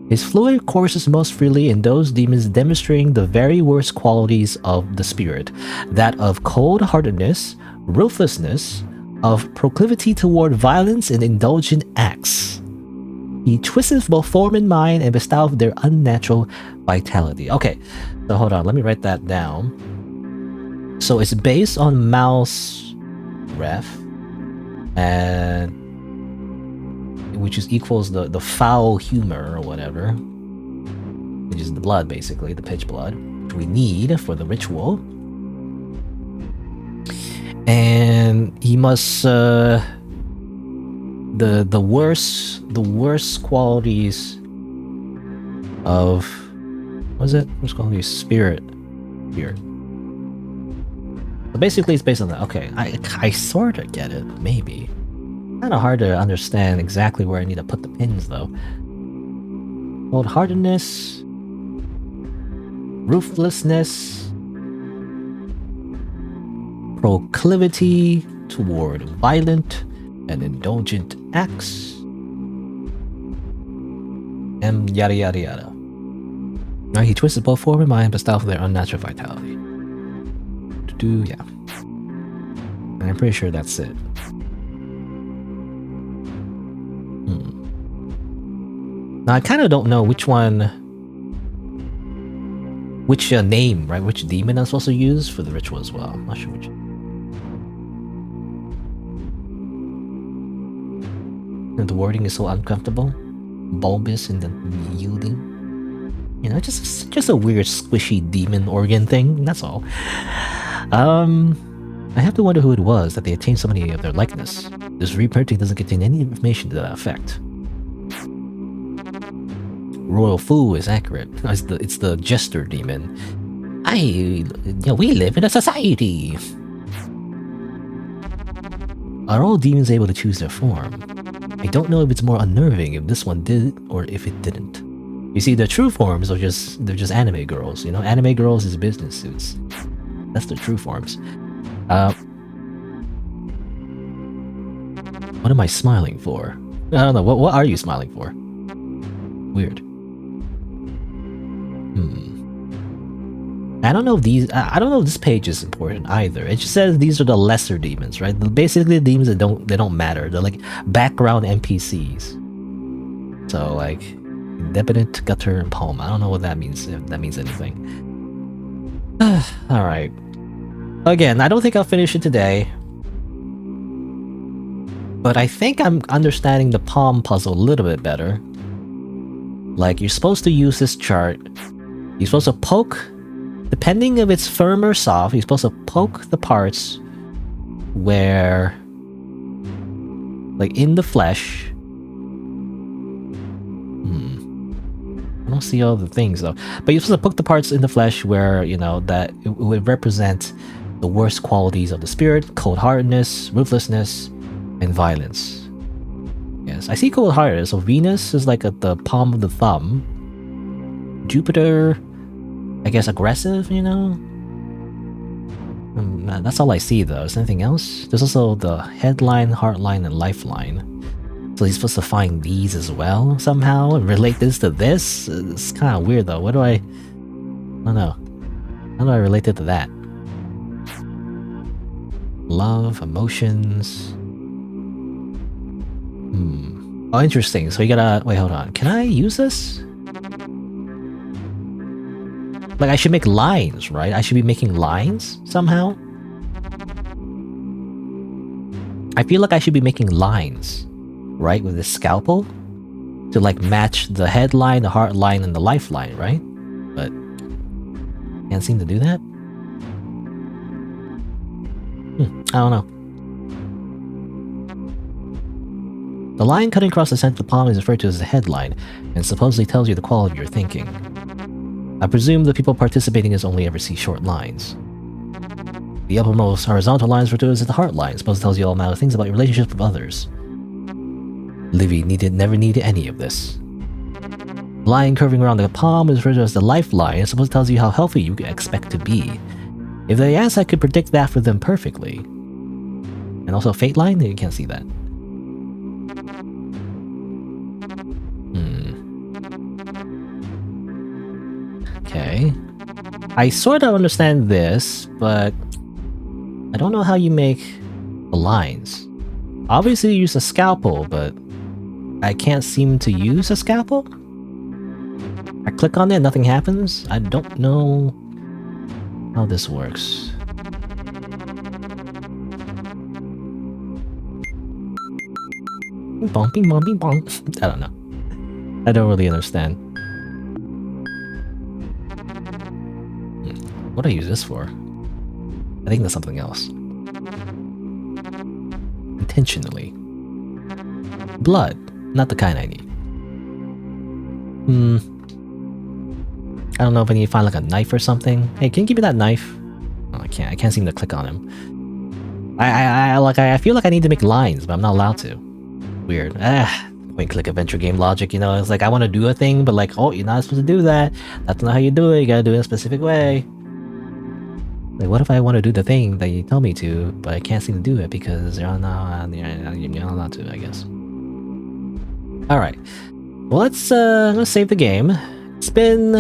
His fluid courses most freely in those demons, demonstrating the very worst qualities of the spirit, that of cold-heartedness, ruthlessness, of proclivity toward violence and indulgent acts. He twisteth both form and mind and bestoweth their unnatural vitality. Okay, so hold on, let me write that down. So it's based on mouse ref, and which is equals the foul humor or whatever, which is the blood basically, the pitch blood, which we need for the ritual. And he must the worst qualities of what's qualities? Spirit. So basically it's based on that. Okay, I sort of get it, maybe. Kind of hard to understand exactly where I need to put the pins though. Cold-heartedness, ruthlessness, proclivity toward violent and indulgent acts, and yada yada yada. Now he twisted both form and mind, but style for their unnatural vitality. Yeah. And I'm pretty sure that's it. Now I kind of don't know which name, right? Which demon I'm supposed to use for the ritual as well. I'm not sure which. And the wording is so uncomfortable, bulbous and yielding. You know, just a weird squishy demon organ thing. That's all. I have to wonder who it was that they attained so many of their likeness. This reprinting doesn't contain any information to that effect. Royal Fu is accurate. It's the jester demon. We live in a society. Are all demons able to choose their form? I don't know if it's more unnerving if this one did or if it didn't. You see, the true forms are they're just anime girls. You know, anime girls is business suits. That's the true forms. What am I smiling for? I don't know. What are you smiling for? Weird. I don't know if this page is important either. It just says these are the lesser demons, right? Basically, the demons that don't matter. They're like background NPCs. So like, Debitant, Gutter, and Palm. I don't know what that means. If that means anything. All right. Again, I don't think I'll finish it today. But I think I'm understanding the palm puzzle a little bit better. Like, you're supposed to use this chart. You're supposed to poke, depending if it's firm or soft, you're supposed to poke the parts where, like in the flesh. I don't see all the things though. But you're supposed to poke the parts in the flesh where, you know, that it would represent the worst qualities of the spirit: cold-heartedness, ruthlessness, and violence. Yes, I see cold-hearted. So Venus is like at the palm of the thumb. Jupiter, I guess aggressive, you know? That's all I see though. Is there anything else? There's also the headline, heartline, and lifeline. So he's supposed to find these as well somehow and relate this to this? It's kind of weird though. What do I don't know. How do I relate it to that? Love, emotions. Oh, interesting. So you gotta... Wait, hold on. Can I use this? Like, I should make lines, right? I should be making lines somehow? I feel like I should be making lines, right? With this scalpel? To, like, match the headline, the heart line, and the lifeline, right? But... can't seem to do that? I don't know. The line cutting across the center of the palm is referred to as the headline, and supposedly tells you the quality of your thinking. I presume the people participating in this only ever see short lines. The uppermost horizontal line is referred to as the heart line, supposedly tells you all manner of things about your relationships with others. Livy never needed any of this. The line curving around the palm is referred to as the lifeline, and supposedly tells you how healthy you expect to be. If they asked, I could predict that for them perfectly. And also fate line? You can't see that. Okay. I sort of understand this, but I don't know how you make the lines. Obviously you use a scalpel, but I can't seem to use a scalpel? I click on it, nothing happens? I don't know how this works. Bing bong, bing bong, bing bong. I don't know. I don't really understand. What do I use this for? I think that's something else. Intentionally. Blood. Not the kind I need. I don't know if I need to find like a knife or something. Hey, can you give me that knife? Oh, I can't. I can't seem to click on him. I feel like I need to make lines, but I'm not allowed to. Weird. Point click adventure game logic, you know, it's like I want to do a thing, but like, oh, you're not supposed to do that. That's not how you do it. You gotta do it a specific way. Like, what if I want to do the thing that you tell me to, but I can't seem to do it because you're not allowed to, I guess. Alright. Well, let's save the game. It's been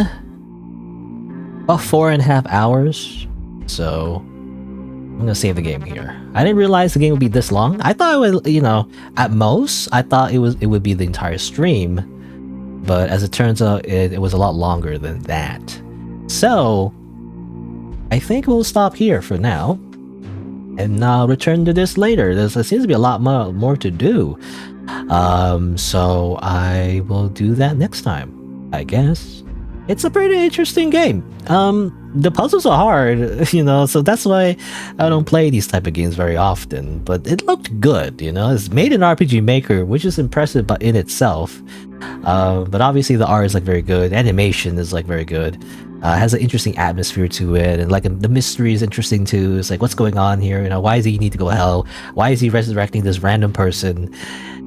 about 4.5 hours, so I'm gonna save the game here. I didn't realize the game would be this long. I thought it would, you know, at most, I thought it would be the entire stream, but as it turns out, it was a lot longer than that. So I think we'll stop here for now, and I'll return to this later. There seems to be a lot more to do, so I will do that next time, I guess. It's a pretty interesting game. The puzzles are hard, you know, so that's why I don't play these type of games very often, but it looked good, you know. It's made in RPG Maker, which is impressive but in itself, but obviously the art is like very good, animation is like very good. It has an interesting atmosphere to it, and like the mystery is interesting too. It's like, what's going on here? You know, why does he need to go to hell? Why is he resurrecting this random person?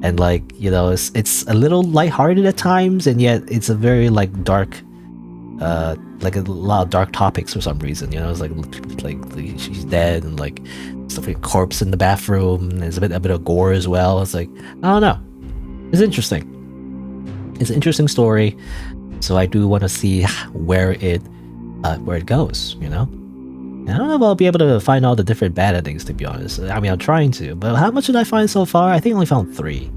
And like, you know, it's a little lighthearted at times, and yet it's a very like dark, like a lot of dark topics for some reason. You know, it's like she's dead, and like stuff like corpse in the bathroom. And there's a bit of gore as well. It's like, I don't know, it's interesting. It's an interesting story. So I do want to see where it goes, you know? And I don't know if I'll be able to find all the different bad endings, to be honest. I mean, I'm trying to, but how much did I find so far? I think I only found 3.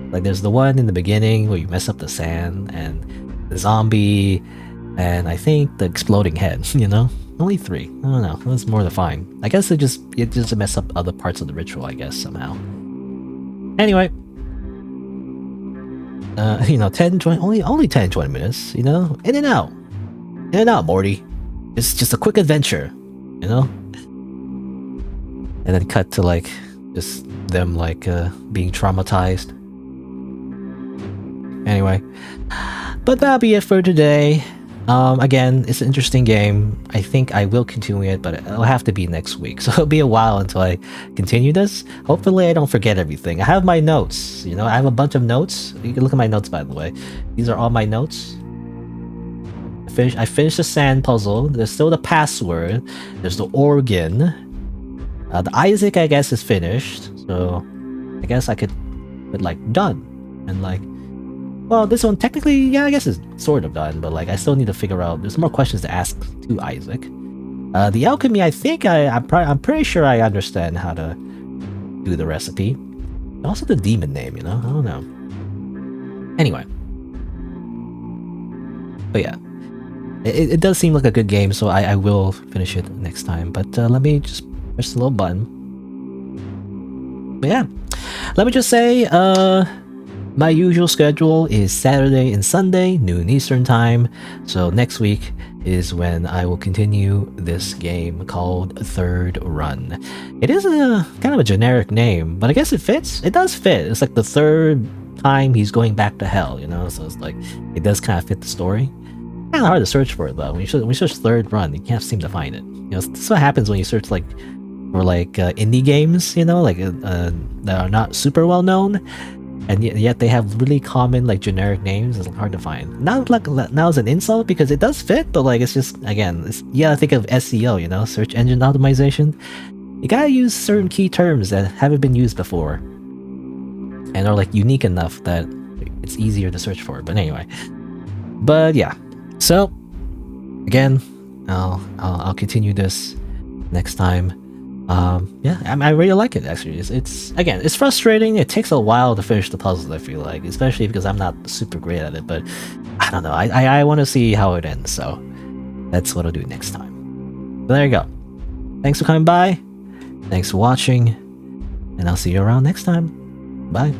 Like, there's the one in the beginning where you mess up the sand, and the zombie, and I think the exploding head, you know? Only 3. I don't know. That's more than fine. I guess it just mess up other parts of the ritual, I guess, somehow. Anyway. You know, 10, 20, only 10, 20 minutes, you know? In and out, Morty. It's just a quick adventure, you know? And then cut to, like, just them, like, being traumatized. Anyway. But that'll be it for today. Again, it's an interesting game. I think I will continue it, but it'll have to be next week. So it'll be a while until I continue this. Hopefully I don't forget everything. I have my notes, you know, I have a bunch of notes. You can look at my notes, by the way. These are all my notes. I finished the sand puzzle. There's still the password. There's the organ. The Isaac, I guess, is finished. So I guess I could it like done, and like, well, this one technically, yeah, I guess it's sort of done, but like I still need to figure out. There's more questions to ask to Isaac. The alchemy, I think I'm pretty sure I understand how to do the recipe. And also the demon name, you know, I don't know. Anyway, but yeah, it does seem like a good game, so I will finish it next time. But let me just press the little button. But yeah, let me just say, my usual schedule is Saturday and Sunday, noon Eastern time. So next week is when I will continue this game called Third Run. It is a kind of a generic name, but I guess it fits. It does fit. It's like the third time he's going back to hell, you know? So it's like, it does kind of fit the story. Kind of hard to search for it though. When you search Third Run, you can't seem to find it. You know, this is what happens when you search like for like indie games, you know, like that are not super well known. And yet they have really common like generic names. It's hard to find. Not like now it's an insult because it does fit, but like it's just again, you gotta think of SEO, you know, search engine optimization. You gotta use certain key terms that haven't been used before, and are like unique enough that it's easier to search for. But anyway, but yeah. So again, I'll continue this next time. Yeah, I really like it actually. It's again, it's frustrating. It takes a while to finish the puzzles, I feel like, especially because I'm not super great at it, but I don't know, I want to see how it ends, so that's what I'll do next time. But there you go. Thanks for coming by, thanks for watching, and I'll see you around next time. Bye.